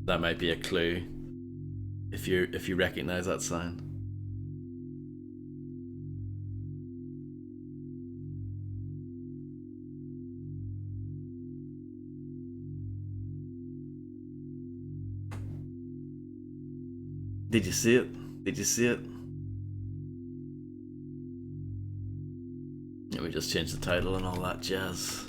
That might be a clue if you recognize that sound. Did you see it? Did you see it? Let me just change the title and all that jazz.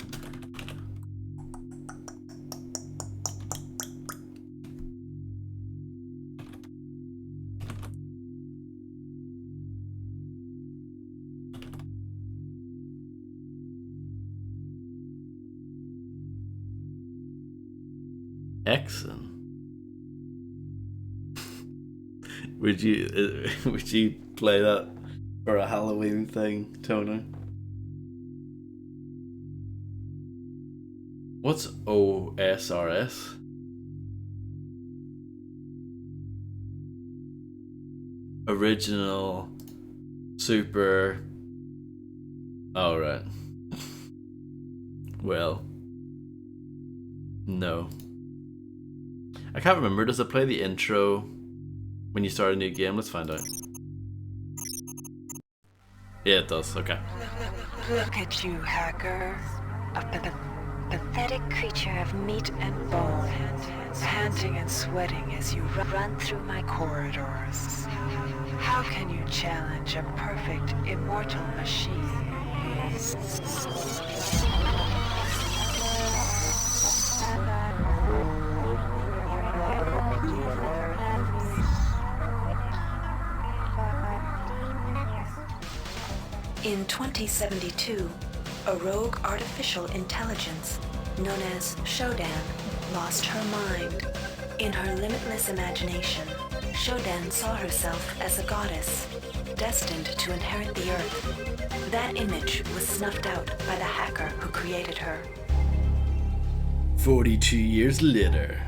Excellent. Would you play that for a Halloween thing, Toner? What's OSRS? Original Super. Oh, right. Well, no. I can't remember. Does it play the intro when you start a new game? Let's find out. Yeah, it does. Okay. Look at you, hacker. A pathetic creature of meat and bone, panting and sweating as you run through my corridors. How can you challenge a perfect, immortal machine? In 2072, a rogue artificial intelligence known as Shodan lost her mind. In her limitless imagination, Shodan saw herself as a goddess, destined to inherit the earth. That image was snuffed out by the hacker who created her. 42 years later.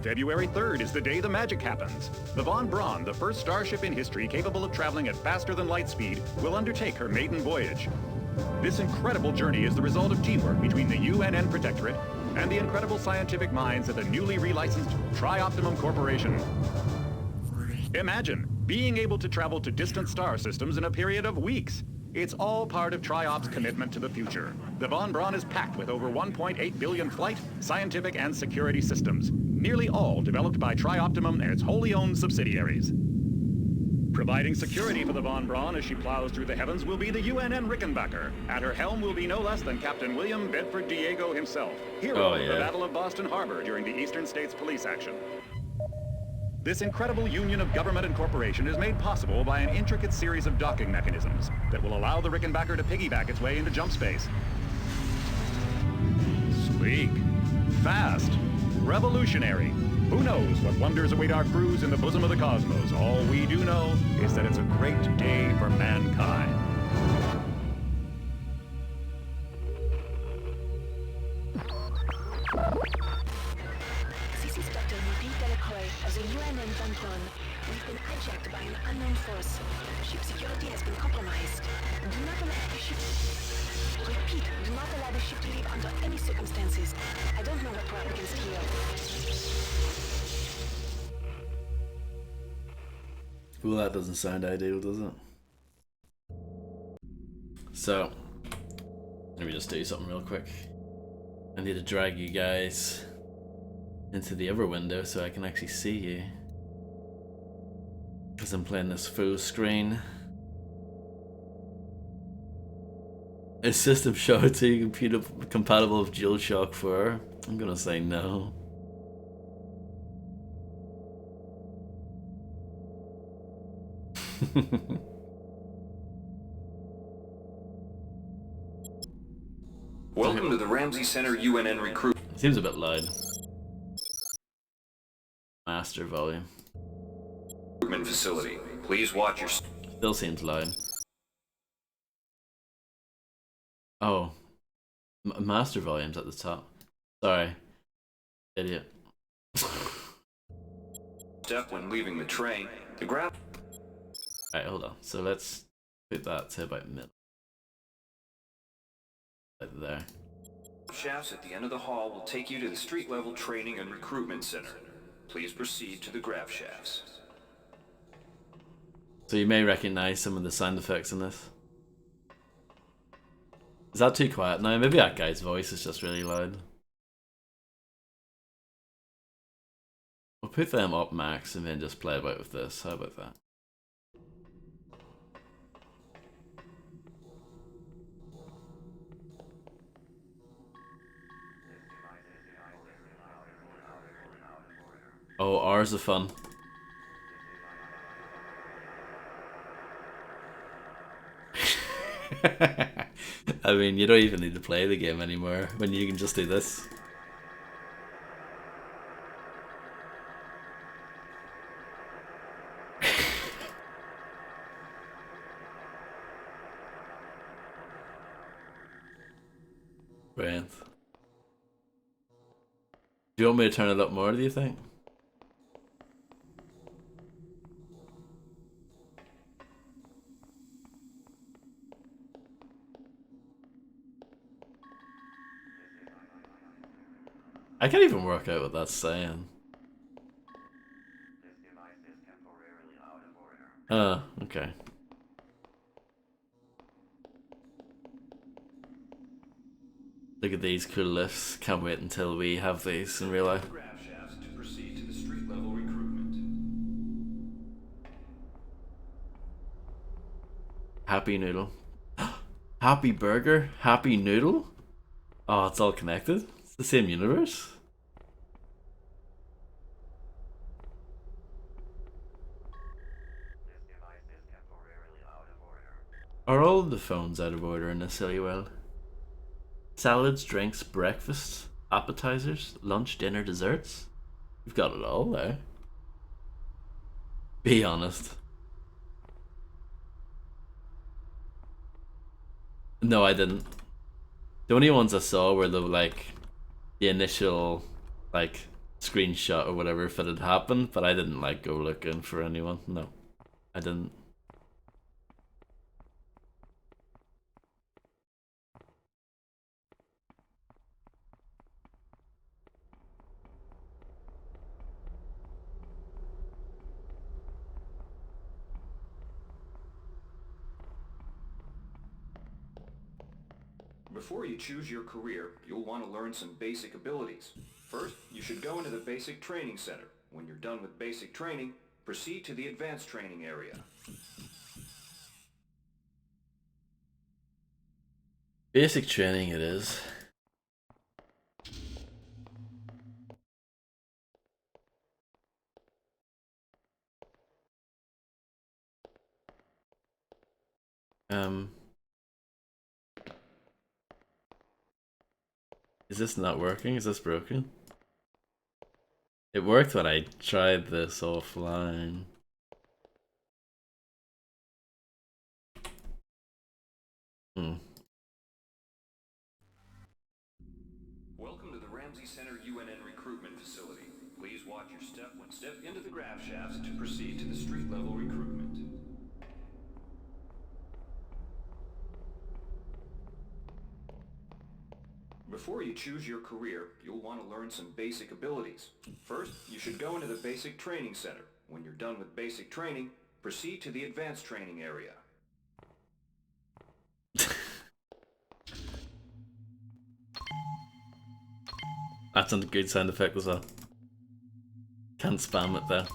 February 3rd is the day the magic happens. The Von Braun, the first starship in history capable of traveling at faster than light speed, will undertake her maiden voyage. This incredible journey is the result of teamwork between the UNN Protectorate and the incredible scientific minds at the newly relicensed Tri-Optimum Corporation. Imagine being able to travel to distant star systems in a period of weeks. It's all part of Tri-Op's commitment to the future. The Von Braun is packed with over 1.8 billion flight, scientific, and security systems, nearly all developed by Tri-Optimum and its wholly owned subsidiaries. Providing security for the Von Braun as she plows through the heavens will be the UNN Rickenbacker. At her helm will be no less than Captain William Bedford Diego himself, hero of the Battle of Boston Harbor during the Eastern States Police action. This incredible union of government and corporation is made possible by an intricate series of docking mechanisms that will allow the Rickenbacker to piggyback its way into jump space. Sleek, fast, revolutionary. Who knows what wonders await our crews in the bosom of the cosmos? All we do know is that it's a great day for mankind. This is Dr. Mudit Delacroix of the UNN Von Braun. We've been hijacked by an unknown force. Ship security has been compromised. Do not allow the ship... Repeat, do not allow the ship to leave under any circumstances. I don't know what we're up against here. Well, that doesn't sound ideal, does it? So, let me just do something real quick. I need to drag you guys into the other window so I can actually see you. Because I'm playing this full screen. Is System Shock 2 computer compatible with DualShock 4? I'm gonna say no. Welcome to the Ramsey Center UNN recruit. Seems a bit loud. Master volume. Recruitment facility. Please watch your... Still seems loud. Oh. Master volume's at the top. Sorry. Idiot. step when leaving the train. The grab... Right, hold on. So let's put that to about middle. Right there. Shafts at the end of the hall will take you to the street-level training and recruitment center. Please proceed to the grav shafts. So you may recognize some of the sound effects in this. Is that too quiet now? Maybe that guy's voice is just really loud. We'll put them up max and then just play about with this. How about that? Oh, hours of fun. I mean, you don't even need to play the game anymore when you can just do this. Brilliant. Do you want me to turn it up more, do you think? I can't even work out what that's saying. Oh, okay. Look at these cool lifts. Can't wait until we have these in real life. Grav shafts to proceed to the street-level recruitment. Happy Noodle. Happy Burger? Happy Noodle? Oh, it's all connected? It's the same universe? Are all the phones out of order in this silly world? Salads, drinks, breakfast, appetizers, lunch, dinner, desserts? We've got it all there. Be honest. No, I didn't. The only ones I saw were the initial screenshot or whatever if it had happened, but I didn't go looking for anyone. No, I didn't. Before you choose your career, you'll want to learn some basic abilities. First, you should go into the basic training center. When you're done with basic training, proceed to the advanced training area. Basic training it is. Is this not working? Is this broken? It worked when I tried this offline. Welcome to the Ramsey Center UNN recruitment facility. Please watch your step when step into the grav shafts to proceed to the street-level recruitment. Before you choose your career, you'll want to learn some basic abilities. First, you should go into the basic training center. When you're done with basic training, proceed to the advanced training area. That's a good sound effect as well. Can't spam it though.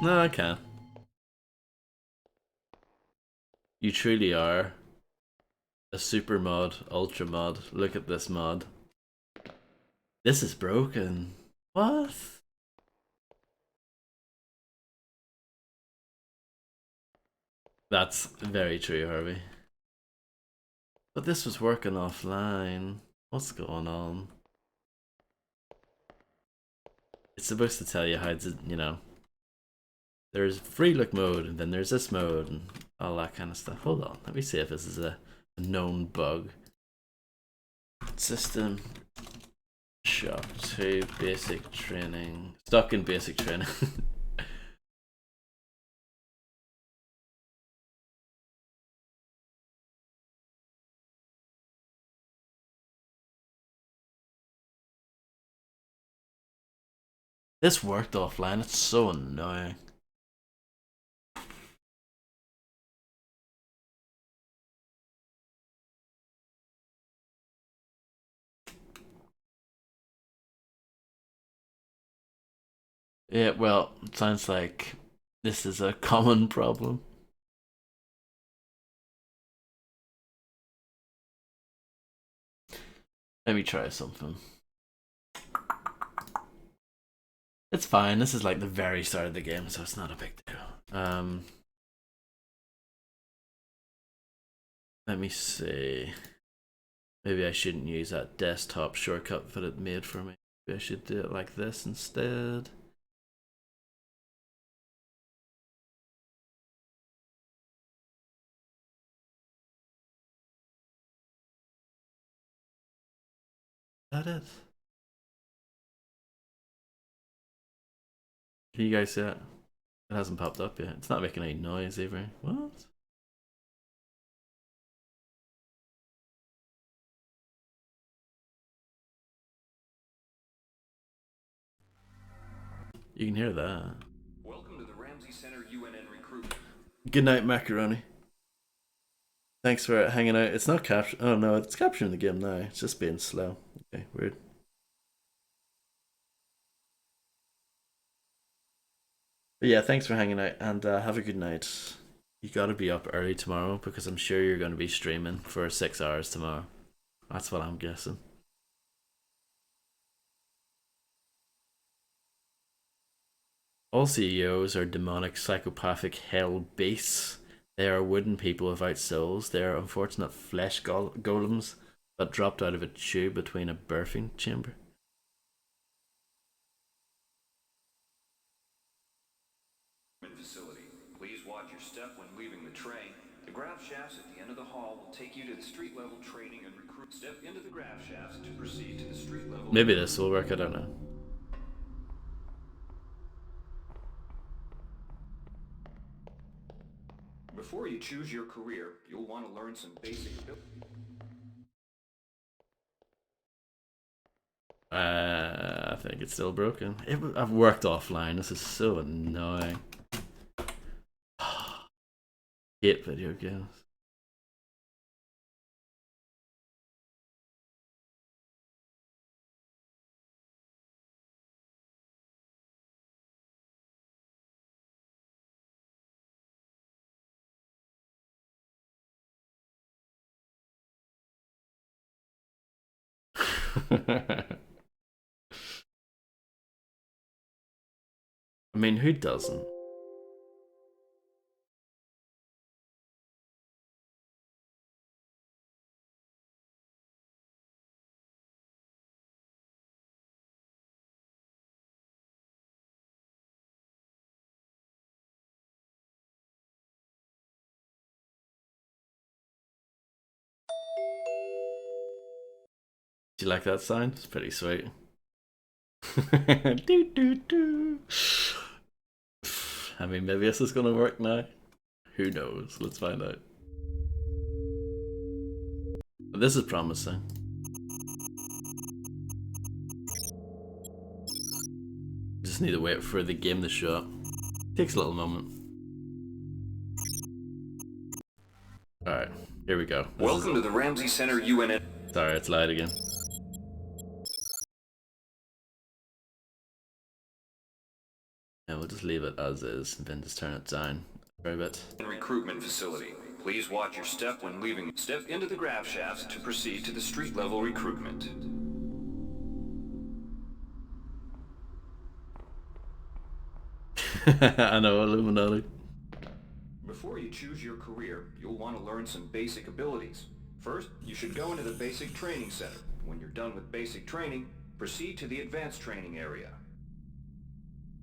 No, I can. You truly are a super mod, ultra mod. Look at this mod. This is broken. What? That's very true, Harvey. But this was working offline. What's going on? It's supposed to tell you how to, you know. There's free look mode, and then there's this mode, and all that kind of stuff. Hold on, let me see if this is a known bug. System shock to basic training. Stuck in basic training. This worked offline. It's so annoying. Yeah, well, it sounds like this is a common problem. Let me try something. It's fine. This is like the very start of the game, so it's not a big deal. Let me see. Maybe I shouldn't use that desktop shortcut that it made for me. Maybe I should do it like this instead. That it? Can you guys see it? It hasn't popped up yet. It's not making any noise either. What? You can hear that. Welcome to the Ramsey Center UNN recruitment. Good night, Macaroni. Thanks for hanging out. It's not capturing. Oh no, it's capturing the game now. It's just being slow. Okay, weird. But yeah, thanks for hanging out and have a good night. You gotta be up early tomorrow because I'm sure you're gonna be streaming for 6 hours tomorrow. That's what I'm guessing. All CEOs are demonic, psychopathic hell beasts. They are wooden people without souls. They are unfortunate flesh golems that dropped out of a tube between a birthing chamber. Facility. Please watch your step when leaving the train. The grav shafts at the end of the hall will take you to the street level training and recruit. Step into the grav shafts to proceed to the street level. Maybe this will work, I don't know. Before you choose your career, you'll want to learn some basic abilities. I think it's still broken. I've worked offline. This is so annoying. Hate video games. I mean, who doesn't? Do you like that sound? It's pretty sweet. do, do, do. I mean, maybe this is gonna work now. Who knows? Let's find out. But this is promising. Just need to wait for the game to show up. Takes a little moment. Alright, here we go. Welcome to the Ramsey Center UNN. Sorry, it's loud again. And we'll just leave it as is and then just turn it down for a bit. Recruitment facility. Please watch your step when leaving. Step into the grav shafts to proceed to the street level recruitment. I know, Illuminati. Before you choose your career, you'll want to learn some basic abilities. First, you should go into the basic training center. When you're done with basic training, proceed to the advanced training area.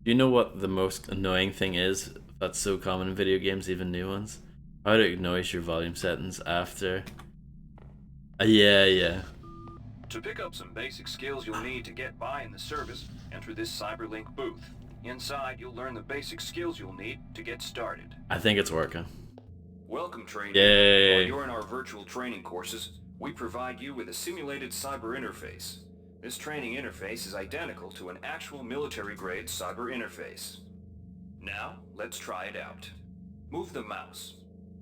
Do you know what the most annoying thing is that's so common in video games, even new ones? How to ignore your volume settings after... yeah. To pick up some basic skills you'll need to get by in the service, enter this Cyberlink booth. Inside, you'll learn the basic skills you'll need to get started. I think it's working. Welcome, trainee. Yay! While you're in our virtual training courses, we provide you with a simulated cyber interface. This training interface is identical to an actual military-grade cyber interface. Now, let's try it out. Move the mouse.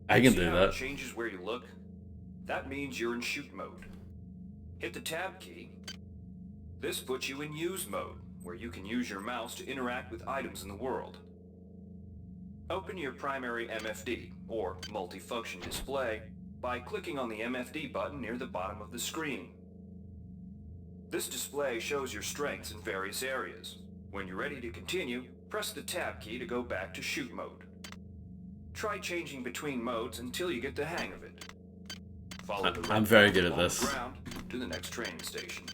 I can See do how that. it changes where you look? That means you're in shoot mode. Hit the tab key. This puts you in use mode, where you can use your mouse to interact with items in the world. Open your primary MFD, or multifunction display, by clicking on the MFD button near the bottom of the screen. This display shows your strengths in various areas. When you're ready to continue, press the tab key to go back to shoot mode. Try changing between modes until you get the hang of it. Follow the I'm very good at along this. the ground to the next training station.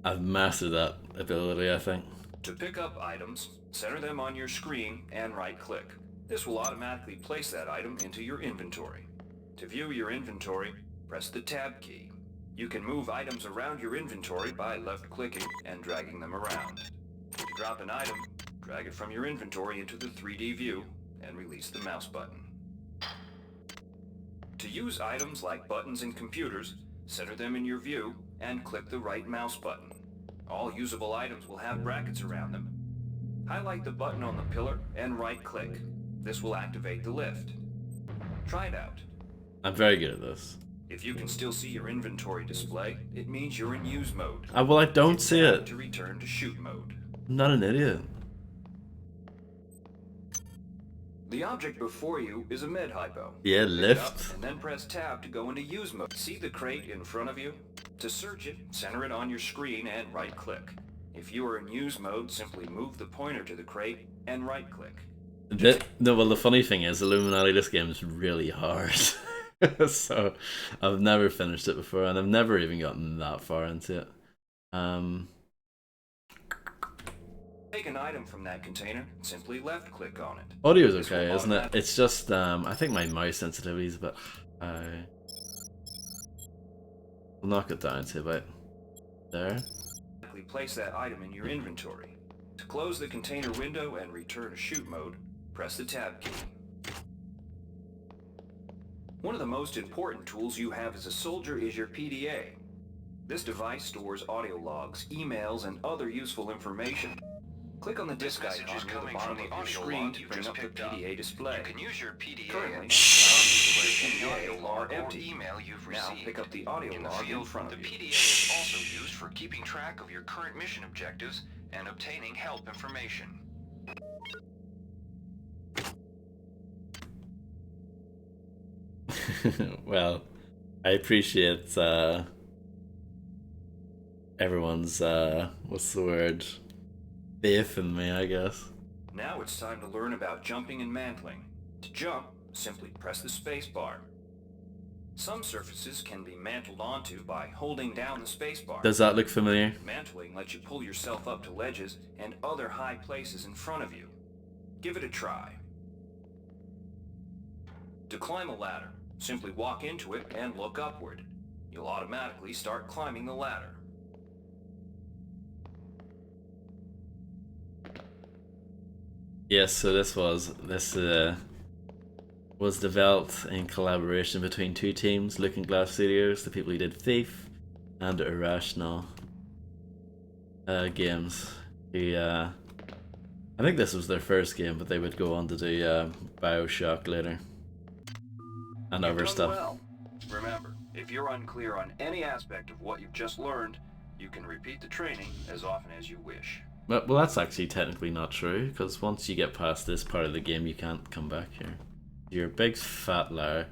I've mastered that ability, I think. To pick up items, center them on your screen and right-click. This will automatically place that item into your inventory. To view your inventory, press the tab key. You can move items around your inventory by left-clicking and dragging them around. To drop an item, drag it from your inventory into the 3D view and release the mouse button. To use items like buttons in computers, center them in your view and click the right mouse button. All usable items will have brackets around them. Highlight the button on the pillar and right-click. This will activate the lift. Try it out. I'm very good at this. If you can still see your inventory display, it means you're in use mode. Well, I don't see Tab it. to return to shoot mode. I'm not an idiot. The object before you is a med hypo. Yeah, Pick it lift. up and then press tab to go into use mode. See the crate in front of you? To search it, center it on your screen and right-click. If you are in use mode, simply move the pointer to the crate and right-click. No, well, the funny thing is, Illuminati, this game is really hard. So, I've never finished it before, and I've never even gotten that far into it. Take an item from that container, simply left-click on it. Audio's This okay, will isn't it? automatically- It's just, I think my mouse sensitivity is a bit high. I'll knock it down to about there. Place that item in your inventory. To close the container window and return to shoot mode, press the tab key. One of the most important tools you have as a soldier is your PDA. This device stores audio logs, emails, and other useful information. Click on the disk icon near the bottom of your screen to bring up the PDA display. You can use your PDA Currently, the audio audio log log or empty. email you've Now received. pick up the audio In the log in field, front the of you. PDA is also used for keeping track of your current mission objectives and obtaining help information. Well, I appreciate everyone's what's the word? Faith in me, I guess. Now it's time to learn about jumping and mantling. To jump, simply press the space bar. Some surfaces can be mantled onto by holding down the space bar. Does that look familiar? Mantling lets you pull yourself up to ledges and other high places in front of you. Give it a try. To climb a ladder, simply walk into it and look upward. You'll automatically start climbing the ladder. Yes, so this was developed in collaboration between two teams, Looking Glass Studios, the people who did Thief, and Irrational Games. Who, I think this was their first game, but they would go on to do BioShock later and You've other done stuff. well. Remember, if you're unclear on any aspect of what you've just learned, you can repeat the training as often as you wish. Well, that's actually technically not true, because once you get past this part of the game, you can't come back here. You're a big fat liar.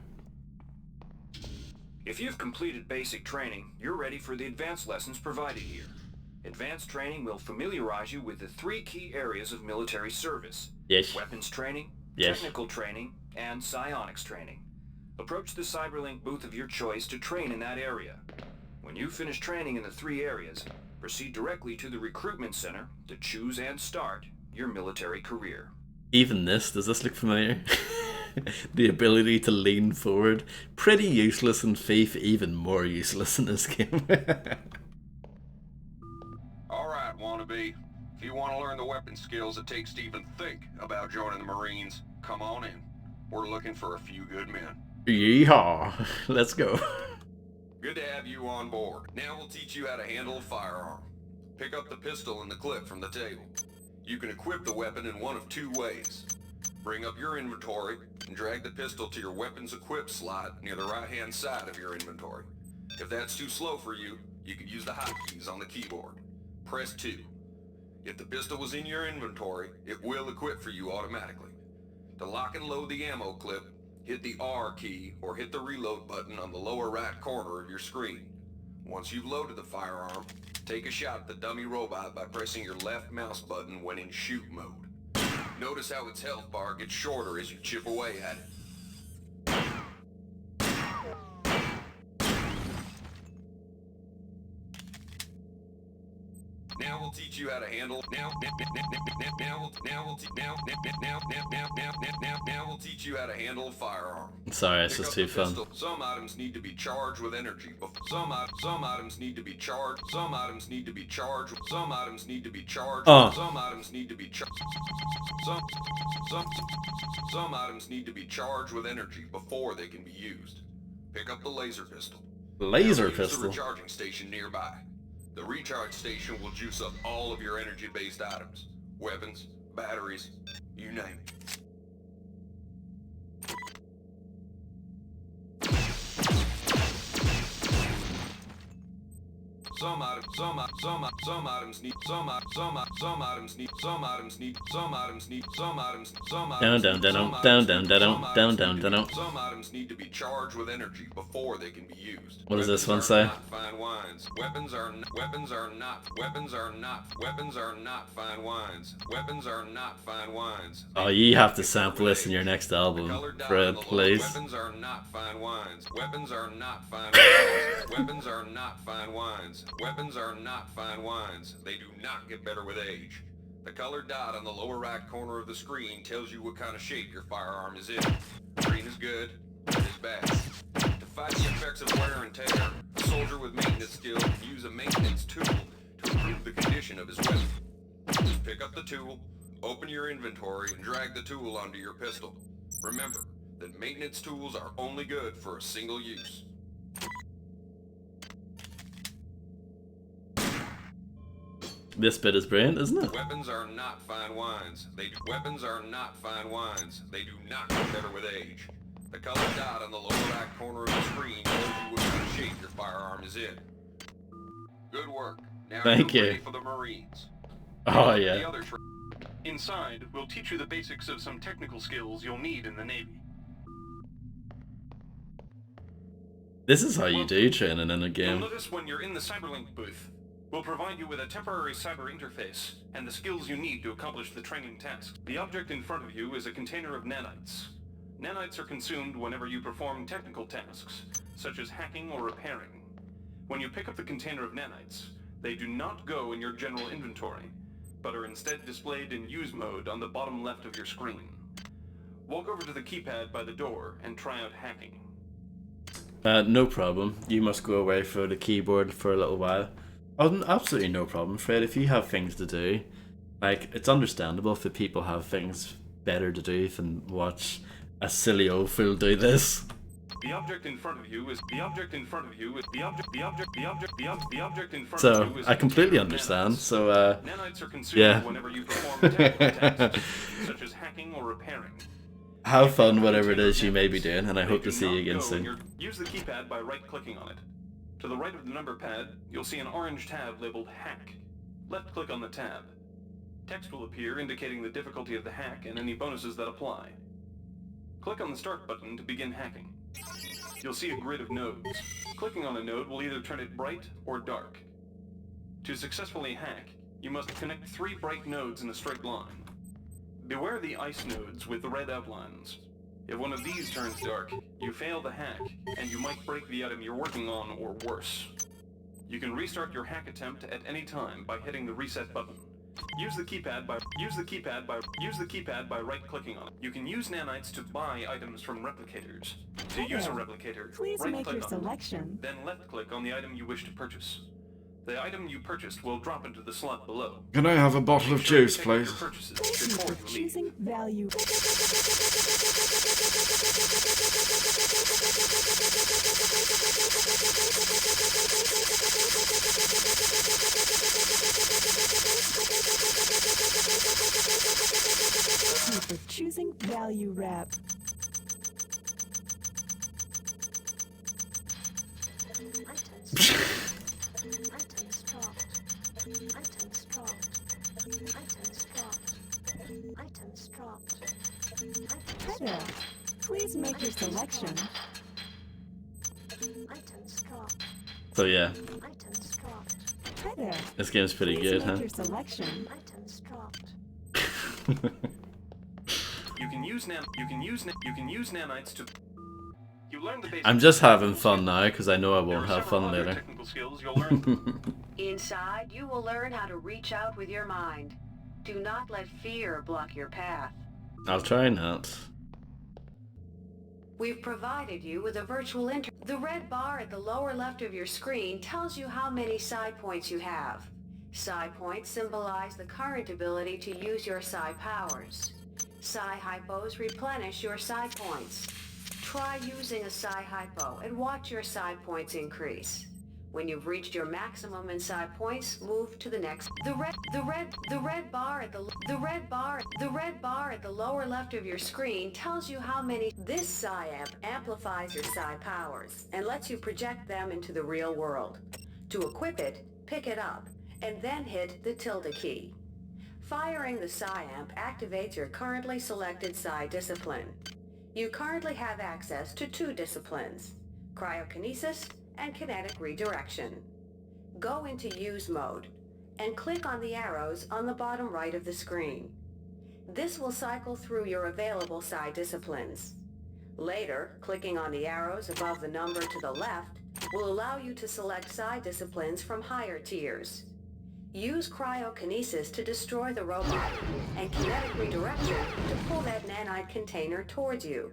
If you've completed basic training, you're ready for the advanced lessons provided here. Advanced training will familiarize you with the 3 key areas of military service: Yes. weapons training, Yes. technical training, and psionics training. Approach the Cyberlink booth of your choice to train in that area. When you finish training in the 3 areas, proceed directly to the recruitment center to choose and start your military career. Even this, does this look familiar? The ability to lean forward, pretty useless in Thief, even more useless in this game. Alright, wannabe. If you want to learn the weapon skills it takes to even think about joining the Marines, come on in. We're looking for a few good men. Yeehaw! Let's go. Good to have you on board. Now we'll teach you how to handle a firearm. Pick up the pistol and the clip from the table. You can equip the weapon in one of two ways. Bring up your inventory and drag the pistol to your weapons equip slot near the right-hand side of your inventory. If that's too slow for you, you can use the hotkeys on the keyboard. Press 2. If the pistol was in your inventory, it will equip for you automatically. To lock and load the ammo clip, hit the R key or hit the reload button on the lower right corner of your screen. Once you've loaded the firearm, take a shot at the dummy robot by pressing your left mouse button when in shoot mode. Notice how its health bar gets shorter as you chip away at it. Now we'll teach you how to handle. Now we'll teach you how to handle a firearm. Sorry, it's just too fun. Some items need to be charged with energy. Some items need to be charged. Some items need to be charged. Some items need to be charged. Some items need to be charged. Some items need to be charged with energy before they can be used. Pick up the laser pistol. Laser Use pistol. the recharging station nearby. The recharge station will juice up all of your energy-based items. Weapons, batteries, you name it. Some items need to be charged with energy before they can be used. What does this one say? Fine wines. Weapons are not fine wines. Weapons are not fine wines. Oh, you have to sample this in your next album, Fred, please. Weapons are not fine wines. Weapons are not fine wines. Weapons are not fine wines. Weapons are not fine wines. They do not get better with age. The colored dot on the lower right corner of the screen tells you what kind of shape your firearm is in. Green is good, red is bad. To fight the effects of wear and tear, a soldier with maintenance skills can use a maintenance tool to improve the condition of his weapon. Just pick up the tool, open your inventory, and drag the tool onto your pistol. Remember that maintenance tools are only good for a single use. This bit is brilliant, isn't it? Weapons are not fine wines. Weapons are not fine wines. They do not get better with age. The colored dot on the lower right corner of the screen tells you what kind of shape your firearm is in. Good work. Now Thank you're you. ready for the Marines. Oh, The yeah. other Inside, we'll teach you the basics of some technical skills you'll need in the Navy. This is how you do training in a You'll game. notice when you're in the Cyberlink booth, we'll provide you with a temporary cyber interface and the skills you need to accomplish the training tasks. The object in front of you is a container of nanites. Nanites are consumed whenever you perform technical tasks, such as hacking or repairing. When you pick up the container of nanites, they do not go in your general inventory, but are instead displayed in use mode on the bottom left of your screen. Walk over to the keypad by the door and try out hacking. No problem. You must go away for the keyboard for a little while. Oh, absolutely no problem, Fred. If you have things to do, like, it's understandable if people have things better to do than watch a silly old fool do this. The object in front of you is the object in front of you is the object in front So of you is I completely a container of understand. nanites. So Nanites are consumed yeah. whenever you perform technical tasks, such as hacking or repairing. have fun whatever it is you may be doing, and I hope to see you again soon. Use the keypad by right-clicking on it. To the right of the number pad, you'll see an orange tab labeled Hack. Left-click on the tab. Text will appear indicating the difficulty of the hack and any bonuses that apply. Click on the Start button to begin hacking. You'll see a grid of nodes. Clicking on a node will either turn it bright or dark. To successfully hack, you must connect 3 bright nodes in a straight line. Beware the ice nodes with the red outlines. If one of these turns dark, you fail the hack, and you might break the item you're working on or worse. You can restart your hack attempt at any time by hitting the reset button. Use the keypad by right-clicking on it. You can use nanites to buy items from replicators. To use a replicator, Please make right-click your on it, selection. then left-click on the item you wish to purchase. The item you purchased will drop into the slot below. Can I have a bottle of Make sure you juice, check your please? purchases Thank you before for you leave. choosing value. Thank you for choosing value wrap. Items dropped. Items dropped. Items dropped. Items dropped. Hi there. Please make your selection. Items dropped. So yeah, Items dropped. Hi there. this game's pretty Please good, make huh? your selection. Items dropped. You can use nanites to. You learn the basic. I'm just having fun now because I know I There won't are have several fun other later. technical skills you'll learn. Inside, you will learn how to reach out with your mind. Do not let fear block your path. I'll try not. We've provided you with a virtual The red bar at the lower left of your screen tells you how many psi points you have. Psi points symbolize the current ability to use your psi powers. Psi hypos replenish your psi points. Try using a psi hypo and watch your psi points increase. When you've reached your maximum in psi points, move to the next. The red bar at the lower left of your screen tells you how many. This psi amp amplifies your psi powers and lets you project them into the real world. To equip it, pick it up, and then hit the tilde key. Firing the psi amp activates your currently selected psi discipline. You currently have access to 2 disciplines, cryokinesis and kinetic redirection. Go into use mode and click on the arrows on the bottom right of the screen. This will cycle through your available psi disciplines. Later, clicking on the arrows above the number to the left will allow you to select psi disciplines from higher tiers. Use cryokinesis to destroy the robot, and kinetic redirection to pull that nanite container towards you.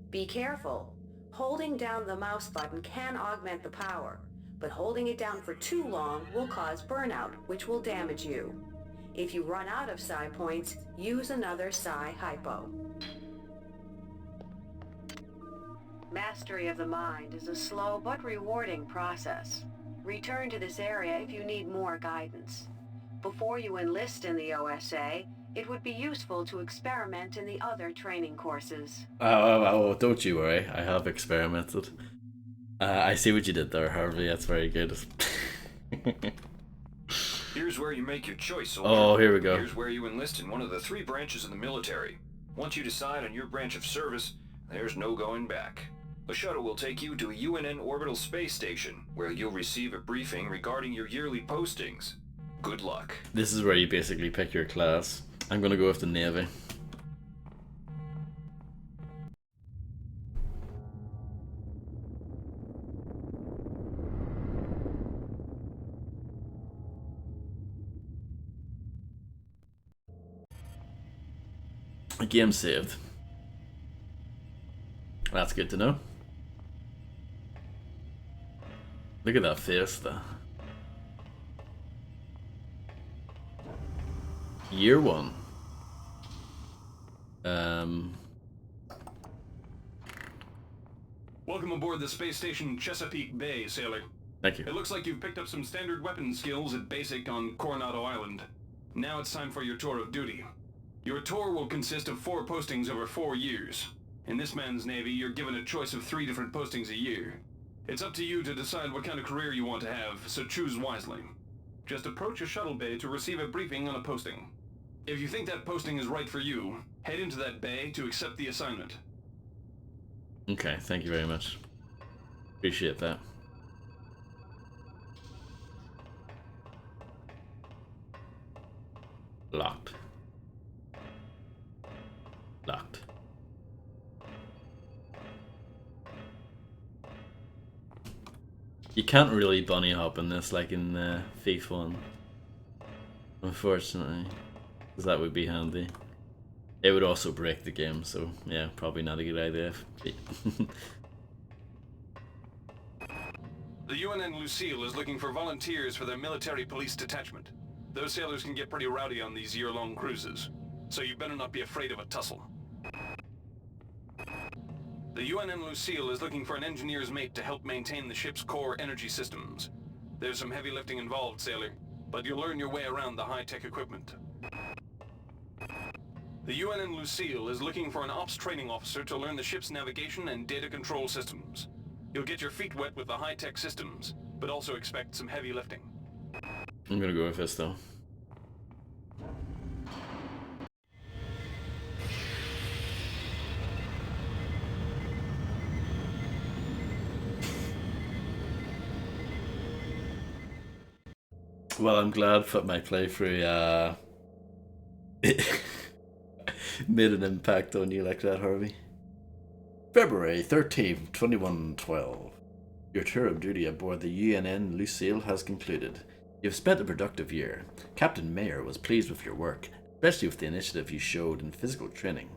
Be careful. Holding down the mouse button can augment the power, but holding it down for too long will cause burnout, which will damage you. If you run out of psi points, use another psi hypo. Mastery of the mind is a slow but rewarding process. Return to this area if you need more guidance. Before you enlist in the OSA, it would be useful to experiment in the other training courses. Oh, don't you worry. I have experimented. I see what you did there, Harvey. That's very good. Here's where you make your choice, soldier. Oh, here we go. Here's where you enlist in one of the 3 branches of the military. Once you decide on your branch of service, there's no going back. The shuttle will take you to a UNN orbital space station, where you'll receive a briefing regarding your yearly postings. Good luck. This is where you basically pick your class. I'm gonna go with the Navy. A game saved. That's good to know. Look at that face though. Year 1. Welcome aboard the space station Chesapeake Bay, sailor. Thank you. It looks like you've picked up some standard weapon skills at basic on Coronado Island. Now it's time for your tour of duty. Your tour will consist of 4 postings over 4 years. In this man's Navy, you're given a choice of 3 different postings a year. It's up to you to decide what kind of career you want to have, so choose wisely. Just approach a shuttle bay to receive a briefing on a posting. If you think that posting is right for you, head into that bay to accept the assignment. Okay, thank you very much. Appreciate that. Locked. Locked. You can't really bunny hop in this like in Thief 1. Unfortunately. Because that would be handy. It would also break the game, so yeah, probably not a good idea. The UNN Lucille is looking for volunteers for their military police detachment. Those sailors can get pretty rowdy on these year-long cruises, so you better not be afraid of a tussle. The UNN Lucille is looking for an engineer's mate to help maintain the ship's core energy systems. There's some heavy lifting involved, sailor, but you'll learn your way around the high-tech equipment. The UNN Lucille is looking for an ops training officer to learn the ship's navigation and data control systems. You'll get your feet wet with the high-tech systems, but also expect some heavy lifting. I'm gonna go with this though. Well, I'm glad that my playthrough made an impact on you like that, Harvey. February 13th, 2112. Your tour of duty aboard the UNN Lucille has concluded. You've spent a productive year. Captain Mayer was pleased with your work, especially with the initiative you showed in physical training.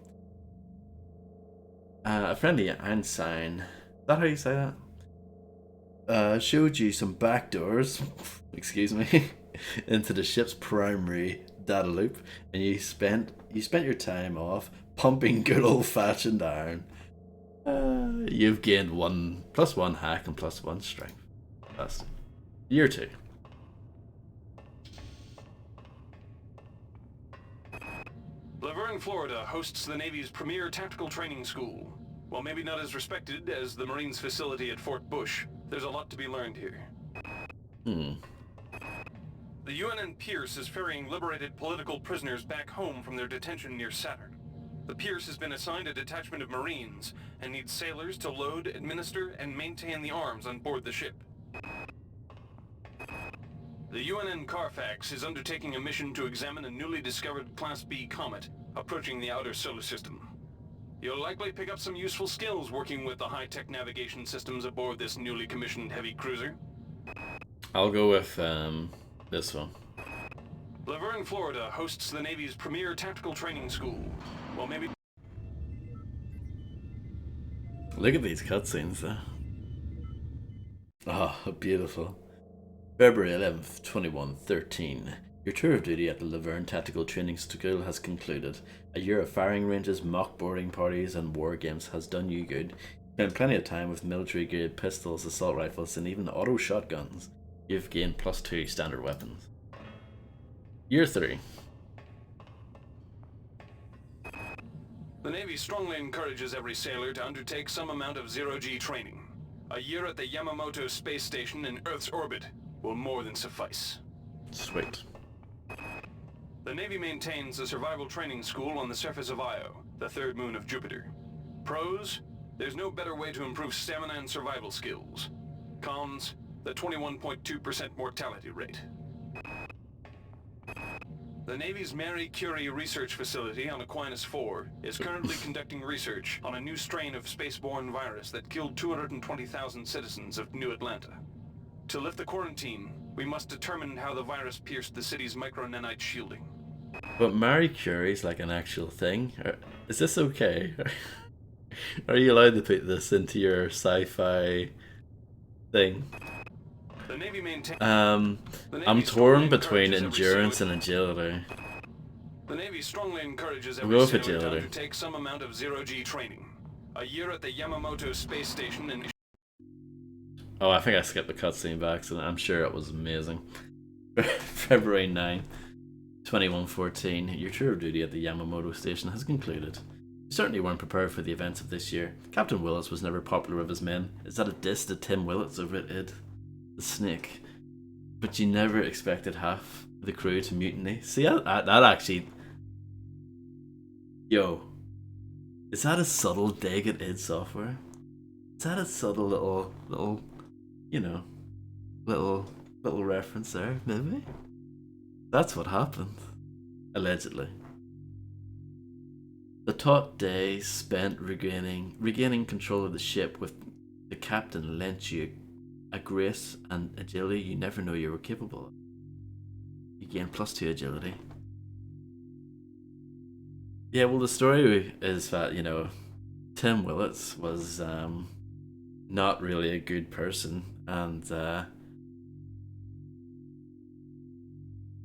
A friendly Einstein, is that how you say that? Showed you some backdoors, excuse me, into the ship's primary data loop, and you spent your time off pumping good old-fashioned iron. You've gained +1 hack and +1 strength. That's year 2. Laverne, Florida hosts the Navy's premier tactical training school. While maybe not as respected as the Marines facility at Fort Bush, there's a lot to be learned here. The UNN Pierce is ferrying liberated political prisoners back home from their detention near Saturn. The Pierce has been assigned a detachment of Marines and needs sailors to load, administer, and maintain the arms on board the ship. The UNN Carfax is undertaking a mission to examine a newly discovered Class B comet approaching the outer solar system. You'll likely pick up some useful skills working with the high-tech navigation systems aboard this newly commissioned heavy cruiser. I'll go with this one. Laverne, Florida hosts the Navy's premier tactical training school. Well, maybe... Look at these cutscenes though. Oh, beautiful. February 11th, 2113. Your tour of duty at the Laverne Tactical Training School has concluded. A year of firing ranges, mock boarding parties, and war games has done you good. Spent plenty of time with military-grade pistols, assault rifles, and even auto shotguns. You've gained +2 standard weapons. Year 3. The Navy strongly encourages every sailor to undertake some amount of zero-G training. A year at the Yamamoto space station in Earth's orbit will more than suffice. Sweet. The Navy maintains a survival training school on the surface of Io, the third moon of Jupiter. Pros, there's no better way to improve stamina and survival skills. Cons, the 21.2% mortality rate. The Navy's Marie Curie research facility on Aquinas 4 is currently conducting research on a new strain of spaceborne virus that killed 220,000 citizens of New Atlanta. To lift the quarantine, we must determine how the virus pierced the city's micronanite shielding. But Marie Curie's like an actual thing? Is this okay? Are you allowed to put this into your sci-fi thing? The Navy maintains... I'm torn between endurance and agility. The Navy strongly encourages We'll every go for sailor to agility. undertake some amount of zero-G training. A year at the Yamamoto space station in... Oh, I think I skipped the cutscene by accident. I'm sure it was amazing. February 9, 2114. Your tour of duty at the Yamamoto station has concluded. You certainly weren't prepared for the events of this year. Captain Willits was never popular with his men. Is that a diss to Tim Willits over at id? The snake. But you never expected half the crew to mutiny. See, that actually... Yo. Is that a subtle dig at id Software? Is that a subtle little, you know, little reference there, maybe? That's what happened. Allegedly. The taut days spent regaining control of the ship with the captain lent you a grace and agility you never know you were capable of. You gain +2 agility. Yeah, well, the story is that, you know, Tim Willits was not really a good person, and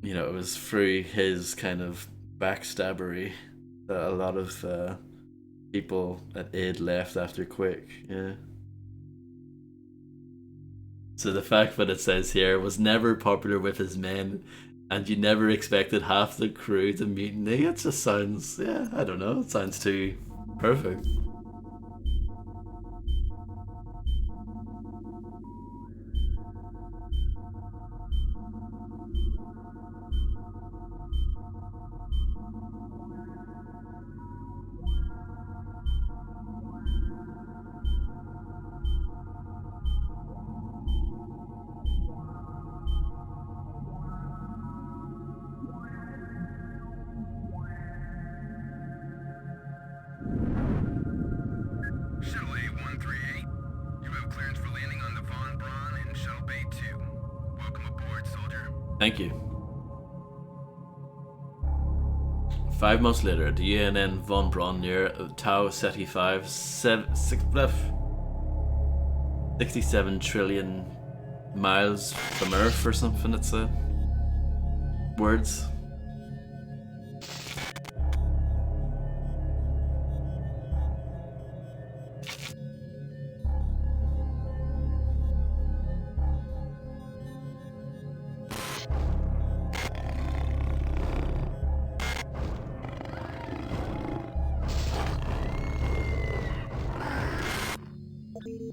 you know, it was through his kind of backstabbery that a lot of people at id left after Quick. Yeah. So the fact that it says here was never popular with his men, and you never expected half the crew to mutiny, it just sounds, yeah, I don't know, it sounds too perfect. Shuttle A138, you have clearance for landing on the Von Braun in Shuttle Bay 2. Welcome aboard, soldier. Thank you. 5 months later, the UNN Von Braun near Tau Ceti 5, 67 trillion miles from Earth or something, it said. Words.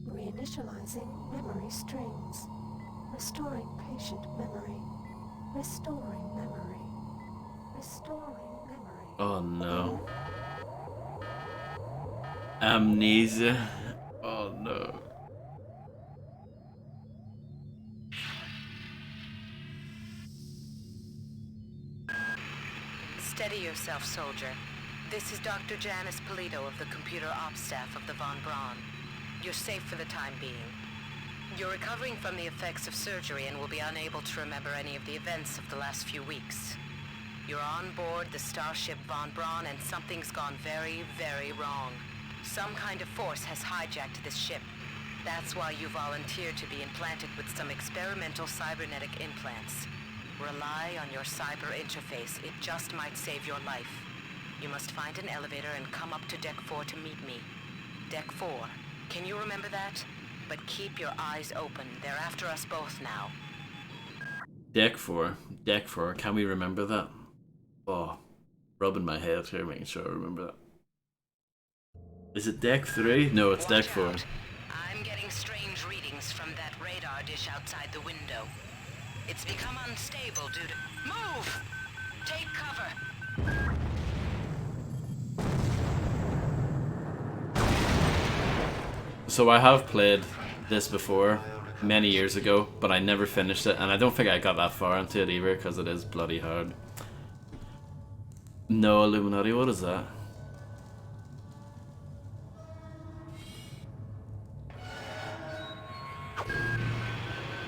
Reinitializing memory strings. Restoring patient memory. Restoring memory. Restoring memory. Oh no. Amnesia. Oh no. Steady yourself, soldier. This is Dr. Janice Polito of the computer ops staff of the Von Braun. You're safe for the time being. You're recovering from the effects of surgery and will be unable to remember any of the events of the last few weeks. You're on board the starship Von Braun and something's gone very, very wrong. Some kind of force has hijacked this ship. That's why you volunteered to be implanted with some experimental cybernetic implants. Rely on your cyber interface. It just might save your life. You must find an elevator and come up to Deck 4 to meet me. Deck 4. Can you remember that? But keep your eyes open. They're after us both now. Deck 4. Deck 4. Can we remember that? Oh, rubbing my head here, making sure I remember that. Is it Deck 3? No, it's Deck 4. I'm getting strange readings from that radar dish outside the window. It's become unstable due to... Move! Take cover! So I have played this before, many years ago, but I never finished it, and I don't think I got that far into it either, because it is bloody hard. No, Illuminati, what is that?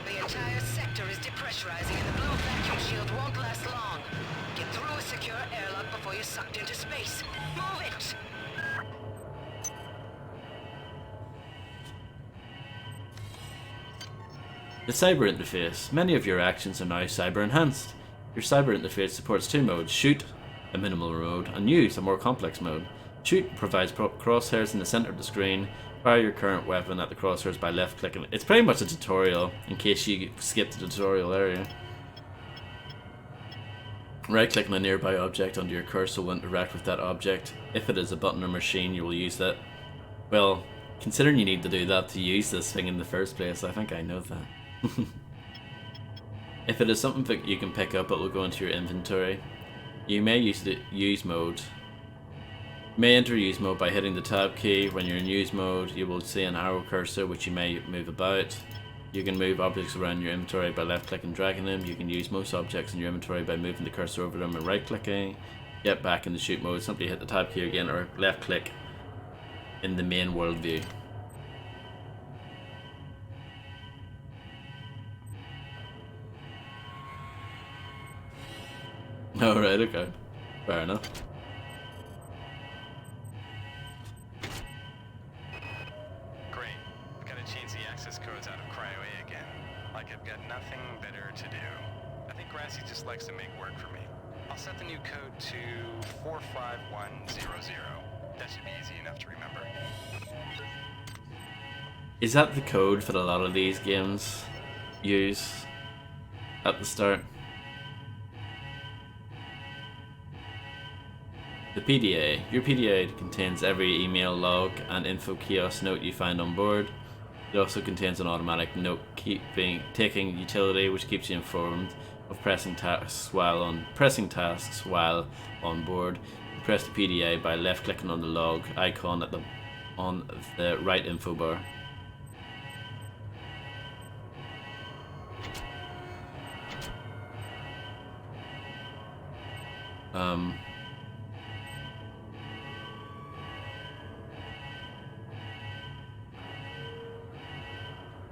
The entire sector is depressurizing and the blue vacuum shield won't last long. Get through a secure airlock before you're sucked into space. Move it! The cyber interface. Many of your actions are now cyber enhanced. Your cyber interface supports 2 modes: shoot, a minimal mode, and use, a more complex mode. Shoot provides crosshairs in the center of the screen. Fire your current weapon at the crosshairs by left clicking. It's pretty much a tutorial, in case you skipped the tutorial area. Right click on a nearby object under your cursor will interact with that object. If it is a button or machine, you will use that. Well, considering you need to do that to use this thing in the first place, I think I know that. If it is something that you can pick up, it will go into your inventory. You may use the use mode. You may enter use mode by hitting the tab key. When you're in use mode, you will see an arrow cursor which you may move about. You can move objects around your inventory by left clicking and dragging them. You can use most objects in your inventory by moving the cursor over them and right clicking. Get back in the shoot mode, simply hit the tab key again or left click in the main world view. Alright, okay. Fair enough. Great. Gotta change the access codes out of Cryo A again. likes to make work for me. I'll set the new code to 45100. That should be easy enough to remember. Is that the code that a lot of these games use at the start? The PDA. Your PDA contains every email log and info kiosk note you find on board. It also contains an automatic note-taking utility which keeps you informed of pressing tasks while on board. You press the PDA by left-clicking on the log icon on the right info bar.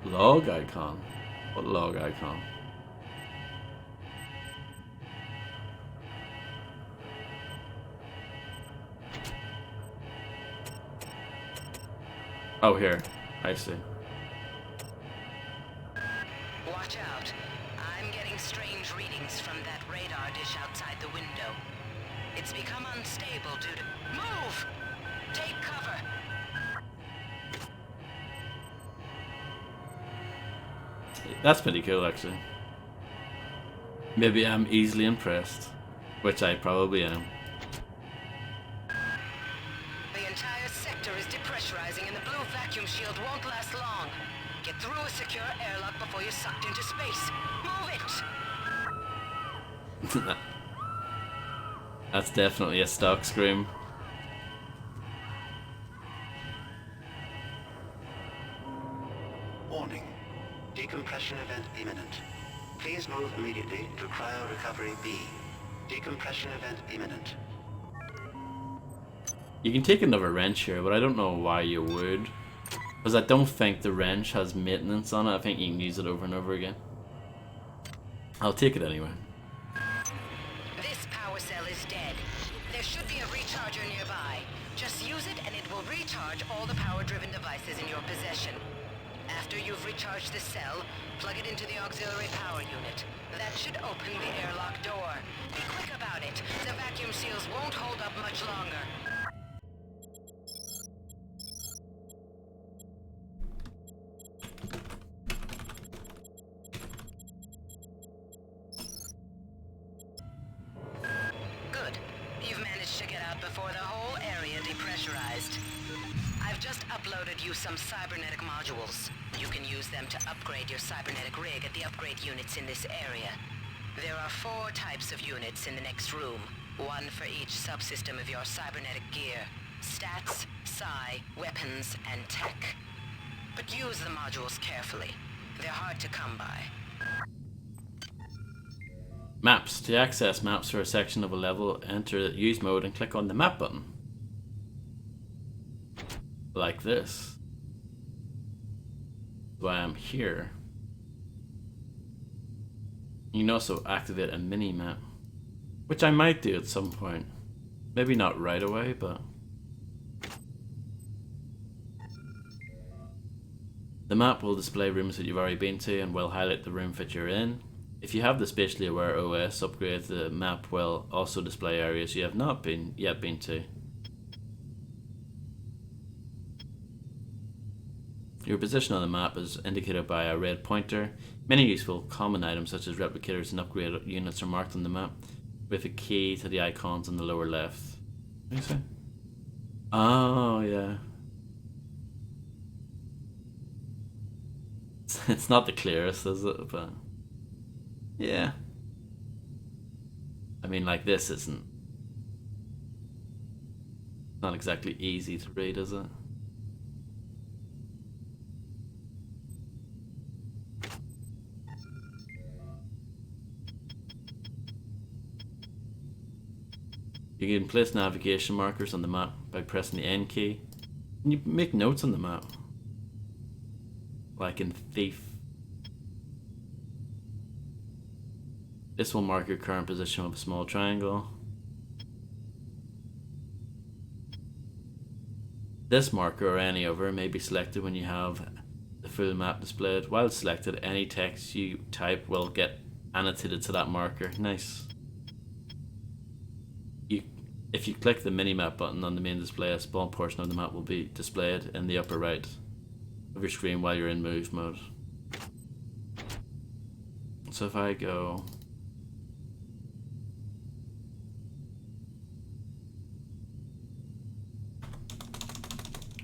Log icon? What log icon? Oh, here. I see. Watch out. I'm getting strange readings from that radar dish outside the window. It's become unstable due to... Move! Take cover! That's pretty cool, actually. Maybe I'm easily impressed, which I probably am. The entire sector is depressurizing and the blue vacuum shield won't last long. Get through a secure airlock before you're sucked into space. Move it! That's definitely a stock scream. Warning. Decompression event imminent. Please move immediately to cryo recovery B. Decompression event imminent. You can take another wrench here, but I don't know why you would. Because I don't think the wrench has maintenance on it. I think you can use it over and over again. I'll take it anyway. This power cell is dead. There should be a recharger nearby. Just use it and it will recharge all the power-driven devices in your possession. After you've recharged the cell, plug it into the auxiliary power unit. That should open the airlock door. Be quick about it. The vacuum seals won't hold up much longer. Good. You've managed to get out before the whole area depressurized. I've just uploaded you some cybernetic modules. You can use them to upgrade your cybernetic rig at the upgrade units in this area. There are 4 types of units in the next room, one for each subsystem of your cybernetic gear. Stats, psi, weapons, and tech. But use the modules carefully. They're hard to come by. Maps. To access maps for a section of a level, enter use mode and click on the map button. Like this. That's why I'm here. You can also activate a mini map, which I might do at some point. Maybe not right away, but the map will display rooms that you've already been to and will highlight the room that you're in. If you have the spatially aware OS upgrade, the map will also display areas you have not yet been to. Your position on the map is indicated by a red pointer. Many useful common items such as replicators and upgrade units are marked on the map with a key to the icons on the lower left. What do you say? Oh, yeah. It's not the clearest, is it? But yeah. I mean, like, this isn't not exactly easy to read, is it? You can place navigation markers on the map by pressing the N key. And you make notes on the map. Like in Thief. This will mark your current position with a small triangle. This marker or any other may be selected when you have the full map displayed. While selected, any text you type will get annotated to that marker. Nice. If you click the minimap button on the main display, a small portion of the map will be displayed in the upper right of your screen while you're in move mode. So if I go...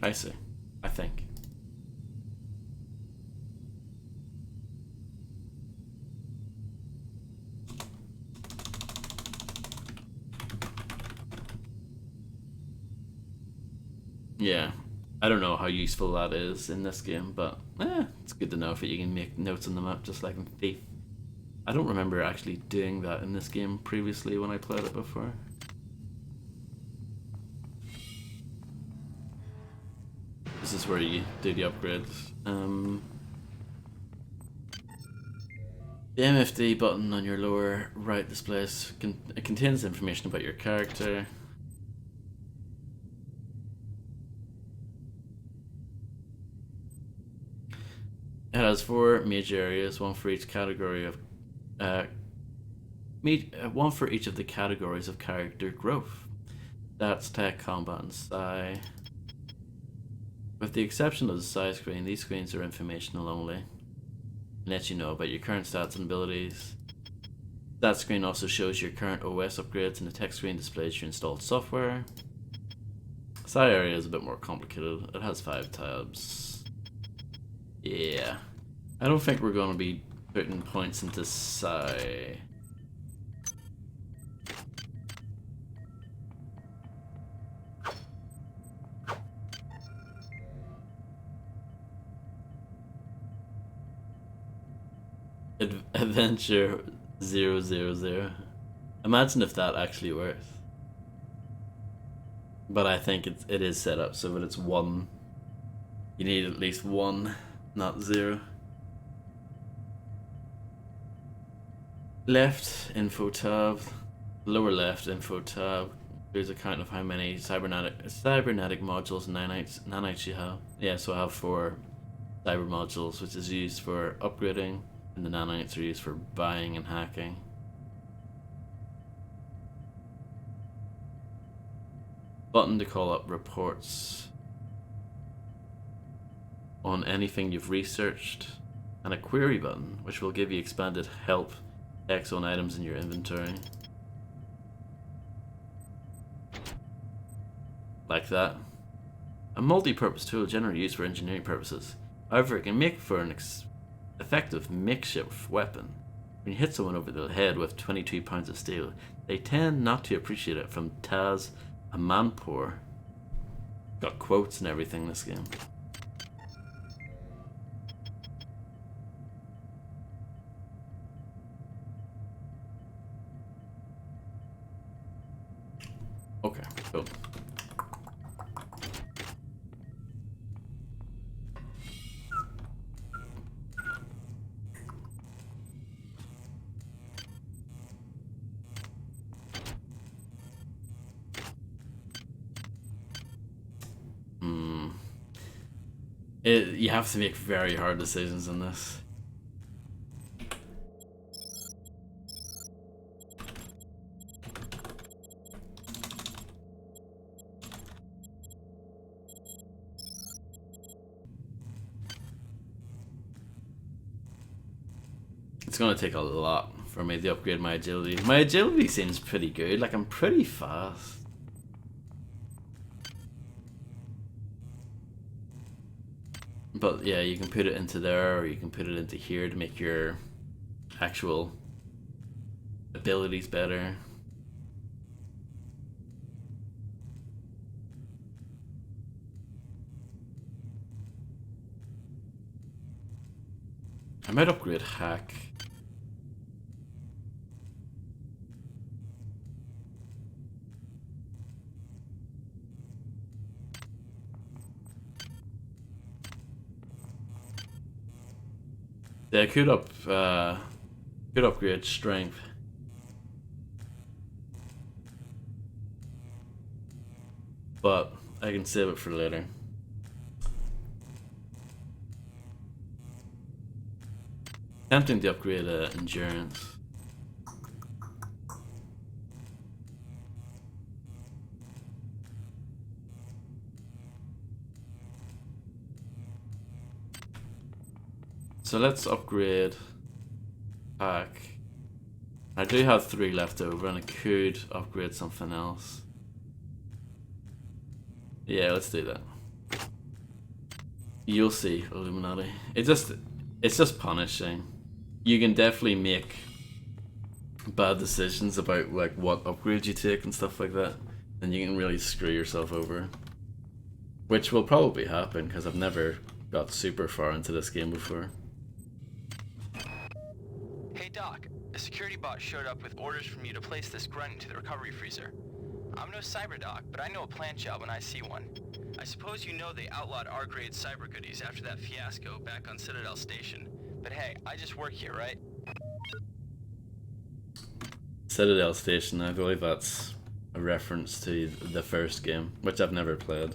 I see. I think. Yeah, I don't know how useful that is in this game, but it's good to know if you can make notes on the map just like in Thief. I don't remember actually doing that in this game previously when I played it before. This is where you do the upgrades. The MFD button on your lower right displays it contains information about your character. It has 4 major areas, one for each category of one for each of the categories of character growth. That's tech, combat, and psi. With the exception of the psi screen, these screens are informational only. It lets you know about your current stats and abilities. That screen also shows your current OS upgrades, and the tech screen displays your installed software. Psi area is a bit more complicated. It has 5 tabs. Yeah, I don't think we're going to be putting points into psi. Adventure 000. Imagine if that actually works. But I think it is set up so that it's 1. You need at least 1. Not 0. Left info tab, lower left info tab. There's a count of how many cybernetic modules and nanites you have. Yeah, so I have 4 cyber modules, which is used for upgrading, and the nanites are used for buying and hacking. Button to call up reports on anything you've researched, and a query button, which will give you expanded help text on items in your inventory. Like that. A multi-purpose tool generally used for engineering purposes. However, it can make for an effective makeshift weapon. When you hit someone over the head with 22 pounds of steel, they tend not to appreciate it. From Taz Amanpour. Got quotes and everything in this game. Okay, cool. You have to make very hard decisions in this. It's gonna take a lot for me to upgrade my agility. My agility seems pretty good, like I'm pretty fast. But yeah, you can put it into there, or you can put it into here to make your actual abilities better. I might upgrade hack. Yeah, I could upgrade strength. But I can save it for later. Tempting to upgrade endurance. So let's upgrade hack. I do have 3 left over, and I could upgrade something else. Yeah, let's do that. You'll see, Illuminati. It's just punishing. You can definitely make bad decisions about like what upgrades you take and stuff like that, and you can really screw yourself over. Which will probably happen because I've never got super far into this game before. Hey Doc, a security bot showed up with orders from you to place this grunt into the recovery freezer. I'm no cyber doc, but I know a plant job when I see one. I suppose you know they outlawed R-grade cyber goodies after that fiasco back on Citadel Station. But hey, I just work here, right? Citadel Station, I believe that's a reference to the first game, which I've never played.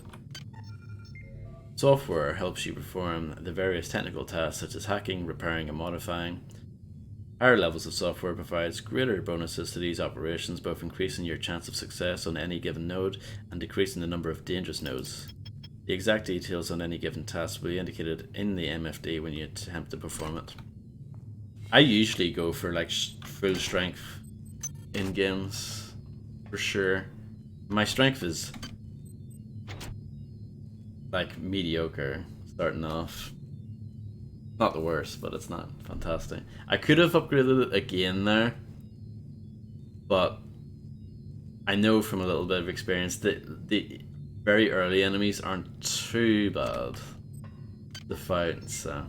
Software helps you perform the various technical tasks such as hacking, repairing, and modifying. Higher levels of software provides greater bonuses to these operations, both increasing your chance of success on any given node and decreasing the number of dangerous nodes. The exact details on any given task will be indicated in the MFD when you attempt to perform it. I usually go for like full strength in games, for sure. My strength is like mediocre starting off. Not the worst, but it's not fantastic. I could have upgraded it again there, but I know from a little bit of experience that the very early enemies aren't too bad to fight. So,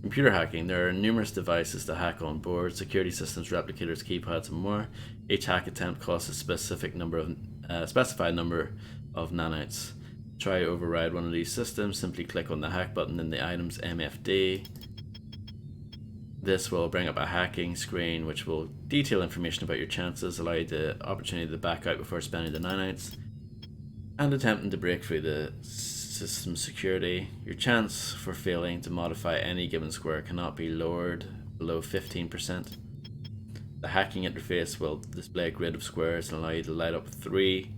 computer hacking. There are numerous devices to hack on board: security systems, replicators, keypads, and more. Each hack attempt costs a specified number of nanites. Try to override one of these systems, simply click on the hack button in the item's MFD. This will bring up a hacking screen which will detail information about your chances, allow you the opportunity to back out before spending the nanites, and attempting to break through the system security. Your chance for failing to modify any given square cannot be lowered below 15%. The hacking interface will display a grid of squares and allow you to light up three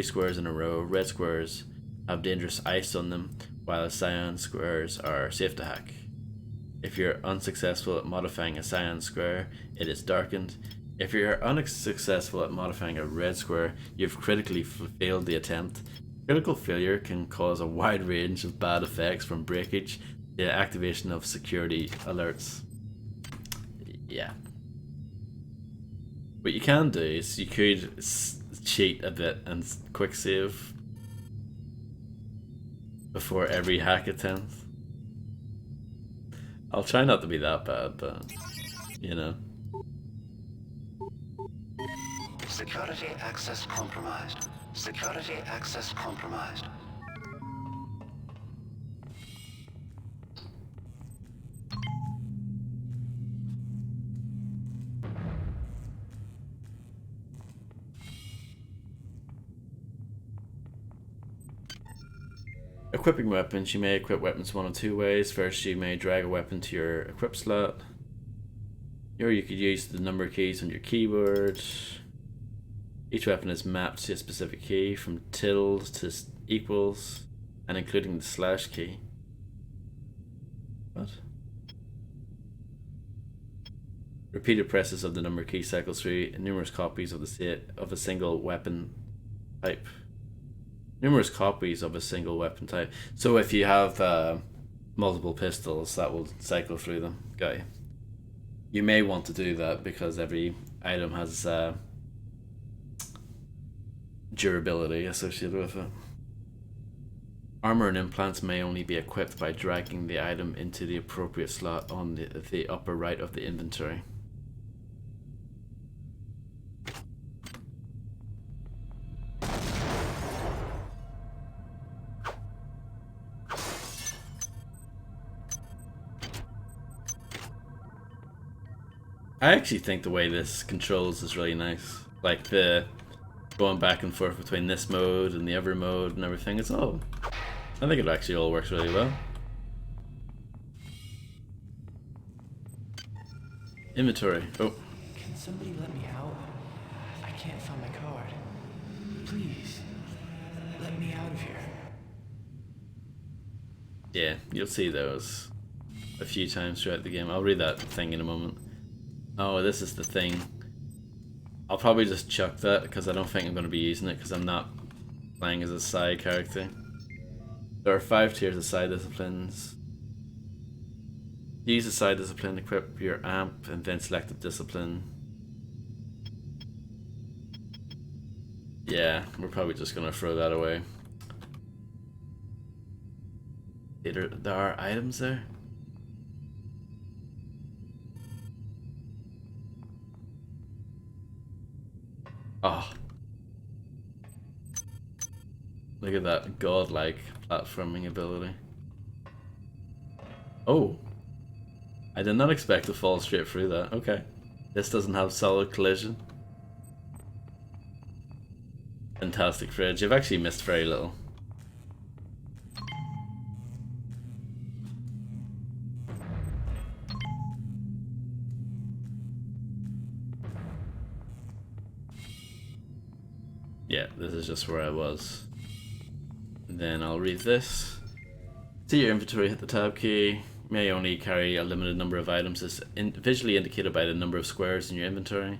squares in a row. Red squares have dangerous ice on them, while cyan squares are safe to hack. If you're unsuccessful at modifying a cyan square, it is darkened. If you're unsuccessful at modifying a red square, you've critically failed the attempt. Critical failure can cause a wide range of bad effects, from breakage to activation of security alerts. Yeah. What you can do is you could cheat a bit and quick save before every hack attempt. I'll try not to be that bad, but you know. Security access compromised. Security access compromised. Equipping weapons. You may equip weapons one of two ways. First, you may drag a weapon to your equip slot, or you could use the number keys on your keyboard. Each weapon is mapped to a specific key, from tilde to equals, and including the slash key. What? Repeated presses of the number key cycles through numerous copies of a single weapon type. Numerous copies of a single weapon type. So if you have multiple pistols, that will cycle through them. Got you. You may want to do that because every item has durability associated with it. Armor and implants may only be equipped by dragging the item into the appropriate slot on the upper right of the inventory. I actually think the way this controls is really nice. Like the going back and forth between this mode and the other mode and everything. It's all, I think it actually all works really well. Inventory. Oh. Can somebody let me out? I can't find my card. Please, let me out of here. Yeah, you'll see those a few times throughout the game. I'll read that thing in a moment. Oh, this is the thing. I'll probably just chuck that because I don't think I'm going to be using it because I'm not playing as a Psi character. There are 5 tiers of Psi disciplines. Use a Psi discipline, equip your amp, and then select a discipline. Yeah, we're probably just going to throw that away. There are items there? Oh. Look at that godlike platforming ability. Oh. I did not expect to fall straight through that. Okay. This doesn't have solid collision. Fantastic fridge. You've actually missed very little. Yeah, this is just where I was. Then I'll read this. See your inventory, hit the tab key. May only carry a limited number of items as visually indicated by the number of squares in your inventory.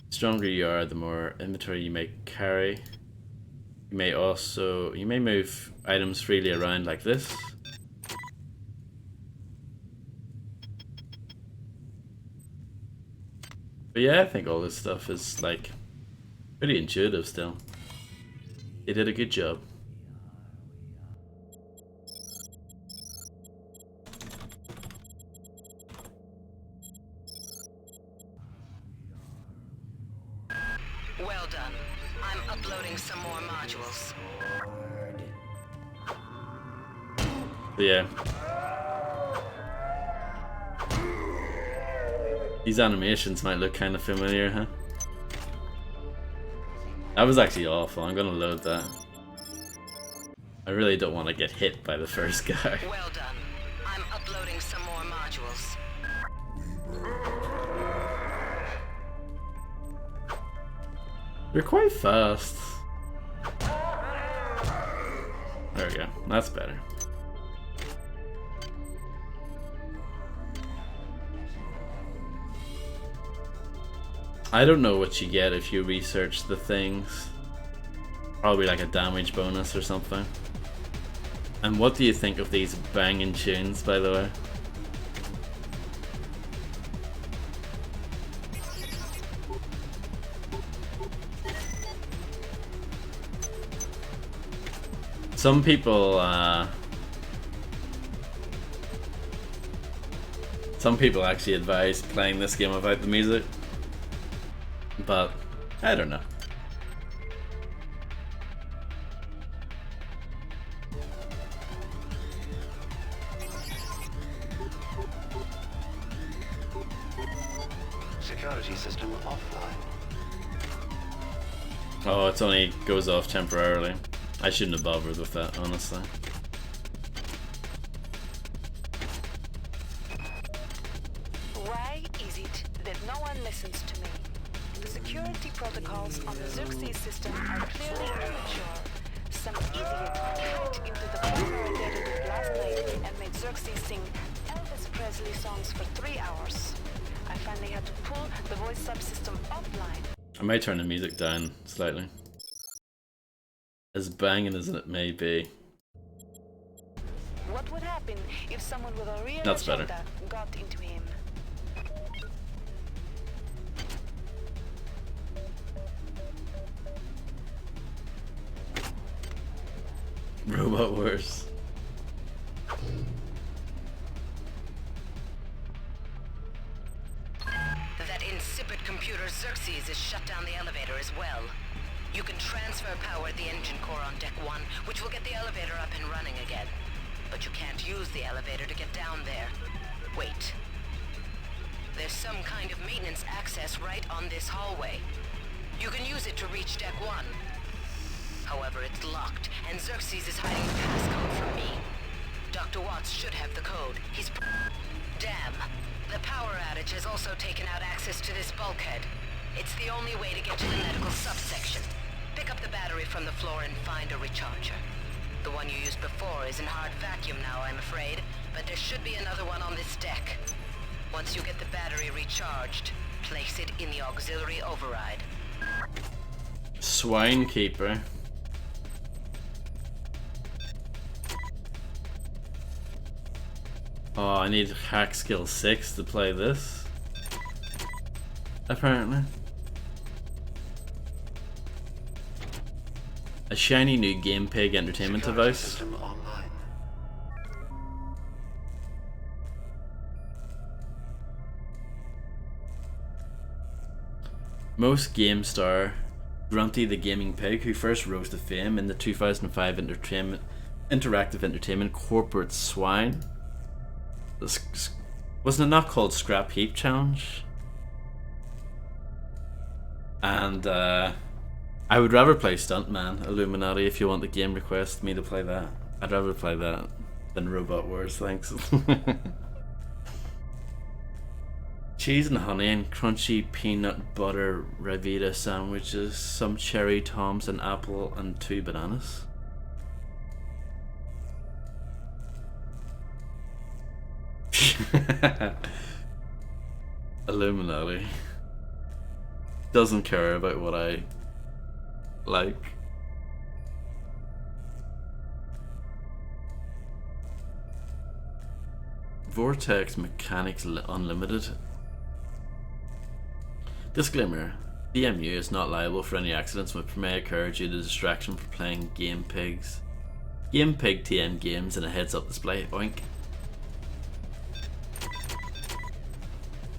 The stronger you are, the more inventory you may carry. You may move items freely around like this. But yeah, I think all this stuff is like pretty intuitive still. They did a good job. Well done. I'm uploading some more modules. But yeah. These animations might look kind of familiar, huh? That was actually awful. I'm gonna load that. I really don't want to get hit by the first guy. Well done. I'm uploading some more modules. They're quite fast. There we go. That's better. I don't know what you get if you research the things. Probably like a damage bonus or something. And what do you think of these banging tunes, by the way? Some people actually advise playing this game without the music. But I don't know. Security system offline. Oh, it only goes off temporarily. I shouldn't have bothered with that, honestly. Why is it that no one listens to me? The security protocols on the Xerxes system are clearly immature. Some idiot hacked into the primary database last night and made Xerxes sing Elvis Presley songs for 3 hours. I finally had to pull the voice subsystem offline. I might turn the music down slightly. As banging as it may be. What would happen if someone with a real That's better. agenda got into him? Robot Wars. That insipid computer Xerxes has shut down the elevator as well. You can transfer power at the engine core on deck 1, which will get the elevator up and running again. But you can't use the elevator to get down there. Wait. There's some kind of maintenance access right on this hallway. You can use it to reach deck 1. However, it's locked, and Xerxes is hiding the passcode from me. Dr. Watts should have the code. He's... Damn. The power outage has also taken out access to this bulkhead. It's the only way to get to the medical subsection. Pick up the battery from the floor and find a recharger. The one you used before is in hard vacuum now, I'm afraid, but there should be another one on this deck. Once you get the battery recharged, place it in the auxiliary override. Swinekeeper. Oh, I need hack skill 6 to play this. Apparently. A shiny new Game Pig entertainment device. System online. Most game star Grunty the Gaming Pig, who first rose to fame in the 2005 interactive entertainment Corporate Swine. Wasn't it not called Scrap Heap Challenge? And I would rather play Stuntman Illuminati if you want the game request me to play that. I'd rather play that than Robot Wars, thanks. Cheese and honey and crunchy peanut butter Revita sandwiches, some cherry toms, an apple and 2 bananas. Illuminati doesn't care about what I like. Vortex Mechanics Unlimited. Disclaimer: DMU is not liable for any accidents which may occur due to distraction for playing Game Pig TM games in a heads-up display. Oink.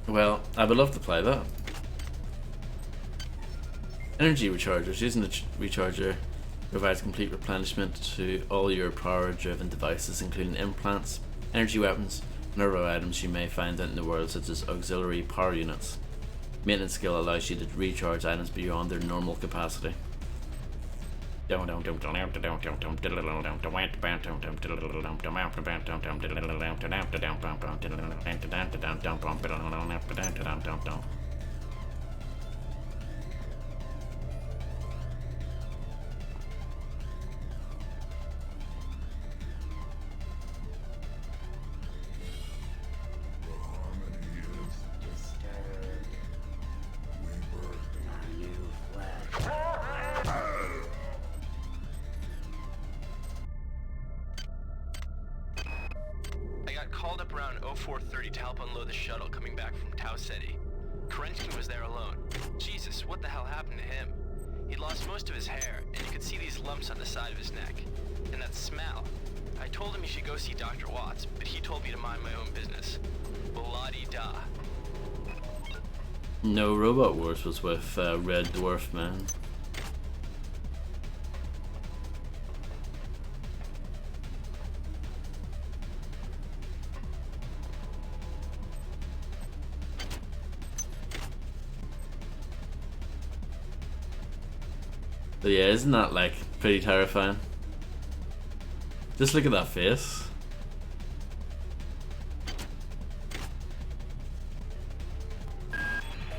Well, I would love to play that. Energy rechargers. Using the recharger provides complete replenishment to all your power-driven devices, including implants, energy weapons, and other items you may find out in the world, such as auxiliary power units. Maintenance skill allows you to recharge items beyond their normal capacity. Called up around 0430 to help unload the shuttle coming back from Tau Ceti. Kerensky was there alone. Jesus, what the hell happened to him? He'd lost most of his hair, and you could see these lumps on the side of his neck. And that smell. I told him he should go see Dr. Watts, but he told me to mind my own business. La-di-da. No, Robot Wars was with Red Dwarf Man. But yeah, isn't that like pretty terrifying? Just look at that face.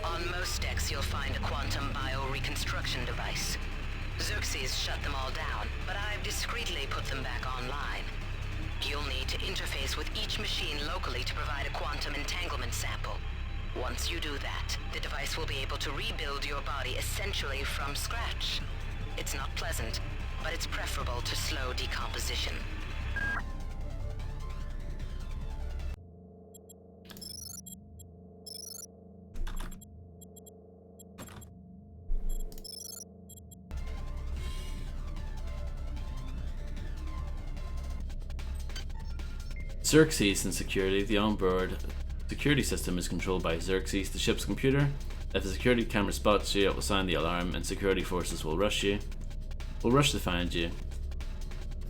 On most decks you'll find a quantum bioreconstruction device. Xerxes shut them all down, but I've discreetly put them back online. You'll need to interface with each machine locally to provide a quantum entanglement sample. Once you do that, the device will be able to rebuild your body essentially from scratch. It's not pleasant, but it's preferable to slow decomposition. Xerxes and security. The onboard security system is controlled by Xerxes, the ship's computer. If the security camera spots you, it will sound the alarm and security forces will rush to find you.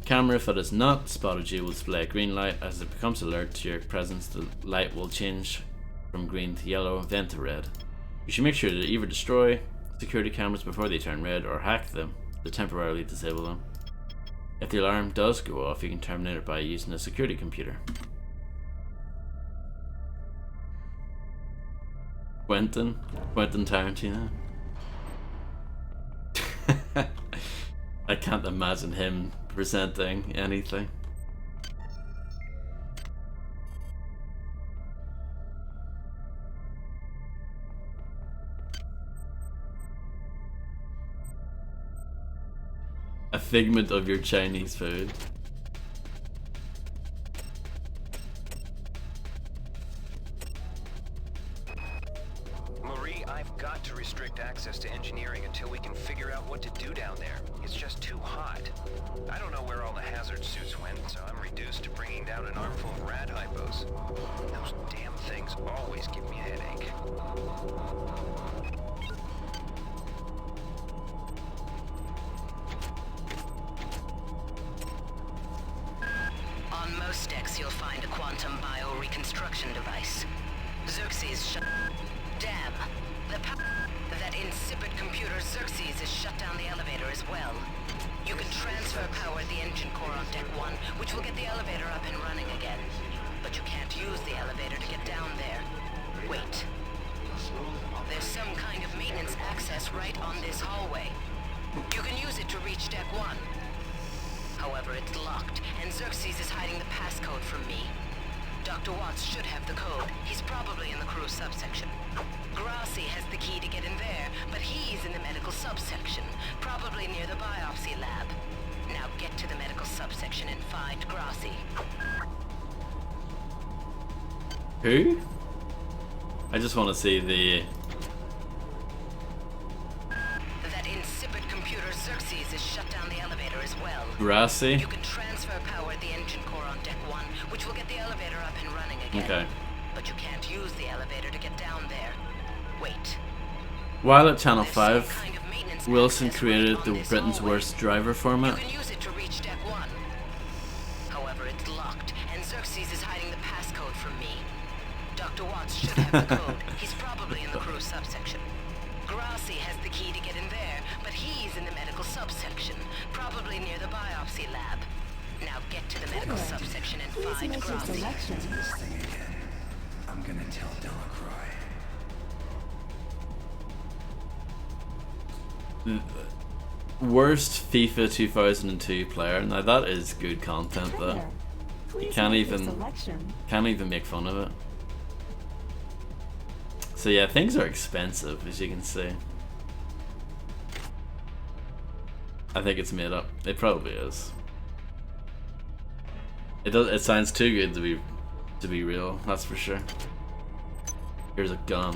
The camera, if it has not spotted you, will display a green light. As it becomes alert to your presence, the light will change from green to yellow, then to red. You should make sure to either destroy security cameras before they turn red or hack them to temporarily disable them. If the alarm does go off, you can terminate it by using a security computer. Quentin Tarantino. I can't imagine him presenting anything. A figment of your Chinese food. Marie, I've got to restrict access to engineering until we can figure out what to do down there. It's just too hot. I don't know where all the hazard suits went, so I'm reduced to bringing down an armful of rad hypos. Those damn things always give me a headache. On most decks, you'll find a quantum bioreconstruction device. Xerxes shut... Damn! That insipid computer Xerxes has shut down the elevator as well. You can transfer power at the engine core on Deck 1, which will get the elevator up and running again. But you can't use the elevator to get down there. Wait. There's some kind of maintenance access right on this hallway. You can use it to reach Deck 1. However, it's locked, and Xerxes is hiding the passcode from me. Dr. Watts should have the code. He's probably in the crew subsection. Grassi has the key to get in there, but he's in the medical subsection, probably near the biopsy lab. Now get to the medical subsection and find Grassi. Who? I just want to see the... That insipid computer Xerxes has shut down the elevator as well. Grassi? You can transfer power at the engine core on Deck 1, which will get the elevator up and running again. Okay. But you can't use the elevator to get down there. Wait. While at Channel 5, Wilson created the Britain's Worst Driver format. You can use it to reach Deck 1. However, it's locked, and Xerxes is hiding the passcode from me. Dr. Watts should have the code. He's probably in the crew subsection. Grassi has the key to get in there, but he's in the medical subsection, probably near the biopsy lab. Now get to the medical subsection and find Grassi. This thing again. I'm gonna tell Delacroix. Worst FIFA 2002 player. Now that is good content though. You can't even make fun of it. So yeah, things are expensive, as you can see. I think it's made up. It probably is. It sounds too good to be real, that's for sure. Here's a gun.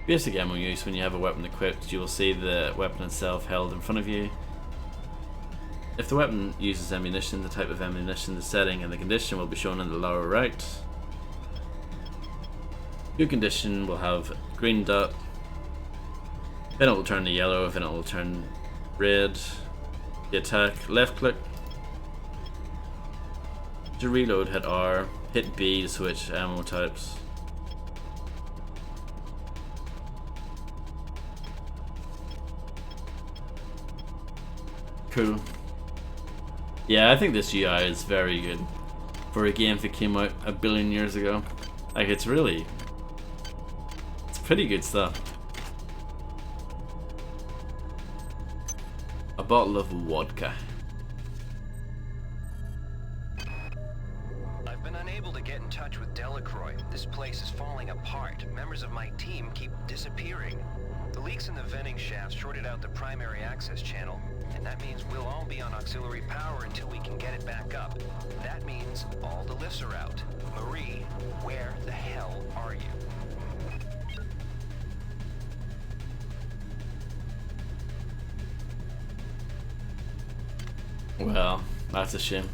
Basic ammo use: when you have a weapon equipped, you will see the weapon itself held in front of you. If the weapon uses ammunition, the type of ammunition, the setting, and the condition will be shown in the lower right. Good condition will have green dot. Then it will turn to yellow, then it will turn red. The attack, left click. To reload, hit R. Hit B to switch ammo types. Cool. Yeah, I think this UI is very good for a game that came out a billion years ago. Like, it's pretty good stuff. A bottle of vodka. I've been unable to get in touch with Delacroix. This place is falling apart. Members of my team keep disappearing. The leaks in the venting shaft shorted out the primary access channel, and that means we'll all be on auxiliary power until we can get it back up. That means all the lifts are out. Marie, where the hell are you? Well, that's a shame.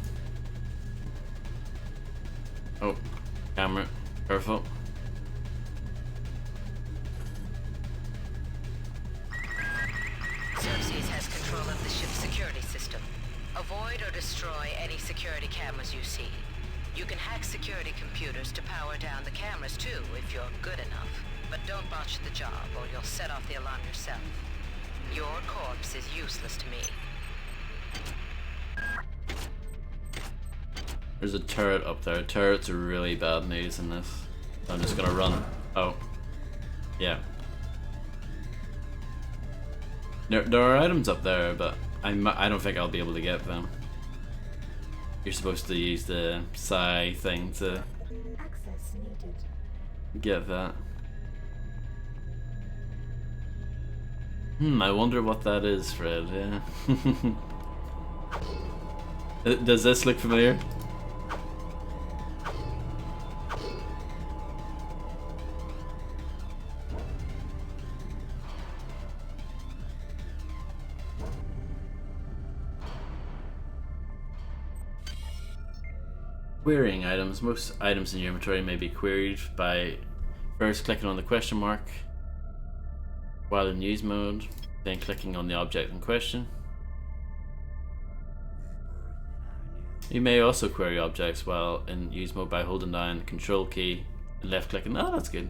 Oh, camera, careful. Xerxes has control of the ship's security system. Avoid or destroy any security cameras you see. You can hack security computers to power down the cameras too, if you're good enough. But don't botch the job, or you'll set off the alarm yourself. Your corpse is useless to me. There's a turret up there. Turrets are really bad news in this. I'm just gonna run. Oh. Yeah. There are items up there, but I don't think I'll be able to get them. You're supposed to use the psi thing to Access needed. get that. I wonder what that is, Fred. Yeah. Does this look familiar? Querying items. Most items in your inventory may be queried by first clicking on the question mark while in use mode, then clicking on the object in question. You may also query objects while in use mode by holding down the control key and left clicking. Oh, that's good.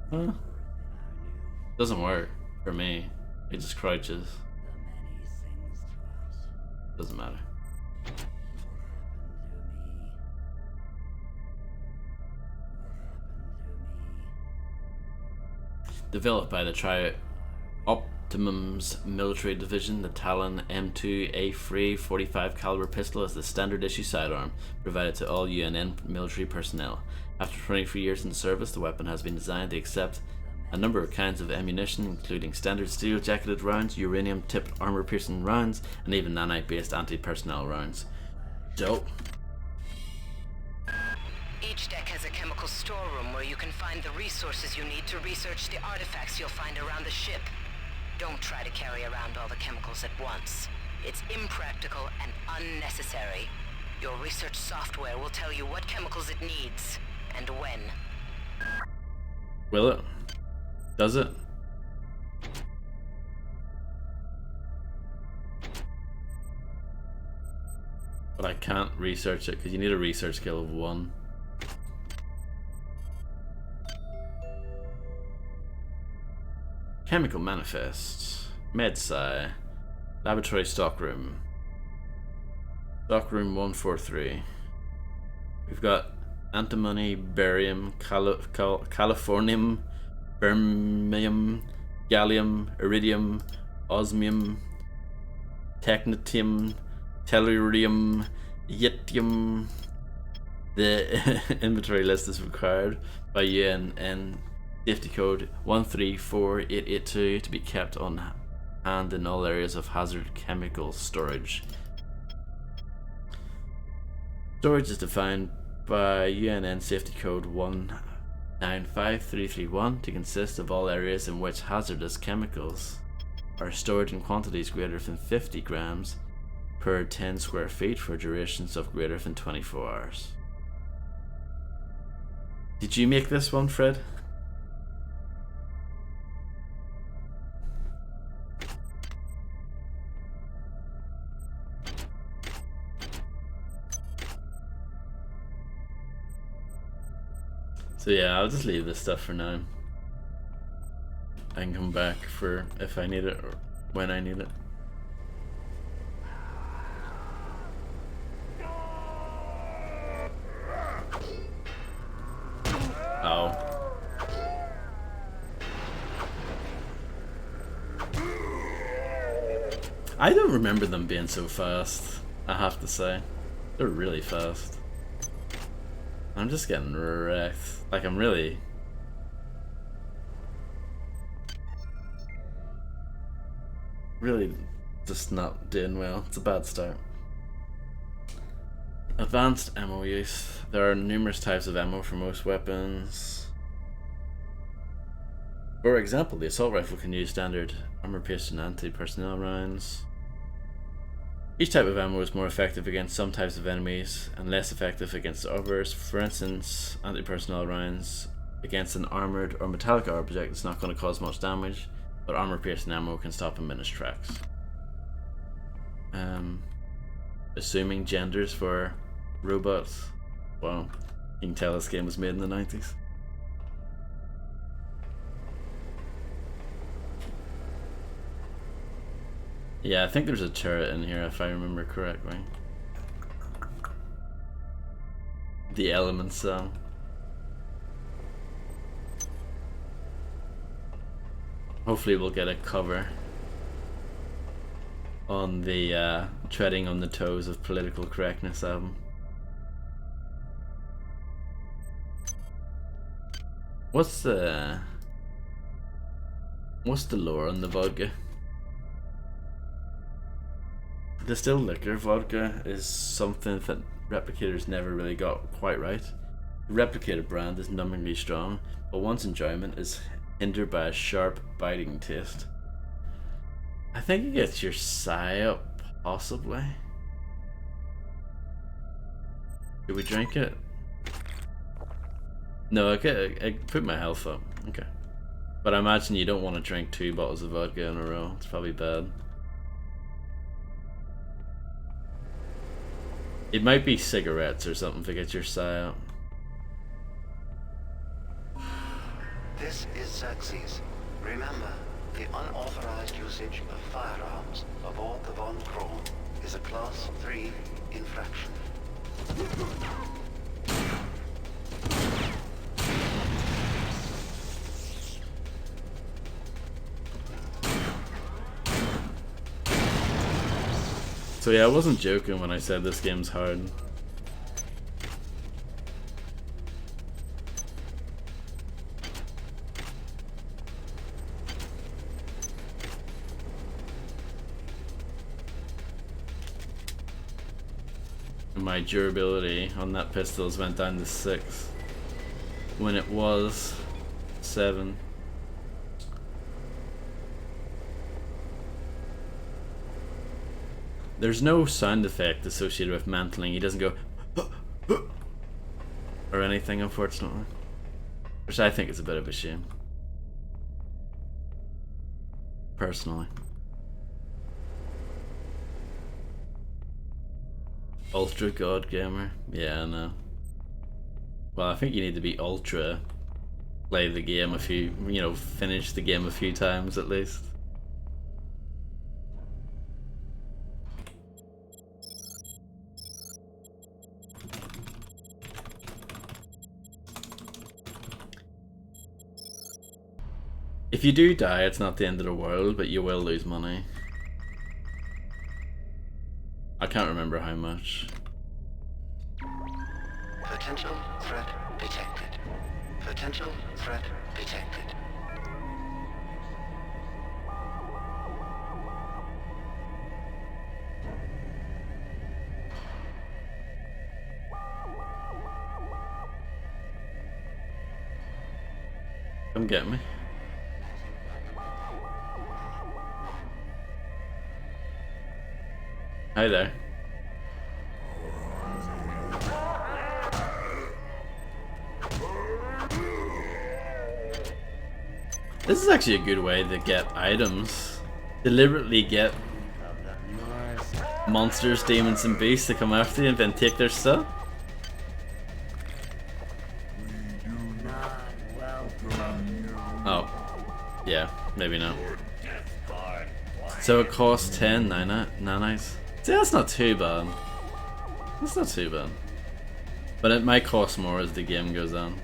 Huh? Doesn't work for me. It just crouches. Doesn't matter. Developed by the Tri-Optimum's military division, the Talon M2A3 45 caliber pistol is the standard issue sidearm provided to all UNN military personnel. After 23 years in service, the weapon has been designed to accept a number of kinds of ammunition, including standard steel-jacketed rounds, uranium-tipped armor-piercing rounds, and even nanite-based anti-personnel rounds. Dope. Each deck has a chemical storeroom where you can find the resources you need to research the artifacts you'll find around the ship. Don't try to carry around all the chemicals at once. It's impractical and unnecessary. Your research software will tell you what chemicals it needs, and when. Will it? Does it? But I can't research it because you need a research skill of 1. Chemical manifest. MedSci. Laboratory stockroom. Stockroom 143. We've got antimony, barium, californium, bermium, gallium, iridium, osmium, technetium, tellurium, yttrium. The inventory list is required by UNN safety code 134882 to be kept on hand in all areas of hazard chemical storage. Storage is defined by UNN safety code 195331 to consist of all areas in which hazardous chemicals are stored in quantities greater than 50 grams per 10 square feet for durations of greater than 24 hours. Did you make this one, Fred? So yeah, I'll just leave this stuff for now. I can come back for if I need it or when I need it. Oh. I don't remember them being so fast, I have to say. They're really fast. I'm just getting wrecked. Like, I'm really just not doing well. It's a bad start. Advanced ammo use. There are numerous types of ammo for most weapons. For example, the assault rifle can use standard armor-piercing anti-personnel rounds. Each type of ammo is more effective against some types of enemies and less effective against others. For instance, anti-personnel rounds against an armored or metallic object is not going to cause much damage, but armor-piercing ammo can stop in minutes tracks. Assuming genders for robots. Wow, you can tell this game was made in the 90s. Yeah, I think there's a turret in here if I remember correctly. The Elements song. Hopefully we'll get a cover on the treading on the toes of political correctness album. What's the lore on the vodka? Distilled liquor vodka is something that Replicators never really got quite right. The Replicator brand is numbingly strong, but one's enjoyment is hindered by a sharp, biting taste. I think it gets your sigh up, possibly. Do we drink it? No, okay, I put my health up. Okay. But I imagine you don't want to drink 2 bottles of vodka in a row. It's probably bad. It might be cigarettes or something to get your sigh up. This is Xerxes. Remember, the unauthorized usage of firearms aboard the Von Braun is a Class 3 infraction. So yeah, I wasn't joking when I said this game's hard. My durability on that pistols went down to 6 when it was 7. There's no sound effect associated with mantling. He doesn't go or anything, unfortunately, which I think is a bit of a shame, personally. Ultra God Gamer? Yeah, I know. Well, I think you need to be ultra, play the game a few, finish the game a few times at least. If you do die, it's not the end of the world, but you will lose money. I can't remember how much. Potential threat detected. Potential threat detected. Come get me. Hi there. This is actually a good way to get items. Deliberately get monsters, demons, and beasts to come after you and then take their stuff. Oh. Yeah, maybe not. So it costs 10 nanites. See, that's not too bad. That's not too bad. But it might cost more as the game goes on.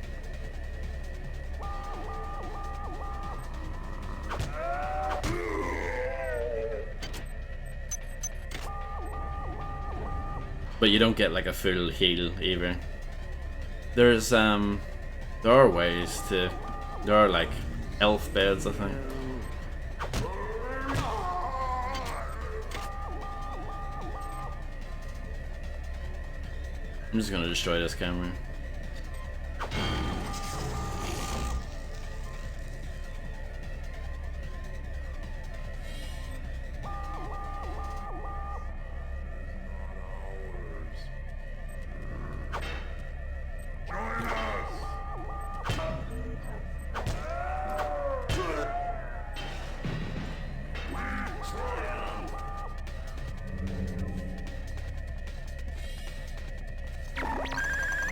But you don't get like a full heal either. There's there are ways to, there are like health beds, I think. I'm just gonna destroy this camera.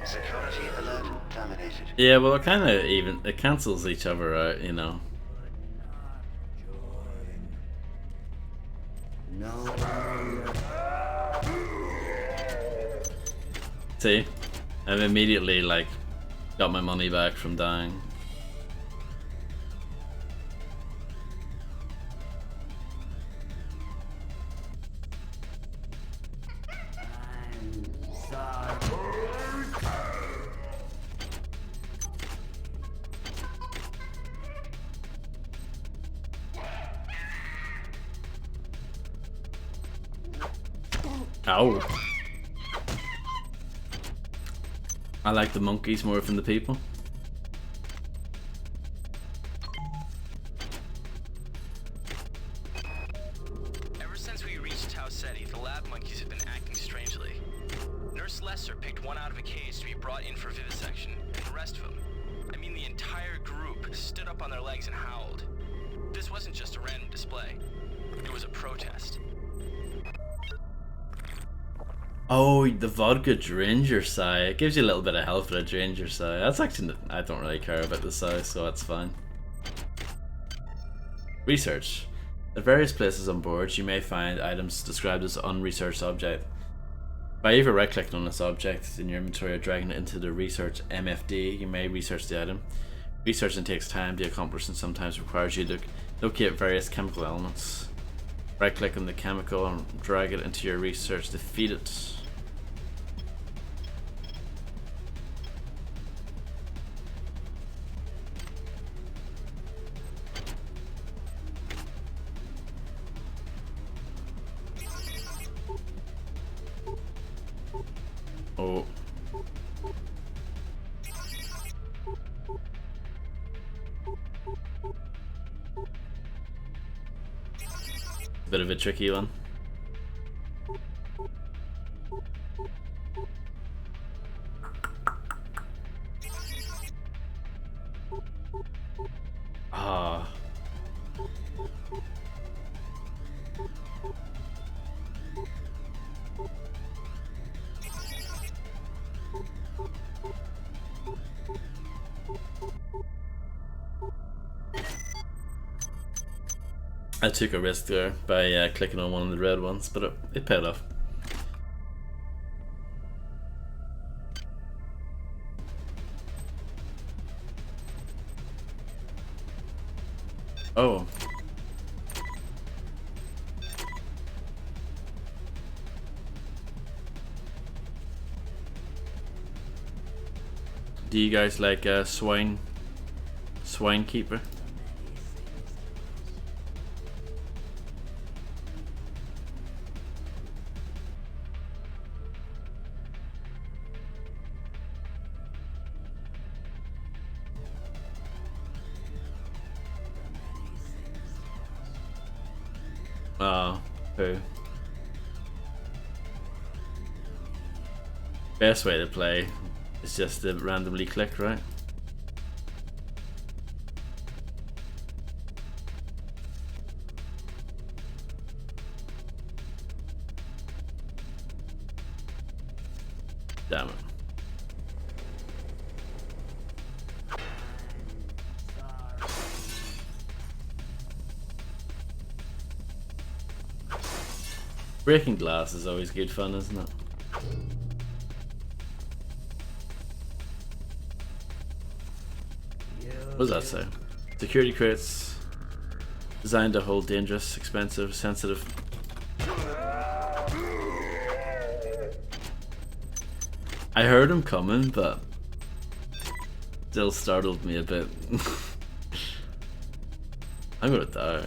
Security alert terminated. Yeah, well, it kind of it cancels each other out, you know. See, I've immediately like got my money back from dying. Ow. I like the monkeys more than the people. Ever since we reached Tau Ceti, the lab monkeys have been acting strangely. Nurse Lesser picked one out of a cage to be brought in for vivisection, and the rest of them, I mean the entire group, stood up on their legs and howled. This wasn't just a random display. It was a protest. Oh, the vodka drains your psi. It gives you a little bit of health, but it drains your psi. That's actually, I don't really care about the psi, so that's fine. Research. At various places on board, you may find items described as unresearched object. By either right-clicking on this object in your inventory or dragging it into the research MFD, you may research the item. Researching takes time to accomplish and sometimes requires you to locate various chemical elements. Right-click on the chemical and drag it into your research to feed it. Oh. Bit of a tricky one. Ah. I took a risk there by clicking on one of the red ones, but it paid off. Oh. Do you guys like swine keeper? Oh, who? Best way to play is just to randomly click, right? Damn it. Breaking glass is always good fun, isn't it? What does that say? Security crates designed to hold dangerous, expensive, sensitive. I heard him coming, but still startled me a bit. I'm gonna die.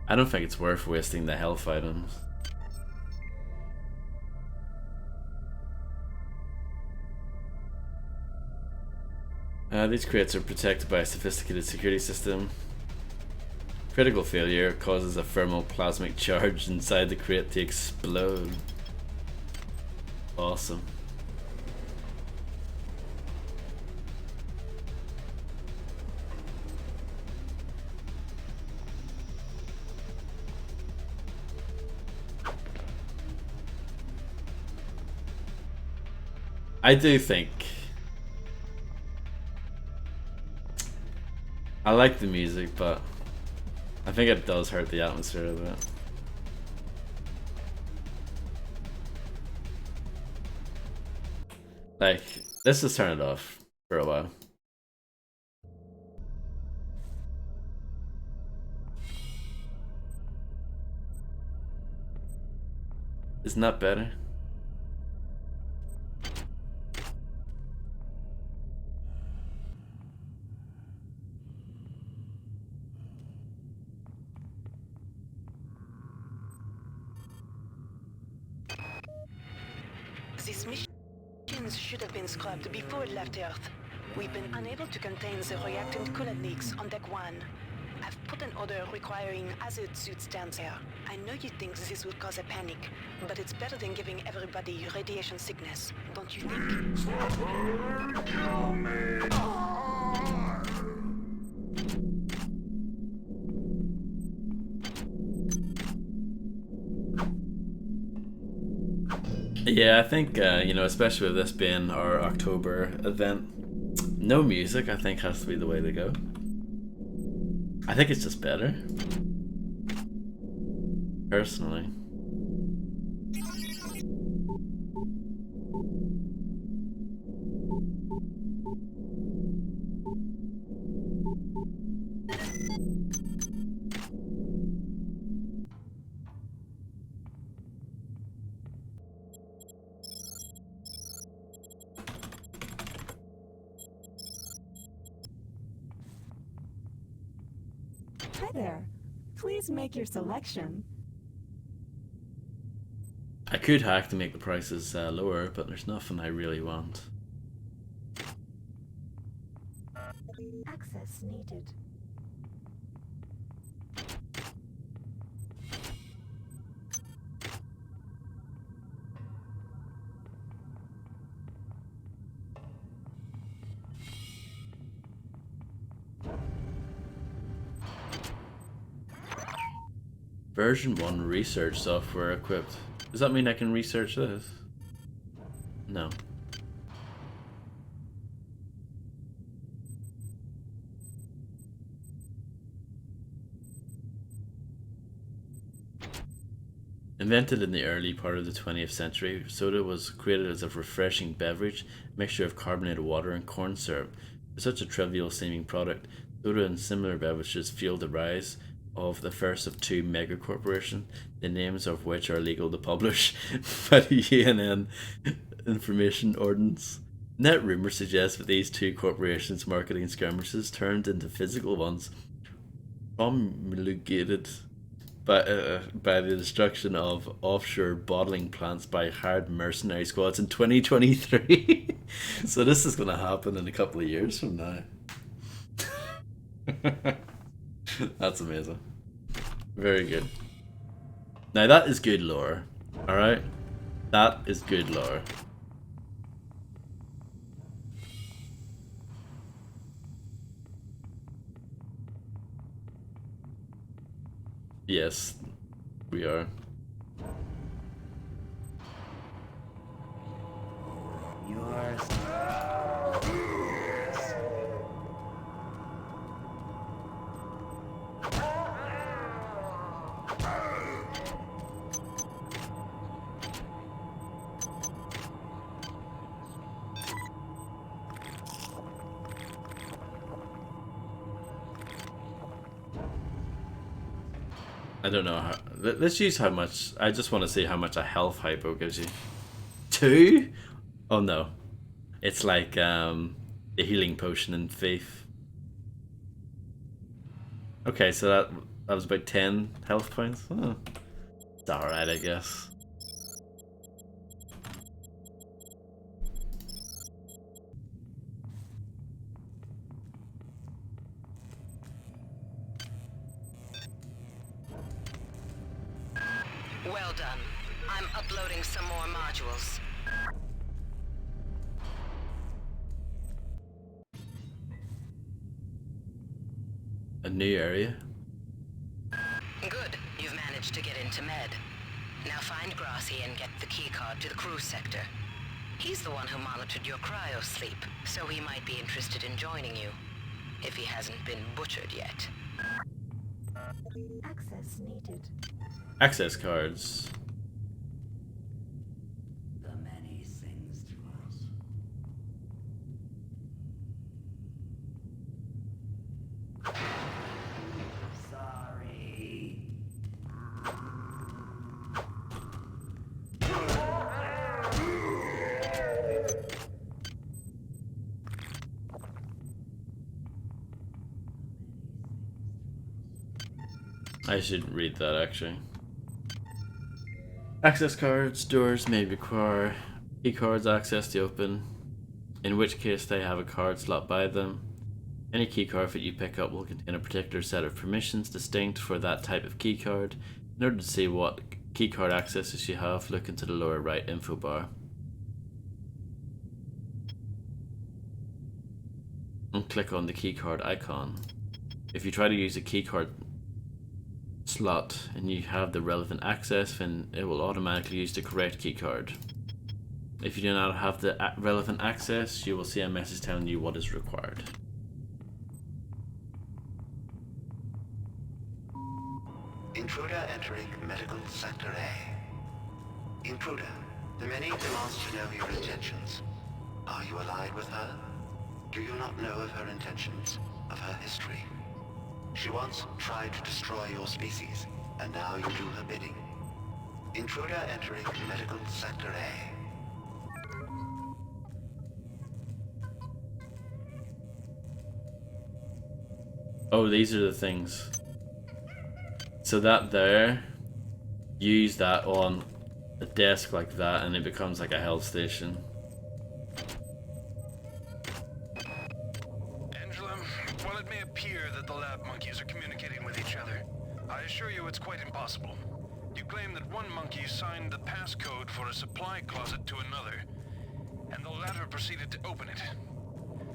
I don't think it's worth wasting the health items. These crates are protected by a sophisticated security system. Critical failure causes a thermoplasmic charge inside the crate to explode. Awesome. I do think I like the music, but I think it does hurt the atmosphere a bit. Like, let's just turn it off for a while. Isn't that better? This mission should have been scrubbed before it left Earth. We've been unable to contain the reactant coolant leaks on Deck 1. I've put an order requiring hazard suits down there. I know you think this will cause a panic, but it's better than giving everybody radiation sickness, don't you think? Kill me! Yeah, I think, you know, especially with this being our October event, no music, I think, has to be the way to go. I think it's just better. Personally. Hi there. Please make your selection. I could hack to make the prices lower, but there's nothing I really want. Access needed. Version 1 research software equipped. Does that mean I can research this? No. Invented in the early part of the 20th century, soda was created as a refreshing beverage, mixture of carbonated water and corn syrup. For such a trivial seeming product, soda and similar beverages fueled the rise of the first of two megacorporations, the names of which are legal to publish by the UNN Information Ordinance. Net rumors suggest that these two corporations' marketing skirmishes turned into physical ones, promulgated by the destruction of offshore bottling plants by hired mercenary squads in 2023. So this is going to happen in a couple of years from now. That's amazing. Very good. Now that is good lore. Alright? That is good lore. Yes, we are. Yours. I don't know how. Let's use how much. I just want to see how much a health hypo gives you. 2? Oh no, it's like the healing potion in Faith. Okay, so that was about 10 health points. Oh, it's alright, I guess. Well done. I'm uploading some more modules. A new area? Good. You've managed to get into Med. Now find Grassy and get the keycard to the crew sector. He's the one who monitored your cryo sleep, so he might be interested in joining you. If he hasn't been butchered yet. Access needed. Access cards. The many things to us. Sorry. I should read that actually. Access cards, doors may require Key cards access the open, in which case they have a card slot by them. Any key card that you pick up will contain a particular set of permissions distinct for that type of key card. In order to see what key card accesses you have, look into the lower right info bar. And click on the keycard icon. If you try to use a keycard slot and you have the relevant access, then it will automatically use the correct keycard. If you do not have the relevant access, you will see a message telling you what is required. Intruder entering medical sector A. Intruder, the many demands to know your intentions. Are you allied with her? Do you not know of her intentions, of her history? She once tried to destroy your species, and now you do her bidding. Intruder entering medical sector A. Oh, these are the things. So that there, use that on a desk like that and it becomes like a health station. Angela, while it may appear that the lab monkeys are communicating with each other, I assure you it's quite impossible. You claim that one monkey signed the passcode for a supply closet to another, and the latter proceeded to open it.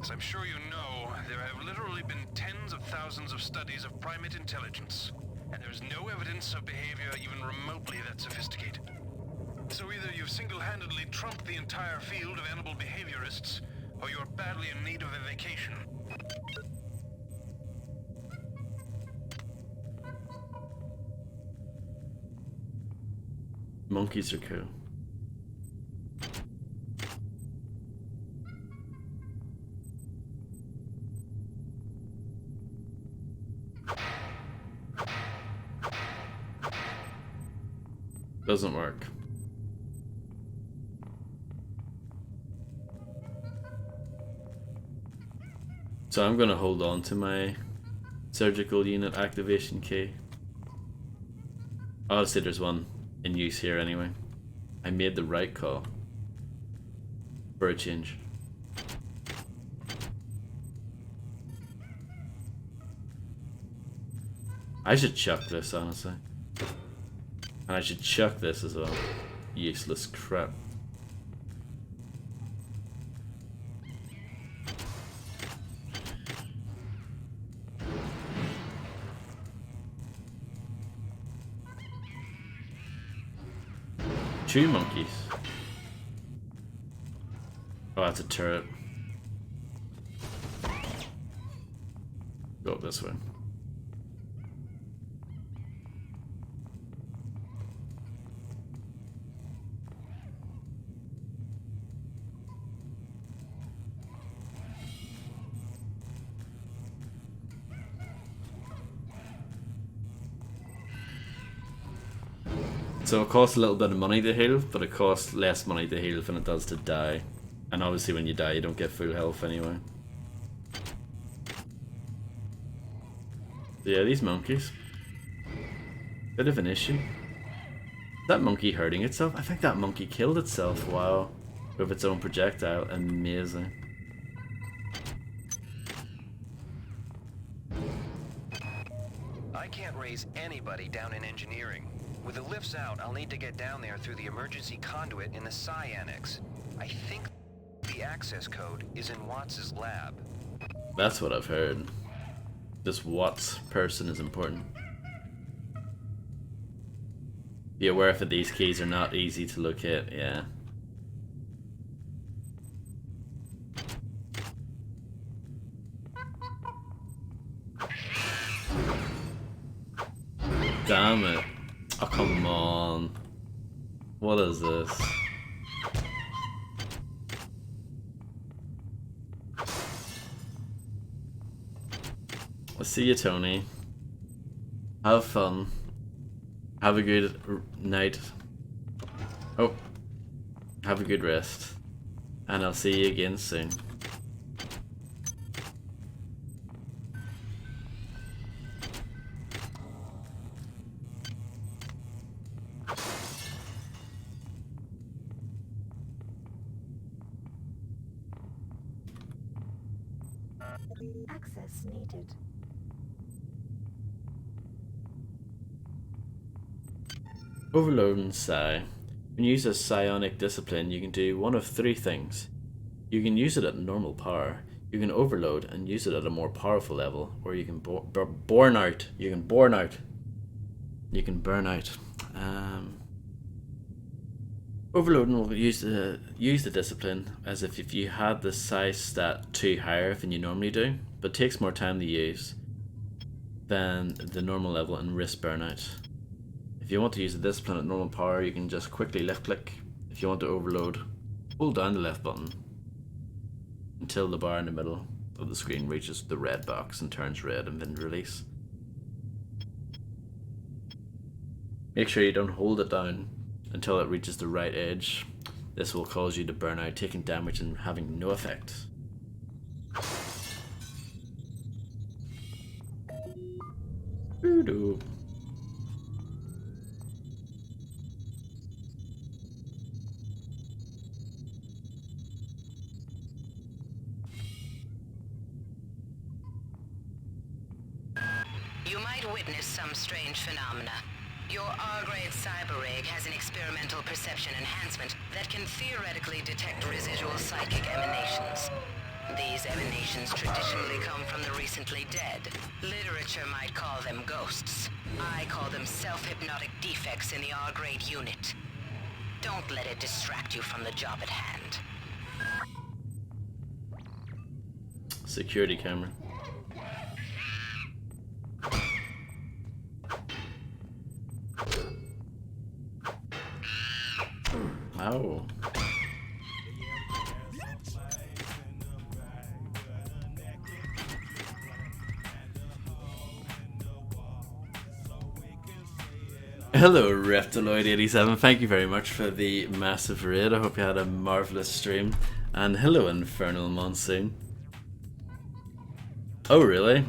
As I'm sure you know, there have literally been tens of thousands of studies of primate intelligence, and there's no evidence of behavior even remotely that sophisticated. So either you've single-handedly trumped the entire field of animal behaviorists, or you're badly in need of a vacation. Monkeys are cool. Doesn't work. So I'm gonna hold on to my surgical unit activation key. Obviously there's one in use here anyway. I made the right call. For a change. I should chuck this, honestly. And I should chuck this as well. Useless crap. Two monkeys. Oh, that's a turret. Go up this way. So it costs a little bit of money to heal, but it costs less money to heal than it does to die. And obviously when you die you don't get full health anyway. So yeah, these monkeys. Bit of an issue. Is that monkey hurting itself? I think that monkey killed itself, wow. With its own projectile, amazing. I can't raise anybody down in engineering. With the lifts out, I'll need to get down there through the emergency conduit in the Psi Annex. I think the access code is in Watts' lab. That's what I've heard. This Watts person is important. Be aware that these keys are not easy to locate, yeah. Damn it. Oh, come on. What is this? I'll see you, Tony. Have fun. Have a good night. Oh. Have a good rest. And I'll see you again soon. Access needed. Overload and Psi. When you use a psionic discipline, you can do one of three things. You can use it at normal power, you can overload and use it at a more powerful level, or you can burn out. You can burn out. You can burn out. Overloading will use the discipline as if you had the Psi stat 2 higher than you normally do, but takes more time to use than the normal level and risk burnout. If you want to use the discipline at normal power, you can just quickly left click. If you want to overload, hold down the left button until the bar in the middle of the screen reaches the red box and turns red, and then release. Make sure you don't hold it down until it reaches the right edge. This will cause you to burn out, taking damage and having no effect. Doo-doo. You might witness some strange phenomena. Your R-grade cyber rig has an experimental perception enhancement that can theoretically detect residual psychic emanations. These emanations traditionally come from the recently dead. Literature might call them ghosts. I call them self-hypnotic defects in the R-grade unit. Don't let it distract you from the job at hand. Security camera. Ow. Hello Reptiloid87, thank you very much for the massive raid. I hope you had a marvellous stream. And hello Infernal Monsoon. Oh really?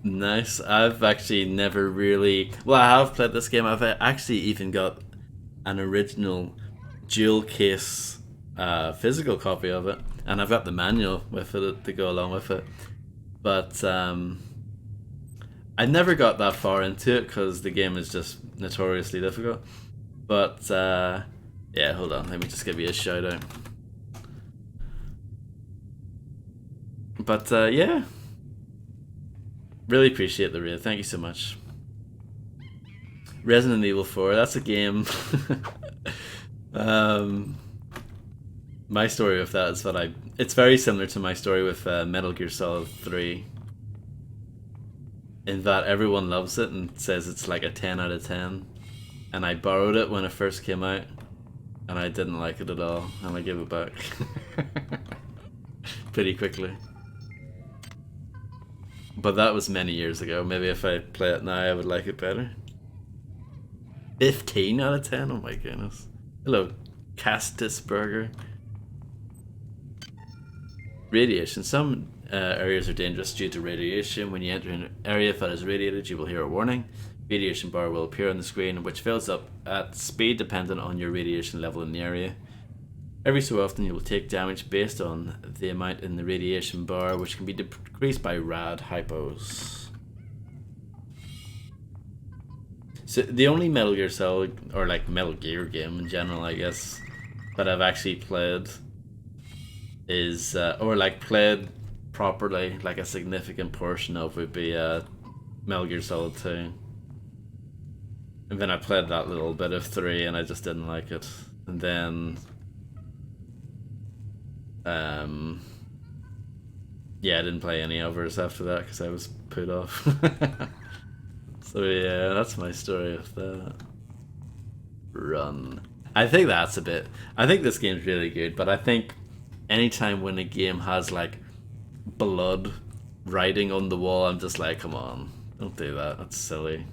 Nice. I've actually never really... Well, I have played this game. I've actually even got an original dual case physical copy of it, and I've got the manual with it to go along with it, but I never got that far into it because the game is just notoriously difficult. But yeah, hold on, let me just give you a shout out. But yeah, really appreciate the raid, thank you so much. Resident Evil 4, that's a game. My story with that is that it's very similar to my story with Metal Gear Solid 3, in that everyone loves it and says it's like a 10 out of 10, and I borrowed it when it first came out and I didn't like it at all, and I gave it back pretty quickly. But that was many years ago. Maybe if I play it now I would like it better. 15 out of 10? Oh my goodness. Hello, Castisburger. Radiation. Some areas are dangerous due to radiation. When you enter an area that is radiated, you will hear a warning. Radiation bar will appear on the screen, which fills up at speed dependent on your radiation level in the area. Every so often you will take damage based on the amount in the radiation bar, which can be decreased by rad hypos. So the only Metal Gear Solid, or like Metal Gear game in general, I guess, that I've actually played is, or like played properly, like a significant portion of, would be Metal Gear Solid 2. And then I played that little bit of 3 and I just didn't like it. And then, yeah, I didn't play any others after that because I was put off. So yeah, that's my story of that. Run. I think that's a bit... I think this game's really good, but I think anytime when a game has like blood writing on the wall, I'm just like, come on, don't do that, that's silly.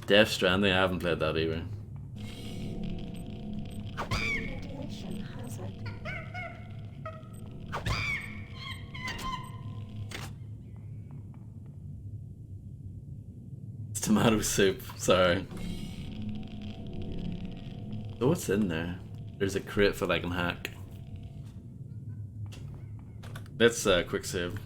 Death Stranding, I haven't played that either. It's tomato soup. Sorry. So what's in there? There's a crate that I can hack. Let's quick save.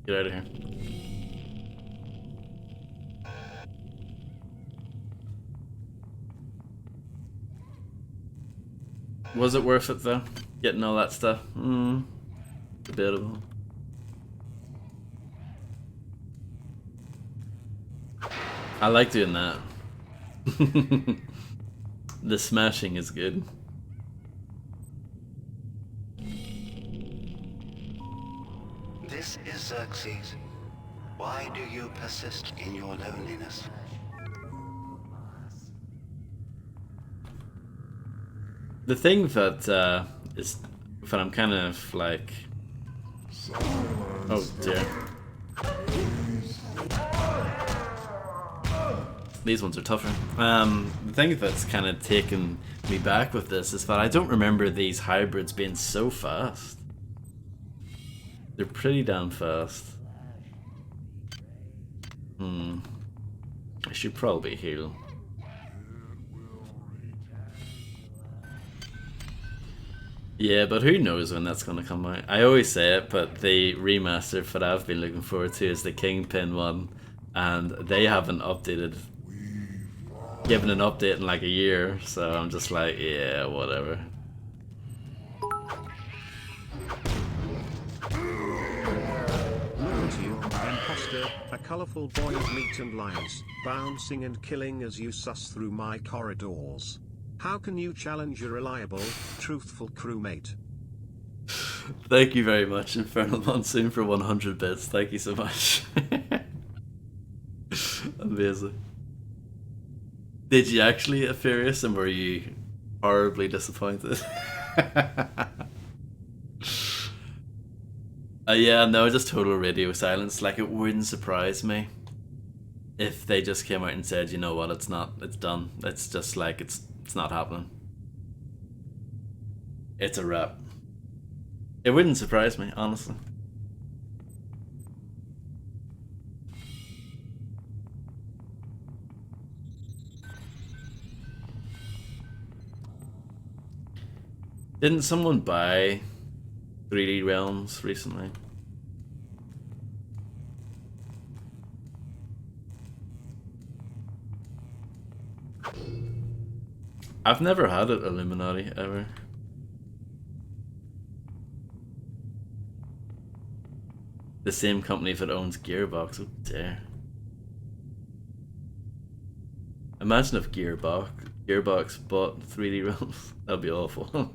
Get out of here. Was it worth it though? Getting all that stuff? Debatable. I like doing that. The smashing is good. This is Xerxes. Why do you persist in your loneliness? The thing that is that I'm kind of like, oh dear, these ones are tougher. The thing that's kind of taken me back with this is that I don't remember these hybrids being so fast. They're pretty damn fast. I should probably heal. Yeah, but who knows when that's going to come out. I always say it, but the remaster that I've been looking forward to is the Kingpin one, and they haven't updated, given an update in like a year, so I'm just like, yeah, whatever. Look at you, imposter, a colourful boy of meat and lies, bouncing and killing as you suss through my corridors. How can you challenge a reliable, truthful crewmate? Thank you very much, Infernal Monsoon, for 100 bits. Thank you so much. Amazing. Did you actually get furious, and were you horribly disappointed? Yeah, no, just total radio silence. Like, it wouldn't surprise me if they just came out and said, you know what, it's done. It's just like, it's not happening. It's a wrap. It wouldn't surprise me, honestly. Didn't someone buy 3D Realms recently? I've never had it Illuminati ever. The same company that owns Gearbox, oh dear. Imagine if Gearbox bought 3D Realms. That'd be awful.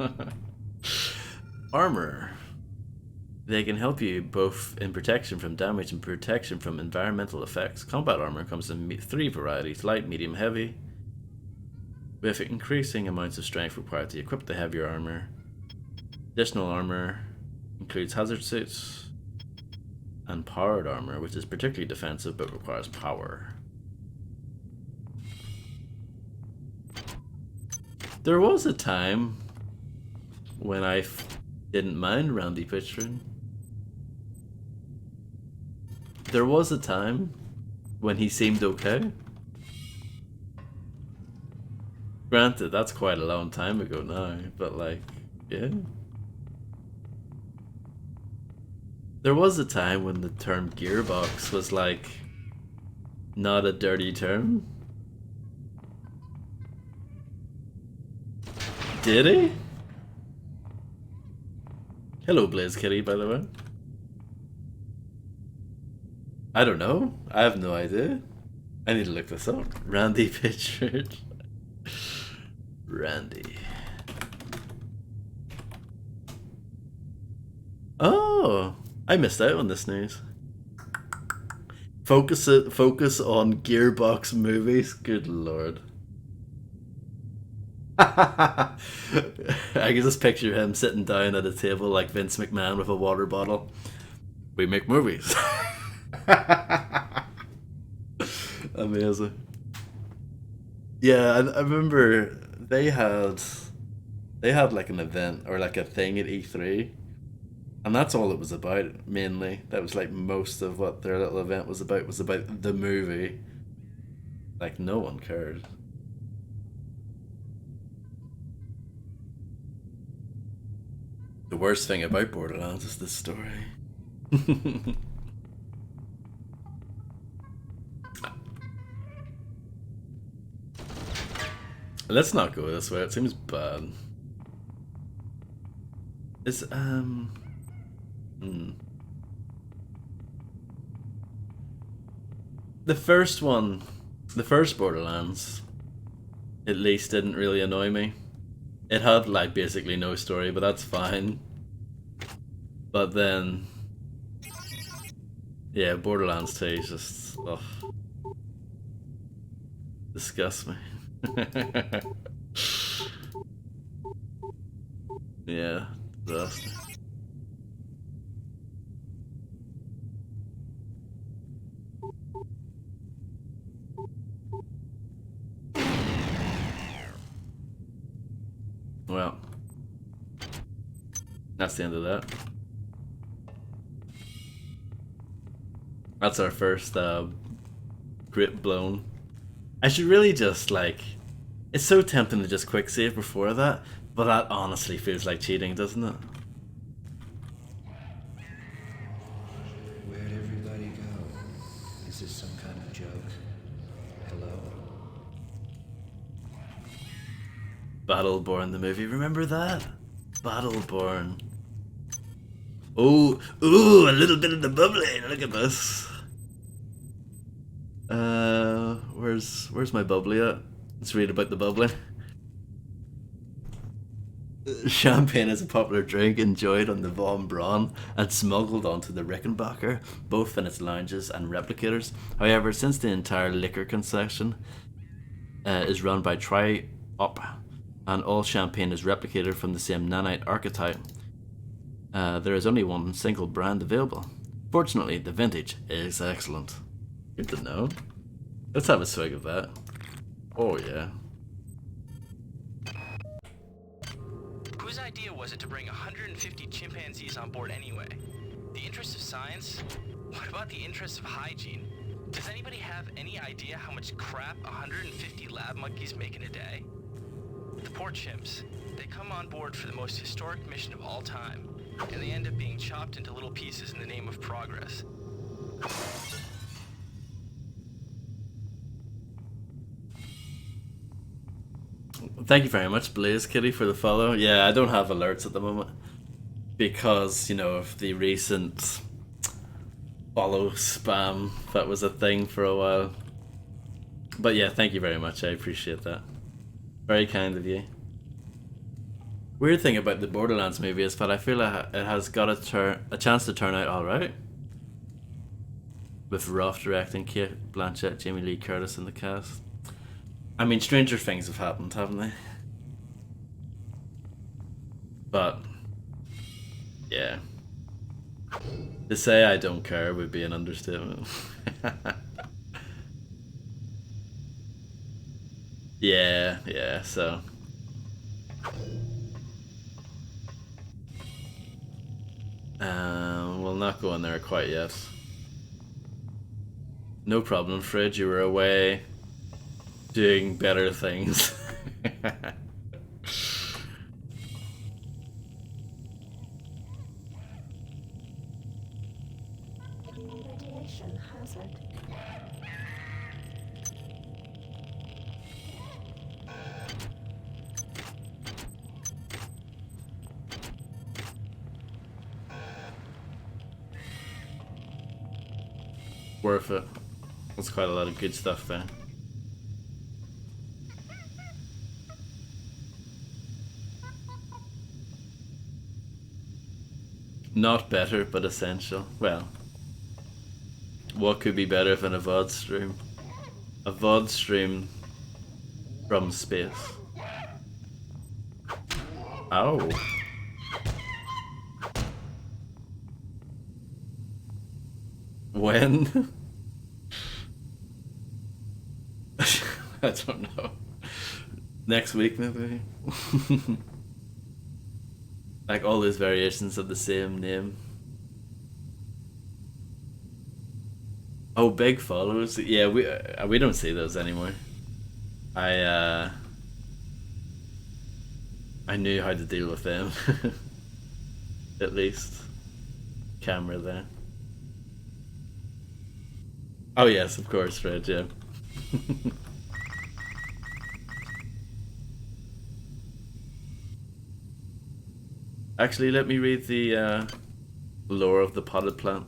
Armor. They can help you both in protection from damage and protection from environmental effects. Combat armor comes in 3 varieties: light, medium, heavy, with increasing amounts of strength required to equip the heavier armor. Additional armor includes hazard suits and powered armor, which is particularly defensive but requires power. There was a time when I didn't mind Randy Pitchford. There was a time when he seemed okay. Granted, that's quite a long time ago now, but like, yeah. There was a time when the term Gearbox was like, not a dirty term. Did he? Hello, Blaze Kitty, by the way. I don't know. I have no idea. I need to look this up. Randy Pitchford. Randy. Oh, I missed out on this news. Focus on Gearbox movies. Good lord. I can just picture him sitting down at a table like Vince McMahon with a water bottle. We make movies. Amazing. Yeah, I remember they had like an event or like a thing at E3, and that's all it was about mainly. That was like most of what their little event was about the movie. Like no one cared. The worst thing about Borderlands is the story. Let's not go this way, it seems bad. Is the first one, the first Borderlands, at least didn't really annoy me. It had like basically no story, but that's fine. But then, yeah, Borderlands 2 is just, ugh, disgusts me. Yeah, disaster. Well, that's the end of that. That's our first grip blown. I should really just like, it's so tempting to just quick save before that, but that honestly feels like cheating, doesn't it? Where'd everybody go? Is this some kind of joke? Hello? Battleborn the movie, remember that? Battleborn. Oh, ooh, a little bit of the bubbly. Look at this. Where's my bubbly at? Let's read about the bubbly. Champagne is a popular drink enjoyed on the Von Braun and smuggled onto the Rickenbacker, both in its lounges and replicators. However, since the entire liquor concession is run by Tri-Op, and all champagne is replicated from the same nanite archetype, there is only one single brand available. Fortunately, the vintage is excellent. Good to know. Let's have a swig of that. Oh yeah. Whose idea was it to bring 150 chimpanzees on board anyway? The interest of science? What about the interest of hygiene? Does anybody have any idea how much crap 150 lab monkeys make in a day? The poor chimps. They come on board for the most historic mission of all time, and they end up being chopped into little pieces in the name of progress. Thank you very much, Blaze Kitty, for the follow. Yeah, I don't have alerts at the moment because, you know, of the recent follow spam that was a thing for a while. But yeah, thank you very much. I appreciate that. Very kind of you. Weird thing about the Borderlands movie is that I feel like it has got a chance to turn out alright. With Ruff directing, Kate Blanchett, Jamie Lee Curtis in the cast. I mean, stranger things have happened, haven't they? But, yeah. To say I don't care would be an understatement. Yeah, so. We'll not go in there quite yet. No problem, Fred, you were away doing better things. Radiation hazard. Worth it. That's quite a lot of good stuff there. Not better, but essential. Well, what could be better than a VOD stream? A VOD stream from space. Oh. When? I don't know. Next week, maybe. Like all those variations of the same name. Oh, big follows. Yeah, we don't see those anymore. I knew how to deal with them. At least. Camera there. Oh yes, of course, Fred, yeah. Actually, let me read the lore of the potted plant.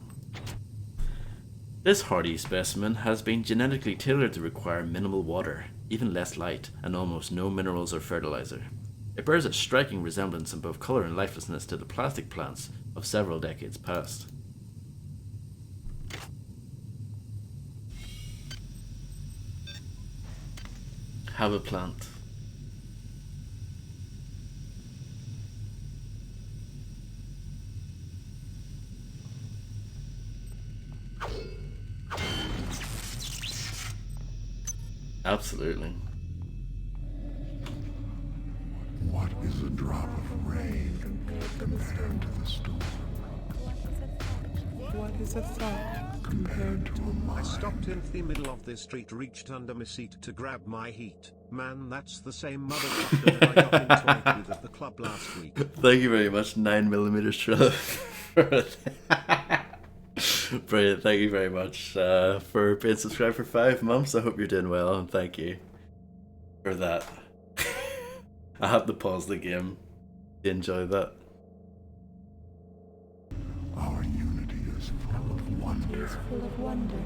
This hardy specimen has been genetically tailored to require minimal water, even less light, and almost no minerals or fertilizer. It bears a striking resemblance in both color and lifelessness to the plastic plants of several decades past. Have a plant. Absolutely. What is a drop of rain compared to the storm? What is a thought compared to a mind? I stopped in the middle of this street, reached under my seat to grab my heat. Man, that's the same motherfucker that I got into it with at the club last week. Thank you very much, 9mm Trilla. Brilliant, thank you very much for being subscribed for 5 months. I hope you're doing well, and thank you for that. I have to pause the game to enjoy that. Our unity is full of wonder. Is full of wonder,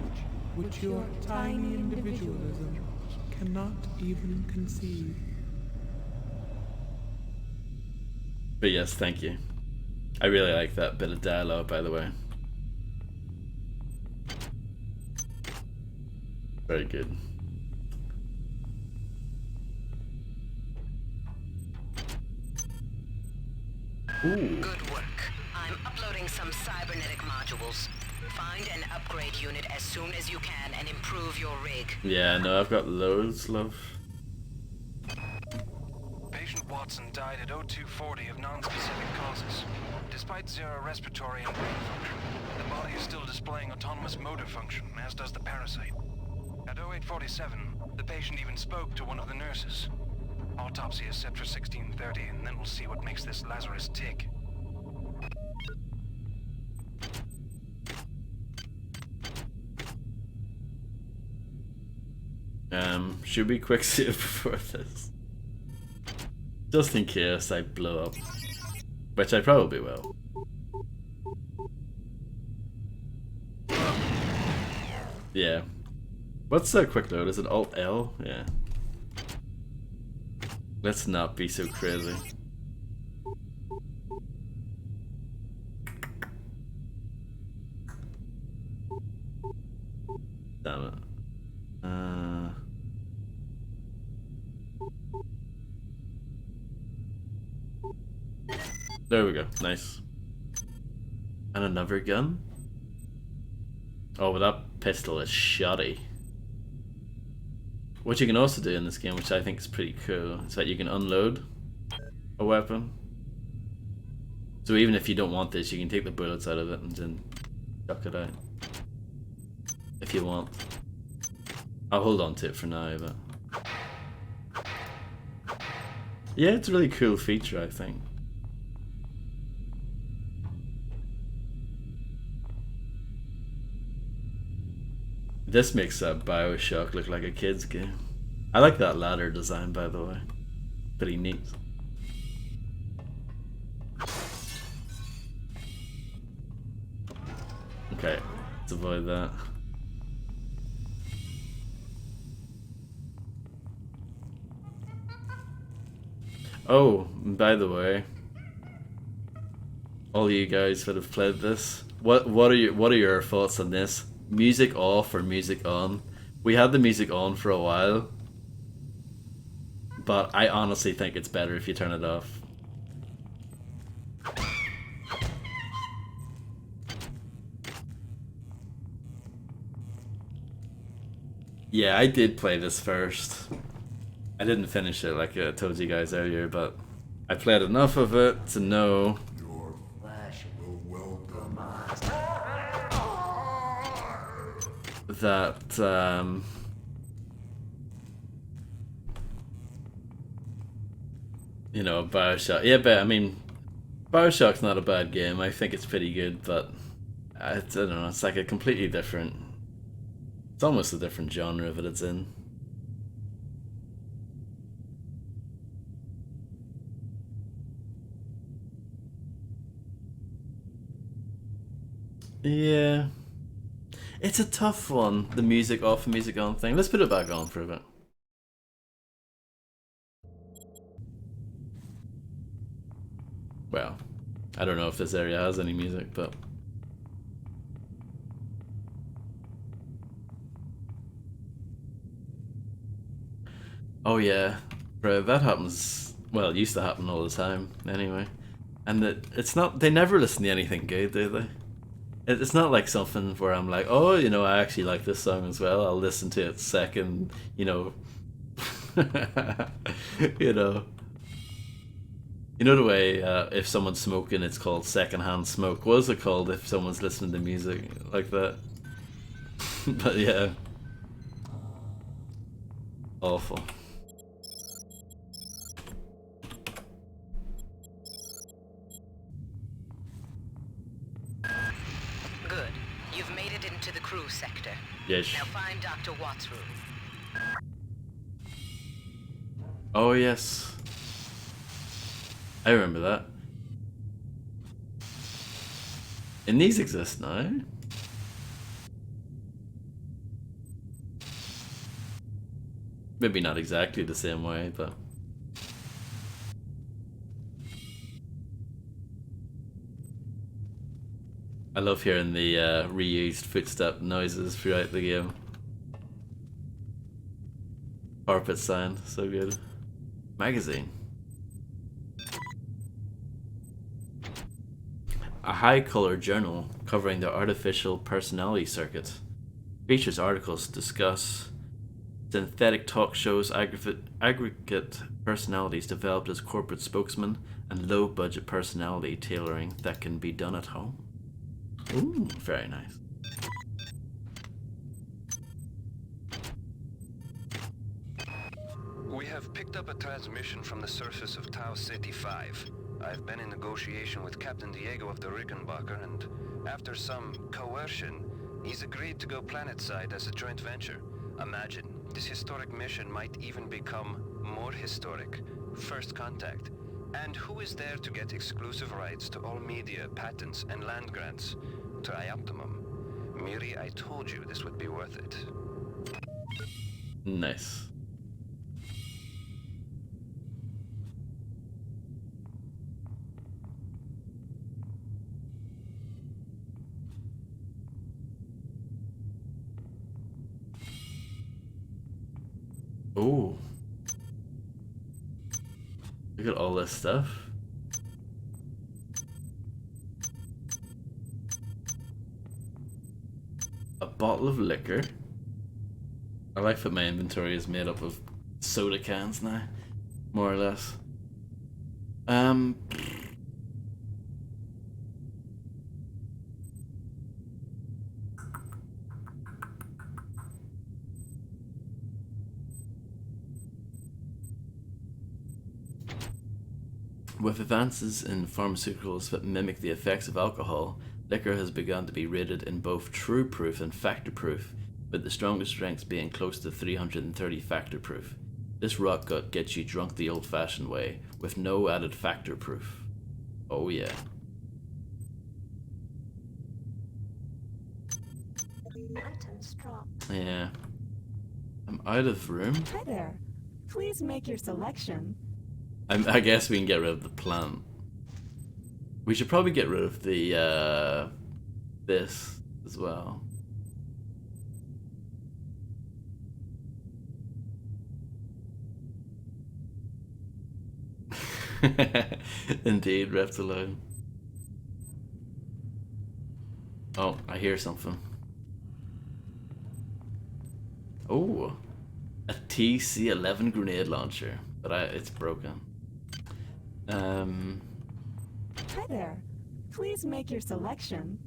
which your tiny individualism cannot even conceive. But yes, thank you. I really like that bit of dialogue, by the way. Very good. Ooh. Good work. I'm uploading some cybernetic modules. Find and upgrade unit as soon as you can and improve your rig. Yeah, no, I've got loads, love. Patient Watson died at 0240 of non-specific causes. Despite zero respiratory and brain function, the body is still displaying autonomous motor function, as does the parasite. At 0847, the patient even spoke to one of the nurses. Autopsy is set for 1630, and then we'll see what makes this Lazarus tick. Should we quick save before this? Just in case I blow up. Which I probably will. Yeah. What's the quick load? Is it Alt-L? Yeah. Let's not be so crazy. Damn it. There we go. Nice. And another gun? Oh, but that pistol is shoddy. What you can also do in this game, which I think is pretty cool, is that you can unload a weapon. So even if you don't want this, you can take the bullets out of it and then chuck it out. If you want. I'll hold on to it for now, but... yeah, it's a really cool feature, I think. This makes BioShock look like a kid's game. I like that ladder design, by the way. Pretty neat. Okay, let's avoid that. Oh, by the way, all you guys that have played this, what are your thoughts on this? Music off or music on? We had the music on for a while, but I honestly think it's better if you turn it off. Yeah, I did play this first. I didn't finish it like I told you guys earlier, but I played enough of it to know that you know, Bioshock. Yeah, but I mean, Bioshock's not a bad game. I think it's pretty good, but I don't know. It's like a completely different. It's almost a different genre that it's in. Yeah. It's a tough one, the music off, music on thing. Let's put it back on for a bit. Well, I don't know if this area has any music, but... Oh yeah, bro, that happens... Well, it used to happen all the time, anyway. And it's not... They never listen to anything good, do they? It's not like something where I'm like, oh, you know, I actually like this song as well. I'll listen to it second, you know. You know. You know the way if someone's smoking, it's called secondhand smoke. What is it called if someone's listening to music like that? But yeah. Awful. Good. You've made it into the crew sector. Yes. Now find Dr. Watt's room. Oh yes. I remember that. And these exist now. Maybe not exactly the same way, but... I love hearing the reused footstep noises throughout the game. Carpet sound, so good. Magazine. A high-color journal covering the artificial personality circuit. Features articles discuss synthetic talk shows, aggregate personalities developed as corporate spokesmen, and low-budget personality tailoring that can be done at home. Ooh, very nice. We have picked up a transmission from the surface of Tau Ceti 5. I've been in negotiation with Captain Diego of the Rickenbacker, and after some coercion, he's agreed to go planetside as a joint venture. Imagine, this historic mission might even become more historic. First contact. And who is there to get exclusive rights to all media, patents, and land grants? Trioptimum. Miri, I told you this would be worth it. Nice. Ooh. Look at all this stuff. A bottle of liquor. I like that my inventory is made up of soda cans now, more or less. With advances in pharmaceuticals that mimic the effects of alcohol, liquor has begun to be rated in both true proof and factor proof, with the strongest strengths being close to 330 factor proof. This rock gut gets you drunk the old-fashioned way, with no added factor proof. Oh yeah. Items dropped. Yeah. I'm out of room. Hi there. Please make your selection. I guess we can get rid of the plant. We should probably get rid of the, this as well. Indeed, left alone. Oh, I hear something. Oh, a TC-11 grenade launcher, but it's broken. Hi there. Please make your selection.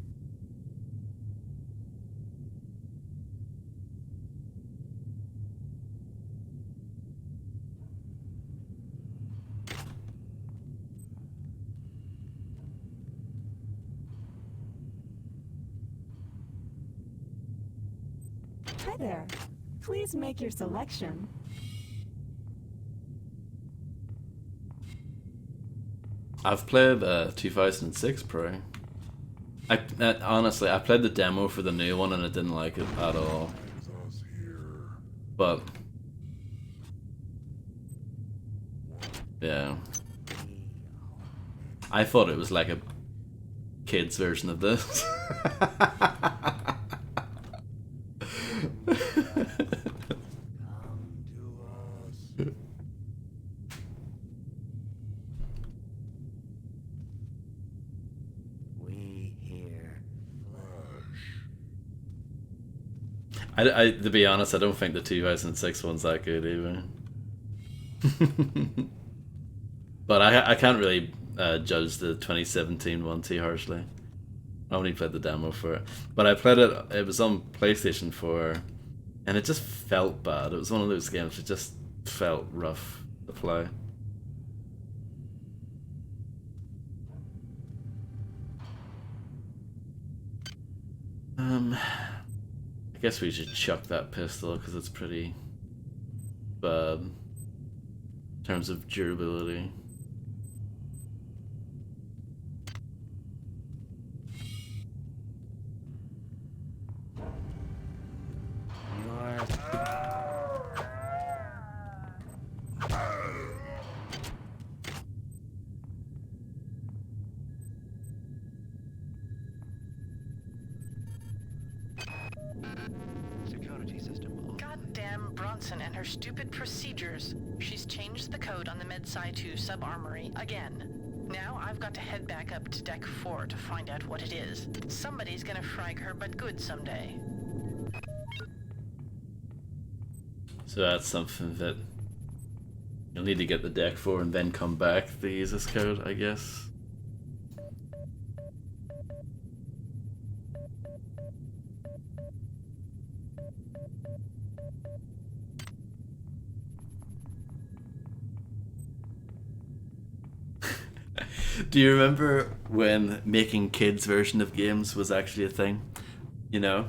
Hi there. Please make your selection. I've played 2006 Pro. Honestly, I played the demo for the new one and I didn't like it at all. But yeah, I thought it was like a kid's version of this. I to be honest, I don't think the 2006 one's that good either. But I can't really judge the 2017 one too harshly. I only played the demo for it, but I played it. It was on PlayStation 4, and it just felt bad. It was one of those games that just felt rough to play. I guess we should chuck that pistol because it's pretty bad in terms of durability. Goddamn Bronson and her stupid procedures. She's changed the code on the Med-Sci 2 sub-armory again. Now I've got to head back up to Deck 4 to find out what it is. Somebody's gonna frag her but good someday. So that's something that you'll need to get the Deck 4 and then come back to use this code, I guess. Do you remember when making kids' version of games was actually a thing? You know?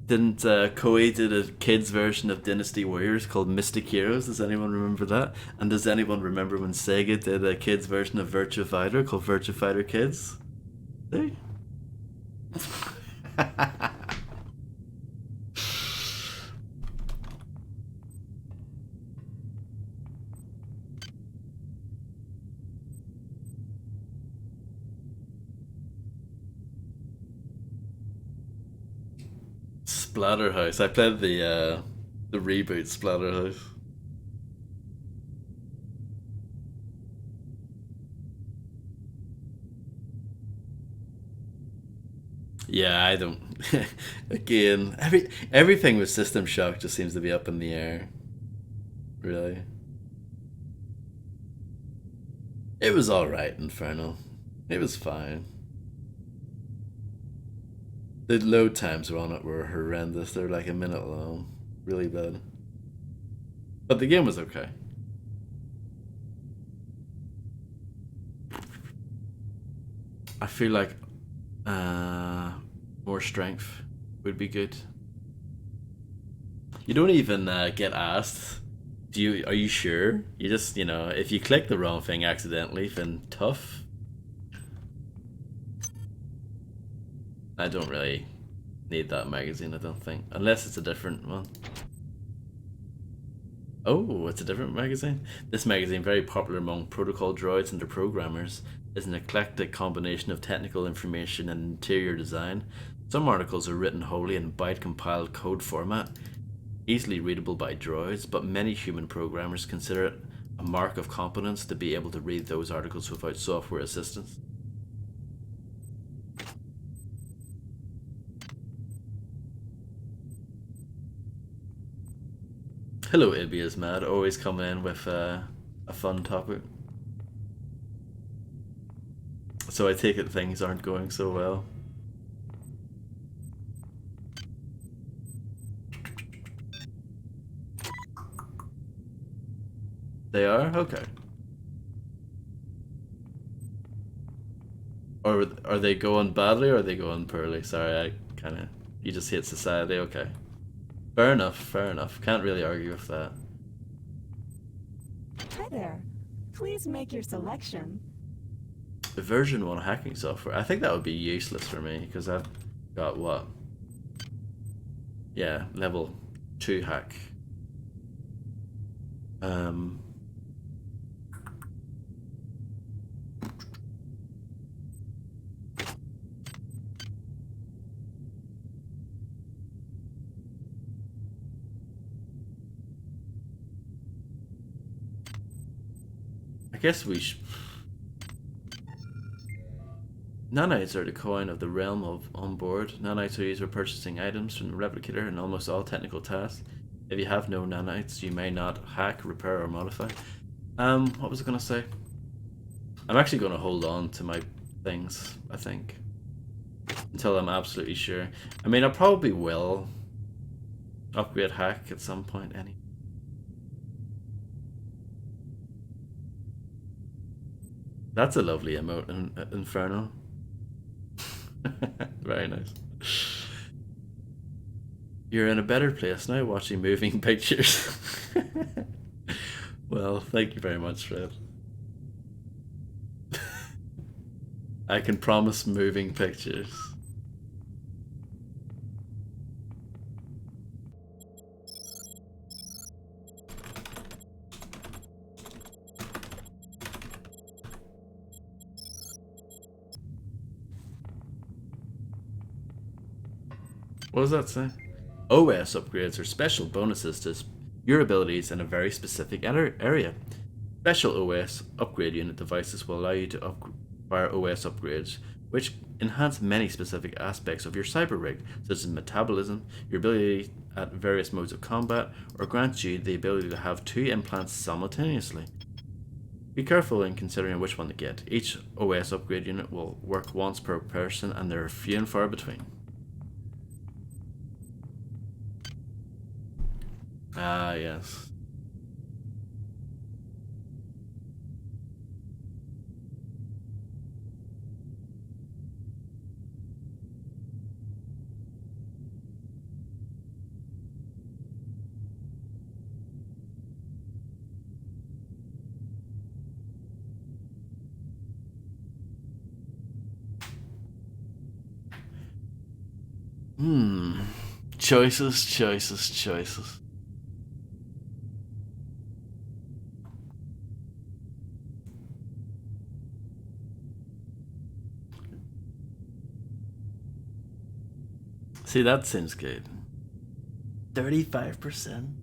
Didn't Koei did a kids' version of Dynasty Warriors called Mystic Heroes? Does anyone remember that? And does anyone remember when Sega did a kids' version of Virtua Fighter called Virtua Fighter Kids? See? Splatterhouse. I played the reboot Splatterhouse. Yeah, I don't. Again, everything with System Shock just seems to be up in the air. Really. It was alright, Infernal. It was fine. The load times on it were horrendous. They were like a minute long. Really bad. But the game was okay. I feel like more strength would be good. You don't even get asked, are you sure? You just, if you click the wrong thing accidentally, then tough. I don't really need that magazine, I don't think. Unless it's a different one. Oh, it's a different magazine? This magazine, very popular among protocol droids and their programmers, is an eclectic combination of technical information and interior design. Some articles are written wholly in byte-compiled code format, easily readable by droids, but many human programmers consider it a mark of competence to be able to read those articles without software assistance. Hello, Ibby is mad. Always coming in with a fun topic. So I take it things aren't going so well. They are? Okay. Or are they going badly or are they going poorly? Sorry, I kind of... You just hate society, okay. Fair enough, fair enough. Can't really argue with that. Hi there. Please make your selection. The version 1 hacking software. I think that would be useless for me because I've got what? Yeah, level 2 hack. I guess we should... Nanites are the coin of the realm of onboard. Nanites are used for purchasing items from the replicator in almost all technical tasks. If you have no nanites, you may not hack, repair, or modify. What was I gonna say? I'm actually gonna hold on to my things, I think. Until I'm absolutely sure. I mean, I probably will upgrade hack at some point anyway. That's a lovely emote, Inferno. Very nice. You're in a better place now watching moving pictures. Well, thank you very much, Fred. I can promise moving pictures. What does that say? OS upgrades are special bonuses to your abilities in a very specific area. Special OS upgrade unit devices will allow you to acquire OS upgrades, which enhance many specific aspects of your cyber rig, such as metabolism, your ability at various modes of combat, or grants you the ability to have 2 implants simultaneously. Be careful in considering which one to get. Each OS upgrade unit will work once per person, and they are few and far between. Ah, yes. Choices, choices, choices. See, that seems good. 35%.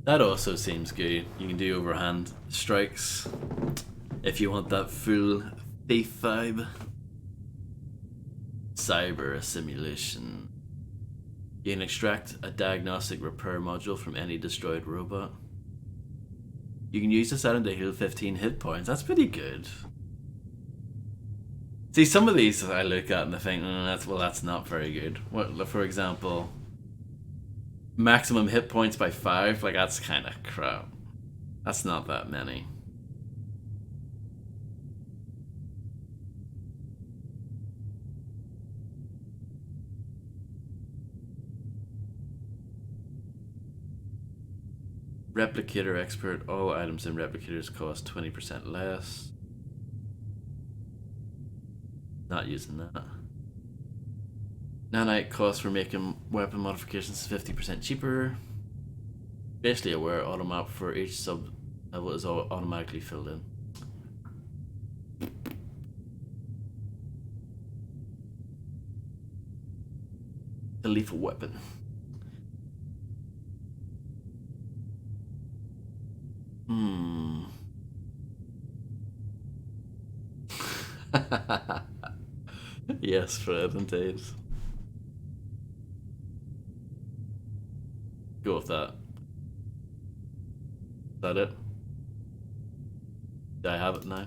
That also seems good. You can do overhand strikes if you want that full thief vibe. Cyber simulation. You can extract a diagnostic repair module from any destroyed robot. You can use this item to heal 15 hit points. That's pretty good. See, some of these I look at and I think, that's not very good. What, for example, maximum hit points by 5, like that's kind of crap. That's not that many. Replicator expert, all items in replicators cost 20% less. Not using that. Nanite cost for making weapon modifications 50% cheaper. Basically aware automap for each sub level is automatically filled in. The lethal weapon. Yes, Fred, indeed. Go with that. Is that it? Do I have it now?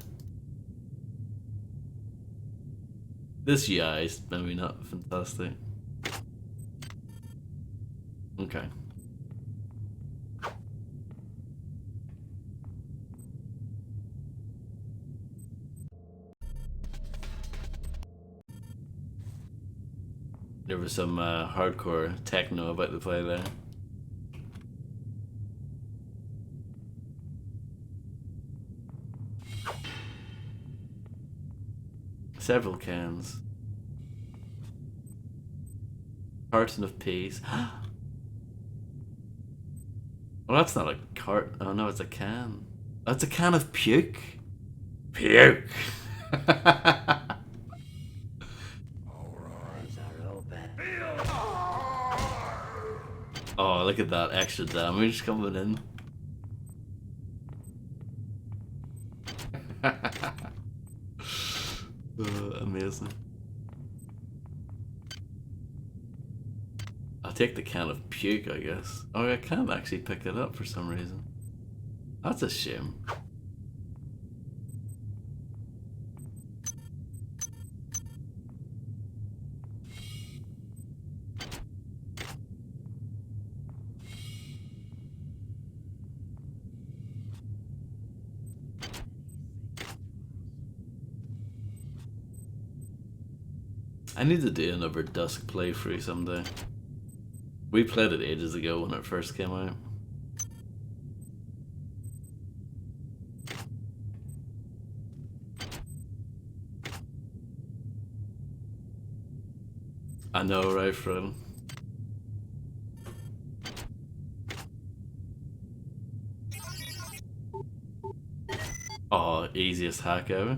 This UI is maybe not fantastic. Okay. There was some hardcore techno about to play there. Several cans. Carton of peas. Well, that's not a cart. Oh no, it's a can. That's a can of puke. Puke. Oh, look at that extra damage coming in. Amazing. I'll take the can of puke, I guess. Oh, I can't actually pick it up for some reason. That's a shame. I need to do another Dusk playthrough someday. We played it ages ago when it first came out. I know, right, Fred? Oh, easiest hack ever.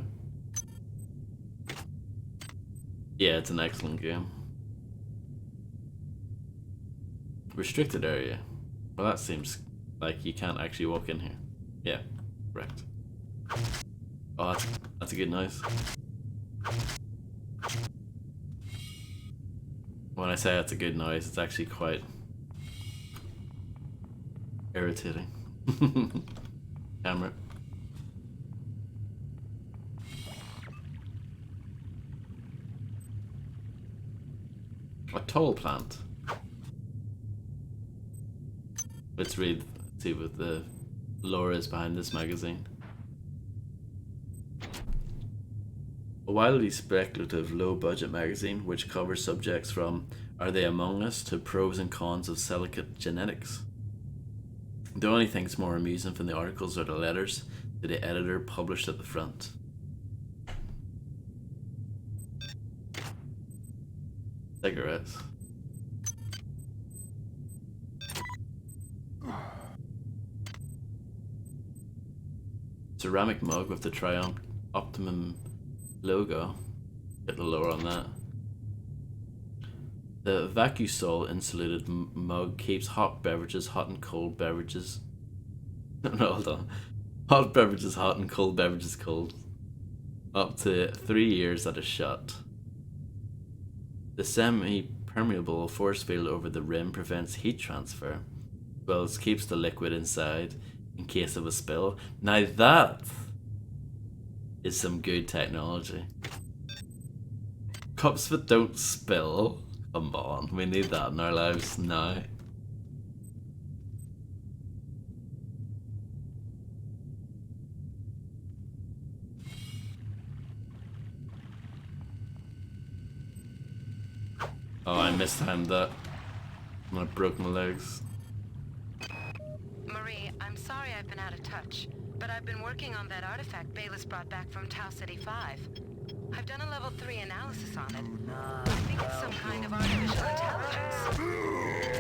Yeah, it's an excellent game. Restricted area. Well, that seems like you can't actually walk in here. Yeah, correct. Oh, that's a good noise. When I say that's a good noise, it's actually quite irritating. Camera. A toll plant. Let's see what the lore is behind this magazine. A wildly speculative, low-budget magazine which covers subjects from Are They Among Us to pros and cons of silicate genetics. The only things more amusing from the articles are the letters to the editor published at the front. Cigarettes. Ceramic mug with the Triumph Optimum logo. Get the lower on that. The VacuSol insulated mug keeps hot beverages hot and cold beverages. No, hold on. Hot beverages hot and cold beverages cold. Up to 3 years at a shot. The semi-permeable force field over the rim prevents heat transfer, as well as keeps the liquid inside in case of a spill. Now that is some good technology. Cups that don't spill. Come on, we need that in our lives now. Oh, I mistimed that. I broke my legs. Marie, I'm sorry I've been out of touch, but I've been working on that artifact Bayless brought back from Tau City 5. I've done a level 3 analysis on it. I think it's some kind of artificial intelligence.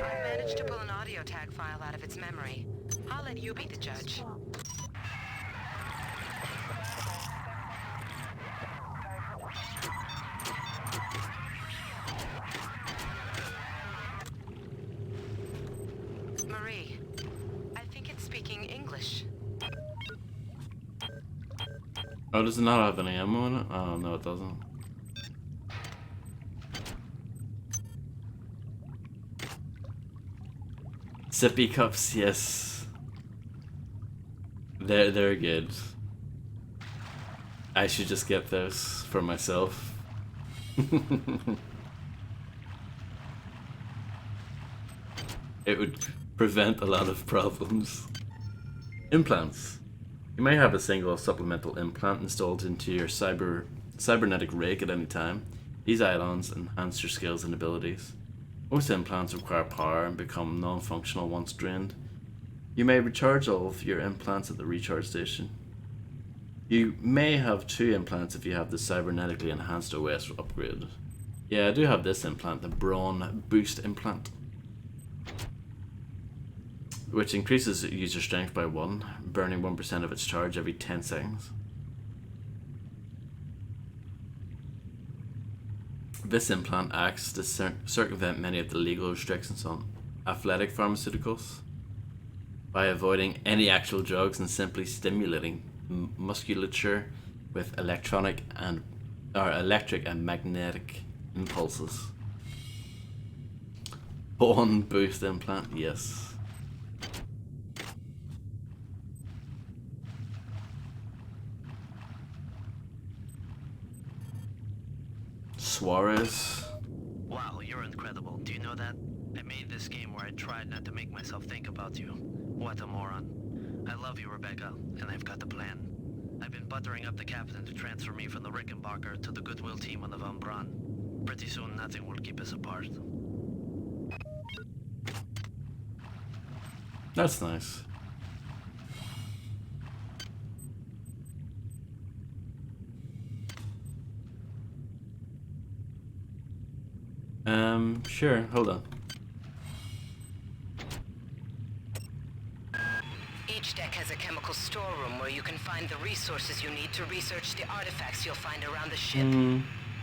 I managed to pull an audio tag file out of its memory. I'll let you be the judge. Marie, I think it's speaking English. Oh, does it not have any ammo in it? Oh, no, it doesn't. Sippy cups, yes. They're good. I should just get those for myself. It would prevent a lot of problems. Implants. You may have a single supplemental implant installed into your cybernetic rig at any time. These add-ons enhance your skills and abilities. Most implants require power and become non-functional once drained. You may recharge all of your implants at the recharge station. You may have 2 implants if you have the cybernetically enhanced OS upgrade. Yeah, I do have this implant, the Brawn Boost implant, which increases user strength by 1, burning 1% of its charge every 10 seconds. This implant acts to circumvent many of the legal restrictions on athletic pharmaceuticals by avoiding any actual drugs and simply stimulating musculature with electric and magnetic impulses. Bone Boost implant, yes. Suarez. Wow, you're incredible. Do you know that? I made this game where I tried not to make myself think about you. What a moron. I love you, Rebecca, and I've got the plan. I've been buttering up the captain to transfer me from the Rickenbacker to the Goodwill team on the Von Braun. Pretty soon, nothing will keep us apart. That's nice. Sure, hold on. Each deck has a chemical storeroom where you can find the resources you need to research the artifacts you'll find around the ship.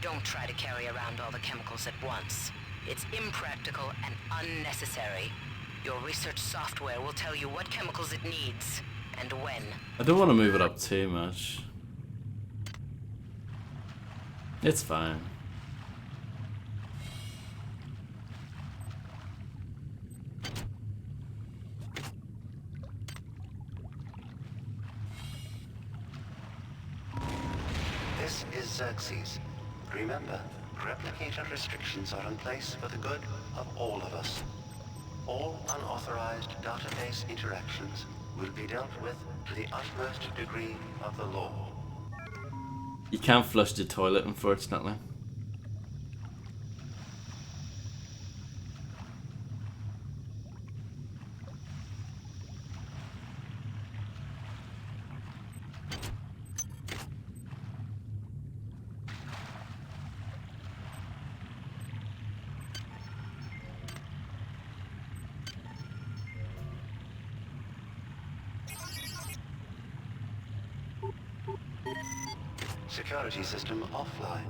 Don't try to carry around all the chemicals at once. It's impractical and unnecessary. Your research software will tell you what chemicals it needs and when. I don't want to move it up too much. It's fine. This is Xerxes. Remember, replicator restrictions are in place for the good of all of us. All unauthorized database interactions will be dealt with to the utmost degree of the law. You can't flush the toilet, unfortunately. Security system offline.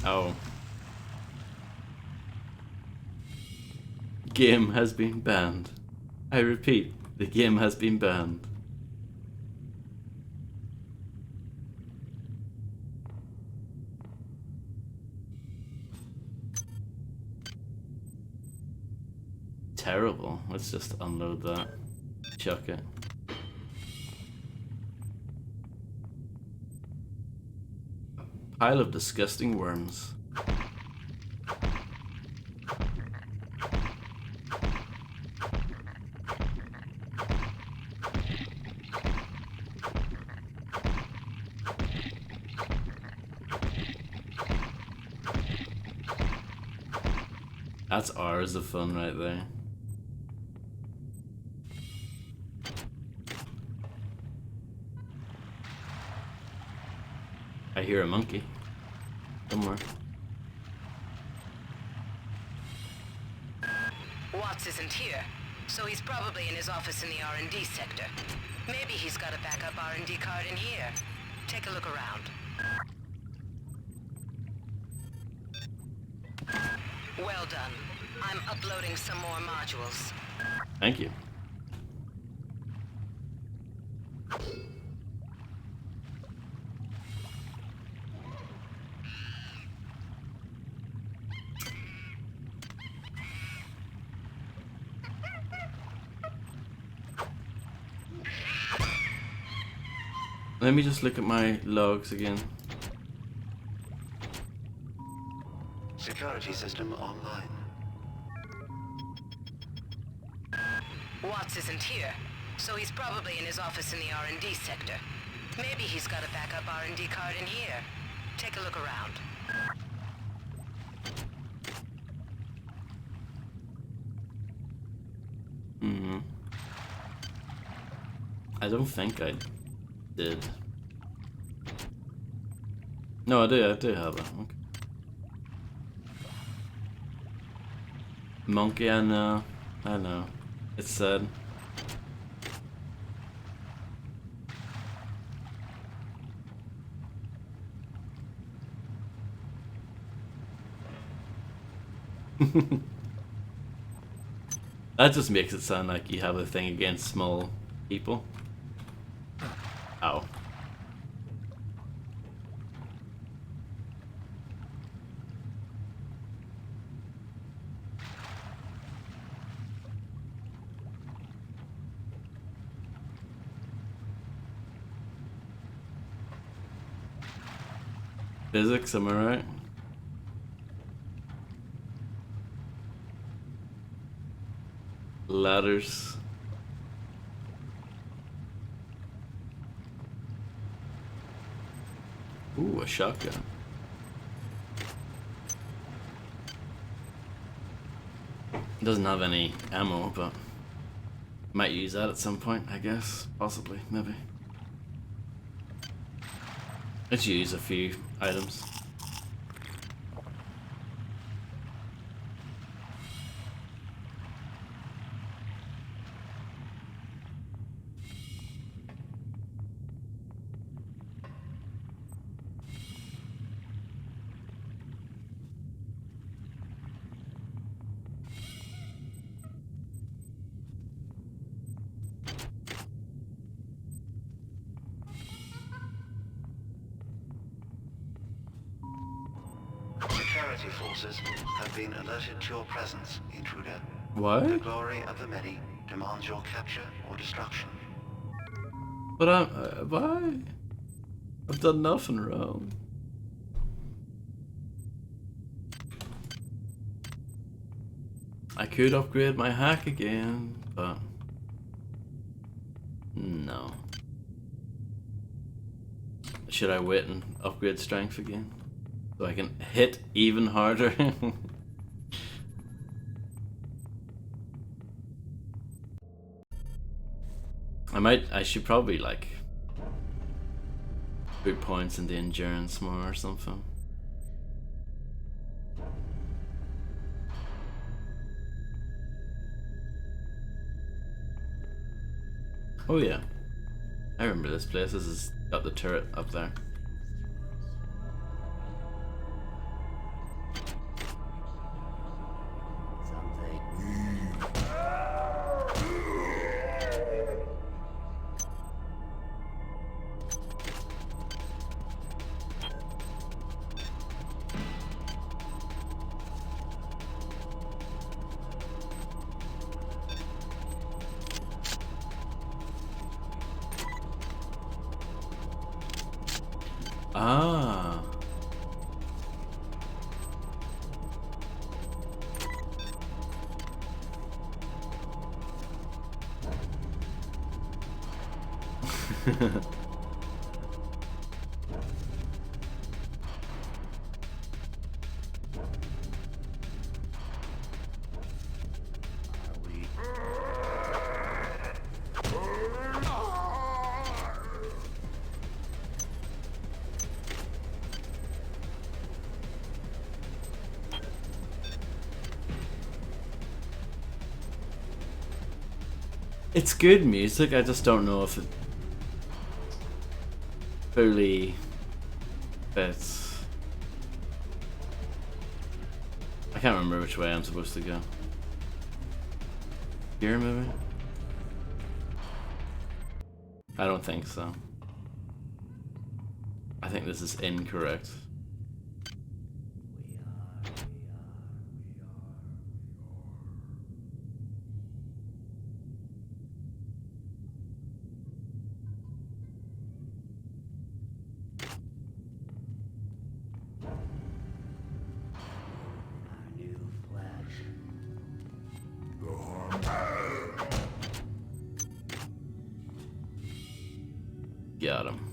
Oh. Game has been banned. I repeat, the game has been banned. Terrible. Let's just unload that. Chuck it. Pile of disgusting worms. That's hours of fun right there. I hear a monkey somewhere. Watts isn't here, so he's probably in his office in the R&D sector. Maybe he's got a backup R&D card in here. Take a look around. Well done. I'm uploading some more modules. Thank you. Let me just look at my logs again. Security system online. Watts isn't here, so he's probably in his office in the R&D sector. Maybe he's got a backup R&D card in here. Take a look around. I don't think I did. No, I do have it. Okay. Monkey, I know. It's sad. That just makes it sound like you have a thing against small people. Ow. Physics, am I right? Ladders. Ooh, a shotgun. Doesn't have any ammo, but might use that at some point, I guess. Possibly, maybe. Let's use a few items. Security forces have been alerted to your presence, intruder. What? The glory of the many demands your capture or destruction. But why? I've done nothing wrong. I could upgrade my hack again, but no. Should I wait and upgrade strength again? So I can hit even harder? I should probably like put points into endurance more or something. Oh yeah, I remember this place. This has got the turret up there. Ah. It's good music, I just don't know if it fully fits. I can't remember which way I'm supposed to go. Here, maybe? I don't think so. I think this is incorrect. Got him.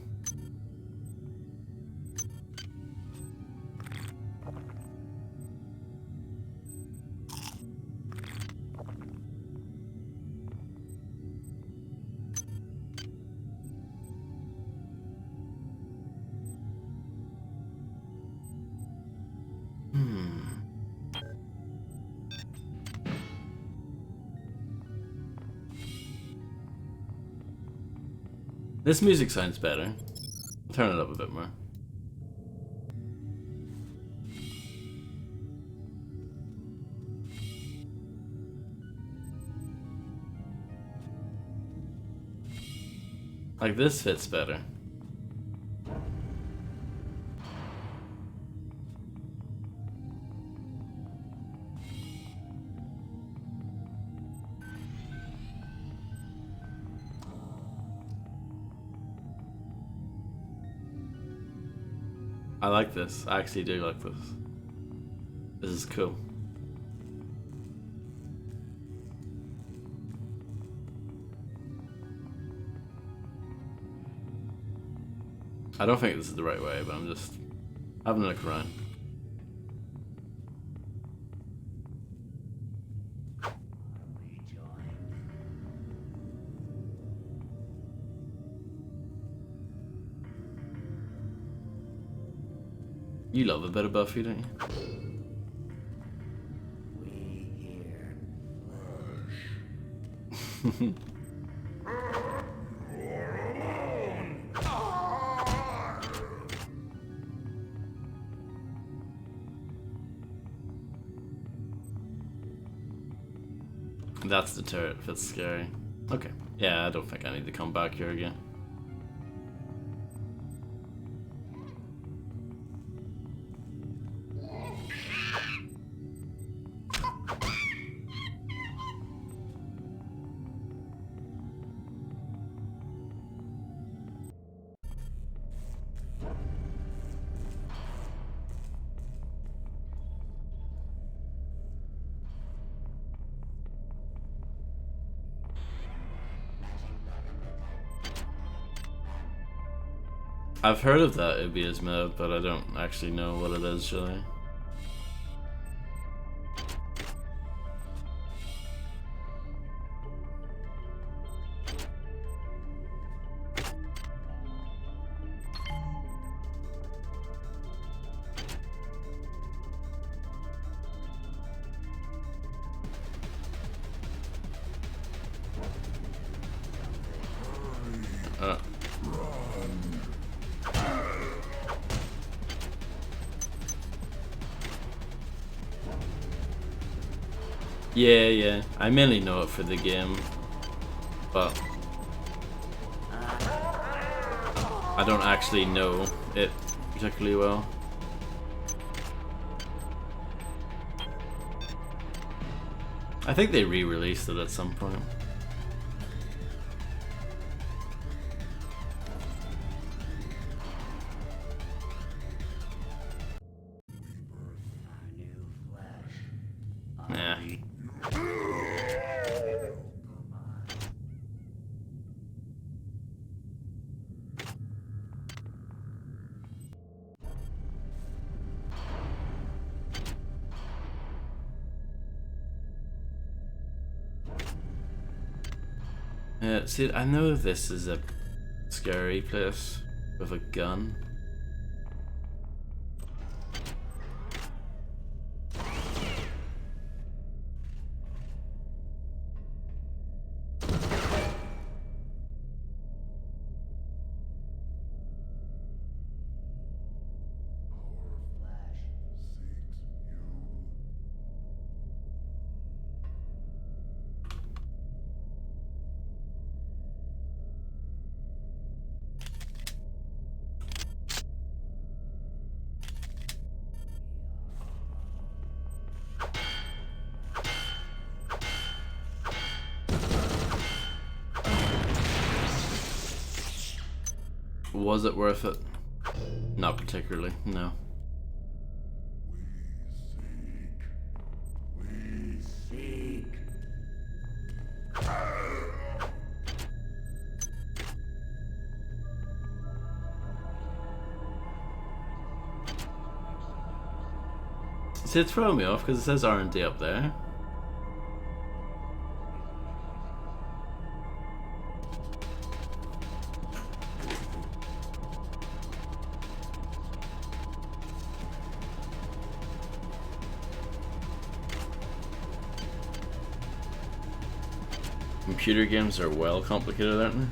This music sounds better. I'll turn it up a bit more. Like this fits better. I like this. I actually do like this. This is cool. I don't think this is the right way, but I'm just having a look around. You love a bit of Buffy, don't you? That's the turret. That's scary. Okay. Yeah, I don't think I need to come back here again. I've heard of that Ubia's mode, but I don't actually know what it is, shall I? Yeah, I mainly know it for the game, but I don't actually know it particularly well. I think they re-released it at some point. Yeah. See, I know this is a scary place with a gun. Was it worth it? Not particularly, no. We seek. See, it's throwing me off because it says R&D up there. Computer games are well complicated, aren't they?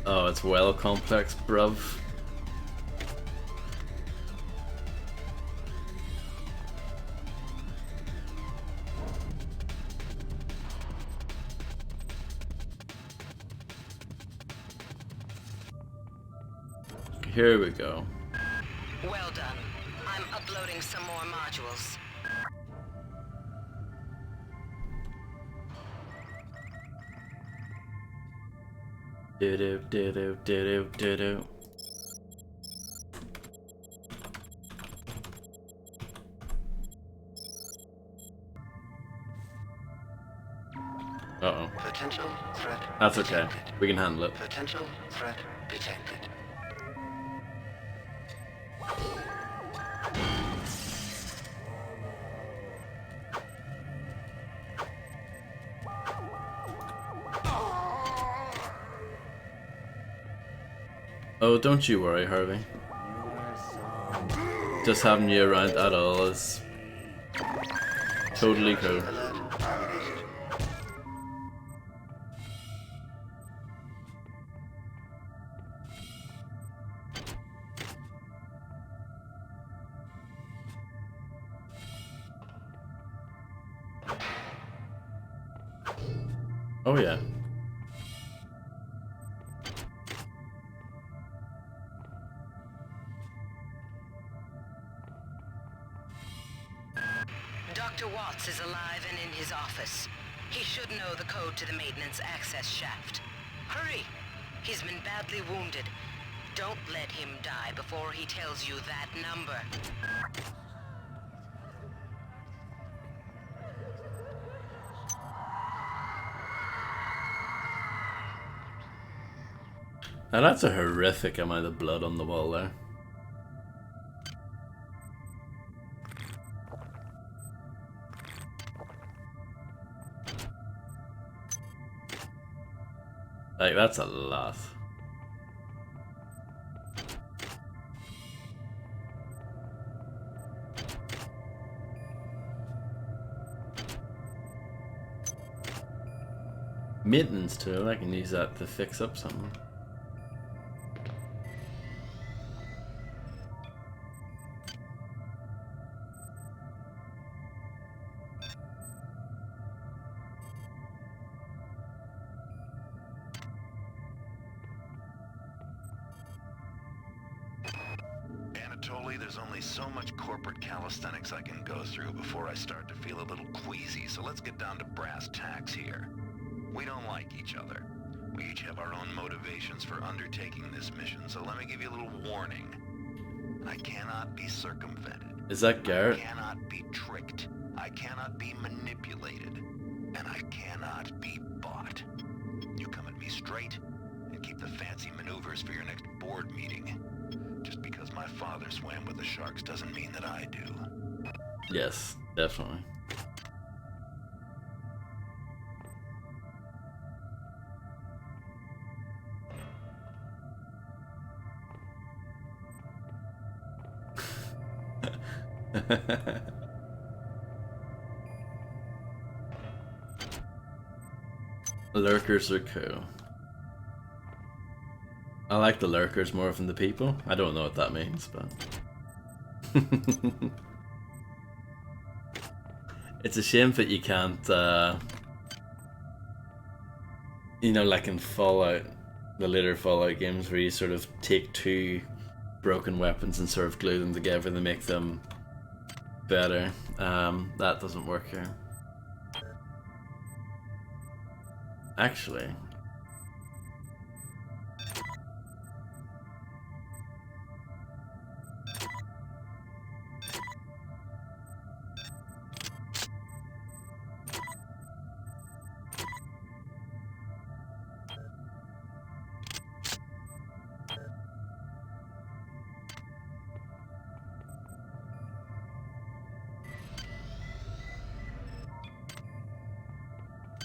Oh, it's well complex, bruv. Here we go. Well done. I'm uploading some more modules. Do-do-do-do-do-do-do. Uh-oh. Potential threat That's okay. detected. We can handle it. Potential threat detected. Oh, don't you worry, Harvey. Just having you around at all is totally cool. Oh yeah. Dr. Watts is alive and in his office. He should know the code to the maintenance access shaft. Hurry! He's been badly wounded. Don't let him die before he tells you that number. Now that's a horrific amount of blood on the wall there. Like, that's a lot. Maintenance tool, I can use that to fix up something. There's only so much corporate calisthenics I can go through before I start to feel a little queasy, so let's get down to brass tacks here. We don't like each other. We each have our own motivations for undertaking this mission, so let me give you a little warning. I cannot be circumvented. Is that Garrett? I cannot be tricked. I cannot be manipulated. And I cannot be bought. You come at me straight, and keep the fancy maneuvers for your next board meeting. Just because my father swam with the sharks doesn't mean that I do. Yes, definitely. Lurkers are cool. I like the lurkers more than the people. I don't know what that means, but it's a shame that you can't, you know, like in Fallout, the later Fallout games, where you sort of take two broken weapons and sort of glue them together to make them better. That doesn't work here. Actually.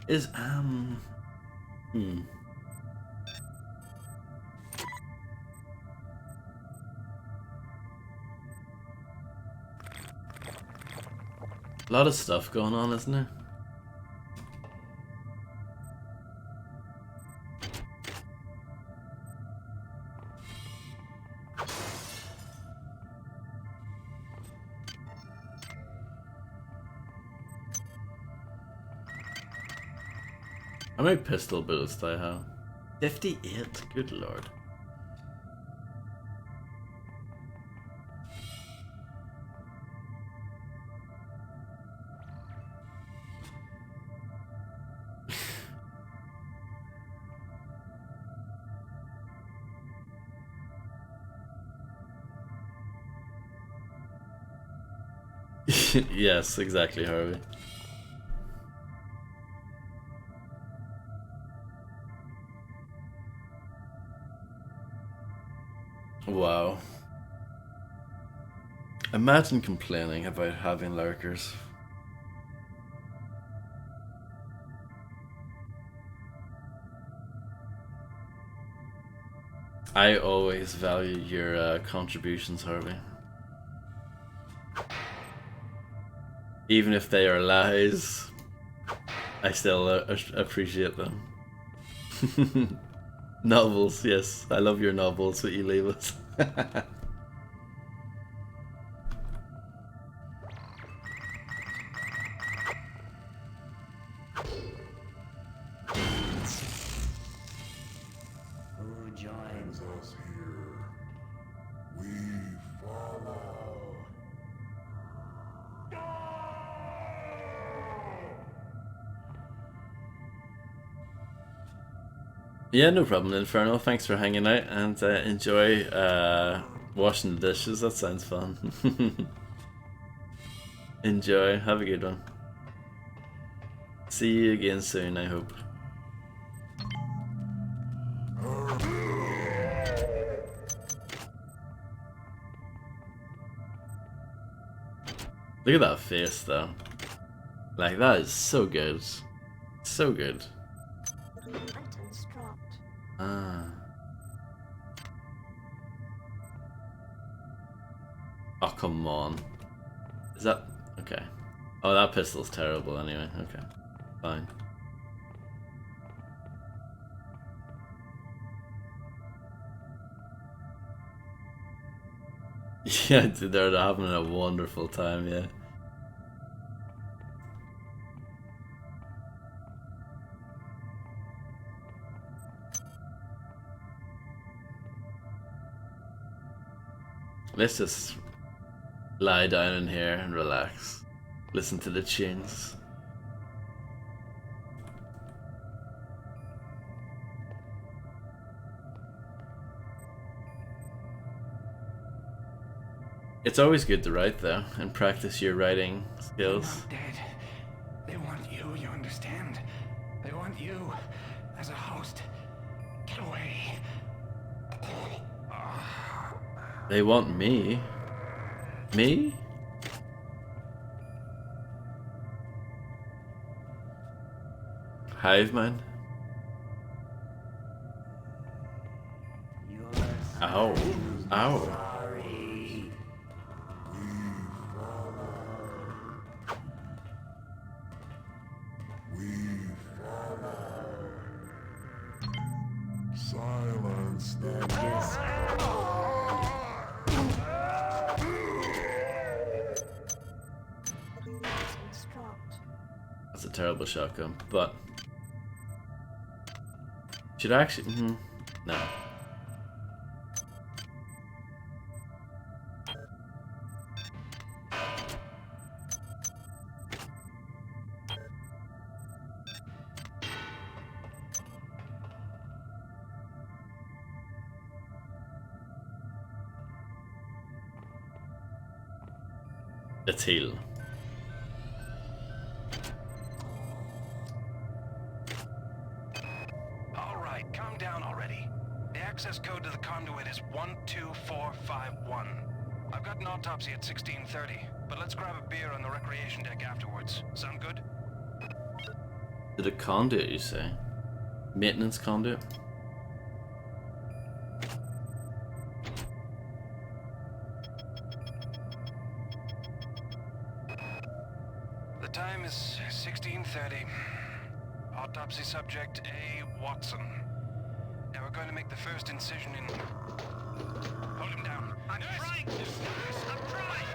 Is a lot of stuff going on, isn't there? How many pistol bullets do I have? 58? Good lord. Yes, exactly, Harvey. Wow. Imagine complaining about having lurkers. I always value your contributions, Harvey. Even if they are lies, I still appreciate them. Novels, yes. I love your novels that you leave us. Who joins us here? We follow. Yeah, no problem, Inferno. Thanks for hanging out and enjoy washing the dishes. That sounds fun. Enjoy. Have a good one. See you again soon, I hope. Look at that face, though. Like, that is so good. So good. Items dropped. Ah. Oh, come on. Is that... Okay. Oh, that pistol's terrible anyway. Okay. Fine. Yeah, dude, they're having a wonderful time, yeah. Let's just lie down in here and relax. Listen to the tunes. It's always good to write, though, and practice your writing skills. They're not dead. They want you understand? They want you as a host. Get away. They want me? Me? Hive mind? Ow. Ow. Silence them. That's a terrible shotgun, but... Should I actually... No. It's heal. Alright, calm down already. The access code to the conduit is 12451. I've got an autopsy at 16:30, but let's grab a beer on the recreation deck afterwards. Sound good? To the conduit, you say? Maintenance conduit? The time is 16:30. Autopsy subject A. Watson. Now we're going to make the first incision in... Hold him down. I'm trying! I'm trying!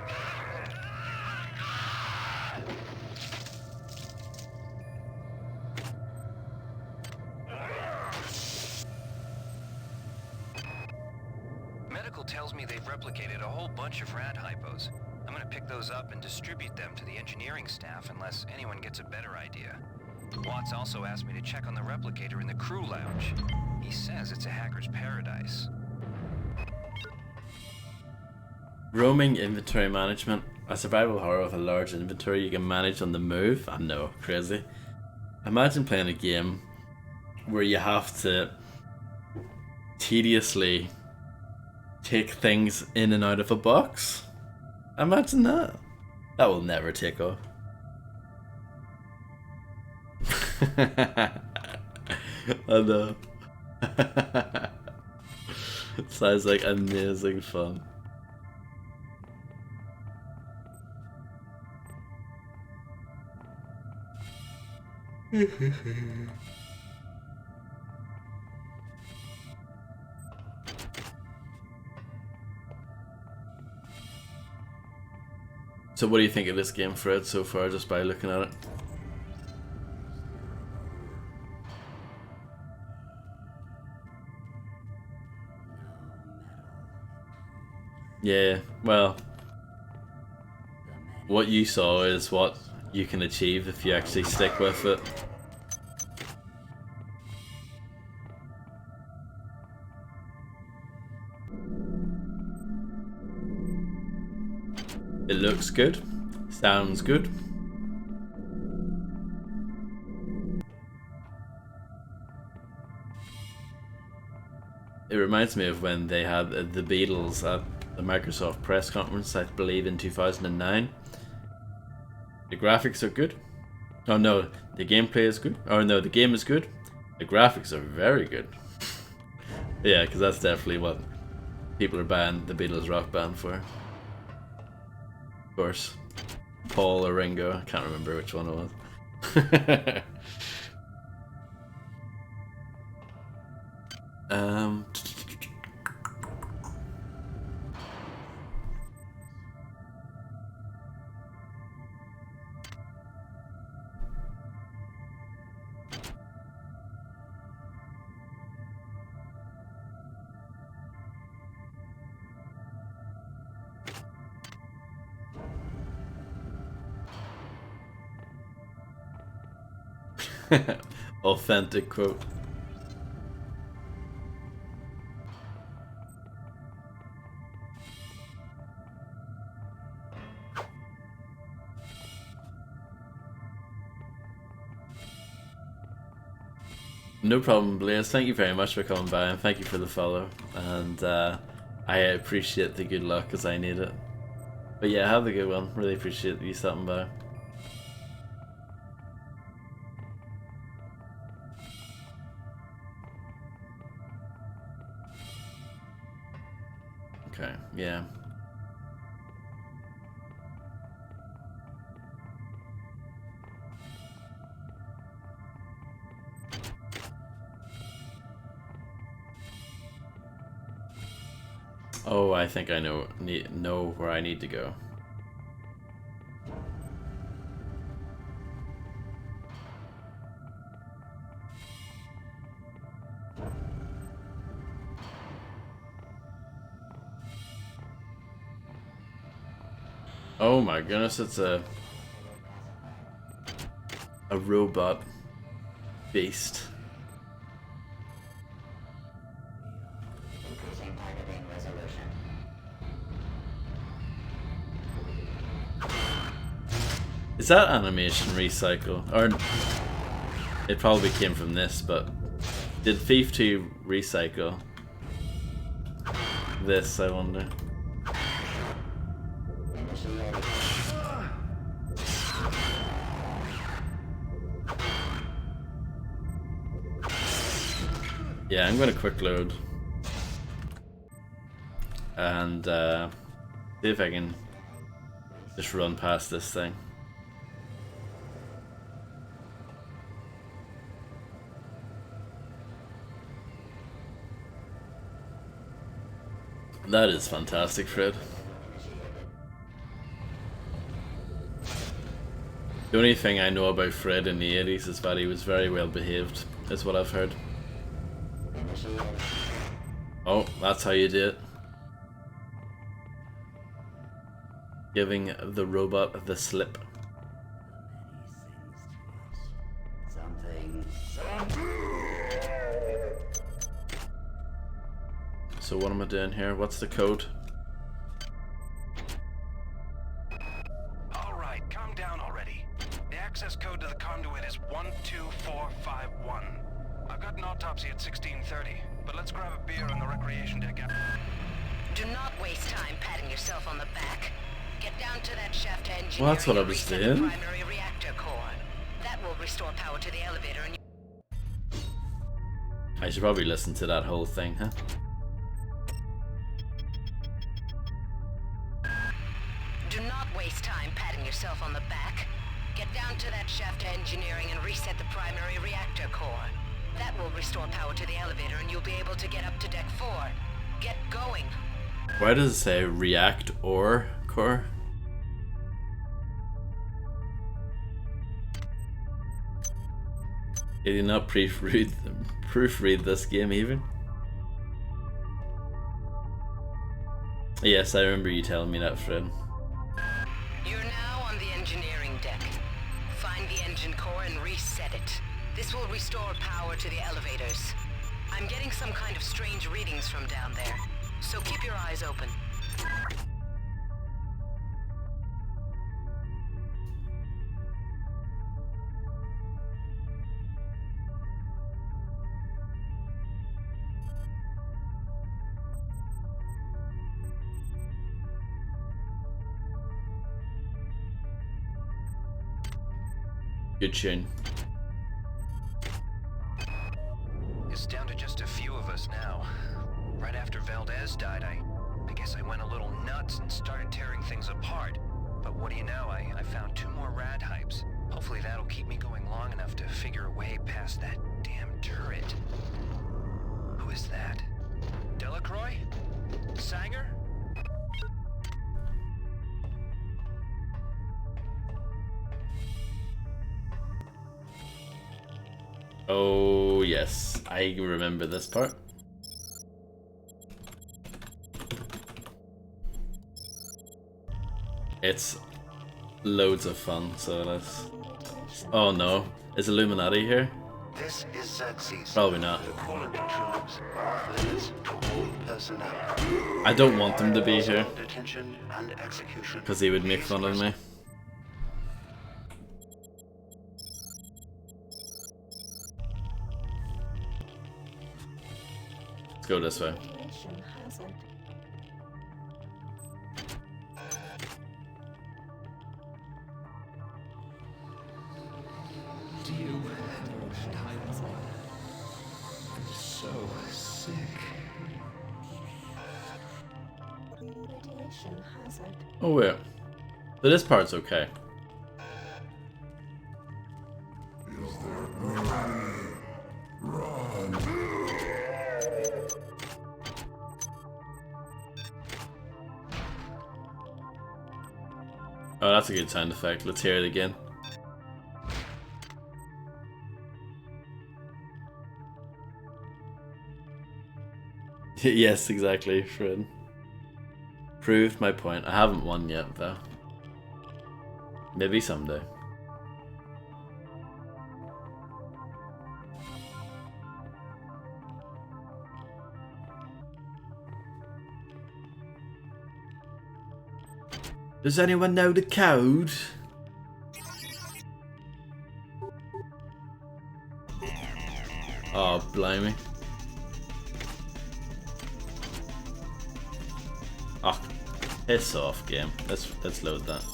Medical tells me they've replicated a whole bunch of rad hypos. I'm gonna pick those up and distribute them to the engineering staff unless anyone gets a better idea. Watts also asked me to check on the replicator in the crew lounge. He says it's a hacker's paradise. Roaming inventory management. A survival horror with a large inventory you can manage on the move. I know, crazy. Imagine playing a game where you have to tediously take things in and out of a box. Imagine that. That will never take off. I know. It sounds like amazing fun. So what do you think of this game, Fred, so far, just by looking at it? Yeah, well, what you saw is what you can achieve if you actually stick with it. It looks good, sounds good. It reminds me of when they had the Beatles at the Microsoft press conference, I believe in 2009. The graphics are good. Oh no, the gameplay is good. Oh no, the game is good. The graphics are very good. Yeah, because that's definitely what people are buying the Beatles rock band for. Of course, Paul or Ringo, I can't remember which one it was. Authentic quote. No problem, Blaze. Thank you very much for coming by, and thank you for the follow. And I appreciate the good luck because I need it. But yeah, have a good one. Really appreciate you stopping by. Okay, yeah. Oh, I think I know where I need to go. Oh my goodness, it's a robot beast. Increasing targeting resolution. Is that animation recycle? Or it probably came from this, but did Thief 2 recycle this, I wonder? Yeah, I'm gonna quick load and see if I can just run past this thing. That is fantastic, Fred. The only thing I know about Fred in the 80s is that he was very well behaved, is what I've heard. Oh, that's how you do it. Giving the robot the slip. So what am I doing here? What's the code? Alright, calm down already. The access code to the conduit is 12451. I've got an autopsy at 16:30, but let's grab a beer on the recreation deck. Do not waste time patting yourself on the back. Get down to that shaft engine. Well, that's what I was saying. Primary reactor core. That will restore power to the elevator and I should probably listen to that whole thing, huh? do not waste time patting yourself on the back. Get down to that shaft engineering and reset the primary reactor core. That will restore power to the elevator and you'll be able to get up to deck 4. Get going. Why does it say react or core? Did you not proofread this game even? Yes, I remember you telling me that, Fred. You're now on the engineering deck. Find the engine core and reset it. This will restore power to the elevators. I'm getting some kind of strange readings from down there, so keep your eyes open. Good tune. It's down to just a few of us now. Right after Valdez died, I guess I went a little nuts and started tearing things apart. But what do you know, I found 2 more rad hypes. Hopefully that'll keep me going long enough to figure a way past that damn turret. Who is that? Delacroix? Sanger? Oh yes, I remember this part. It's loads of fun, so it is. Oh no, is Illuminati here? This is Xerxes. Probably not. Calling to troops. Limits to all personnel. I don't want them to be here. Detention and execution. Because he would make fun of me. Let's go this way. Do you understand? I'm so sick. Radiation hazard. Oh wait. So this part's okay. Oh, that's a good sound effect. Let's hear it again. Yes, exactly, Fred. Proved my point. I haven't won yet, though. Maybe someday. Does anyone know the code? blimey. Oh, piss off, game. Let's load that.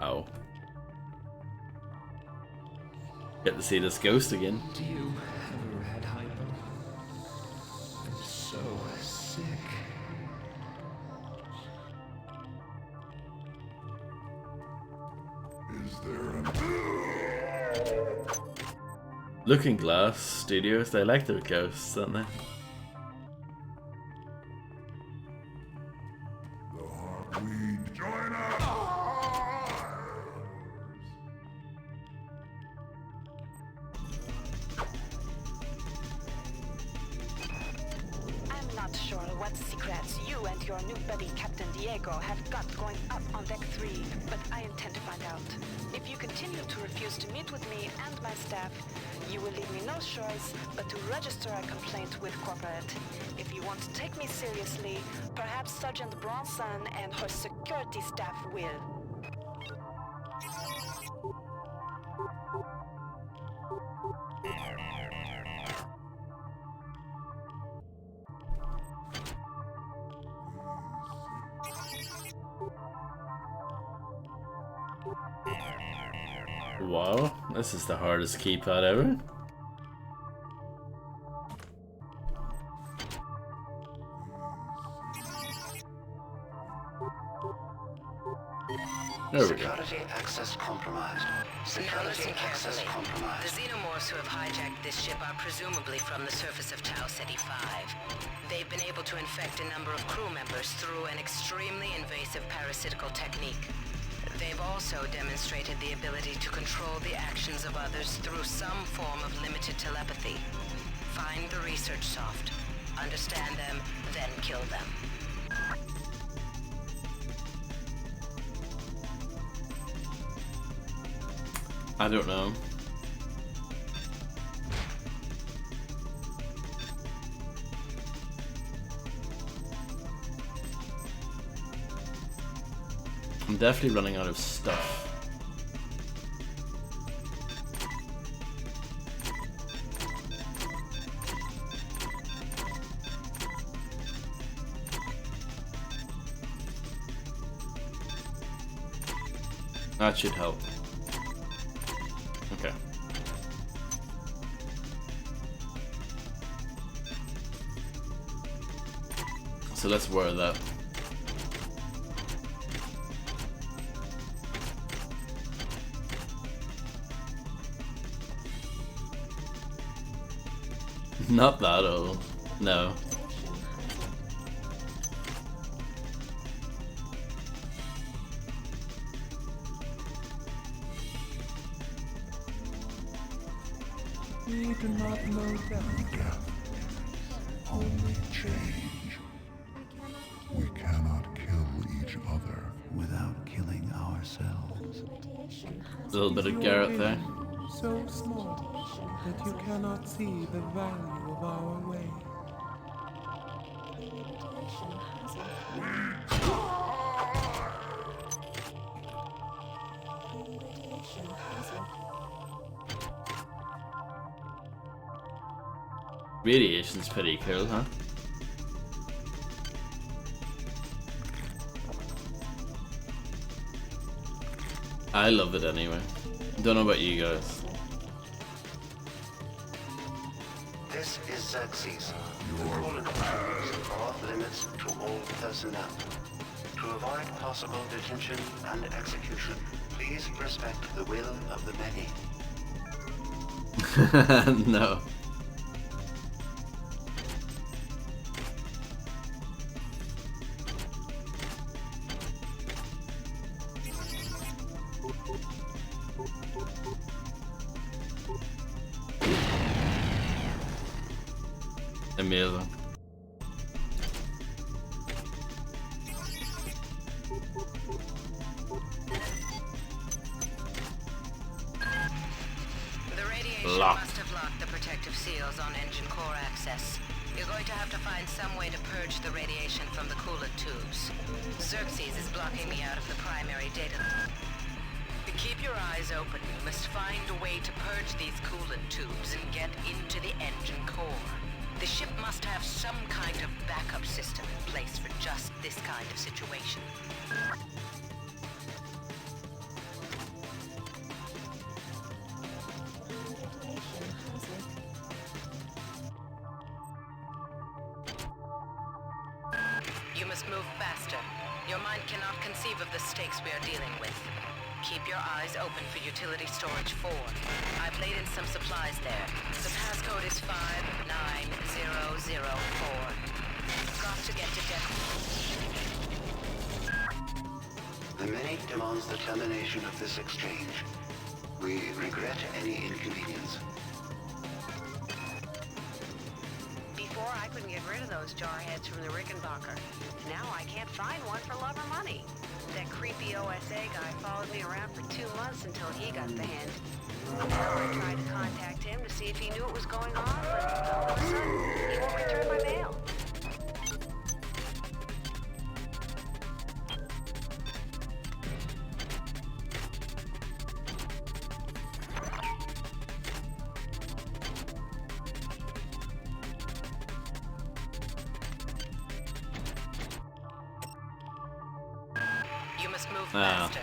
Oh. Get to see this ghost again. Do you ever had hypo? I'm so sick. Is there an... Looking Glass Studios, they like their ghosts, don't they? The Heartweed, join us! I'm not sure what secrets you and your new buddy Captain Diego have got going up on Deck 3, but I intend to find out. If you continue to refuse to meet with me and my staff, you will leave me no choice but to register a complaint with Corporate. If you want to take me seriously, perhaps Sergeant Bronson and her security staff will. Wow, this is the hardest keypad ever. There we go. Security access compromised. Security access compromised. The xenomorphs who have hijacked this ship are presumably from the surface of Tau Ceti 5. They've been able to infect a number of crew members through an extremely invasive parasitical technique. They've also demonstrated the ability to control the actions of others through some form of limited telepathy. Find the research soft, understand them, then kill them. I don't know. I'm definitely running out of stuff. That should help. Okay. So let's wear that. Not that old. No. We do not know death. Only change. We cannot kill each other without killing ourselves. A little bit of Garrett there. So small that you cannot see the value of our way. Radiation's pretty cool, huh? I love it anyway. Don't know about you guys. This is Xerxes. The protocols are off limits to all personnel. To avoid possible detention and execution, please respect the will of the many. No. Amazing. The radiation must have locked the protective seals on engine core access. You're going to have to find some way to purge the radiation from the coolant tubes. Xerxes is blocking me out of the primary data. To keep your eyes open, you must find a way to purge these coolant tubes and get into the engine core. The ship must have some kind of backup system in place for just this kind of situation. You must move faster. Your mind cannot conceive of the stakes we are dealing with. Keep your eyes open for utility storage 4. I've laid in some supplies there. The passcode is 59004. Got to get to deck. The many demands the termination of this exchange. We regret any inconvenience. Before, I couldn't get rid of those jarheads from the Rickenbacker. Now I can't find one for love or money. That creepy OSA guy followed me around for 2 months until he got the hint. Now I tried to contact him to see if he knew what was going on, but all of a sudden, he won't return my mail.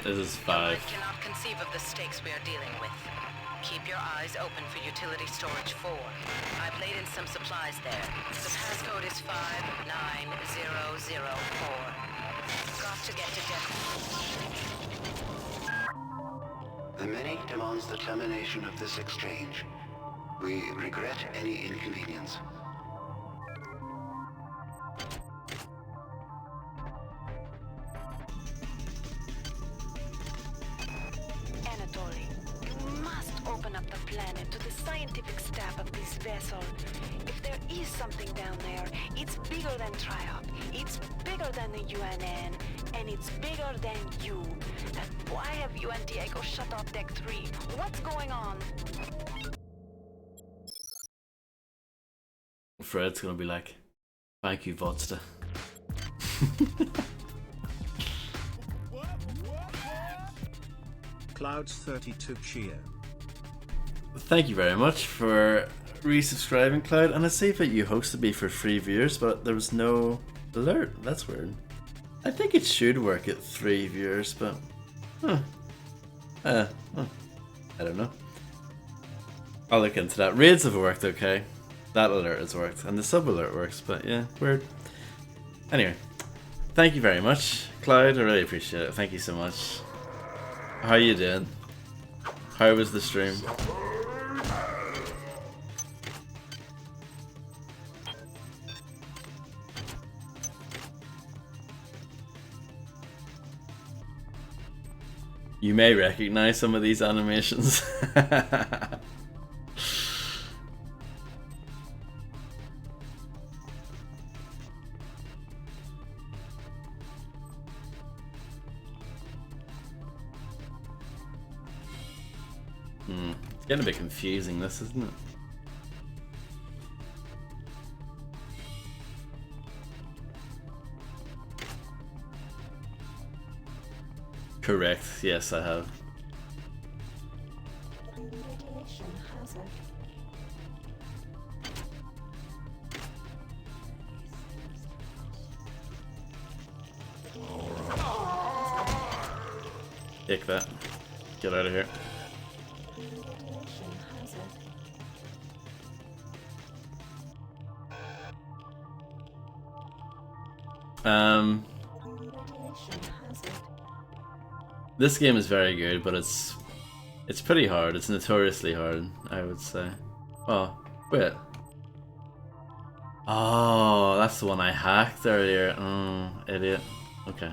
This is 5. I cannot conceive of the stakes we are dealing with. Keep your eyes open for utility storage 4. I've laid in some supplies there. The passcode is 59004. Got to get to deck. The many demands the termination of this exchange. We regret any inconvenience. Scientific staff of this vessel. If there is something down there, it's bigger than Triop, it's bigger than the UNN, and it's bigger than you. And why have you and Diego shut off Deck 3? What's going on? Fred's gonna be like, thank you, Vodtober. Clouds32 cheer. Thank you very much for resubscribing, Cloud. And I see that you hosted me for 3 viewers, but there was no alert. That's weird. I think it should work at 3 viewers, but I don't know. I'll look into that. Raids have worked okay. That alert has worked, and the sub alert works, but yeah, weird. Anyway, thank you very much, Cloud. I really appreciate it. Thank you so much. How you doing? How was the stream? You may recognize some of these animations. It's getting a bit confusing, this, isn't it? Correct, yes I have. Take that. Get out of here. This game is very good, but it's pretty hard. It's notoriously hard, I would say. Oh, wait. Oh, that's the one I hacked earlier. Oh, idiot. Okay.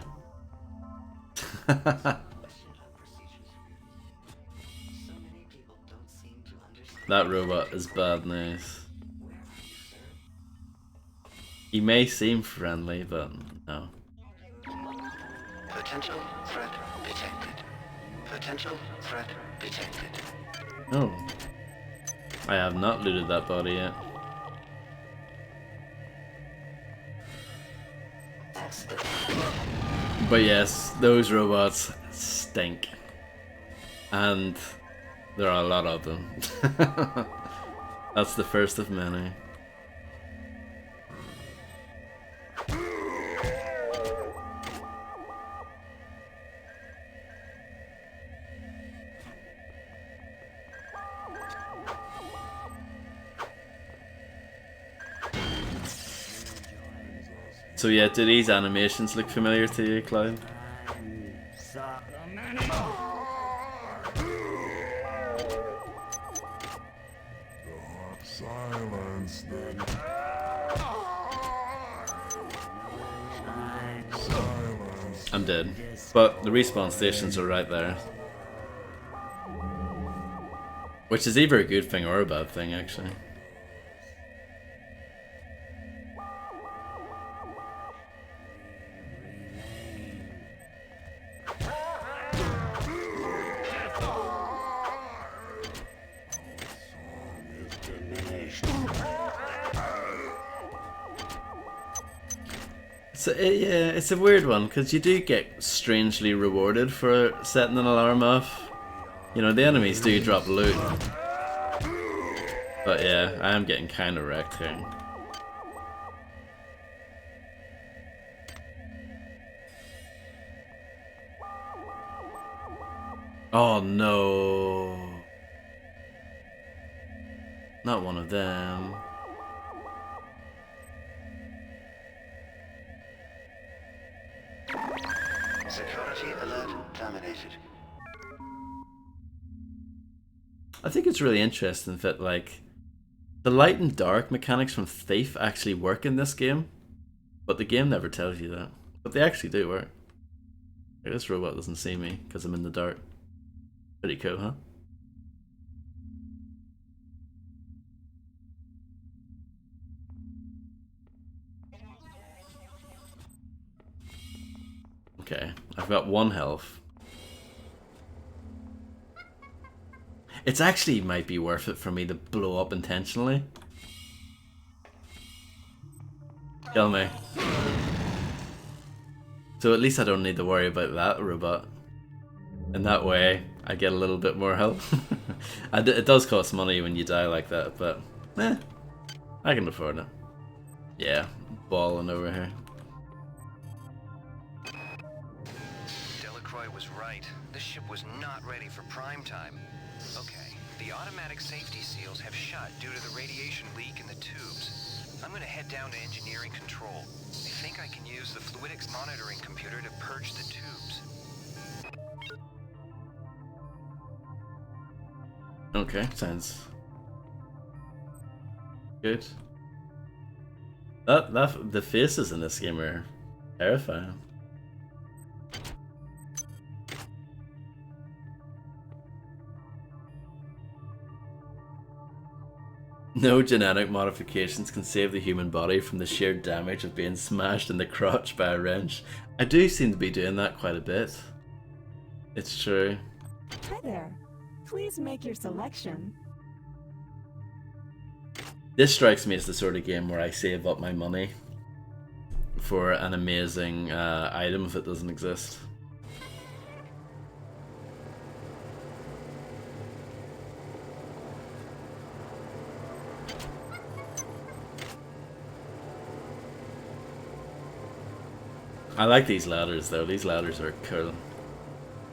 That robot is bad news. He may seem friendly, but no. Potential threat detected. Potential threat detected. Oh. I have not looted that body yet. But yes, those robots stink. And there are a lot of them. That's the first of many. So yeah, do these animations look familiar to you, Cloud? Silence then. I'm dead. But the respawn stations are right there. Which is either a good thing or a bad thing, actually. So yeah, it's a weird one because you do get strangely rewarded for setting an alarm off. You know, the enemies do drop loot. But yeah, I am getting kind of wrecked here. Oh no. Not one of them. Security alert terminated. I think it's really interesting that, like, the light and dark mechanics from Thief actually work in this game, but the game never tells you that. But they actually do work. Like, this robot doesn't see me because I'm in the dark. Pretty cool, huh? Okay, I've got 1 health. It's actually might be worth it for me to blow up intentionally. Kill me. So at least I don't need to worry about that robot. And that way, I get a little bit more health. It does cost money when you die like that, but I can afford it. Yeah, balling over here. Delacroix was right. This ship was not ready for prime time. Okay, the automatic safety seals have shut due to the radiation leak in the tubes. I'm gonna head down to engineering control. I think I can use the fluidics monitoring computer to purge the tubes. Okay, sounds good. The faces in this game are terrifying. No genetic modifications can save the human body from the sheer damage of being smashed in the crotch by a wrench. I do seem to be doing that quite a bit. It's true. Hi there. Please make your selection. This strikes me as the sort of game where I save up my money for an amazing item if it doesn't exist. I like these ladders though, these ladders are cool.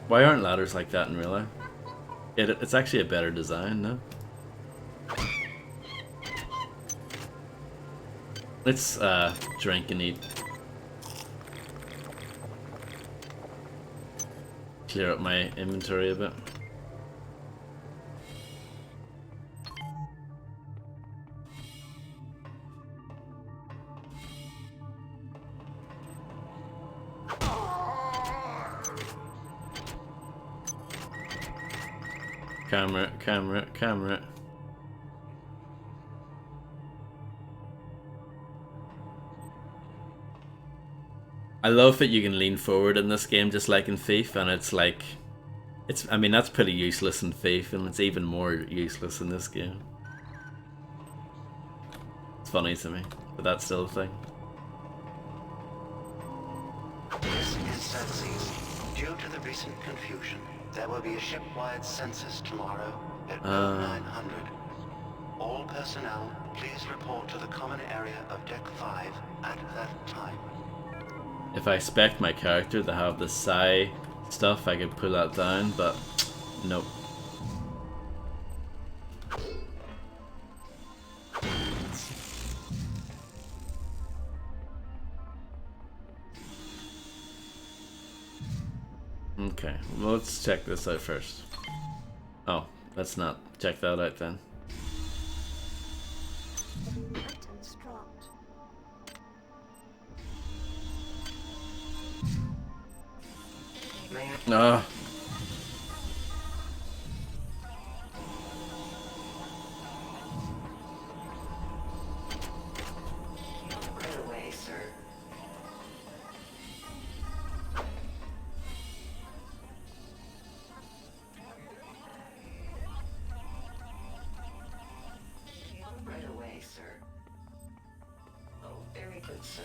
Why aren't ladders like that in real life? It's actually a better design, no? Let's drink and eat. Clear up my inventory a bit. Camera. I love that you can lean forward in this game just like in Thief, and it's like, I mean, that's pretty useless in Thief, and it's even more useless in this game. It's funny to me, but that's still a thing. This is Xerxes, due to the recent confusion, there will be a ship-wide census tomorrow at 0900. All personnel, please report to the common area of Deck 5 at that time. If I expect my character to have the psi stuff, I could pull that down, but nope. Okay, well, let's check this out first. Oh, let's not check that out then. No. Right away, sir. Right away, sir. Oh, very good, sir.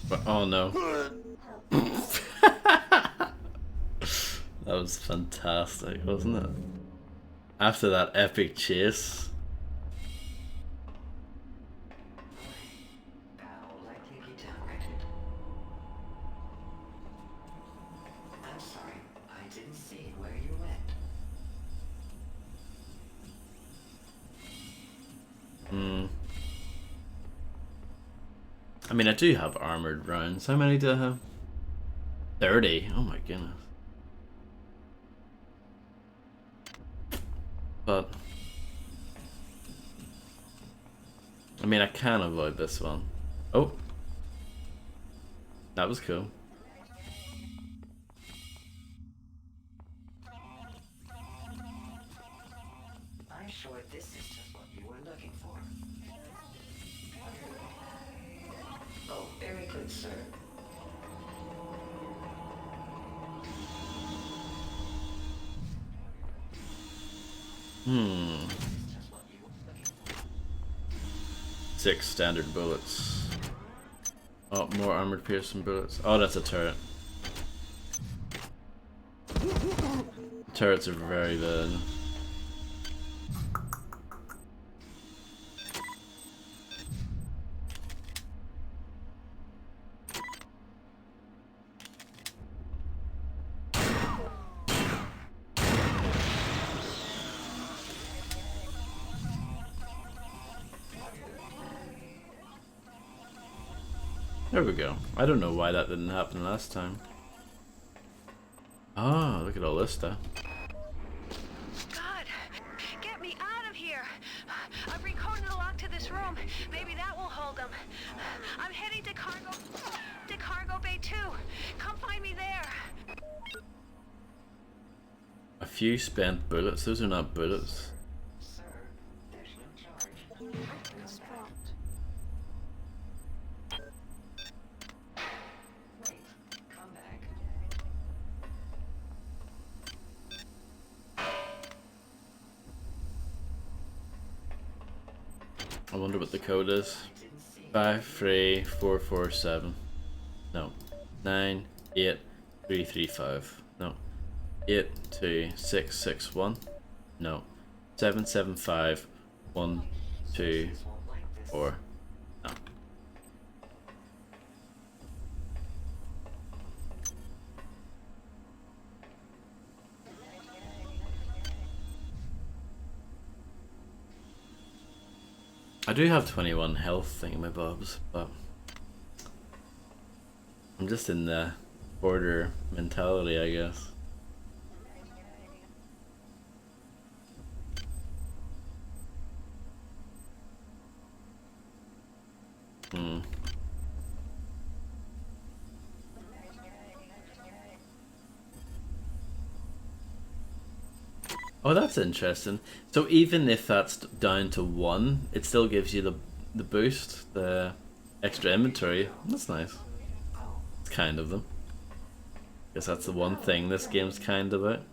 But, oh no. That was fantastic, wasn't it? After that epic chase. I'm sorry, I didn't see where you went. I mean, I do have armored rounds. How many do I have? 30. Oh my goodness. But I mean, I can avoid this one. Oh, that was cool. I'm sure this is just what you were looking for. Oh, very good, sir. Hmm. 6 standard bullets. Oh, more armored piercing bullets. Oh, that's a turret. Turrets are very bad. There we go. I don't know why that didn't happen last time. Oh, look at all this stuff. God, get me out of here. I've recoded a lock to this room. Maybe that will hold them. I'm heading to cargo bay 2. Come find me there. A few spent bullets. Those are not bullets. Sir, there's no charge. It's dropped. Wait, come back. I wonder what the code is. 53447. No. 98335. No. 82661. No. 775124. No. I do have 21 health thingamabobs, but I'm just in the border mentality, I guess. Oh, that's interesting. So even if that's down to 1, it still gives you the boost, the extra inventory. That's nice. It's kind of them. Guess that's the one thing this game's kind about.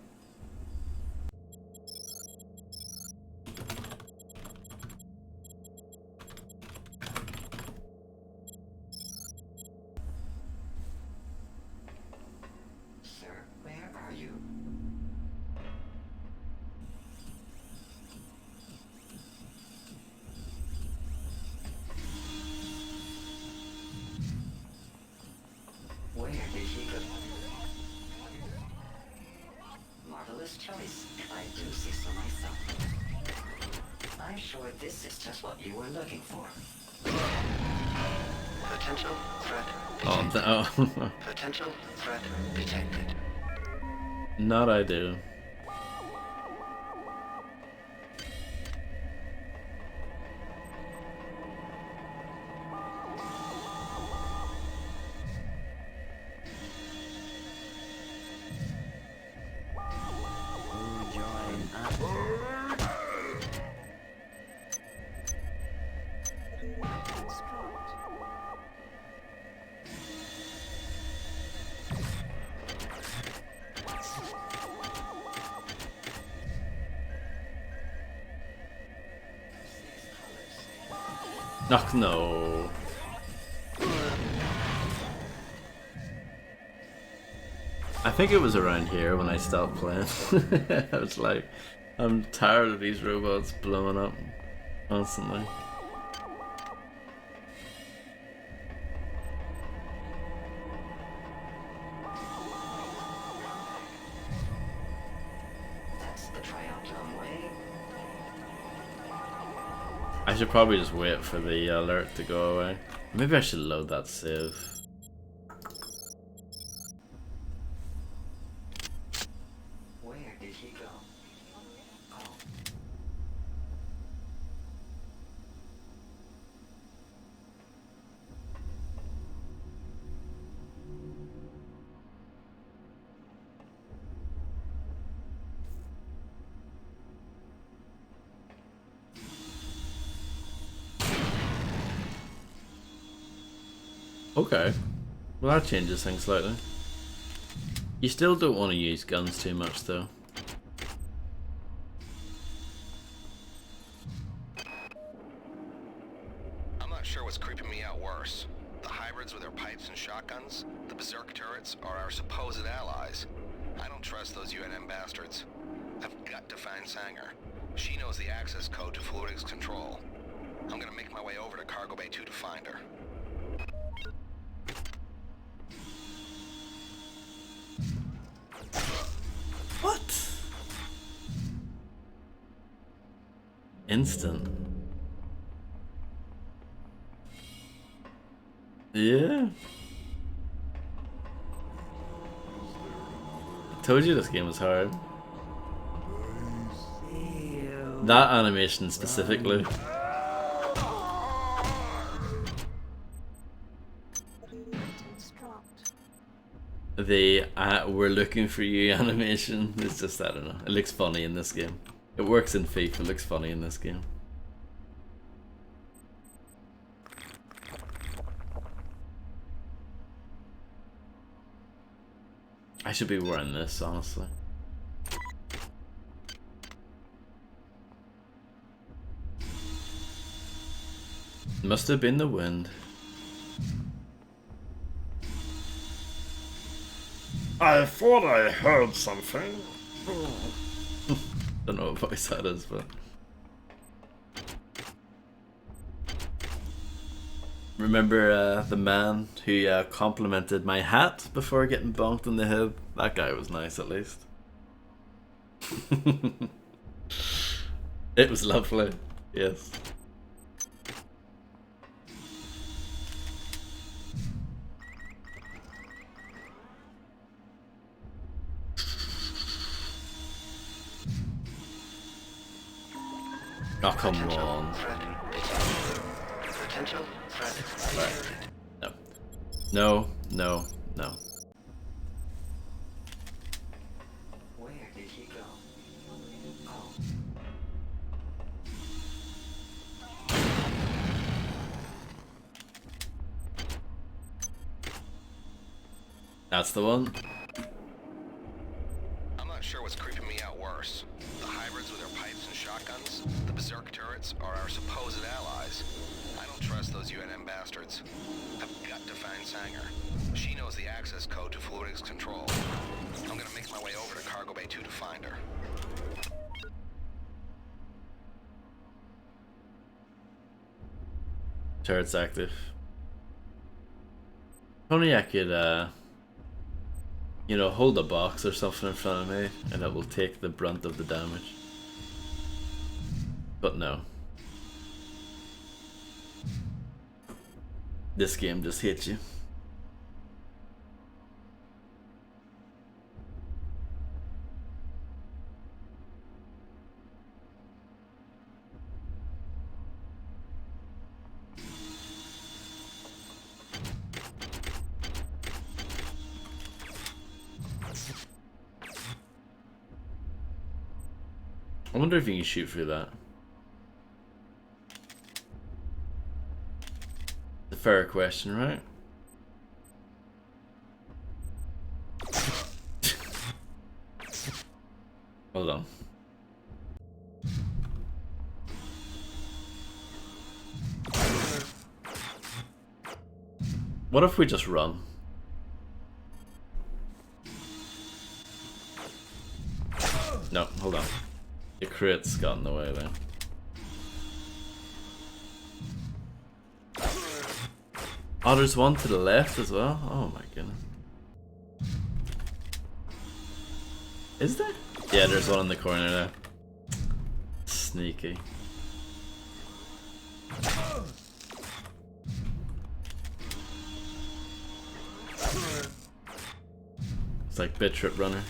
Sir, where are you? Where did he go? Marvelous choice, if I do say so myself. I'm sure this is just what you were looking for. Potential threat detected. Oh, Potential threat detected. not I do. Oh, no. I think it was around here when I stopped playing. I was like, I'm tired of these robots blowing up constantly. That's the triathlon way. I should probably just wait for the alert to go away. Maybe I should load that save. Where did he go? Oh. Okay. Well, that changes things slightly. You still don't want to use guns too much, though. I'm not sure what's creeping me out worse. The hybrids with their pipes and shotguns, the berserk turrets, or our supposed allies. I don't trust those UNM bastards. I've got to find Sanger. She knows the access code to Fluidics Control. I'm gonna make my way over to Cargo Bay 2 to find her. What? Instant. Yeah. I told you this game was hard. That animation specifically. The we're looking for you animation is just, I don't know, it looks funny in this game. It works in FIFA, it looks funny in this game. I should be wearing this, honestly. Must have been the wind. I thought I heard something. Don't know what voice that is, but... Remember the man who complimented my hat before getting bonked in the head? That guy was nice, at least. It was lovely, yes. Oh, come on. Potential threat. No. No, no, no. Where did he go? Oh. That's the one. sure what's creeping me out worse. The hybrids with their pipes and shotguns, the berserk turrets, are our supposed allies. I don't trust those UNM bastards. I've got to find Sanger. She knows the access code to Fluidics Control. I'm gonna make my way over to Cargo Bay 2 to find her. Turret's active. If only I could, you know, hold a box or something in front of me and it will take the brunt of the damage. But no. This game just hits you. I wonder if you can shoot through that. It's a fair question, right? Hold on. What if we just run? No, hold on. The crit's got in the way there. Oh, there's one to the left as well? Oh my goodness. Is there? Yeah, there's one in the corner there. Sneaky. It's like Bit Trip Runner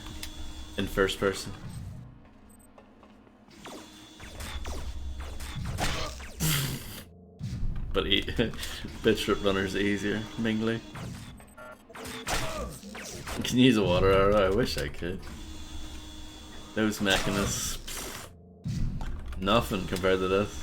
in first person. But Bit Trip Runner's easier, mingly. You can use a water arrow, I wish I could. Those mechanists, nothing compared to this.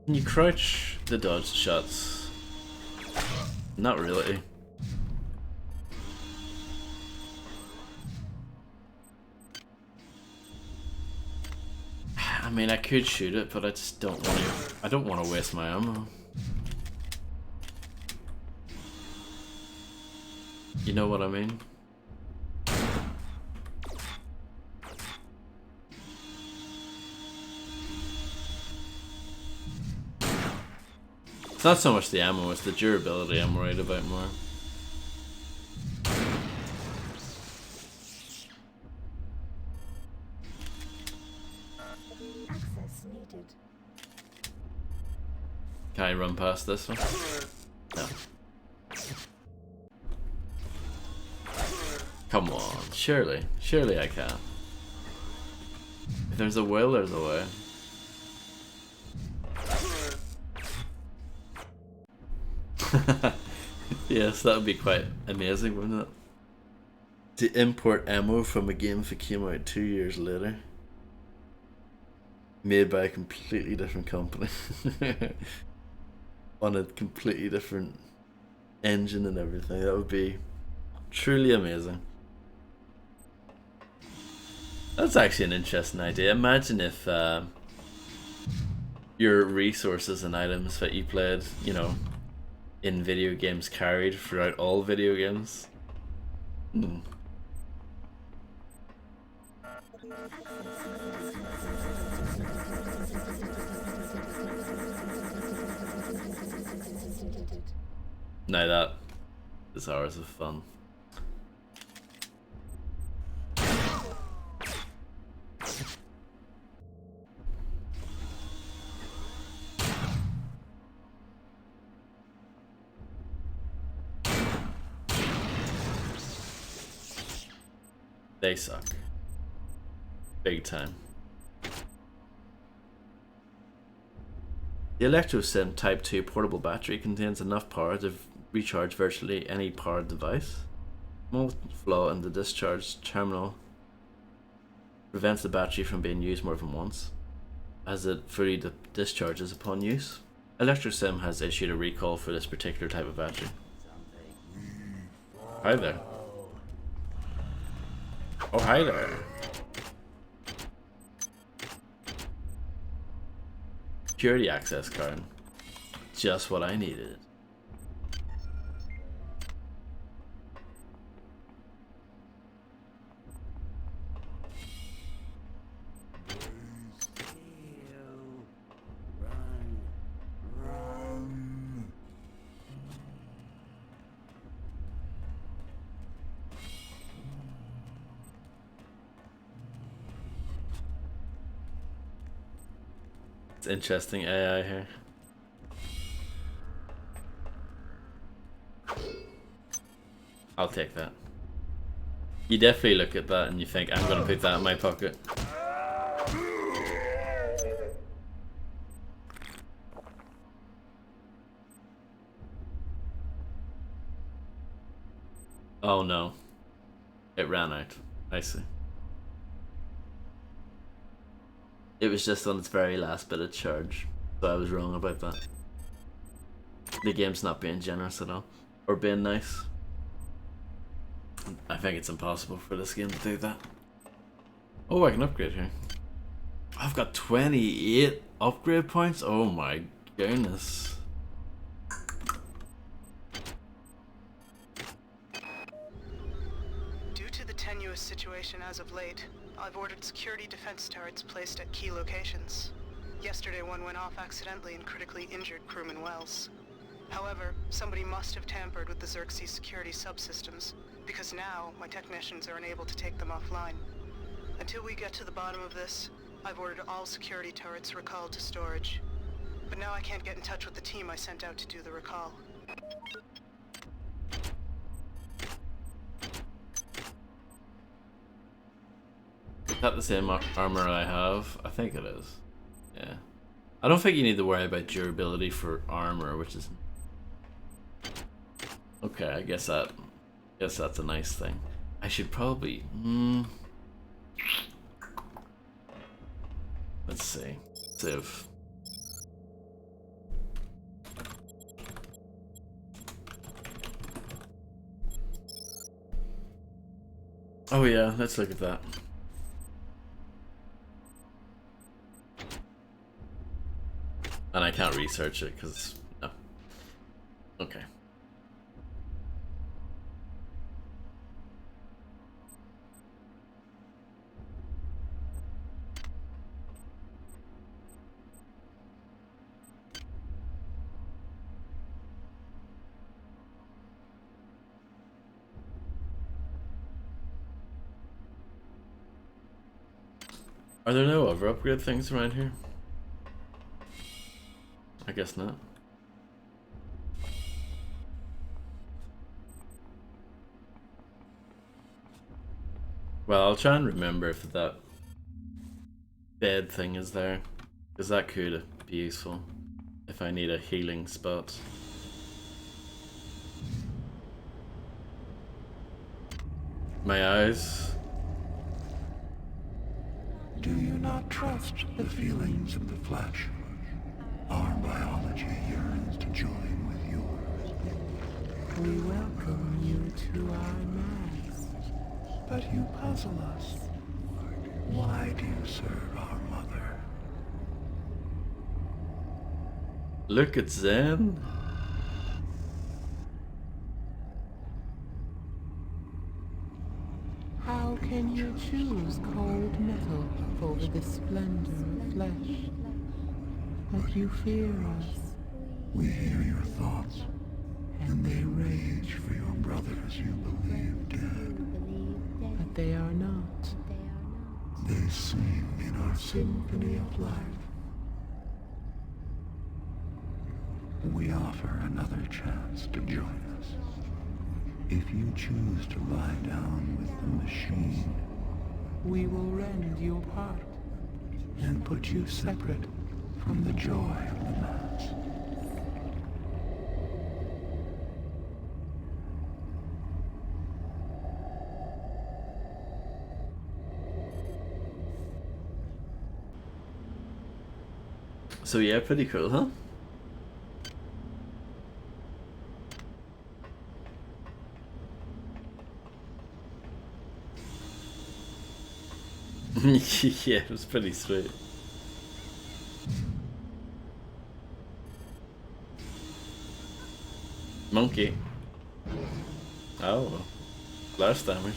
Can you crouch the dodge shots? Not really. I mean, I could shoot it, but I just don't want to. I don't want to waste my ammo. You know what I mean? It's not so much the ammo, it's the durability I'm worried about more. Access needed. Can I run past this one? No. Come on, surely. Surely I can. If there's a will, there's a way. Yes, that would be quite amazing, wouldn't it? To import ammo from a game that came out 2 years later. Made by a completely different company. On a completely different engine and everything. That would be truly amazing. That's actually an interesting idea. Imagine if your resources and items that you played, you know, in video games carried throughout all video games. Now that is hours of fun. They suck. Big time. The ElectroSim Type 2 portable battery contains enough power to recharge virtually any powered device. Small flaw in the discharge terminal prevents the battery from being used more than once, as it fully discharges upon use. ElectroSim has issued a recall for this particular type of battery. Hi there. Oh, hi there. Security access card. Just what I needed. It's interesting AI here. I'll take that. You definitely look at that and you think, I'm gonna put that in my pocket. Oh no. It ran out. I see. It was just on its very last bit of charge, so I was wrong about that. The game's not being generous at all, or being nice. I think it's impossible for this game to do that. Oh, I can upgrade here. I've got 28 upgrade points? Oh my goodness. Due to the tenuous situation as of late, I've ordered security defense turrets placed at key locations. Yesterday one went off accidentally and critically injured crewman Wells. However, somebody must have tampered with the Xerxes security subsystems, because now my technicians are unable to take them offline. Until we get to the bottom of this, I've ordered all security turrets recalled to storage. But now I can't get in touch with the team I sent out to do the recall. Is that the same armor I have? I think it is. Yeah. I don't think you need to worry about durability for armor, which is... Okay, I guess that's a nice thing. I should probably... Let's see. Save. Oh yeah, let's look at that. And I can't research it because no. Okay. Are there no other upgrade things around here? I guess not. Well, I'll try and remember if that bed thing is there, because that could be useful if I need a healing spot. My eyes. Do you not trust the feelings of the flesh? Our biology yearns to join with yours. We welcome you to our mass. But you puzzle us. Why do you serve our mother? Look at Zen. How can you choose cold metal over the splendor of flesh? But you fear us. We hear your thoughts, and they rage for your brothers you believe dead. But they are not. They sing in our symphony of life. We offer another chance to join us. If you choose to lie down with the machine, we will rend you apart and put you separate from the joy of the mass. So yeah, pretty cool, huh? Yeah, it was pretty sweet. Monkey. Oh, blast damage.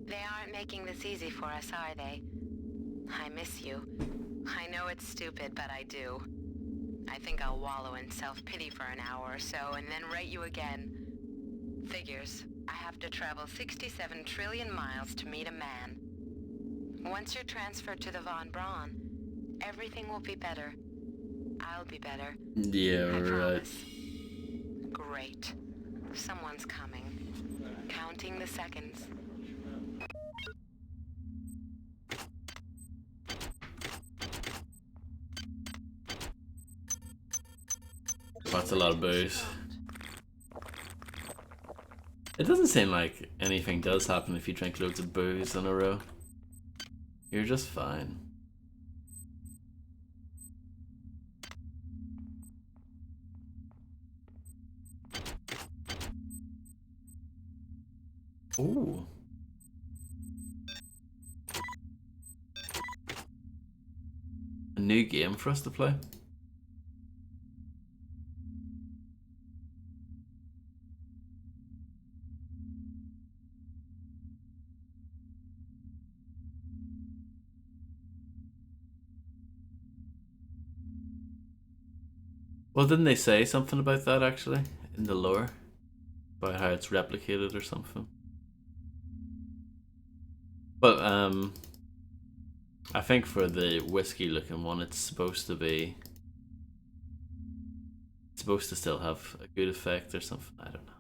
They aren't making this easy for us, are they? I miss you. I know it's stupid, but I do. I think I'll wallow in self-pity for an hour or so, and then write you again. Figures. I have to travel 67 trillion miles to meet a man. Once you're transferred to the Von Braun, everything will be better. I'll be better. Yeah, I right. promise. Great. Someone's coming. Counting the seconds. That's a lot of booze. It doesn't seem like anything does happen if you drink loads of booze in a row. You're just fine. Ooh. A new game for us to play. Well, didn't they say something about that actually in the lore? About how it's replicated or something? But I think for the whiskey looking one it's supposed to still have a good effect or something, I don't know.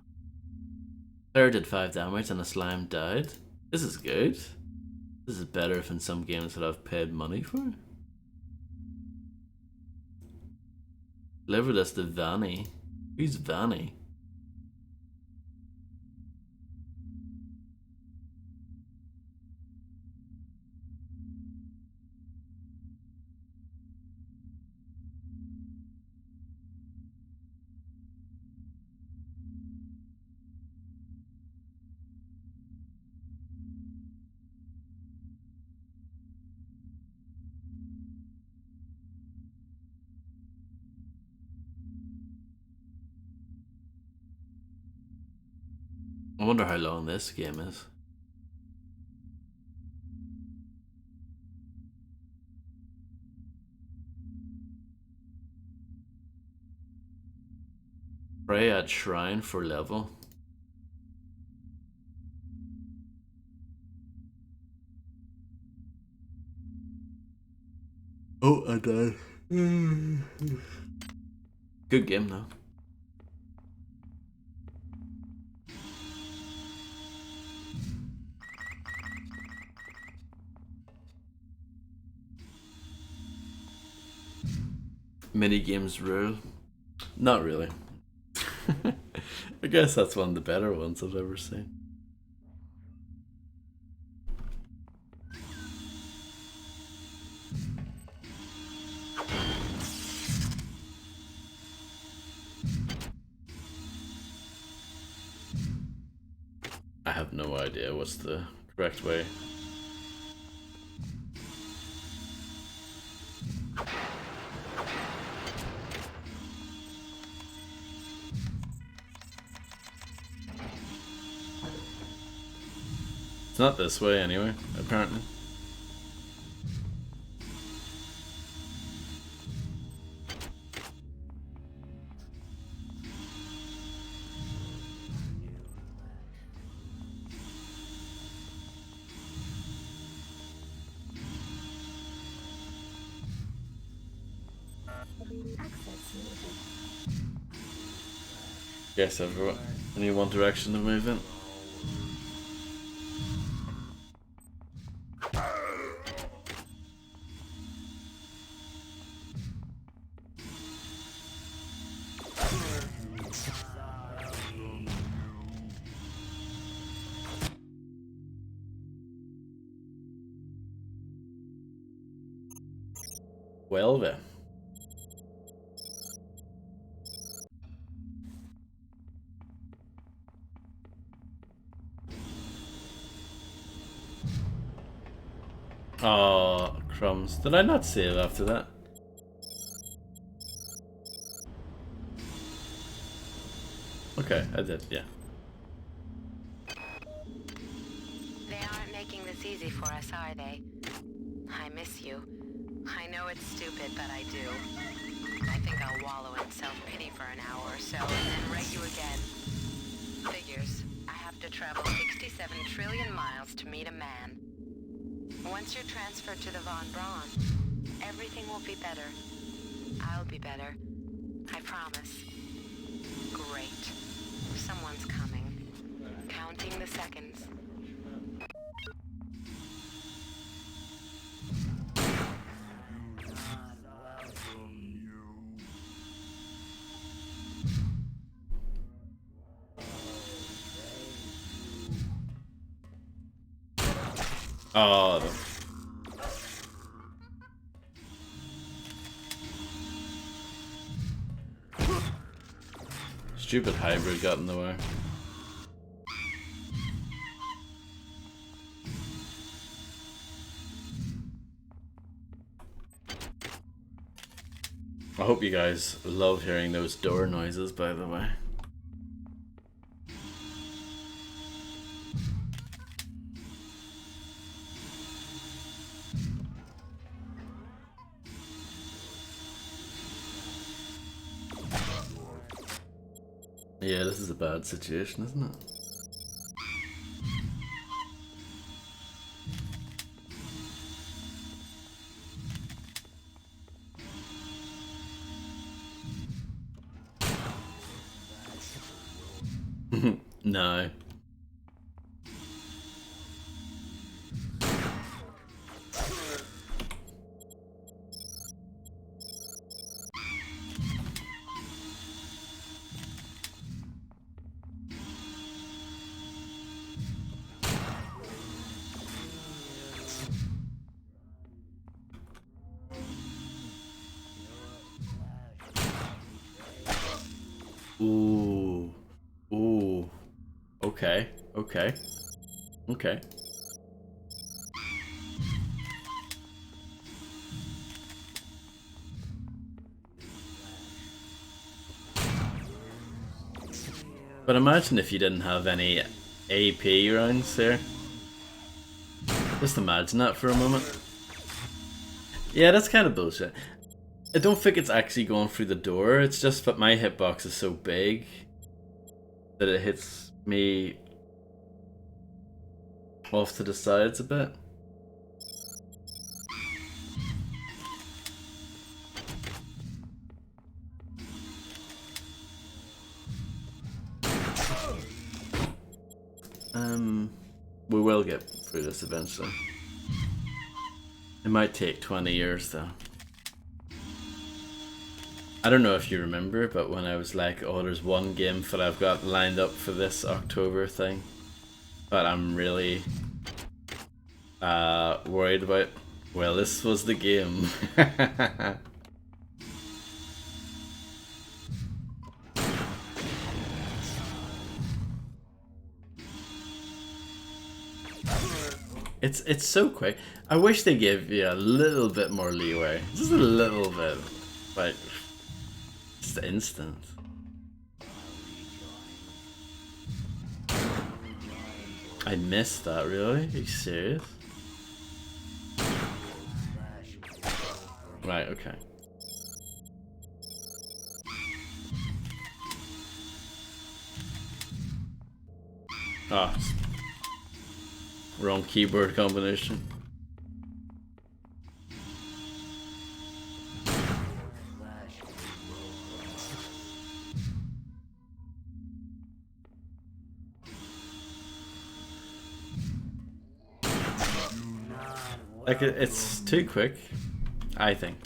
Player did 5 damage and the slime died. This is good. This is better than some games that I've paid money for. Deliver this to Vanny. Who's Vanny? I wonder how long this game is. Pray at shrine for level. Oh, I died. Good game though. Mini games rule? Not really. I guess that's one of the better ones I've ever seen. I have no idea what's the correct way. It's not this way anyway, apparently. Guess everyone only one direction to move in. Vuelve. Oh, crumbs. Did I not save after that? Okay, I did, yeah. They aren't making this easy for us, are they? I miss you. I know it's stupid, but I do. I think I'll wallow in self-pity for an hour or so, and then write you again. Figures. I have to travel 67 trillion miles to meet a man. Once you're transferred to the Von Braun, everything will be better. I'll be better. I promise. Great. Someone's coming. Counting the seconds. Oh. Stupid hybrid got in the way. I hope you guys love hearing those door noises, by the way. Yeah, this is a bad situation, isn't it? No. Ooh. Ooh. Okay. Okay. Okay. But imagine if you didn't have any AP rounds there. Just imagine that for a moment. Yeah, that's kind of bullshit. I don't think it's actually going through the door, it's just that my hitbox is so big that it hits me off to the sides a bit. We will get through this eventually. It might take 20 years though. I don't know if you remember, but when I was like, oh, there's one game that I've got lined up for this October thing, but I'm really worried about, well, this was the game. It's so quick. I wish they gave you a little bit more leeway. Just a little bit. Like, just instant. I missed that, really? Are you serious? Right, okay. Ah. Wrong keyboard combination. Like, it's too quick, I think.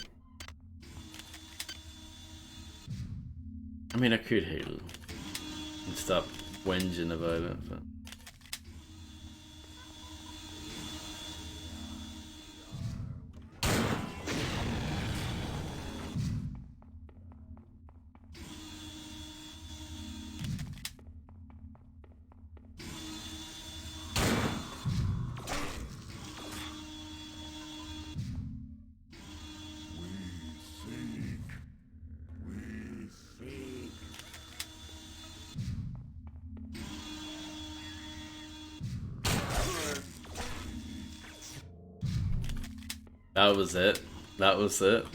I mean, I could heal and stop whinging about it, but... That was it. That was it.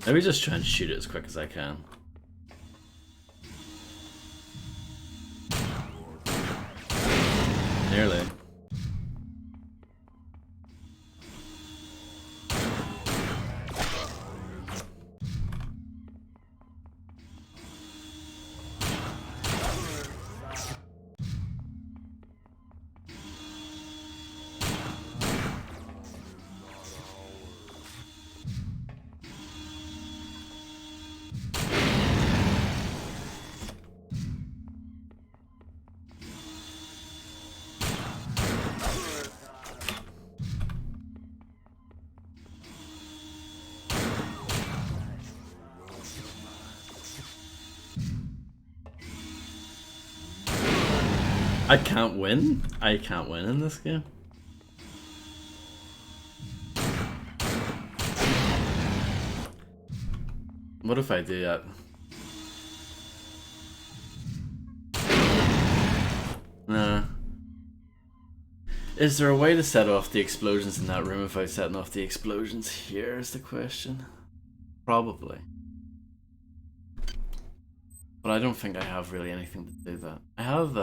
Maybe just try and shoot it as quick as I can. Nearly. I can't win? I can't win in this game. What if I do that? Nah. Is there a way to set off the explosions in that room if I set off the explosions here is the question. Probably. But I don't think I have really anything to do that. I have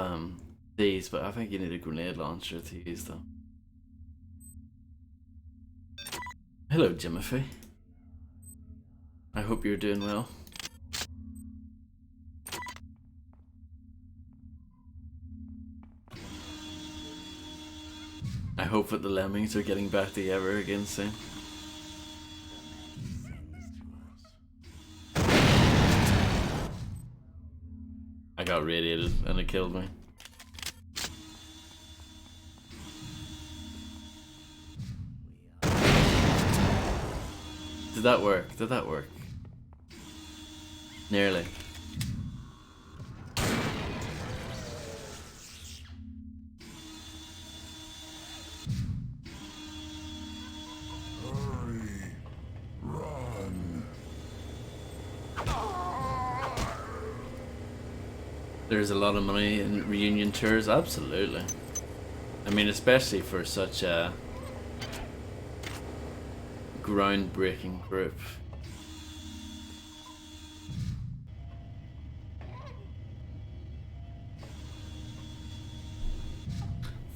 these, but I think you need a grenade launcher to use them. Hello, Jimothy. I hope you're doing well. I hope that the lemmings are getting back together again soon. I got radiated and it killed me. Did that work? Did that work? Nearly. There's a lot of money in reunion tours, absolutely. I mean, especially for such a groundbreaking group.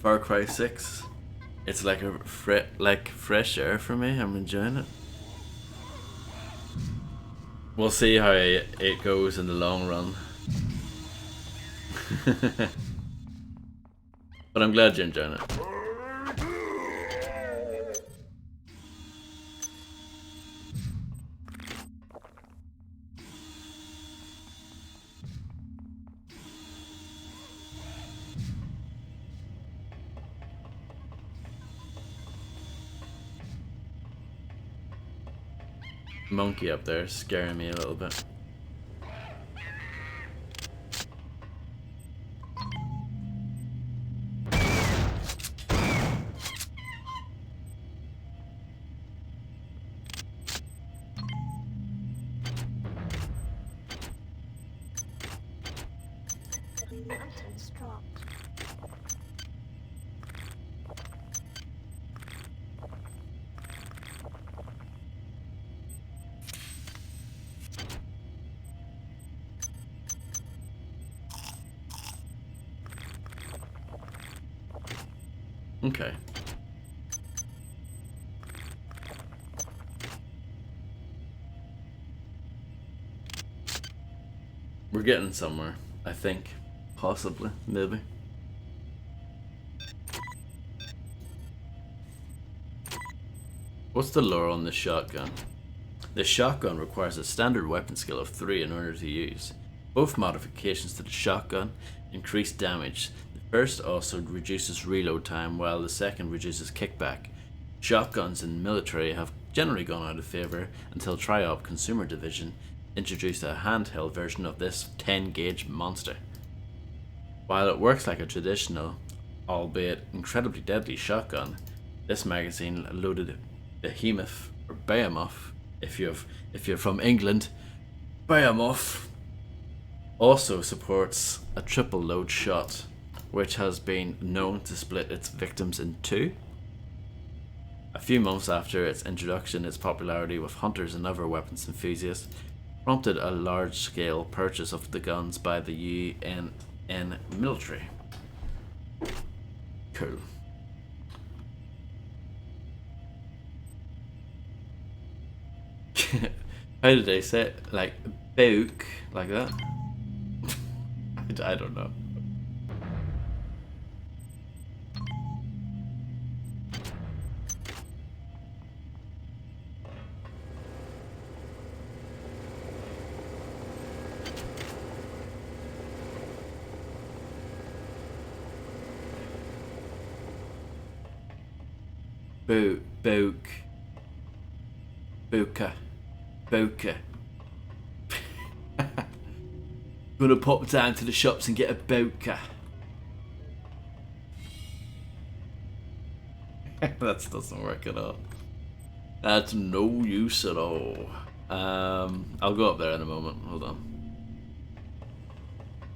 Far Cry 6. It's like a fresh air for me. I'm enjoying it. We'll see how it goes in the long run. But I'm glad you're enjoying it. Monkey up there scaring me a little bit. Okay. We're getting somewhere, I think. Possibly, maybe. What's the lore on this shotgun? This shotgun requires a standard weapon skill of 3 in order to use. Both modifications to the shotgun increase damage. The first also reduces reload time, while the second reduces kickback. Shotguns in the military have generally gone out of favour until Tri-Op Consumer Division introduced a handheld version of this 10-gauge monster. While it works like a traditional, albeit incredibly deadly shotgun, this magazine loaded behemoth, or behemoth, if you're from England, behemoth, also supports a triple load shot, which has been known to split its victims in two A few months after its introduction, its popularity with hunters and other weapons enthusiasts prompted a large-scale purchase of the guns by the UN military. Cool. How did they say it? Like, book, like that? I don't know. Boke. Boka. Boka. Gonna pop down to the shops and get a boka. That doesn't work at all. That's no use at all. I'll go up there in a moment. Hold on.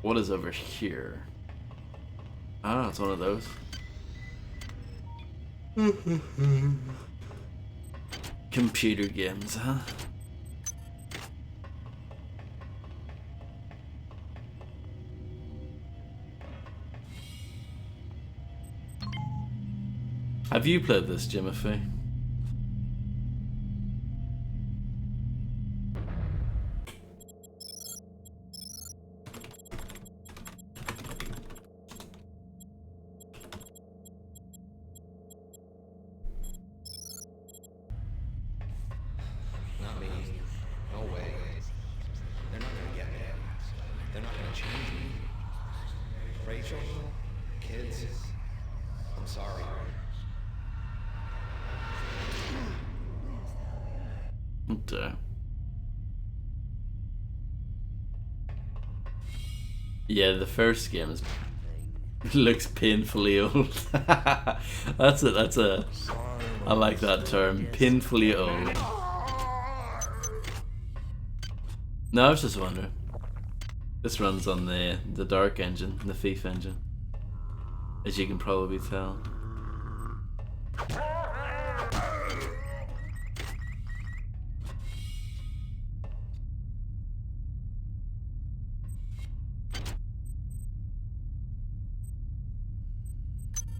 What is over here? Ah, it's one of those. Computer games, huh? Have you played this, Jimothy? Not me. No way. They're not gonna get me. They're not gonna change me. Rachel? Kids? I'm sorry. Okay. Yeah, the first game is looks painfully old. That's a I like that term, painfully old. No, I was just wondering. This runs on the Dark engine, the Thief engine, as you can probably tell.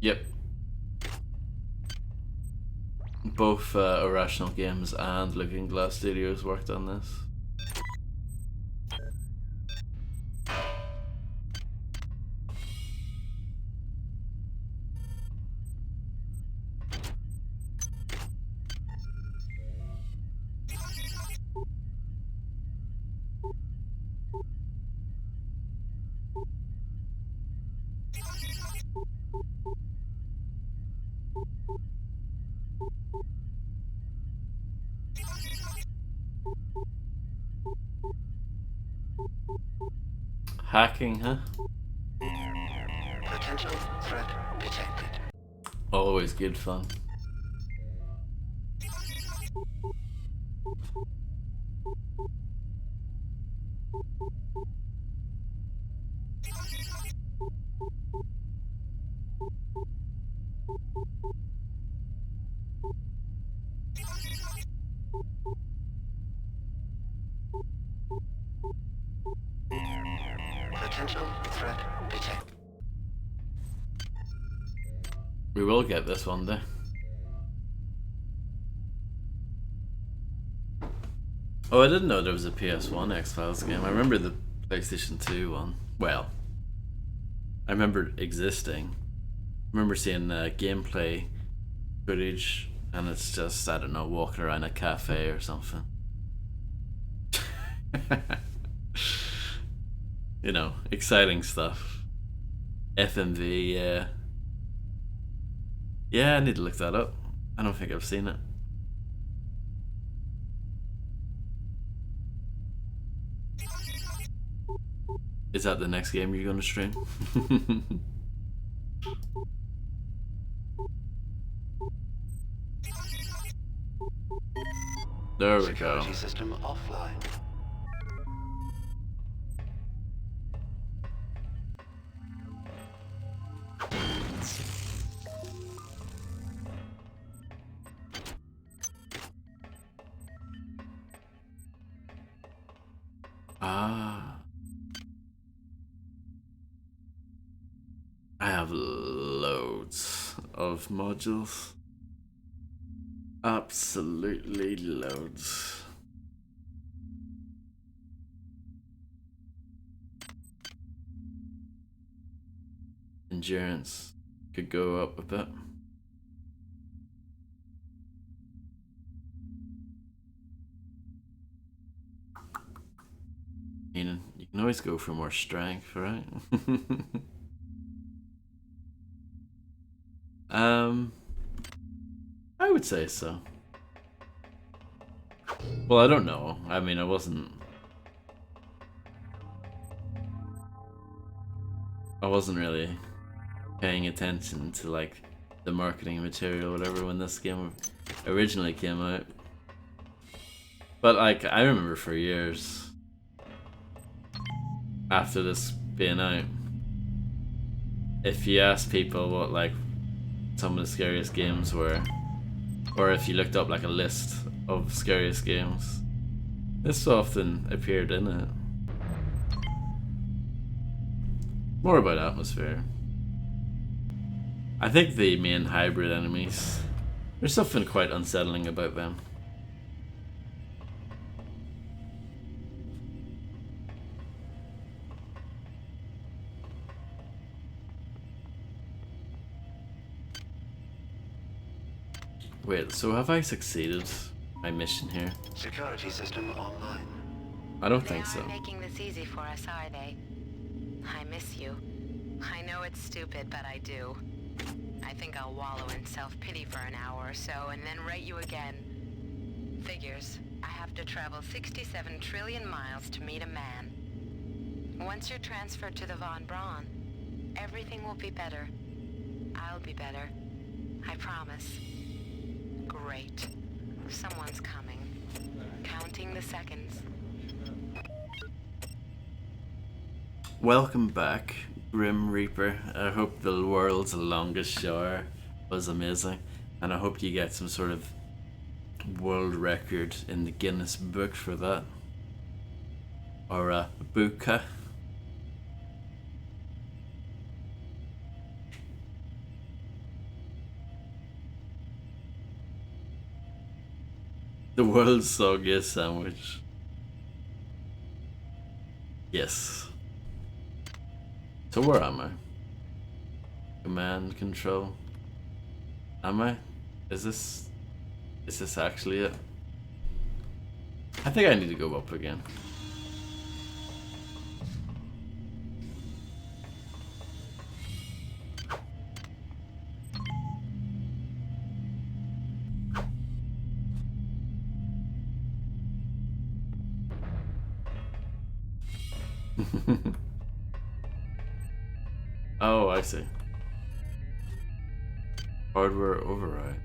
Yep. Both Irrational Games and Looking Glass Studios worked on this. Hacking, huh? Potential threat detected. Always good fun. Potential threat detected. We will get this one day. Oh, I didn't know there was a PS1 X-Files game. I remember the PlayStation 2 one. Well, I remember it existing. I remember seeing gameplay footage, and it's just, I don't know, walking around a cafe or something. You know, exciting stuff. FMV, yeah. Yeah, I need to look that up. I don't think I've seen it. Is that the next game you're going to stream? There we go. Security system offline. Ah. I have loads of modules. Absolutely loads. Endurance could go up a bit. You can always go for more strength, right? I would say so. Well, I don't know. I mean, I wasn't really paying attention to like the marketing material or whatever when this game originally came out. But like, I remember for years after this being out, if you asked people what like some of the scariest games were, or if you looked up like a list of scariest games, this often appeared in it. More about atmosphere. I think the main hybrid enemies, there's something quite unsettling about them. Wait, so have I succeeded my mission here? Security system online. I don't think so. They aren't making this easy for us, are they? I miss you. I know it's stupid, but I do. I think I'll wallow in self-pity for an hour or so and then write you again. Figures. I have to travel 67 trillion miles to meet a man. Once you're transferred to the Von Braun, everything will be better. I'll be better. I promise. Great. Someone's coming. Counting the seconds. Welcome back, Grim Reaper. I hope the world's longest shower was amazing, and I hope you get some sort of world record in the Guinness Book for that. Or a buka. The world's soggiest sandwich. Yes. So where am I? Command, control. Am I? Is this actually it? I think I need to go up again. Oh, I see. Hardware override.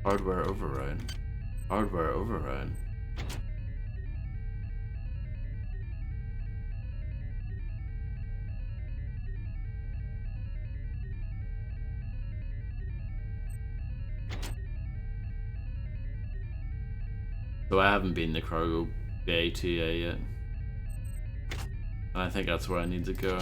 Hardware override. Hardware override. So I haven't been to cargo bay 2A yet. And I think that's where I need to go.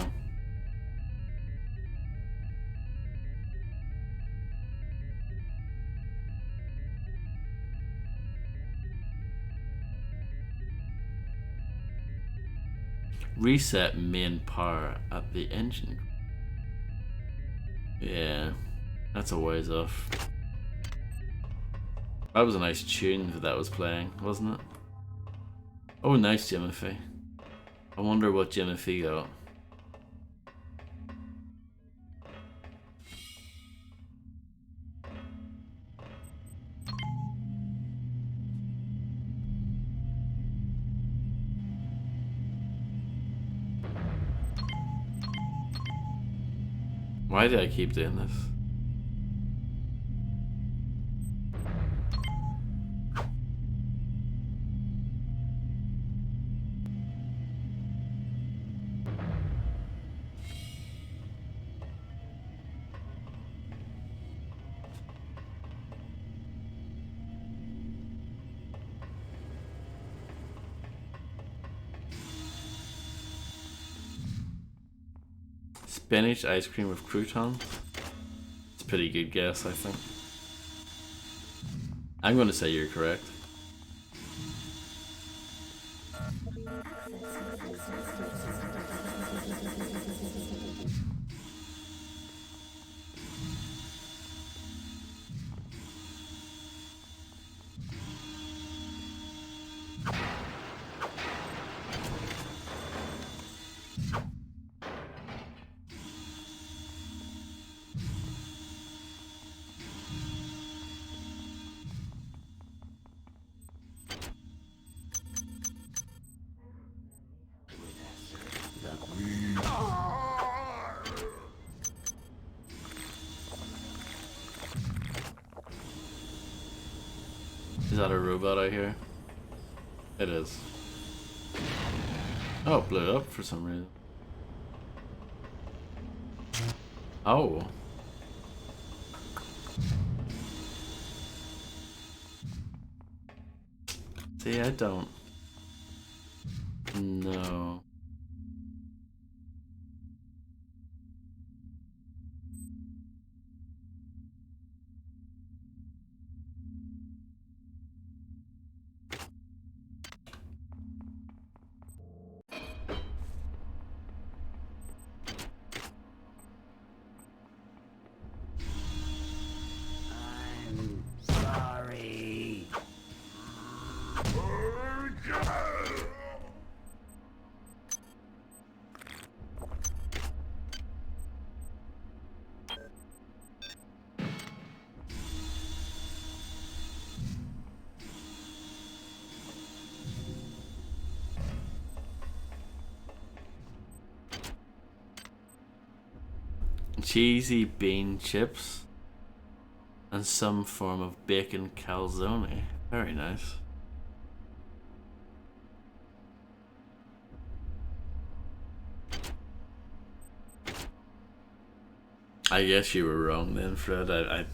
Reset main power at the engine. Yeah, that's a ways off. That was a nice tune that was playing, wasn't it? Oh, nice Jimothy. I wonder what Jimothy got. Why do I keep doing this? Spinach ice cream with croutons. It's a pretty good guess, I think. I'm going to say you're correct. Is that a robot I hear? It is. Oh, it blew up for some reason. Oh. See, I don't know. Sorry. Cheesy bean chips and some form of bacon calzone. Very nice. I guess you were wrong then, Fred. I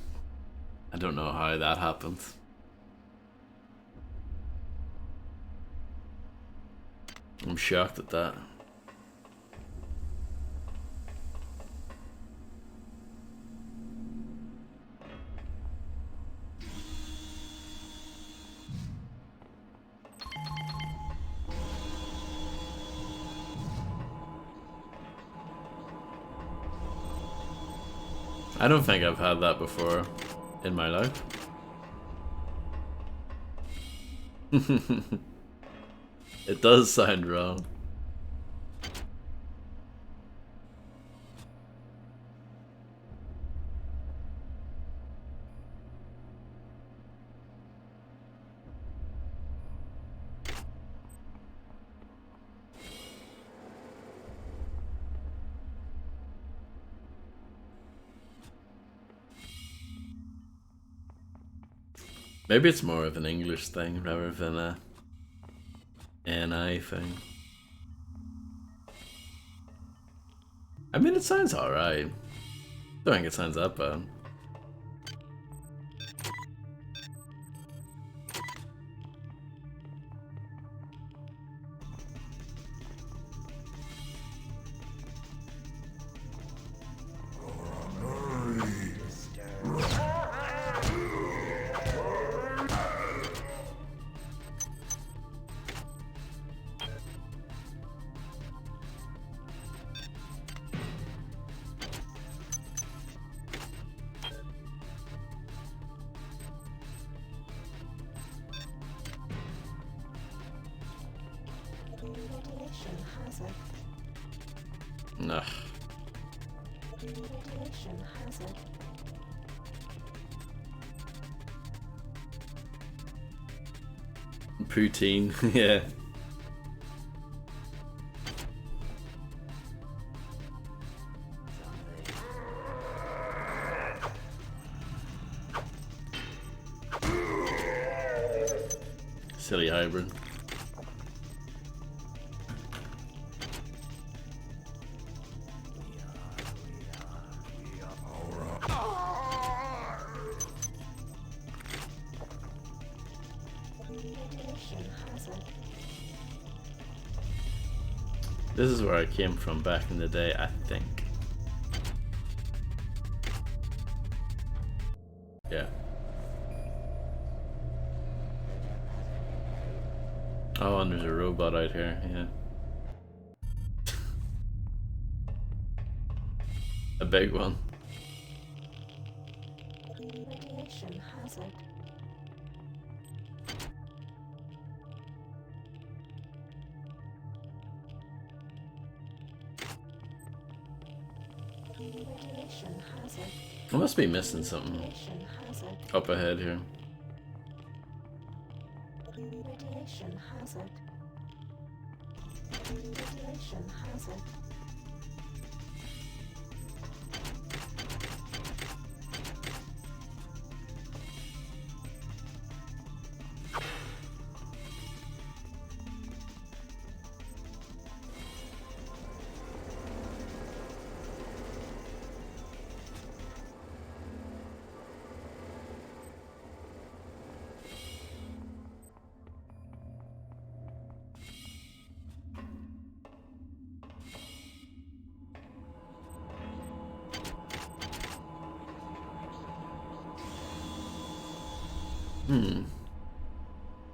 don't know how that happened. I'm shocked at that. I don't think I've had that before in my life. It does sound wrong. Maybe it's more of an English thing rather than a NI thing. I mean, it sounds alright. Don't think it sounds that bad. Ugh. Poutine, yeah. Silly hybrid. This is where I came from back in the day, I think. Oh, and there's a robot out here, yeah. A big one. Radiation hazard. Radiation hazard. I must be missing something Radiation hazard. up ahead here. Radiation hazard. Radiation hazard.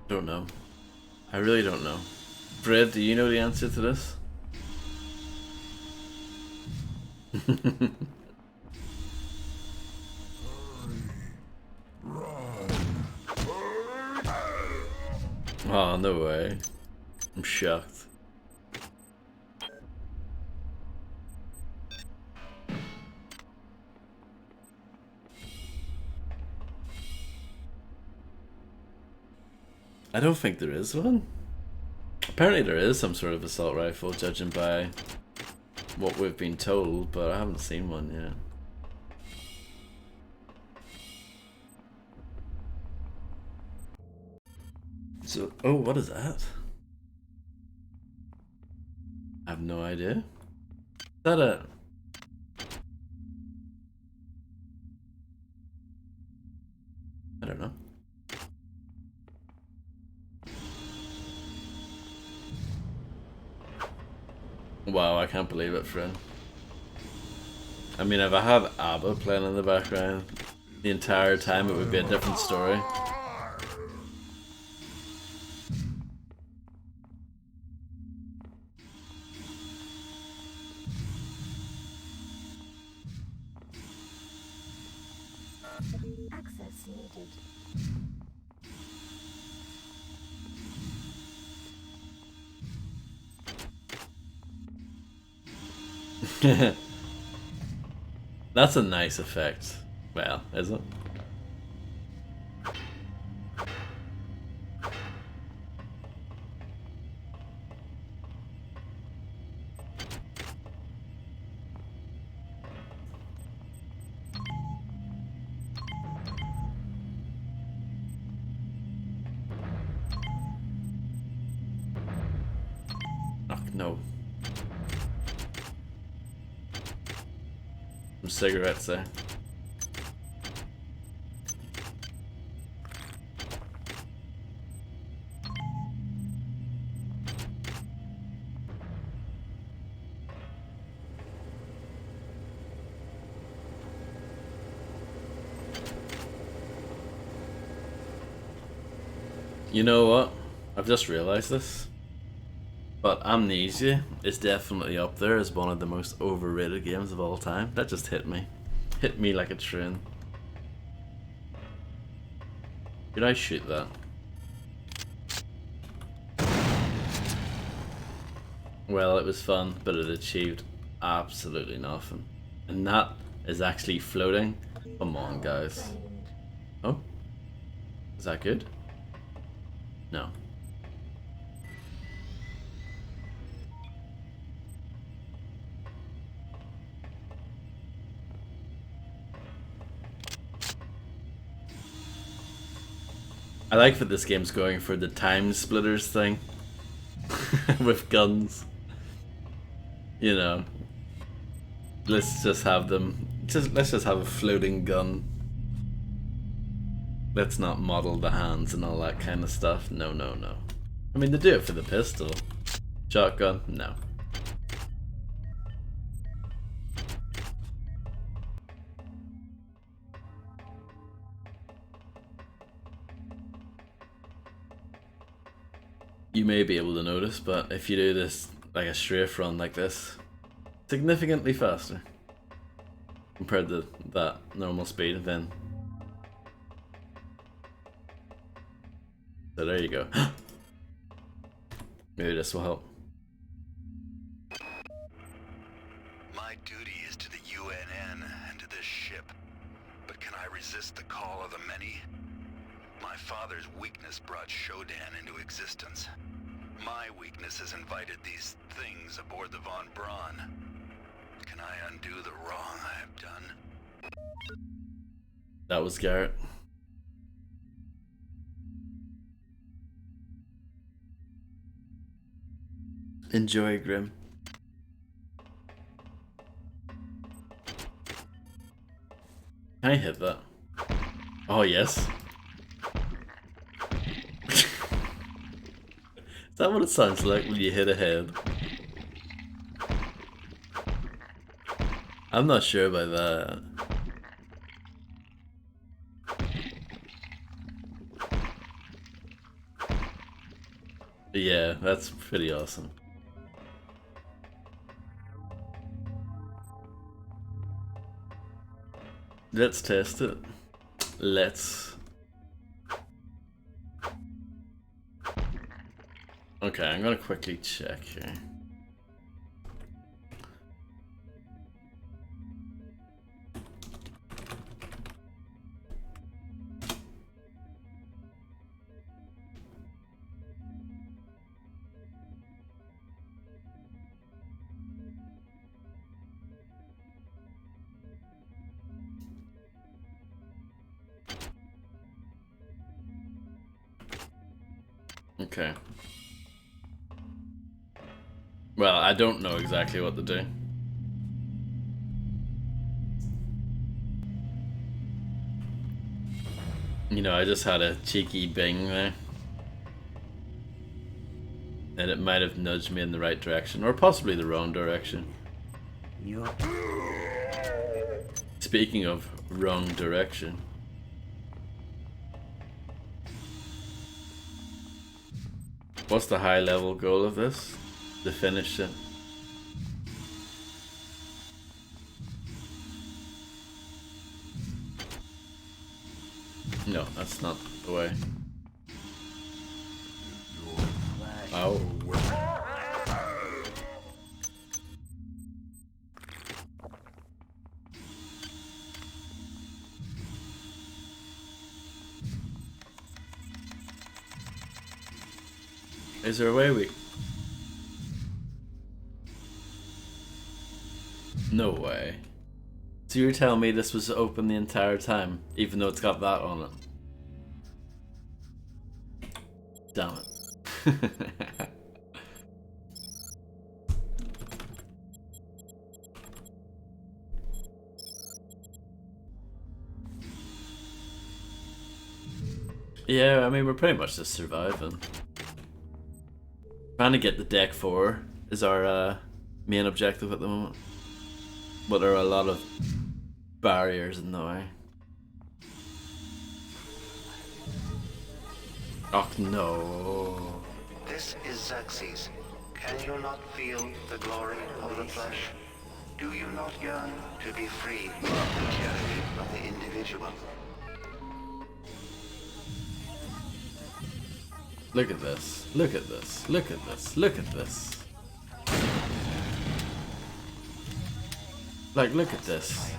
Don't know. I really don't know. Fred, do you know the answer to this? Oh, no way. I'm shocked. I don't think there is one. Apparently there is some sort of assault rifle, judging by what we've been told, but I haven't seen one yet. So, oh, what is that? I have no idea. Is that a... I don't know. Wow, I can't believe it, friend. I mean, if I had ABBA playing in the background the entire time, it would be a different story. Access needed. That's a nice effect. Well, is it? Oh, no. Some cigarettes there. You know what? I've just realized this. But Amnesia is definitely up there as one of the most overrated games of all time. That just hit me. Hit me like a train. Did I shoot that? Well, it was fun, but it achieved absolutely nothing. And that is actually floating. Come on, guys. Oh? Is that good? No. I like that this game's going for the time splitters thing with guns. You know, let's just have them. Let's just have a floating gun. Let's not model the hands and all that kind of stuff. No, no, no. I mean, they do it for the pistol. Shotgun, no. you may be able to notice, but if you do this like a strafe run like this, significantly faster compared to that normal speed, then so there you go. Maybe this will help. My duty is to the UNN and to this ship, but can I resist the call of the many? My father's weakness brought Shodan into existence. My weakness has invited these things aboard the Von Braun. Can I undo the wrong I have done? That was Garrett. Enjoy, Grim. Can I hit that? Oh, yes. Is that what it sounds like when you hit a head? I'm not sure about that. Yeah, that's pretty awesome. Let's test it. Let's. Okay, I'm gonna quickly check here. Okay. Well, I don't know exactly what to do. You know, I just had a cheeky bing there. And it might have nudged me in the right direction, or possibly the wrong direction. Speaking of wrong direction. What's the high level goal of this? To finish it. No, that's not the way. Ow. Is there a way we... No way. So you're telling me this was open the entire time, even though it's got that on it? Damn it. Yeah, I mean, we're pretty much just surviving. Trying to get the deck 4 is our main objective at the moment. But there are a lot of barriers in the way. Oh no. This is Xerxes. Can you not feel the glory of the flesh? Do you not yearn to be free from the tyranny of the individual? Look at this. Look at this. Look at this. Look at this. Like, look at this.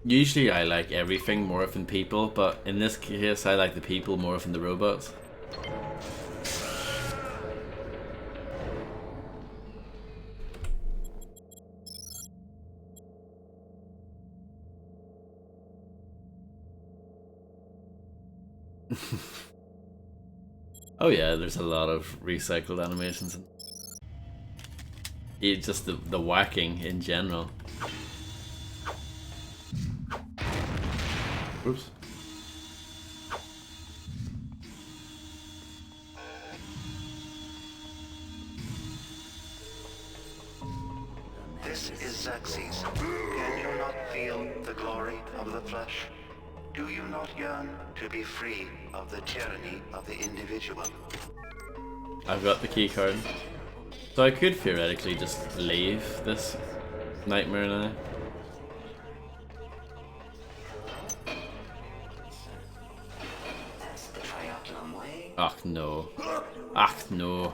Usually I like everything more than people, but in this case I like the people more than the robots. Oh yeah, there's a lot of recycled animations. Just the whacking in general. Oops. This is Xerxes. Can you not feel the glory of the flesh? Do you not yearn to be free of the tyranny of the individual? I've got the key card. So I could theoretically just leave this nightmare now. Ach no. Ach no.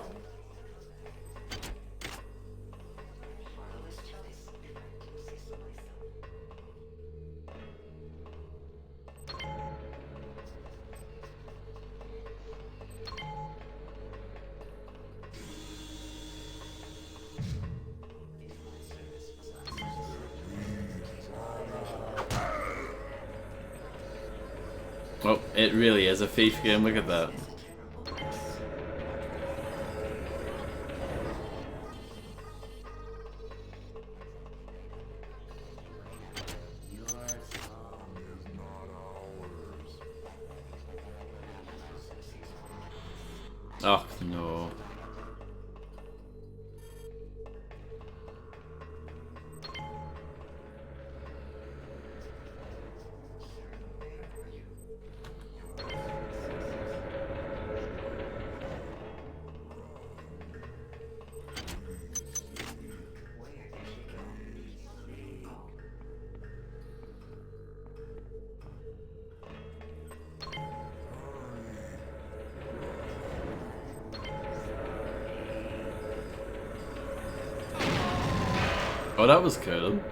Oh, it really is a thief game, look at that. Oh no. Oh, that was cool.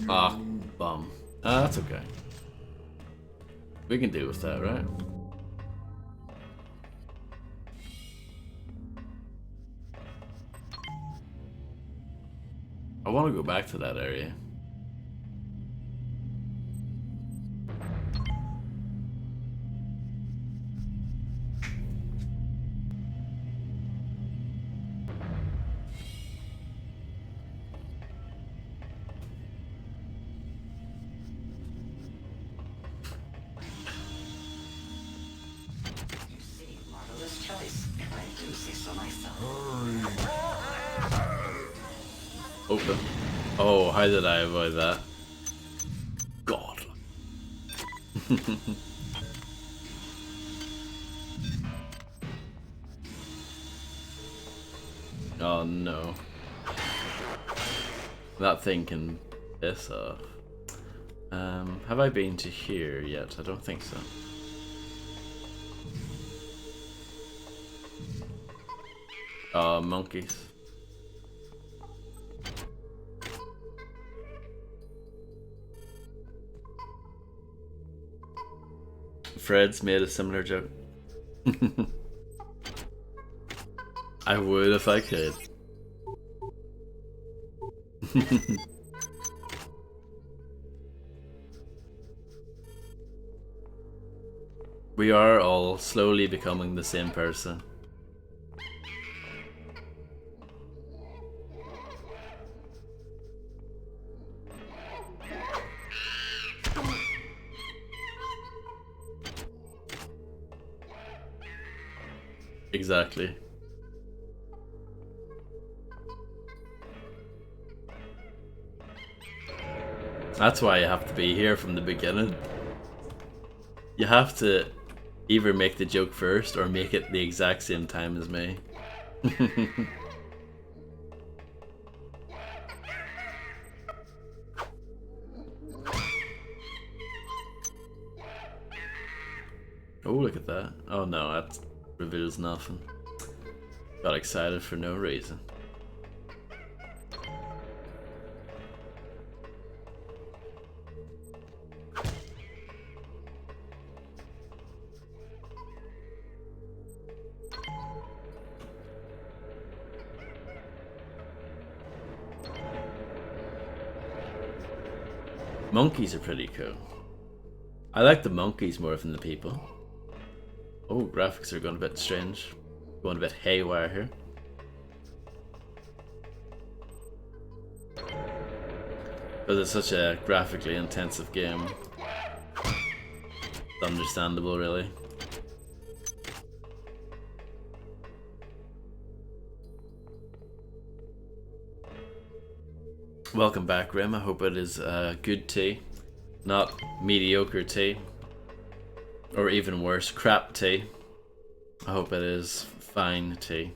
Ah, bum. Ah, that's okay. We can deal with that, right? I want to go back to that area. Open. Oh, how did I avoid that? God. Oh no. That thing can piss off. Have I been to here yet? I don't think so. Oh, monkeys. Fred's made a similar joke. I would if I could. We are all slowly becoming the same person. Exactly. That's why you have to be here from the beginning. You have to either make the joke first or make it the exact same time as me. Oh, look at that. Oh no, that reveals nothing. Got excited for no reason. Monkeys are pretty cool. I like the monkeys more than the people. Oh, graphics are going a bit strange. Going a bit haywire here. But it's such a graphically intensive game. It's understandable, really. Welcome back, Rim. I hope it is good tea, not mediocre tea, or even worse, crap tea. I hope it is fine tea.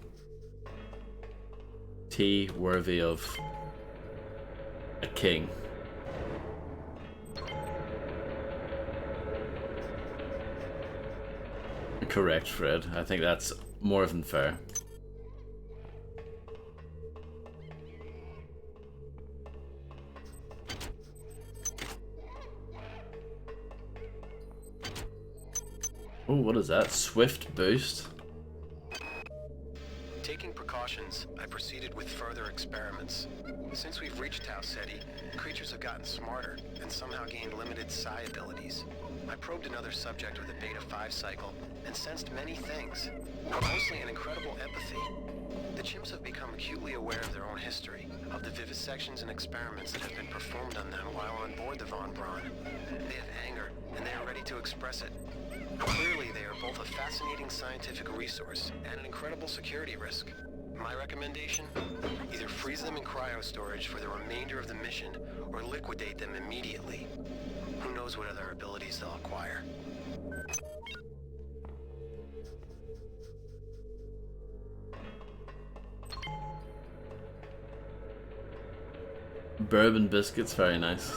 Tea worthy of a king. Correct, Fred. I think that's more than fair. Oh, what is that? Swift boost? Taking precautions, I proceeded with further experiments. Since we've reached Tau Ceti, creatures have gotten smarter and somehow gained limited psi abilities. I probed another subject with a Beta 5 cycle and sensed many things, but mostly an incredible empathy. The chimps have become acutely aware of their own history, of the vivisections and experiments that have been performed on them while on board the Von Braun. They have anger, and they are ready to express it. Clearly, they are both a fascinating scientific resource and an incredible security risk. My recommendation? Either freeze them in cryo-storage for the remainder of the mission, or liquidate them immediately. Who knows what other abilities they'll acquire. Bourbon biscuits, very nice.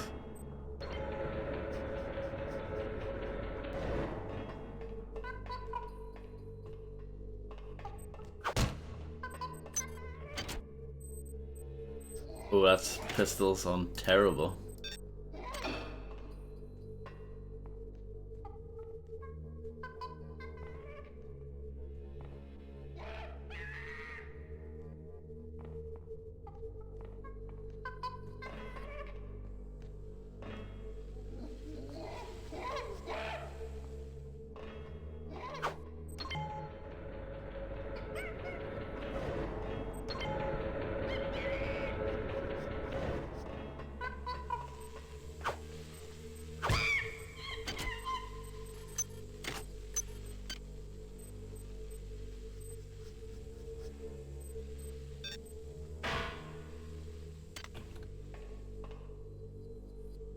Oh, that's pistols on terrible.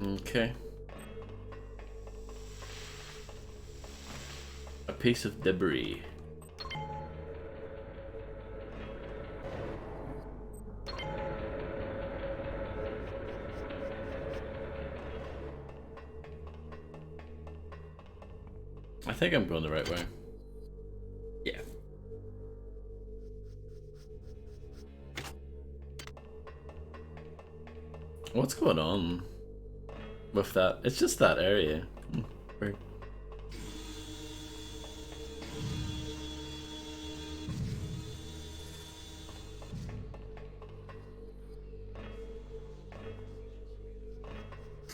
Okay. A piece of debris. I think I'm going the right way. Yeah. What's going on with that? It's just that area. Weird.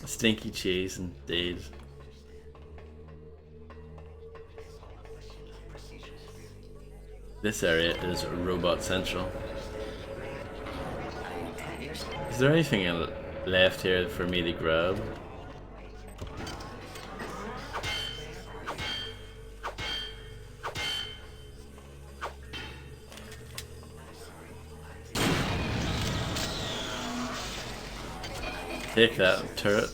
Stinky cheese, indeed. This area is Robot Central. Is there anything left here for me to grab? Take that, turret.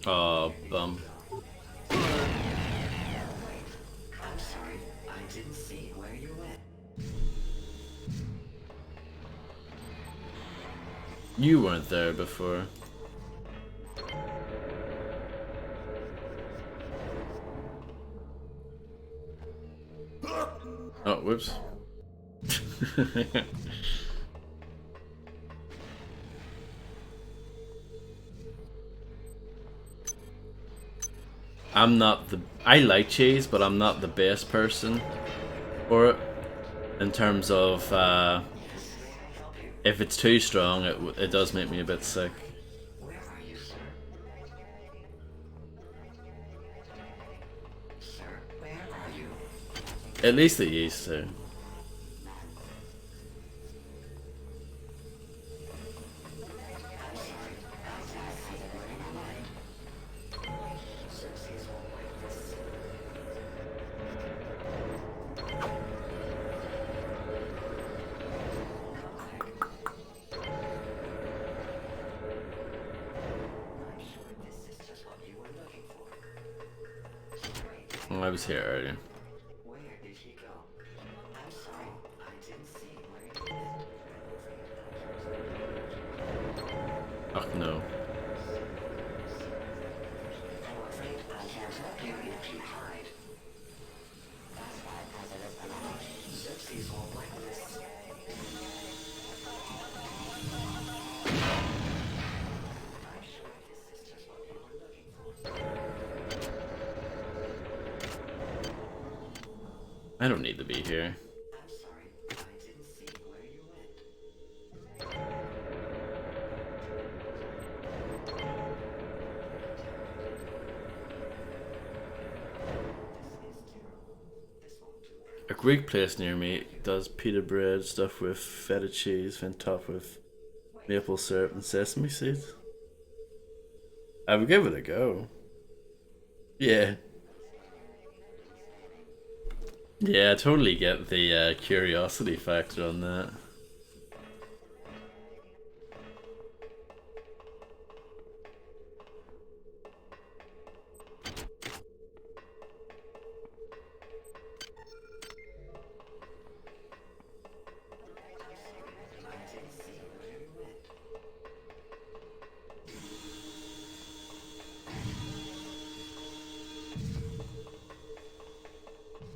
Oh, bum. I'm sorry, I didn't see where you went. You weren't there before. Oh, whoops. I'm not the... I like cheese, but I'm not the best person for it. In terms of, if it's too strong, it does make me a bit sick. At least it used to. Oh, I was here earlier. Oh no. I don't need to be here. A Greek place near me does pita bread stuffed with feta cheese and topped with maple syrup and sesame seeds. I would give it a go. Yeah. Yeah, I totally get the curiosity factor on that.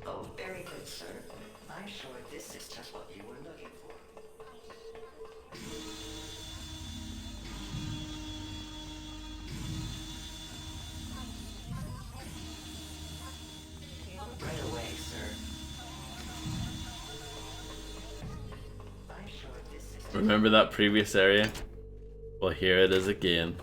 Oh, very good, sir. I'm sure this is just what you were looking for. Right away, sir. I'm sure this is... Remember that previous area? Well, here it is again.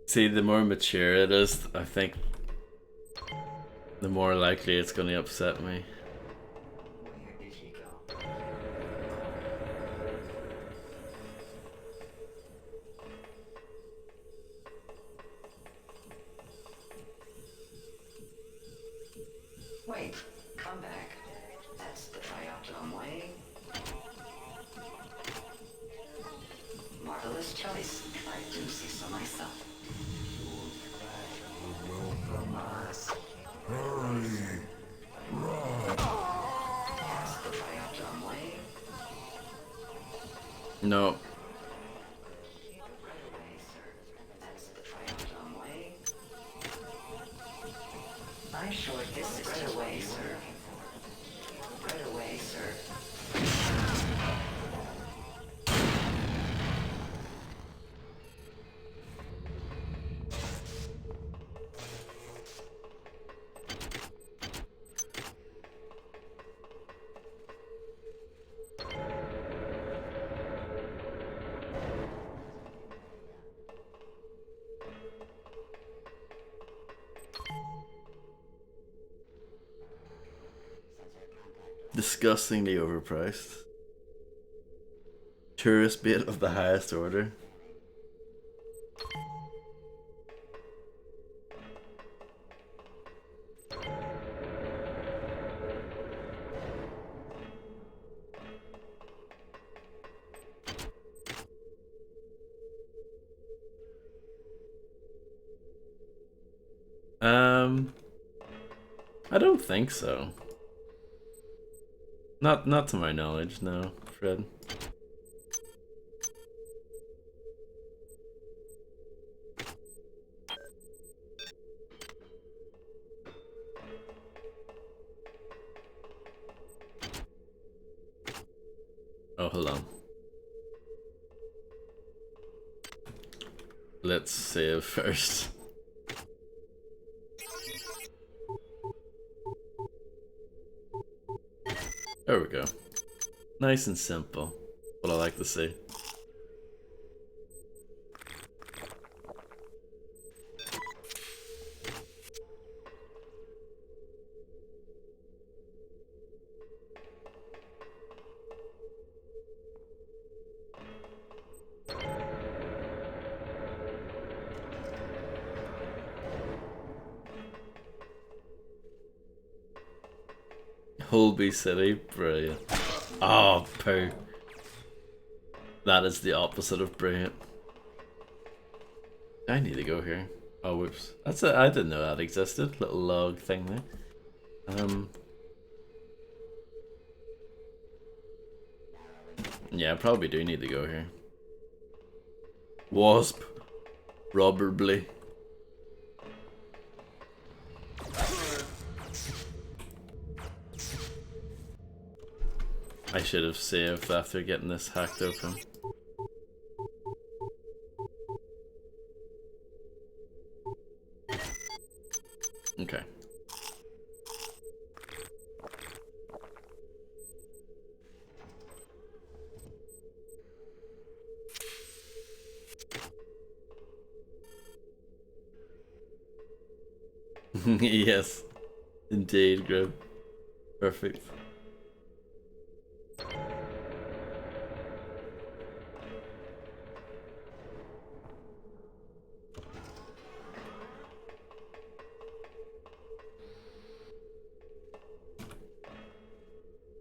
See, the more mature it is, I think the more likely it's going to upset me. Wait, come back. That's the trioptimum way. Marvelous choice. I do see so myself. From us. Hurry! Run! That's the trioptimum way. No. I'm sure this is right away, sir. Right away, sir. Disgustingly overpriced. Tourist bait of the highest order. I don't think so. Not to my knowledge, no, Fred. Oh, hold on. Let's save first. There we go. Nice and simple. What I like to see. Holby City, brilliant. Oh, poo. That is the opposite of brilliant. I need to go here. Oh, whoops. That's it. I didn't know that existed. Little log thing there. Yeah, I probably do need to go here. Wasp. Probably. I should have saved after getting this hacked open. Okay. Yes, indeed, Grib. Perfect.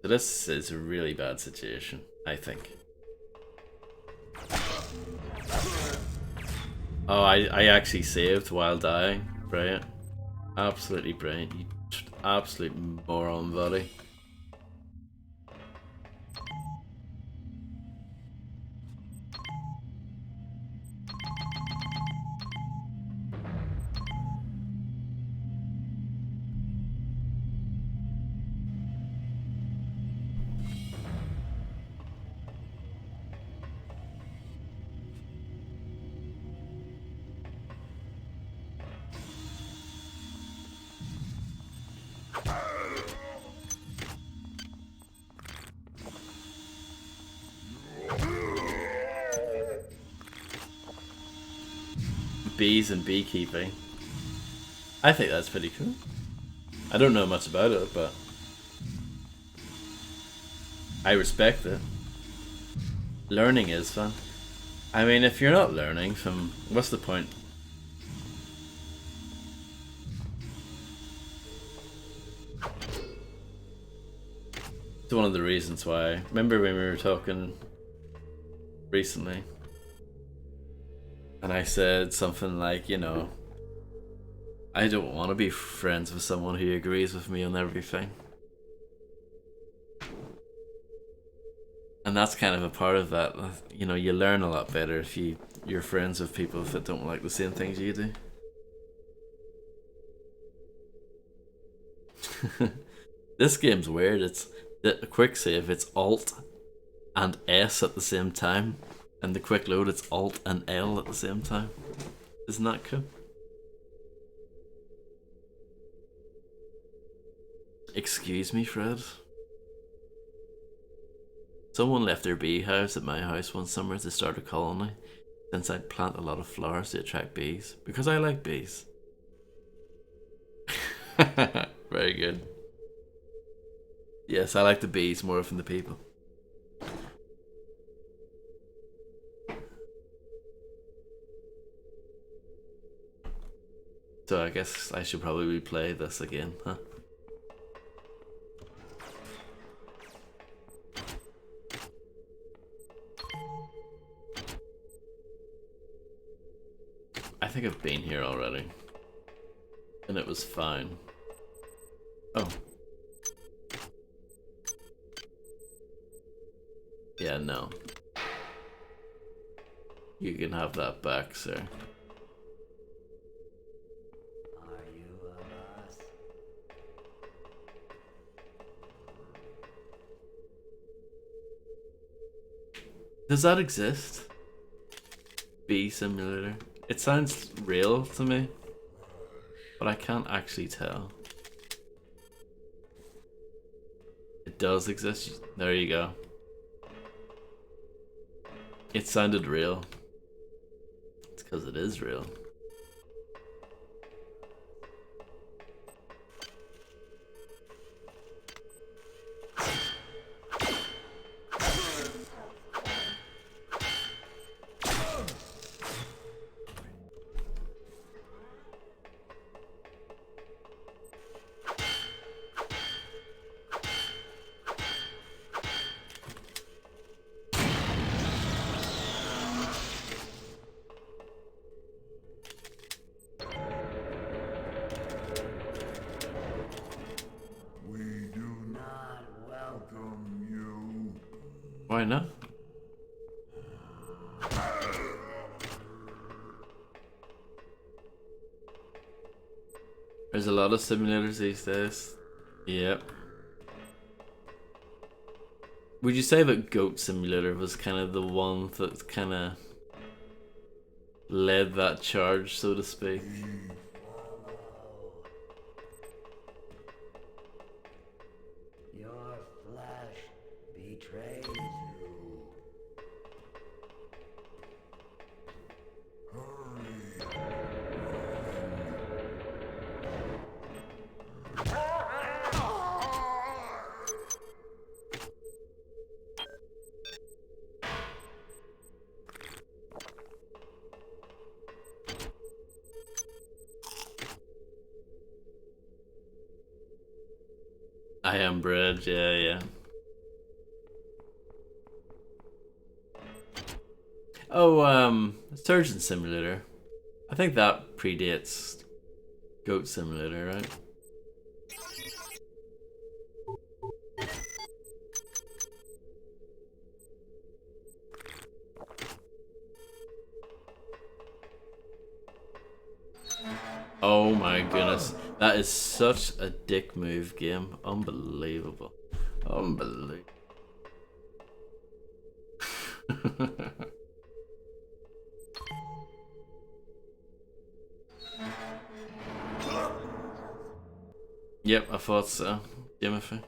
This is a really bad situation, I think. Oh, I actually saved while dying. Brilliant. Absolutely brilliant. You absolute moron, buddy. Bees and beekeeping. I think that's pretty cool. I don't know much about it, but I respect it. Learning is fun. I mean, if you're not learning from, what's the point? It's one of the reasons why. Remember when we were talking recently? And I said something like, you know, I don't want to be friends with someone who agrees with me on everything. And that's kind of a part of that. You know, you learn a lot better if you're friends with people that don't like the same things you do. This game's weird. It's the quick save, it's Alt and S at the same time. And the quick load, it's Alt and L at the same time. Isn't that cool? Excuse me, Fred. Someone left their beehives at my house one summer to start a colony, since I'd plant a lot of flowers to attract bees, because I like bees. Very good. Yes, I like the bees more than the people. So I guess I should probably replay this again, huh? I think I've been here already. And it was fine. Oh. Yeah, no. You can have that back, sir. Does that exist? Bee simulator? It sounds real to me, but I can't actually tell. It does exist. There you go. It sounded real. It's because it is real. Why not? There's a lot of simulators these days. Yep. Would you say that Goat Simulator was kind of the one that kind of led that charge, so to speak? Your flesh betrays you. I am bridge, yeah. Oh, Surgeon Simulator. I think that predates Goat Simulator, right? Oh my goodness. That is such a dick move game. Unbelievable. Unbelievable. Yep, I thought so. Timothy.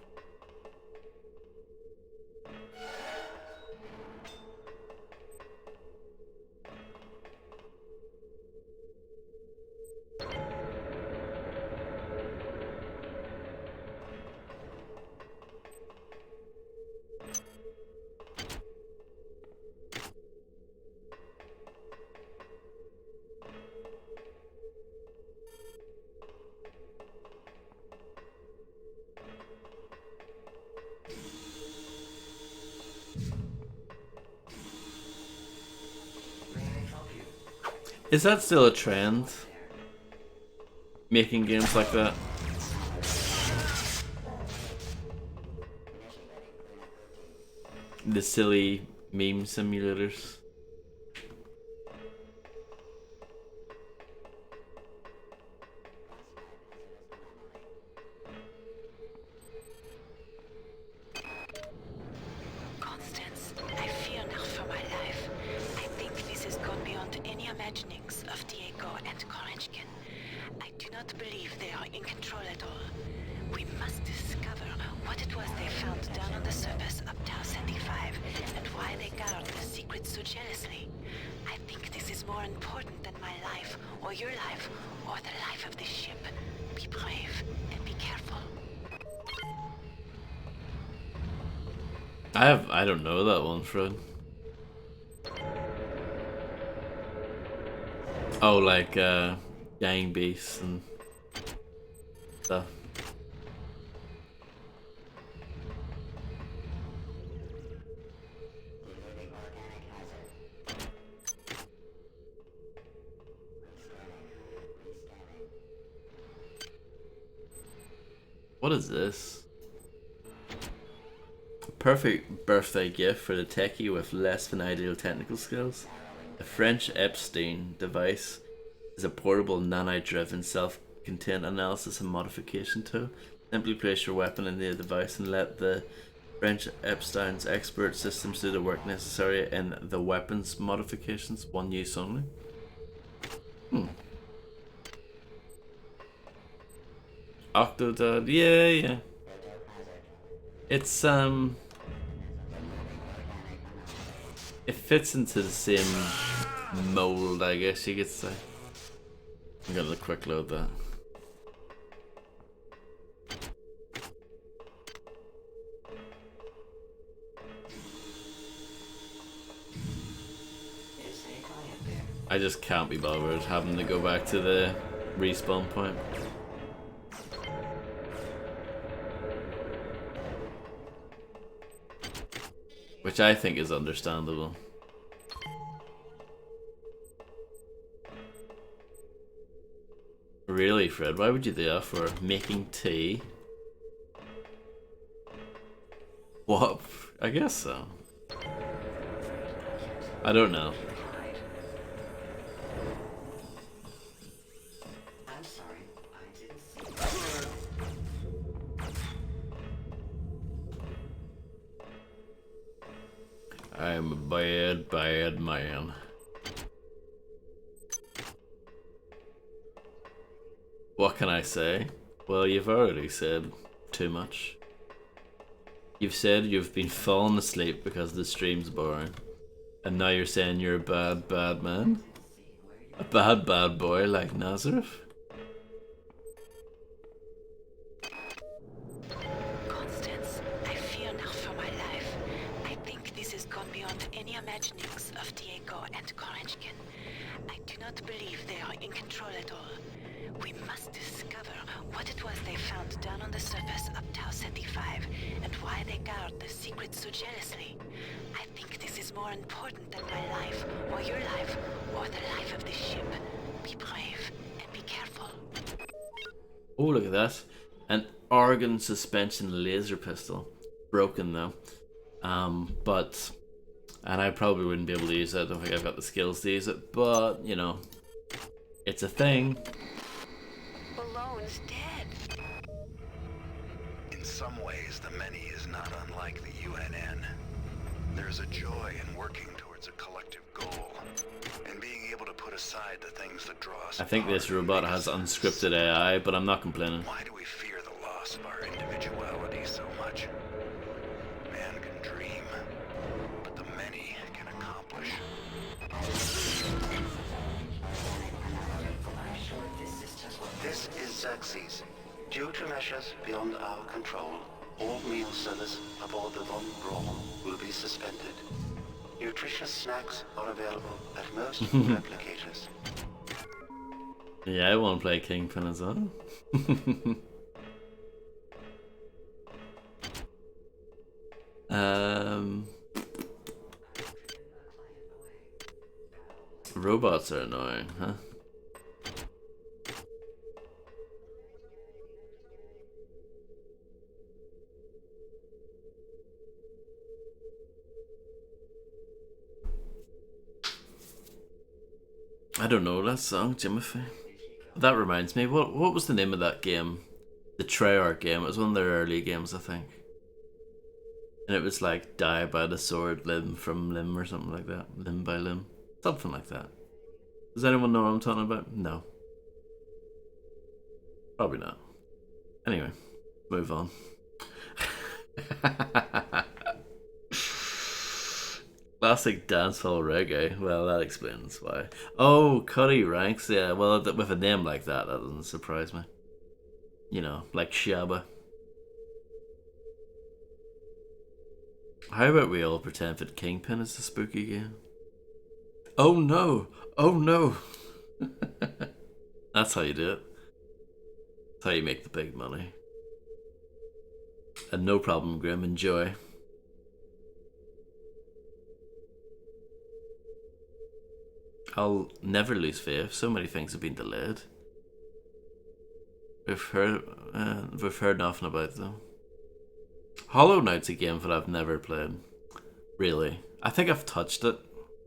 Is that still a trend? Making games like that? The silly meme simulators? Constance, I fear now for my life. I think this has gone beyond any imaginings of Diego and Korechkin. I do not believe they are in control at all. We must discover what it was they found down on the surface of Tau 75 and why they guard the secret so jealously. I think this is more important than my life, or your life, or the life of the ship. Be brave and be careful. I don't know that one, Fred. Oh, like gang beasts and stuff. What is this? A perfect birthday gift for the techie with less than ideal technical skills. The French Epstein device is a portable nanite-driven self-contained analysis and modification tool. Simply place your weapon in the device and let the French Epstein's expert systems do the work necessary in the weapons modifications. One use only. Octodad, yeah. It's it fits into the same mold, I guess you could say. I'm gonna quick load that. I just can't be bothered having to go back to the respawn point. Which I think is understandable. Really, Fred? Why would you do that for making tea? What? I guess so. I don't know. I'm a bad, bad man. What can I say? Well, you've already said too much. You've said you've been falling asleep because the stream's boring. And now you're saying you're a bad, bad man? A bad, bad boy like Nazareth? Constance, I fear now for my life. I think this has gone beyond any imaginings of Diego and Korenchkin. I do not believe they are in control at all. We must discover what it was they found down on the surface of Tau 75 and why they guard the secret so jealously. I think this is more important than my life, or your life, or the life of the ship. Be brave and be careful. Oh, look at that. An organ suspension laser pistol. Broken though. But... And I probably wouldn't be able to use it. I don't think I've got the skills to use it. But, you know, it's a thing. Ballone's dead. In some ways, the many is not unlike the UNN. There's a joy in working towards a collective goal, and being able to put aside the things that draw us I think this robot has unscripted AI, but I'm not complaining. Why do we fear the loss of our individuality so much? Man can dream, but the many can accomplish. This is Xerxes. Due to measures beyond our control, all meal service aboard the Von Braun will be suspended. Nutritious snacks are available at most replicators. Yeah, I want to play Kingpin as well. Robots are annoying, huh? I don't know that song, Jimothy. That reminds me, what was the name of that game? The Treyarch game. It was one of their early games, I think. And it was like die by the sword, limb from limb or something like that. Limb by limb. Something like that. Does anyone know what I'm talking about? No. Probably not. Anyway, move on. Classic dancehall reggae. Well, that explains why. Oh, Cuddy Ranks. Yeah, well, with a name like that doesn't surprise me. You know, like Shabba. How about we all pretend that Kingpin is the spooky game? Oh no! Oh no! That's how you do it. That's how you make the big money. And no problem, Grim. Enjoy. I'll never lose faith. So many things have been delayed. We've heard nothing about them. Hollow Knight's a game that I've never played. Really. I think I've touched it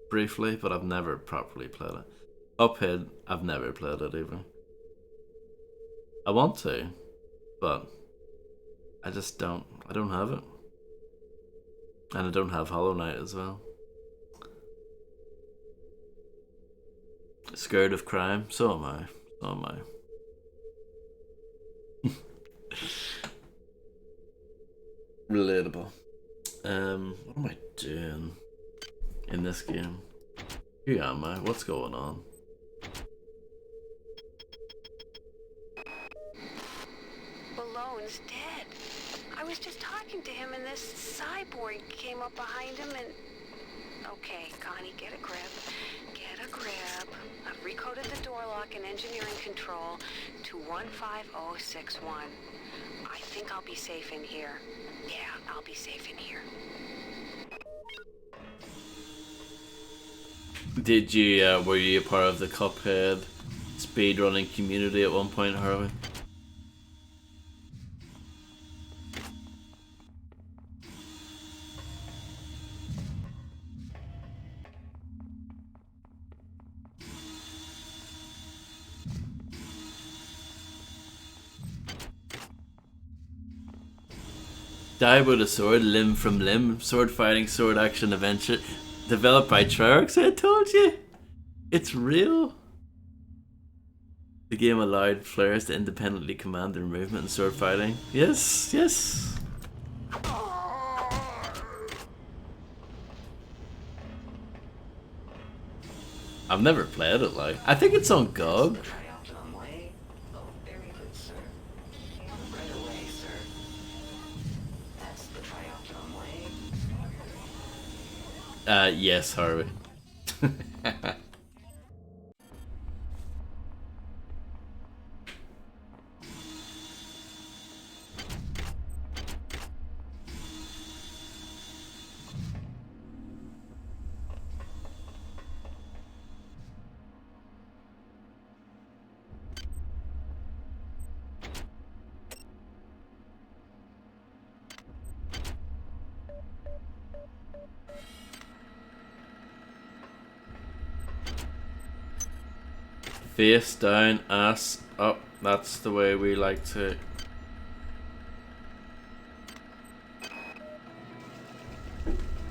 briefly, but I've never properly played it. Uphead, I've never played it even. I want to, but I just don't. I don't have it. And I don't have Hollow Knight as well. Scared of crime? So am I. So am I. Relatable. What am I doing in this game? Who am I? What's going on? Malone's dead. I was just talking to him and this cyborg came up behind him and... Okay, Connie, get a grip. Get a grip. I've recoded the door lock and engineering control to 15061. I think I'll be safe in here. Yeah, I'll be safe in here. Did you, were you a part of the Cuphead speedrunning community at one point, Harvey? Die with a sword, limb from limb, sword fighting, sword action adventure, developed by Treyarch. I told you, it's real. The game allowed players to independently command their movement and sword fighting. Yes, yes. I've never played it. Like, I think it's on GOG. Yes, Harvey. Face down, ass up. That's the way we like to.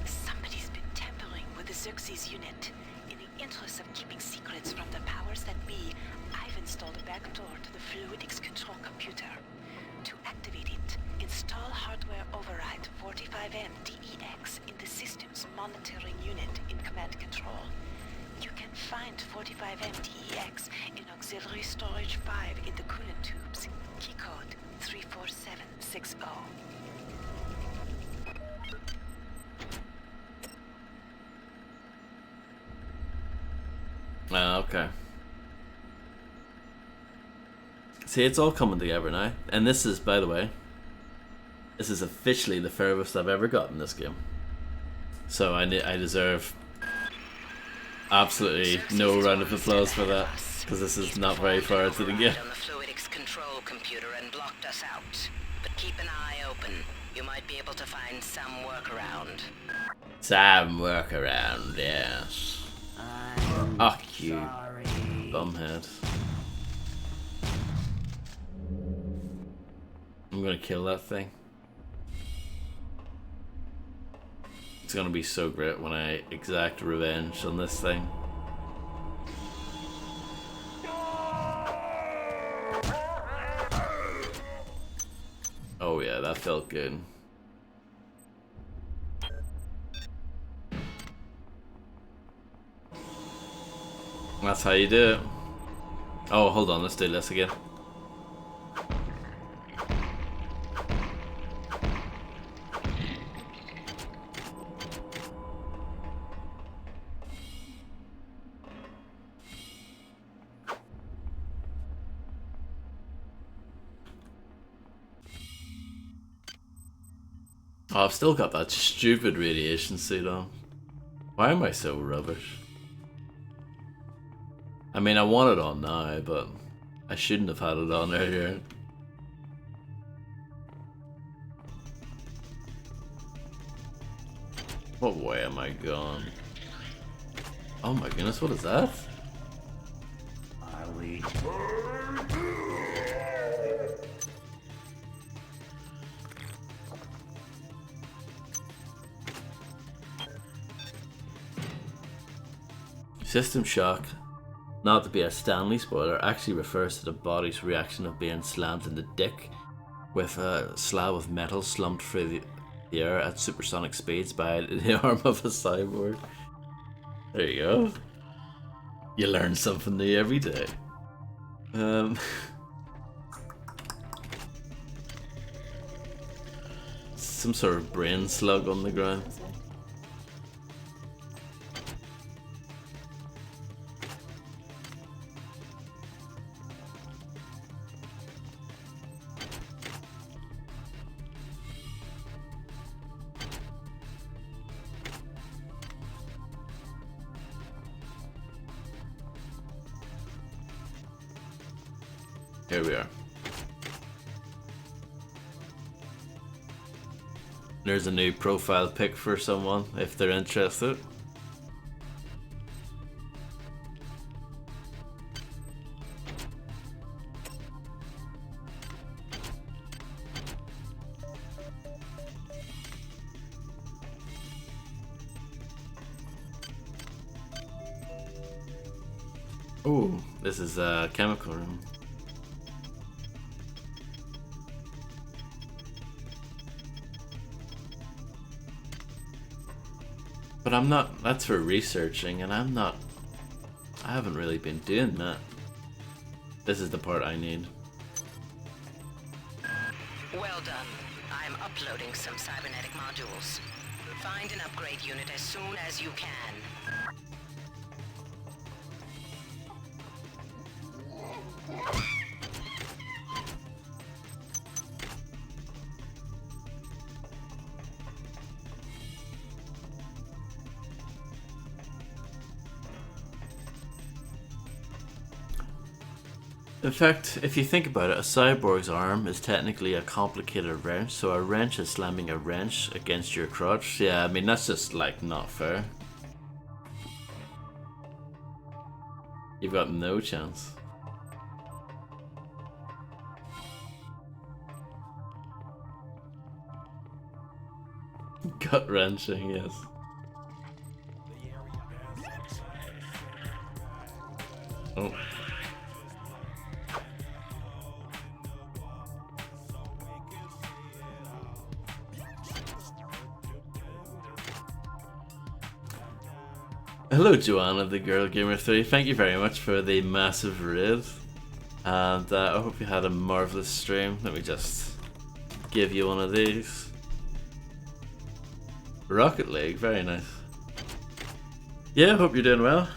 Somebody's been tampering with the Xerxes unit. In the interest of keeping secrets from the powers that be, I've installed a backdoor to the fluidics control computer. To activate it, install hardware override 45M DEX in the system's monitoring unit in command control. You can find 45M DEX in auxiliary storage 5 in the coolant tubes. Keycode 34760. Okay. See, it's all coming together now. And this is, by the way, this is officially the furthest I've ever gotten in this game. So I deserve absolutely no round of applause for that, because this is not very far into the game. On the fluidics control computer and blocked us out. But keep an eye open. You might be able to find some workaround. Some workaround, yes. Ach, you bumhead. I'm gonna kill that thing. It's gonna be so great when I exact revenge on this thing. Oh yeah, that felt good. That's how you do it. Oh, hold on, let's do this again. Oh, I've still got that stupid radiation suit on. Why am I so rubbish? I mean, I want it on now, but I shouldn't have had it on earlier. What way am I going? Oh my goodness, what is that? I'll lead. System shock, not to be a Stanley spoiler, actually refers to the body's reaction of being slammed in the dick with a slab of metal slumped through the air at supersonic speeds by the arm of a cyborg. There you go. You learn something new every day. Some sort of brain slug on the ground. Here we are. There's a new profile pic for someone if they're interested. Oh, this is a chemical room. But I'm not, that's for researching, and I haven't really been doing that. This is the part I need. Well done. I'm uploading some cybernetic modules. Find an upgrade unit as soon as you can. In fact, if you think about it, a cyborg's arm is technically a complicated wrench, so a wrench is slamming a wrench against your crotch. Yeah, I mean, that's just, like, not fair. You've got no chance. Gut wrenching, yes. Oh. Hello Joanna, the Girl Gamer 3. Thank you very much for the massive raid. And I hope you had a marvelous stream. Let me just give you one of these. Rocket League, very nice. Yeah, hope you're doing well.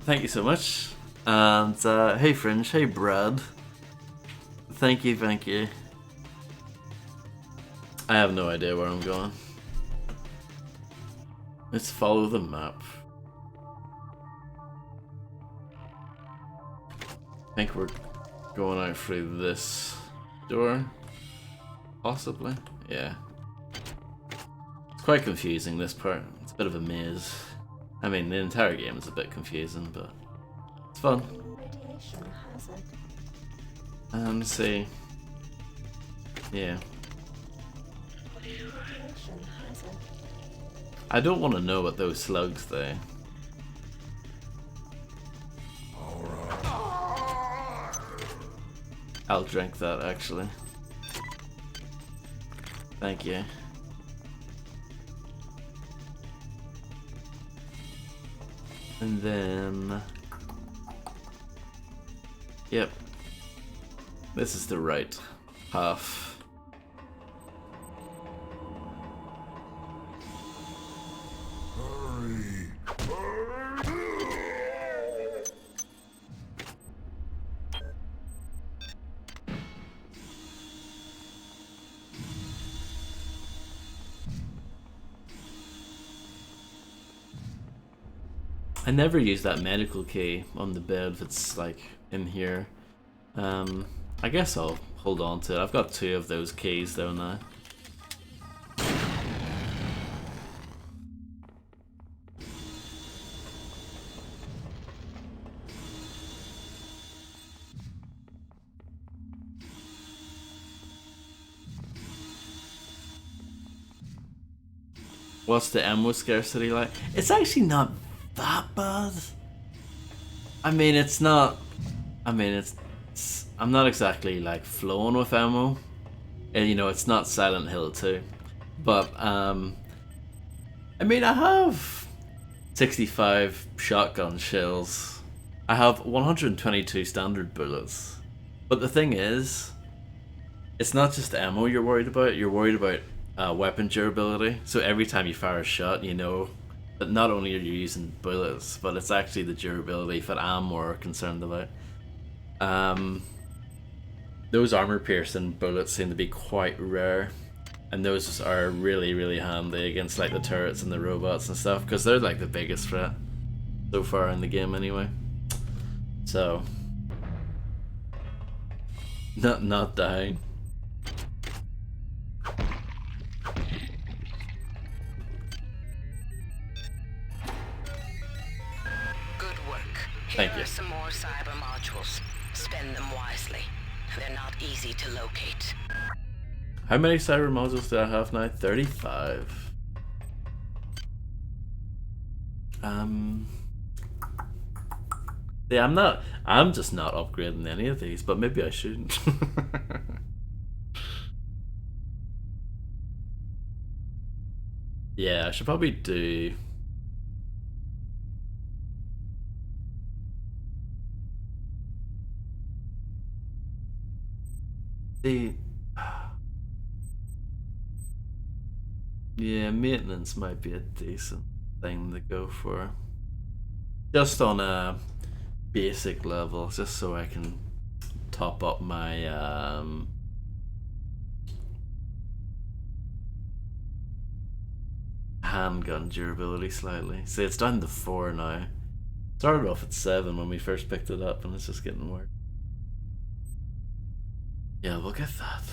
Thank you so much. And hey Fringe, hey Brad. Thank you, thank you. I have no idea where I'm going. Let's follow the map. I think we're going out through this door. Possibly. Yeah. It's quite confusing, this part. It's a bit of a maze. I mean, the entire game is a bit confusing, but it's fun. Let's see. Yeah. I don't want to know what those slugs though. I'll drink that actually. Thank you. And then... Yep. This is the right half. never use that medical key on the bed if it's like in here. I guess I'll hold on to it. I've got 2 of those keys though now. What's the ammo scarcity like? It's actually not that bad. I mean, it's not. I mean, it's I'm not exactly like flowing with ammo, and you know, it's not Silent Hill 2. But I mean, I have 65 shotgun shells. I have 122 standard bullets. But the thing is, it's not just ammo you're worried about. You're worried about weapon durability. So every time you fire a shot, you know that not only are you using bullets, but it's actually the durability that I'm more concerned about. Those armor piercing bullets seem to be quite rare, and those are really, really handy against like the turrets and the robots and stuff, because they're like the biggest threat so far in the game anyway. So not dying. Good work. Thank Here you. are some more cyber modules. Spend them wisely. They're not easy to locate. How many cyber modules do I have now? 35. Yeah, I'm just not upgrading any of these, but maybe I shouldn't. Yeah, I should probably do. Yeah, maintenance might be a decent thing to go for. Just on a basic level, just so I can top up my handgun durability slightly. See, it's down to 4 now. Started off at 7 when we first picked it up, and it's just getting worse. Yeah, we'll get that.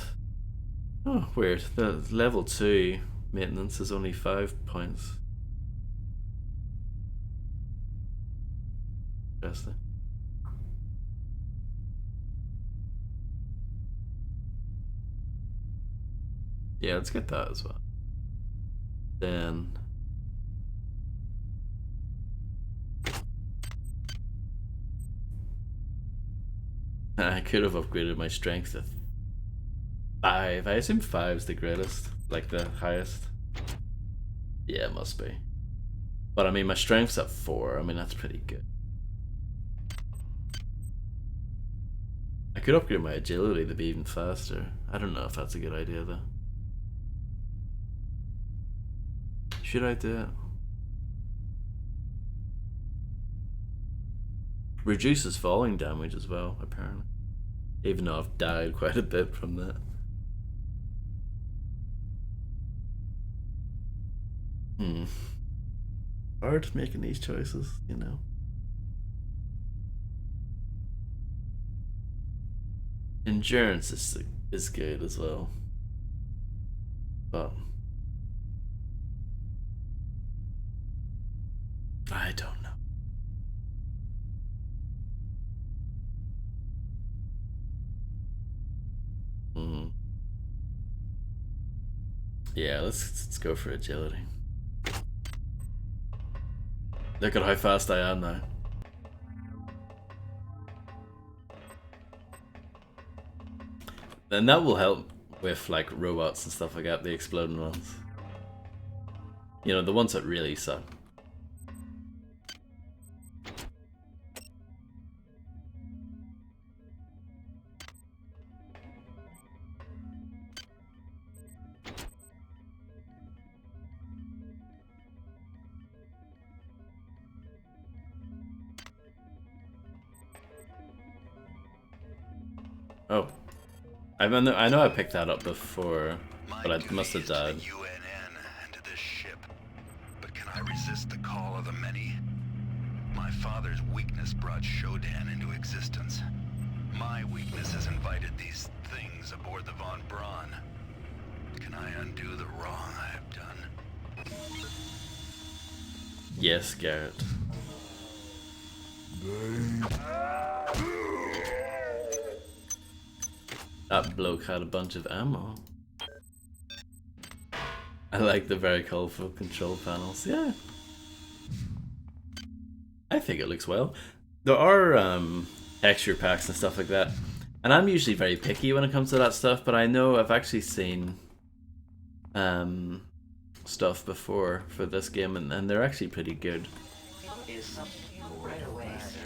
Oh, weird. The level 2 maintenance is only 5 points. Interesting. Yeah, let's get that as well. Then I could have upgraded my strength to 5. I assume 5 is the greatest, like the highest. Yeah, it must be. But I mean, my strength's at 4. I mean, that's pretty good. I could upgrade my agility to be even faster. I don't know if that's a good idea though. Should I do it? Reduces falling damage as well, apparently. Even though I've died quite a bit from that. Hard making these choices, you know. Endurance is good as well. But I don't know. Yeah, let's go for agility. Look at how fast I am now. And that will help with like robots and stuff like that, the exploding ones. You know, the ones that really suck. Oh, I know I picked that up before, but I must have died. UNN and to this ship. But can I resist the call of the many? My father's weakness brought Shodan into existence. My weakness has invited these things aboard the Von Braun. Can I undo the wrong I have done? Yes, Garrett. That bloke had a bunch of ammo. I like the very colourful control panels. Yeah. I think it looks well. There are texture packs and stuff like that. And I'm usually very picky when it comes to that stuff, but I know I've actually seen stuff before for this game, and they're actually pretty good.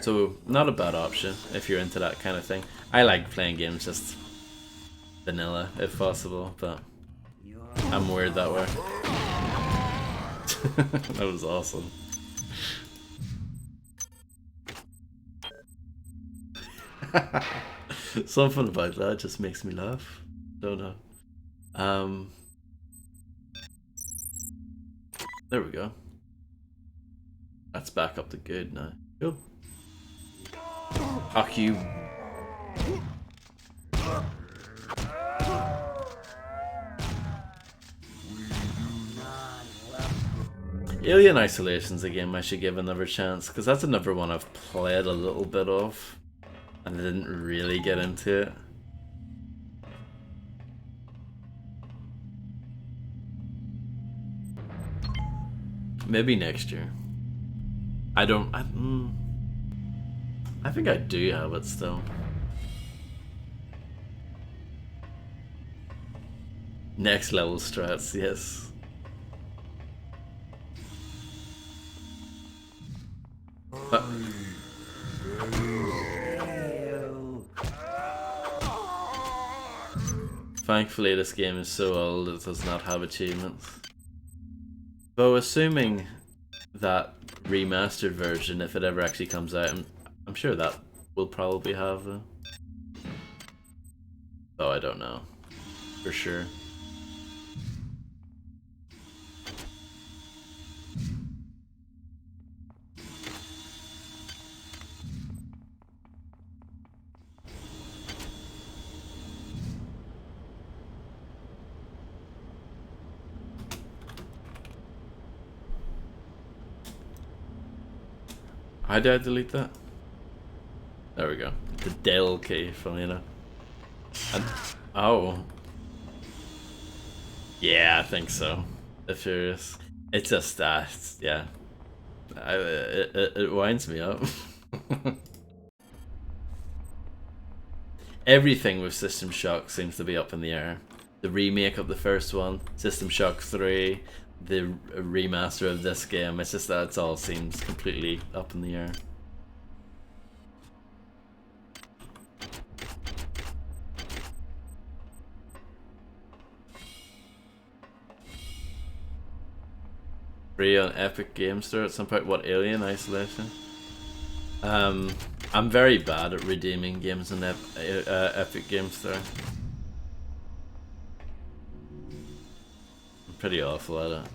So, not a bad option if you're into that kind of thing. I like playing games just vanilla, if possible, but I'm weird that way. That was awesome. Something about that just makes me laugh. Don't know. There we go. That's back up to good now. Cool. Fuck you. Alien Isolation's a game I should give another chance, because that's another one I've played a little bit of and I didn't really get into it. Maybe next year. I think I do have it still. Next level strats, yes. Thankfully this game is so old it does not have achievements. Though assuming that remastered version, if it ever actually comes out, I'm sure that will probably have them. Though I don't know. For sure. How did I delete that? There we go. The Dell key, funny enough. Oh. Yeah, I think so. The Furious. It's just that, yeah. It winds me up. Everything with System Shock seems to be up in the air. The remake of the first one, System Shock 3, the remaster of this game, it's just that it all seems completely up in the air. Free on Epic Game Store at some point. What, Alien Isolation? I'm very bad at redeeming games on Epic Game Store. I'm pretty awful at it.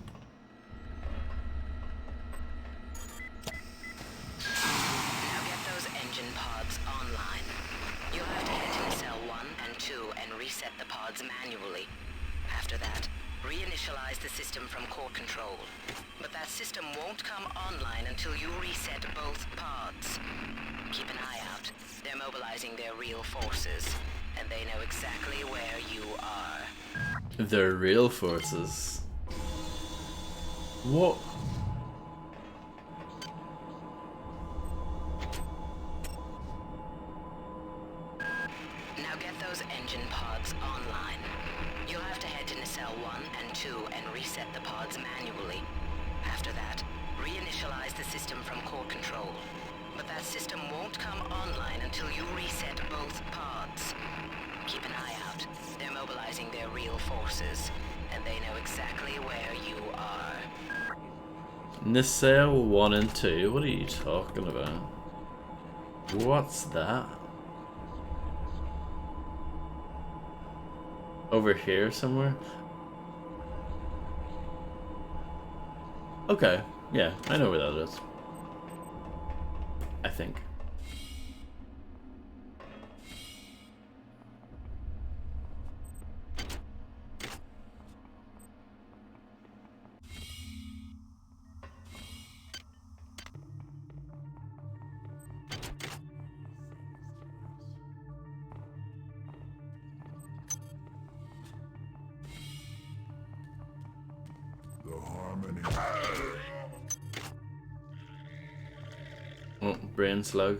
Now get those engine pods online. You'll have to head to cell 1 and 2 and reset the pods manually. After that, reinitialize the system from core control. But that system won't come online until you reset both pods. Keep an eye out. They're mobilizing their real forces, and they know exactly where you are. Their real forces? What? Now get those engine pods online. You'll have to head to nacelle 1 and 2 and reset the pods manually. After that, reinitialize the system from core control. But that system won't come online until you reset both pods. Keep an eye out. They're mobilizing their real forces, and they know exactly where you are. Nacelle 1 and 2? What are you talking about? What's that? Over here somewhere? Okay, yeah, I know where that is. think. Oh, brain slug.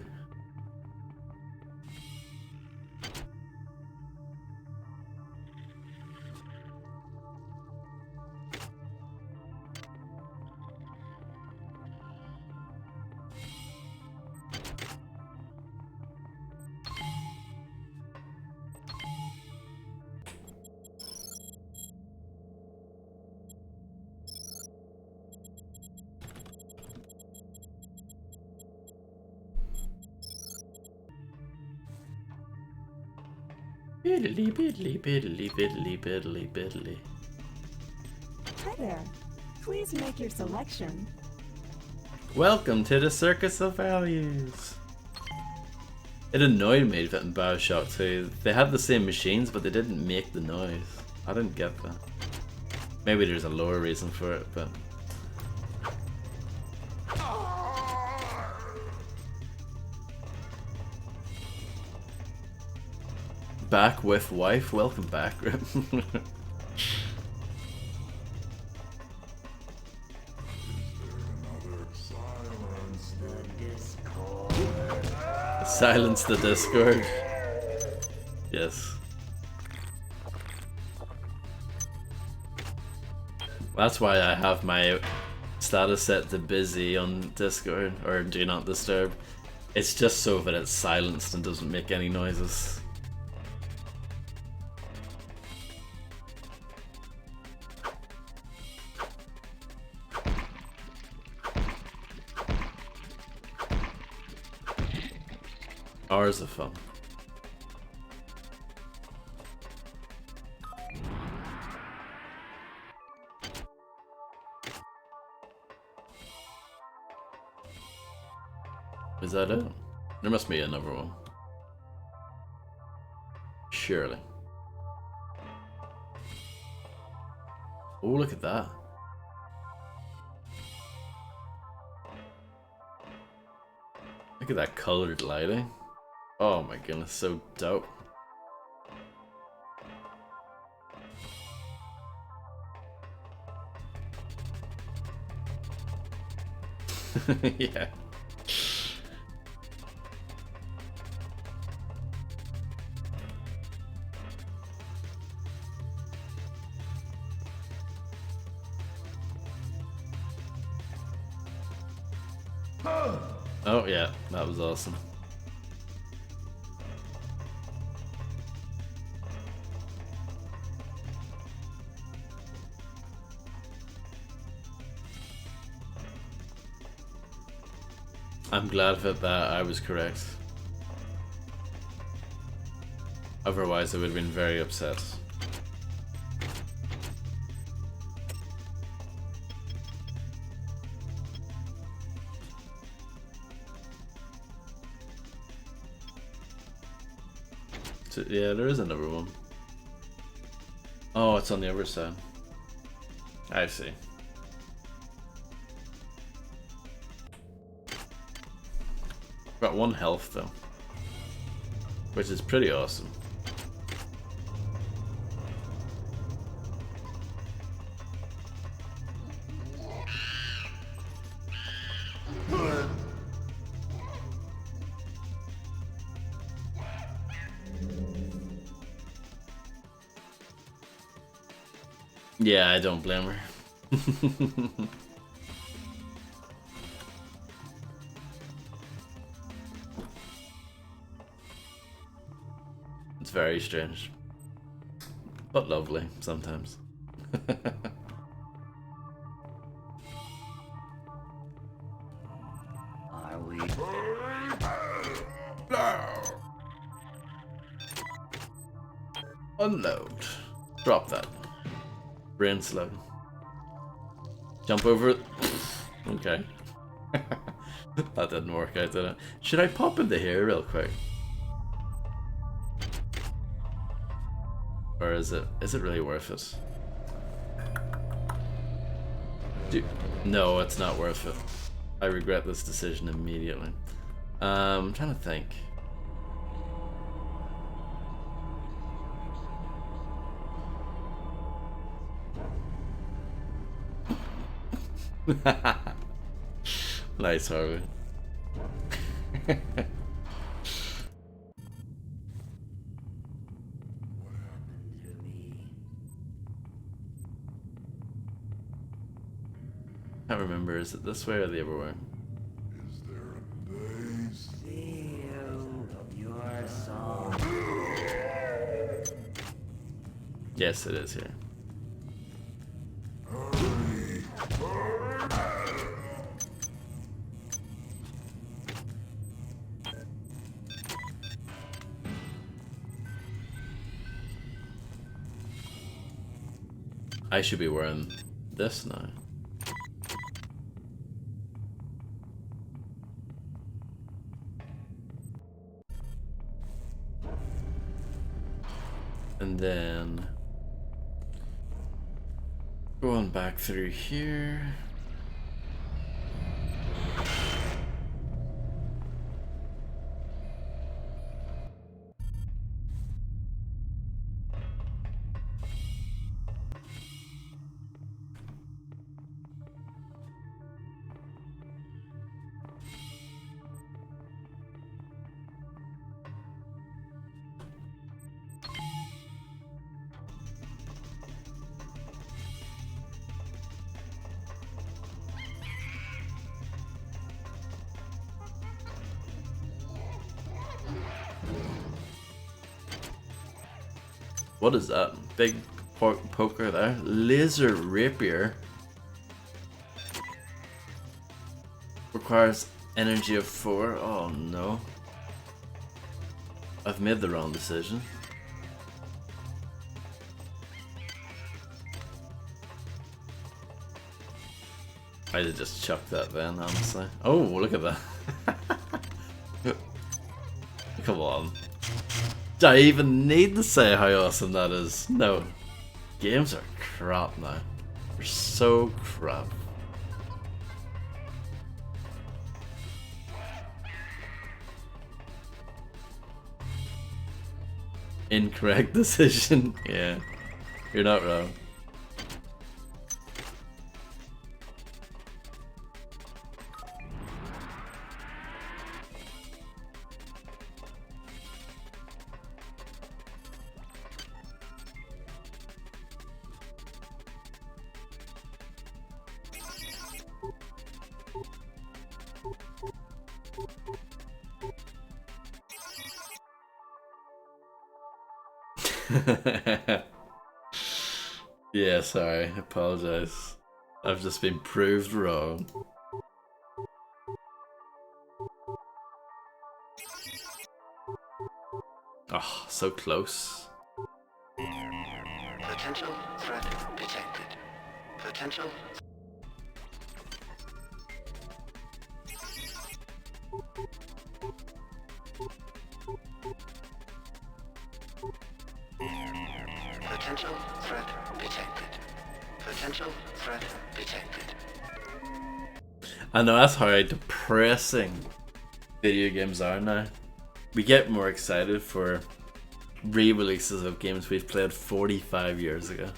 Biddly biddly biddly biddly biddly biddly. Hi there. Please make your selection. Welcome to the Circus of Values. It annoyed me that in Bioshock 2, they had the same machines, but they didn't make the noise. I didn't get that. Maybe there's a lower reason for it, but... Back with wife? Welcome back, Rip. Silence the Discord. Yes. That's why I have my status set to busy on Discord, or do not disturb. It's just so that it's silenced and doesn't make any noises. Hours of fun. Is that it? There must be another one. Surely. Oh, look at that. Look at that colored lighting. Oh my goodness, so dope. Yeah. Oh yeah, that was awesome. I'm glad that I was correct. Otherwise I would have been very upset. So, yeah, there is another one. Oh, it's on the other side. I see. Got 1 health though, which is pretty awesome. Yeah, I don't blame her. It's very strange, but lovely sometimes. I leave. Unload. Drop that. Brain slug. Jump over it. Okay. That didn't work out, did it? Should I pop into here real quick? Or is it really worth it? No, it's not worth it. I regret this decision immediately. I'm trying to think. Nice, Harvey. Can't remember, is it this way or the other way? Your soul. Yes, it is here. I should be wearing this now. And then going back through here. What is that? Big poker there. Laser rapier. Requires energy of 4. Oh no. I've made the wrong decision. I did just chuck that then, honestly. Oh, look at that. Come on. Do I even need to say how awesome that is? No. Games are crap now. They're so crap. Incorrect decision. Yeah. You're not wrong. Yeah, sorry, I apologize. I've just been proved wrong. Oh, so close. Potential threat detected. Potential. Potential threat detected. Potential threat detected. I know, that's how depressing video games are now. We get more excited for re-releases of games we've played 45 years ago.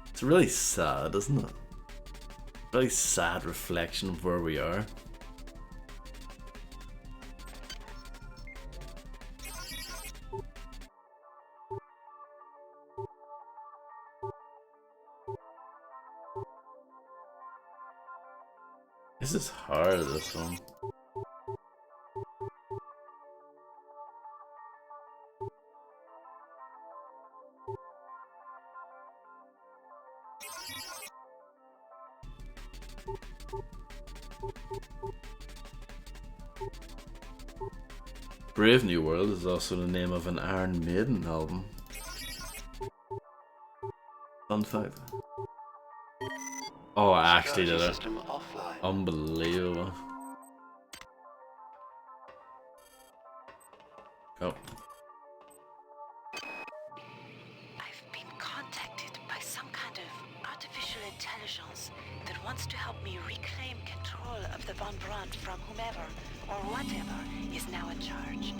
It's really sad, isn't it? Really sad reflection of where we are. This is hard, this one. Brave New World is also the name of an Iron Maiden album. Fun fact. Oh, I actually did it. Unbelievable. Oh. I've been contacted by some kind of artificial intelligence that wants to help me reclaim control of the Von Braun from whomever or whatever is now in charge.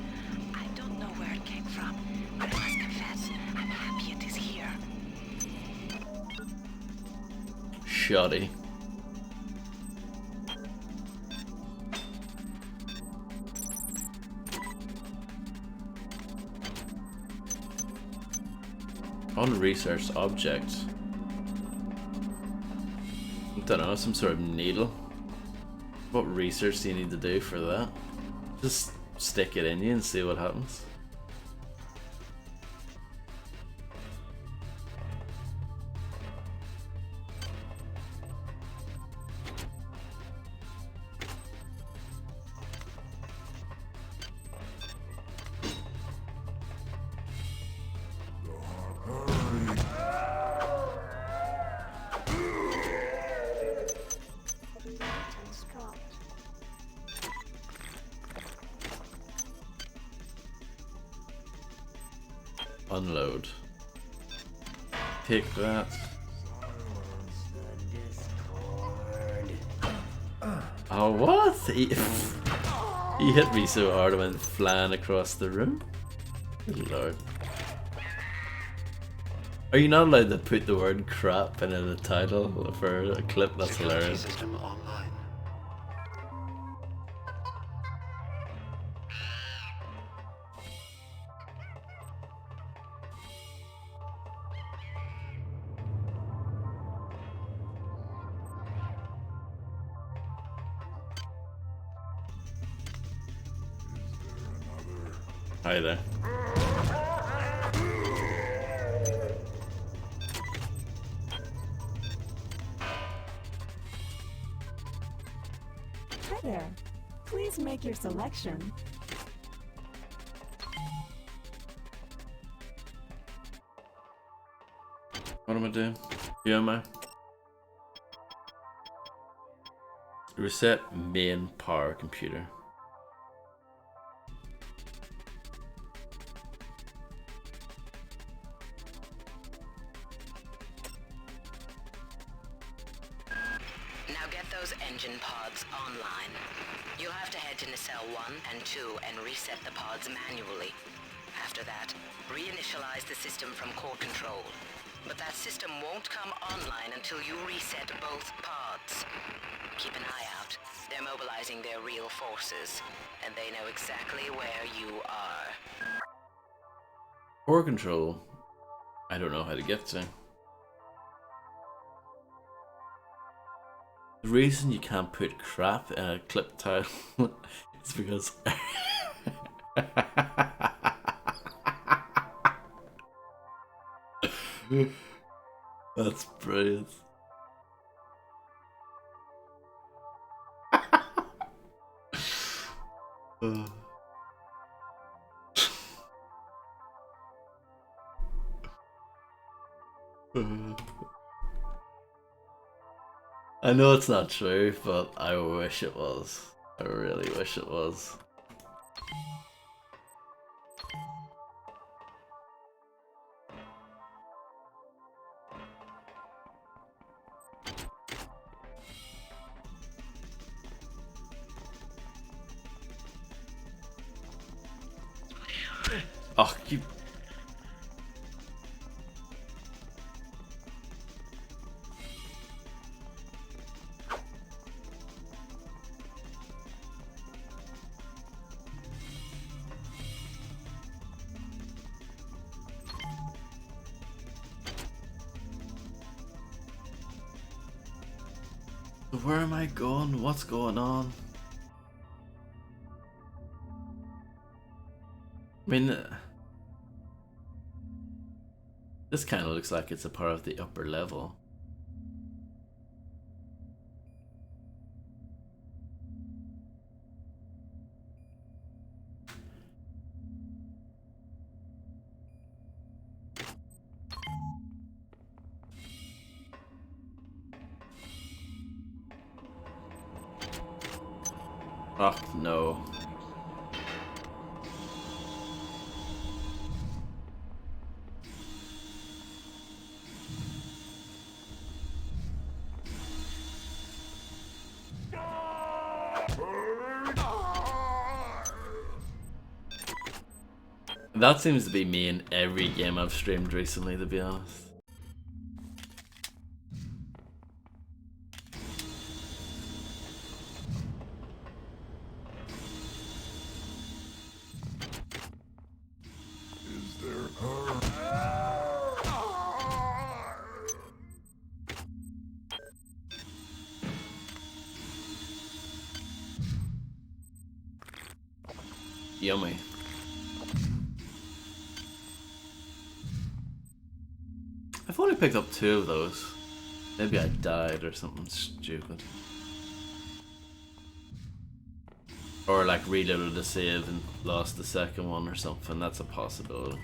I don't know where it came from, but I must confess, I'm happy it is here. Shoddy. Unresearched object. I don't know, some sort of needle. What research do you need to do for that? Just stick it in you and see what happens. Unload. Pick that. Oh, what? He hit me so hard I went flying across the room. Good lord. Are you not allowed to put the word crap in the title for a clip? That's hilarious. System online. Hi there. Hi there. Please make your selection. What am I doing? Yeah, am I? Reset main power computer. Now get those engine pods online. You'll have to head to nacelle 1 and 2 and reset the pods manually. After that, reinitialize the system from core control. But that system won't come online until you reset both pods. Keep an eye out. They're mobilizing their real forces, and they know exactly where you are. Core control. I don't know how to get to. The reason you can't put crap in a clip title is because that's brilliant. I know it's not true, but I wish it was. I really wish it was. Oh, you... Where am I going? What's going on? I mean, this kind of looks like it's a part of the upper level. Oh no. That seems to be me in every game I've streamed recently, to be honest. Is there her? Yummy. I've only picked up 2 of those. Maybe I died or something stupid. Or like reloaded the save and lost the second one or something. That's a possibility.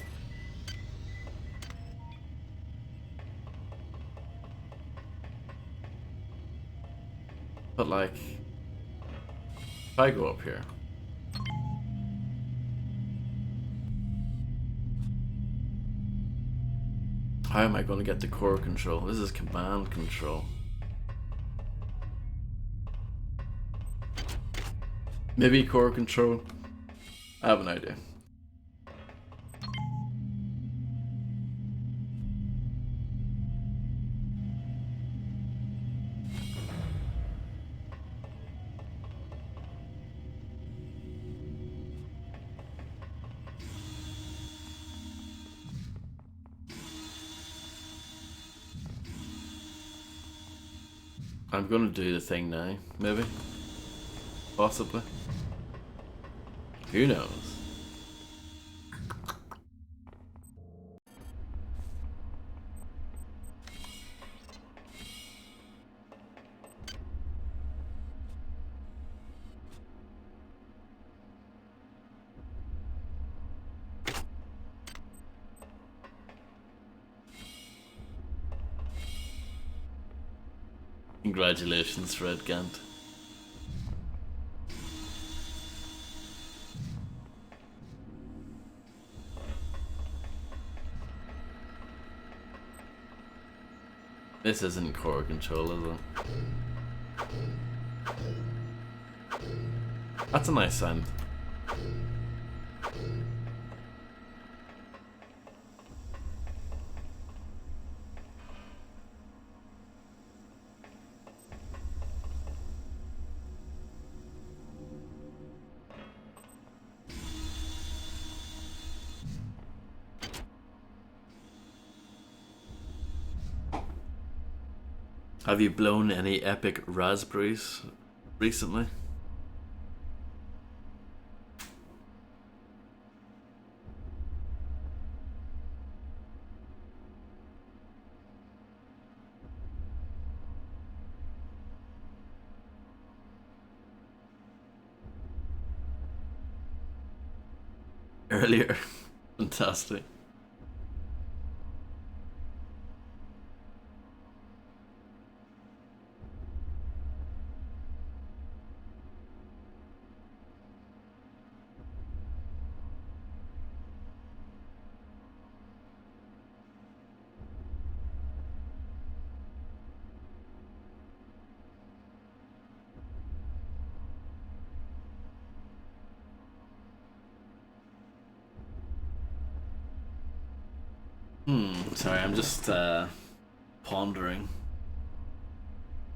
But like, if I go up here. How am I going to get the core control? This is command control. Maybe core control? I have an idea. I'm gonna do the thing now, maybe? Possibly. Who knows? Congratulations, Fred Gant. This isn't core control, is it? That's a nice sound. Have you blown any epic raspberries recently? Earlier. Fantastic. Sorry, I'm just pondering.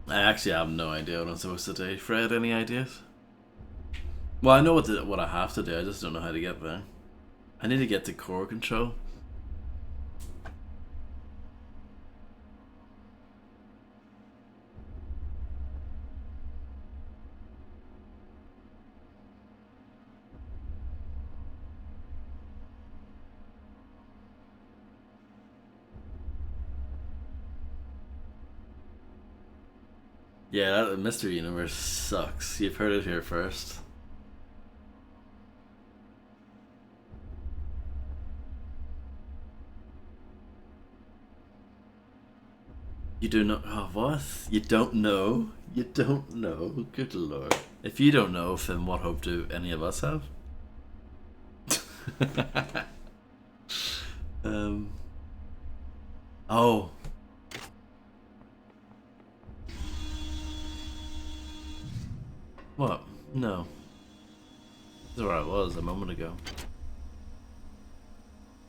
I actually have no idea what I'm supposed to do. Fred, any ideas? Well, I know what I have to do, I just don't know how to get there. I need to get to core control. Yeah, that Mr. Universe sucks. You've heard it here first. You do not. Oh, what? You don't know? You don't know? Good lord. If you don't know, then what hope do any of us have? Oh. What? No. This is where I was a moment ago.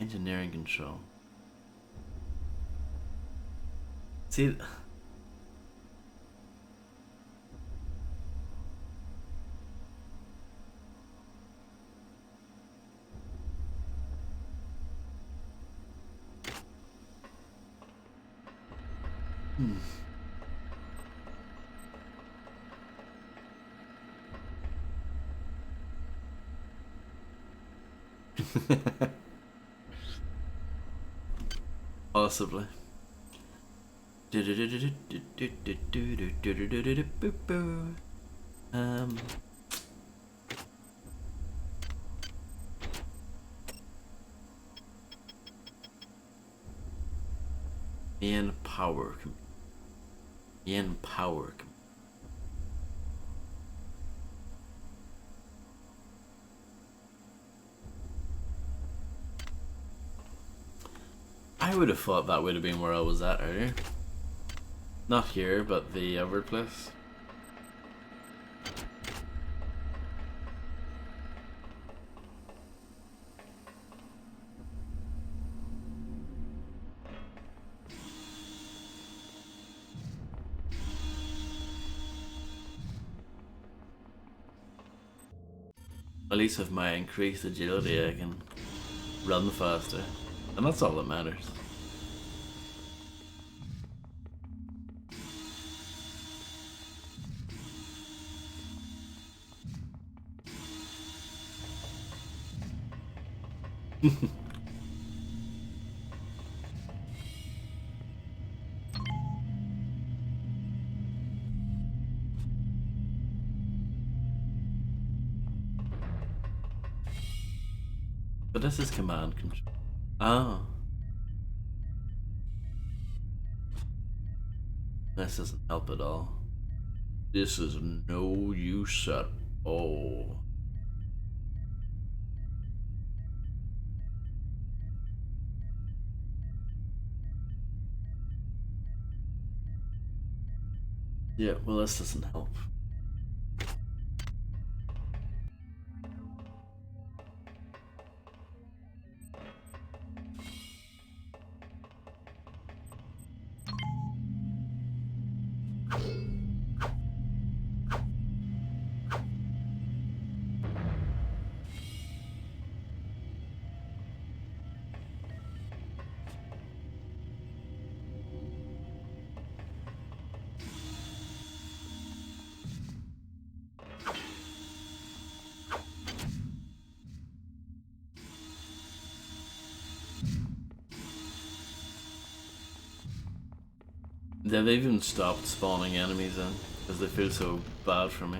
Engineering control. See. Possibly. In power. In power. I would have thought that would have been where I was at earlier. Not here, but the other place. At least with my increased agility I can run faster. And that's all that matters. But this is command control. Ah. This doesn't help at all. This is no use at all. Yeah, well, this doesn't help. They've even stopped spawning enemies in because they feel so bad for me.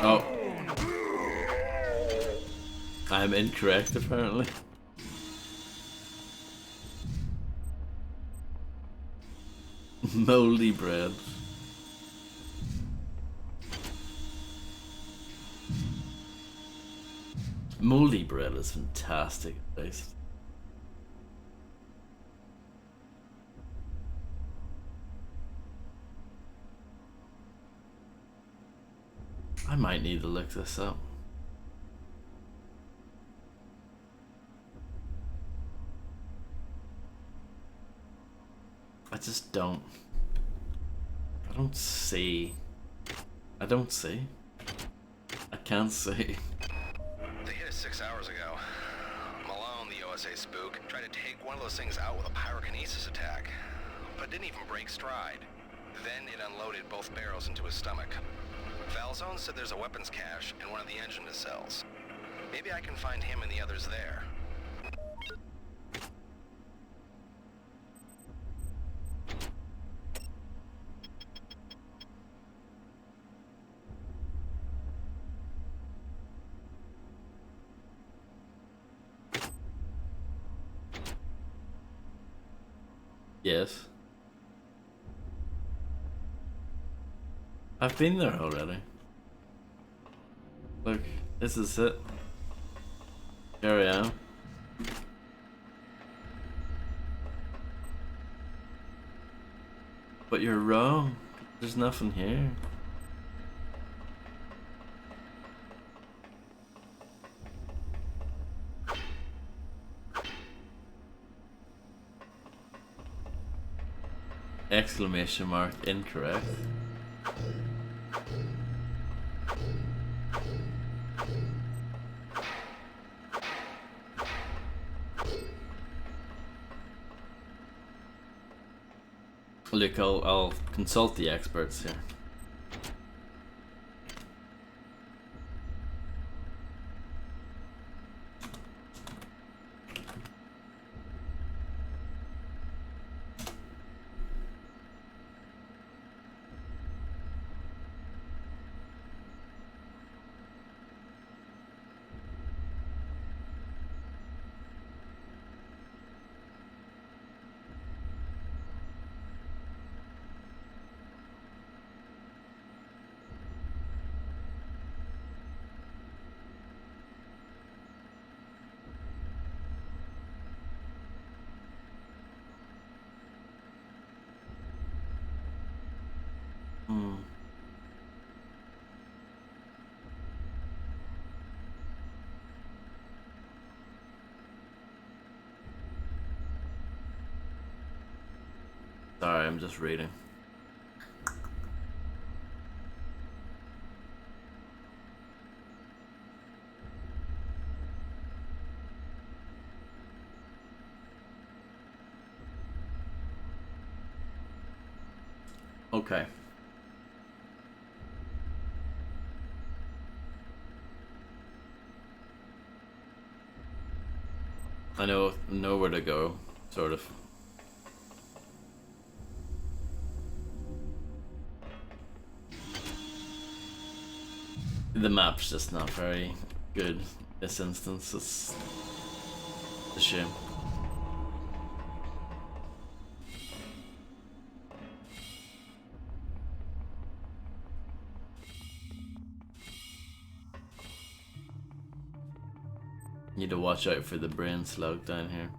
Oh. I'm incorrect, apparently. Moldy bread. Moldy bread is fantastic taste. I might need to look this up. I just don't. I don't see. I don't see. I can't see. They hit us 6 hours ago. Malone, the OSA spook, tried to take one of those things out with a pyrokinesis attack, but didn't even break stride. Then it unloaded both barrels into his stomach. Valzone said there's a weapons cache in one of the engine nacelles. Maybe I can find him and the others there. Yes. I've been there already. Look, this is it. Here I am. But you're wrong. There's nothing here. Exclamation mark incorrect. Look, I'll consult the experts here. Sorry, I'm just reading. Okay. I know where to go, sort of. The map's just not very good this instance. It's a shame. Need to watch out for the brain slug down here.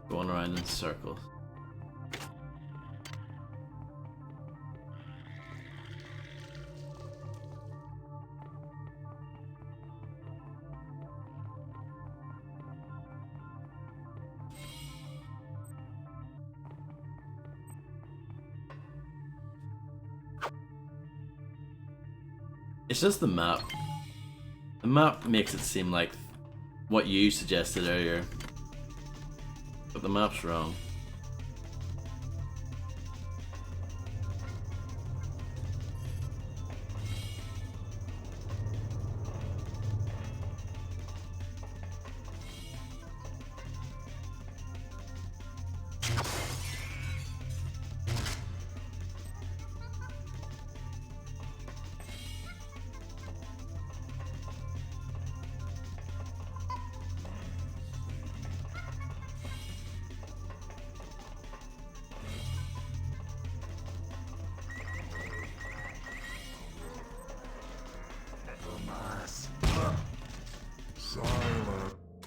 Going around in circles. It's just the map. The map makes it seem like what you suggested earlier. But the map's wrong.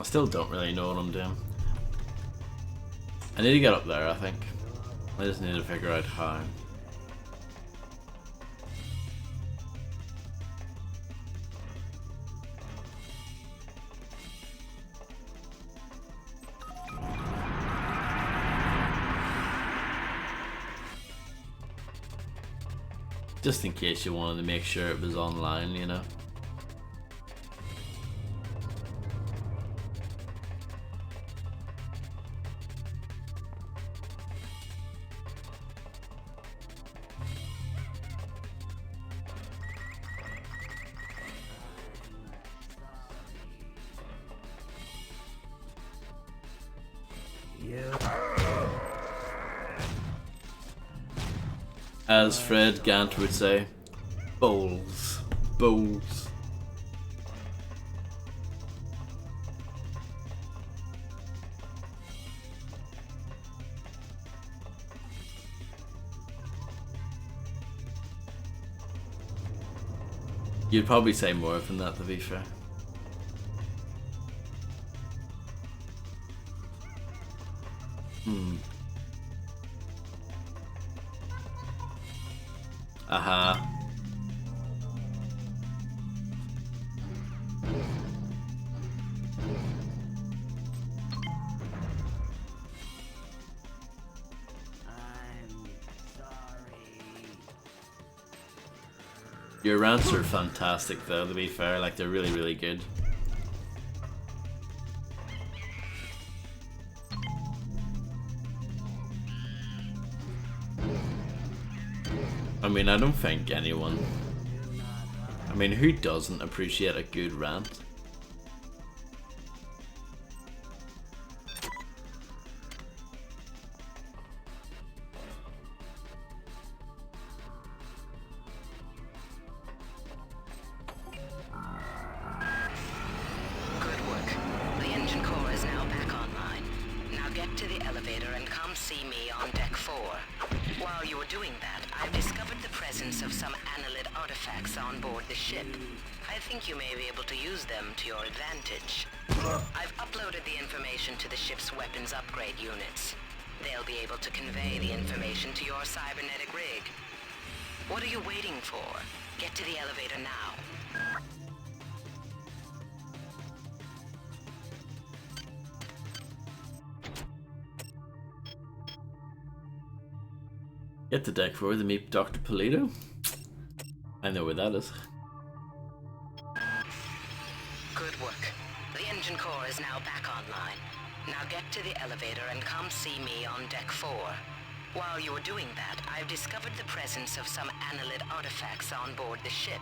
I still don't really know what I'm doing. I need to get up there, I think. I just need to figure out how. Just in case you wanted to make sure it was online, you know. you. As Fred Gant would say, bowls. Bowls. You'd probably say more than that, to be fair. Aha. Your rants are fantastic though, to be fair, like they're really, really good. I mean, I don't think anyone... I mean, who doesn't appreciate a good rant? Good work. The engine core is now back online. Now get to the elevator and come see me on deck 4. While you were doing that, I've discovered the presence of some analyte artifacts on board the ship. I think you may be able to use them to your advantage. I've uploaded the information to the ship's weapons upgrade units. They'll be able to convey the information to your cybernetic rig. What are you waiting for? Get to the elevator now. Get to deck 4 to meet Dr. Polito. I know where that is. Good work. The engine core is now back online. Now get to the elevator and come see me on deck 4. While you were doing that, I've discovered the presence of some analyte artifacts on board the ship.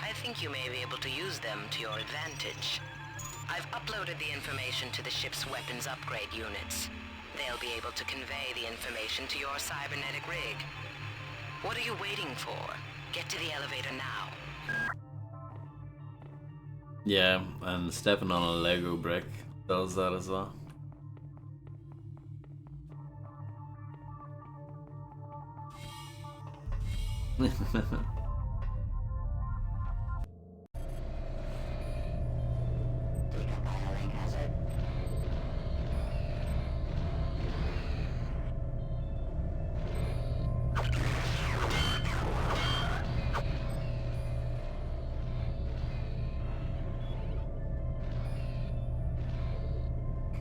I think you may be able to use them to your advantage. I've uploaded the information to the ship's weapons upgrade units. They'll be able to convey the information to your cybernetic rig. What are you waiting for? Get to the elevator now. Yeah, and stepping on a Lego brick does that as well.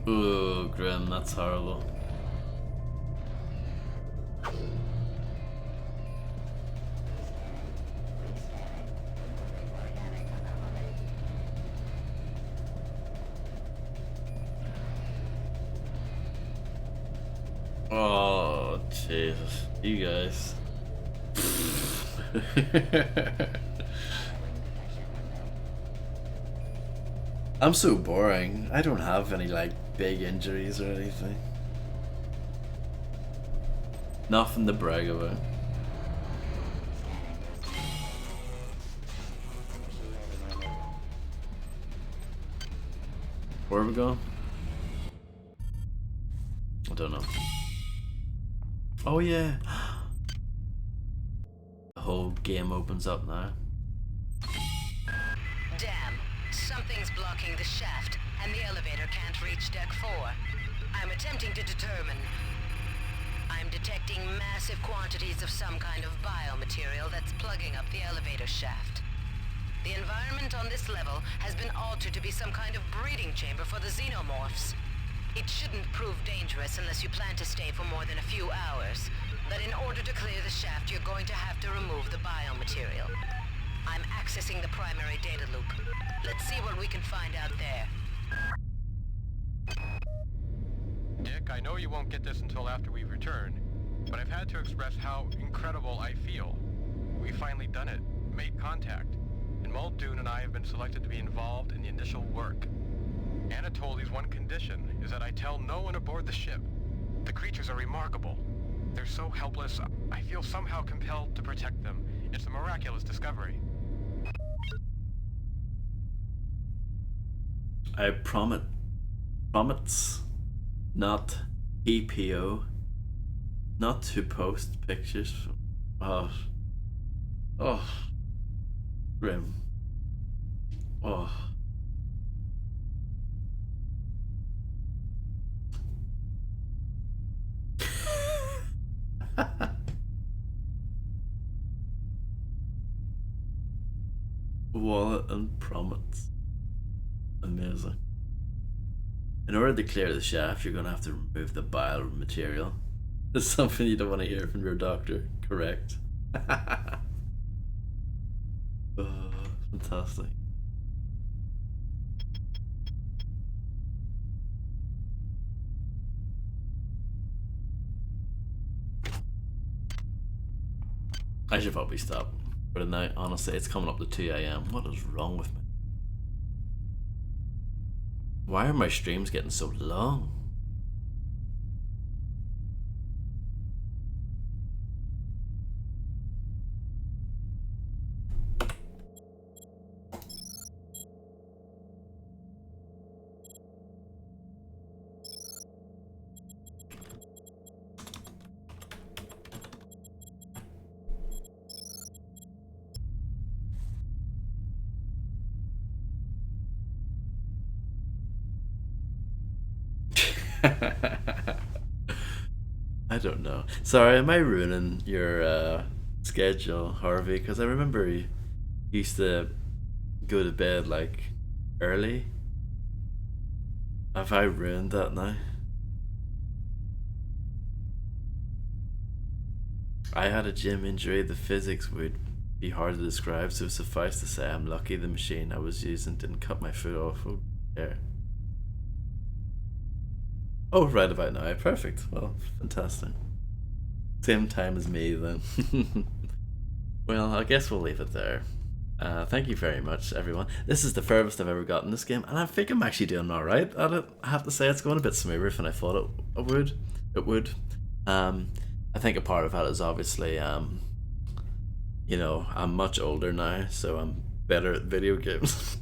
Ooh, Grim, that's horrible. Oh, Jesus. You guys. I'm so boring. I don't have any, like, big injuries or anything. Nothing to brag about. Where are we going? I don't know. Oh yeah! The whole game opens up now. Damn, something's blocking the shaft, and the elevator can't reach deck 4. I'm attempting to determine. I'm detecting massive quantities of some kind of biomaterial that's plugging up the elevator shaft. The environment on this level has been altered to be some kind of breeding chamber for the xenomorphs. It shouldn't prove dangerous unless you plan to stay for more than a few hours. But in order to clear the shaft, you're going to have to remove the biomaterial. I'm accessing the primary data loop. Let's see what we can find out there. Dick, I know you won't get this until after we've returned, but I've had to express how incredible I feel. We've finally done it, made contact, and Muldoon and I have been selected to be involved in the initial work. Anatoli's one condition is that I tell no one aboard the ship. The creatures are remarkable. They're so helpless, I feel somehow compelled to protect them. It's a miraculous discovery. I promise not EPO, not to post pictures. Oh, grim. Oh. Wallet and promise. Amazing. In order to clear the shaft, you're going to have to remove the bile material. It's something you don't want to hear from your doctor. Correct. Oh, fantastic. I should probably stop for the night. Honestly, it's coming up to 2 AM. What is wrong with me? Why are my streams getting so long? I don't know. Sorry, am I ruining your schedule, Harvey? Because I remember you used to go to bed like early. Have I ruined that now? I had a gym injury. The physics would be hard to describe, so suffice to say I'm lucky the machine I was using didn't cut my foot off there. Oh, right about now. Perfect. Well, fantastic. Same time as me then. Well, I guess we'll leave it there. Thank you very much, everyone. This is the furthest I've ever gotten this game, and I think I'm actually doing alright at it. I have to say, it's going a bit smoother than I thought it would. I think a part of that is obviously, you know, I'm much older now, so I'm better at video games.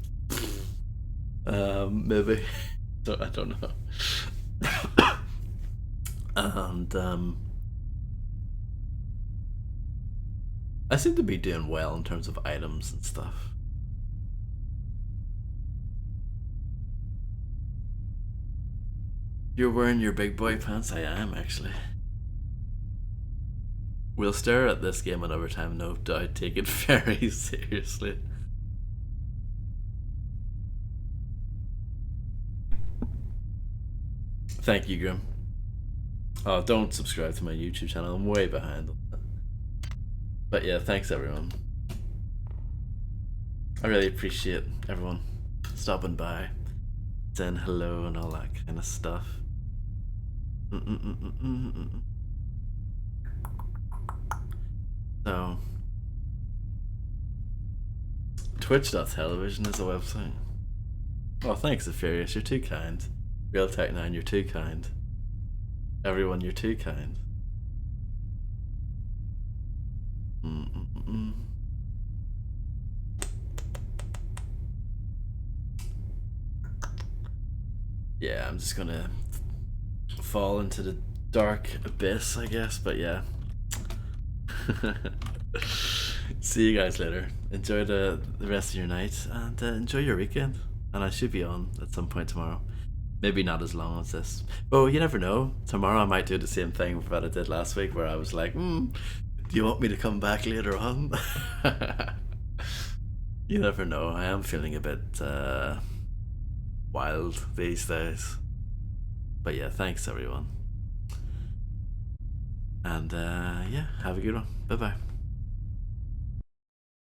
Maybe. So I don't know. And I seem to be doing well in terms of items and stuff. You're wearing your big boy pants? I am, actually. We'll stare at this game another time, no doubt. Take it very seriously. Thank you, Grim. Oh, don't subscribe to my YouTube channel. I'm way behind on that. But yeah, thanks everyone. I really appreciate everyone stopping by, saying hello and all that kind of stuff. So, Twitch.television is a website. Oh, thanks, Ephirius. You're too kind. Real Tech 9, you're too kind. Everyone, you're too kind. Yeah, I'm just gonna fall into the dark abyss, I guess, but yeah. See you guys later. Enjoy the rest of your night, and enjoy your weekend. And I should be on at some point tomorrow. Maybe not as long as this. But you never know. Tomorrow I might do the same thing that I did last week, where I was like, do you want me to come back later on? You never know. I am feeling a bit wild these days. But yeah, thanks everyone. And yeah, have a good one. Bye bye.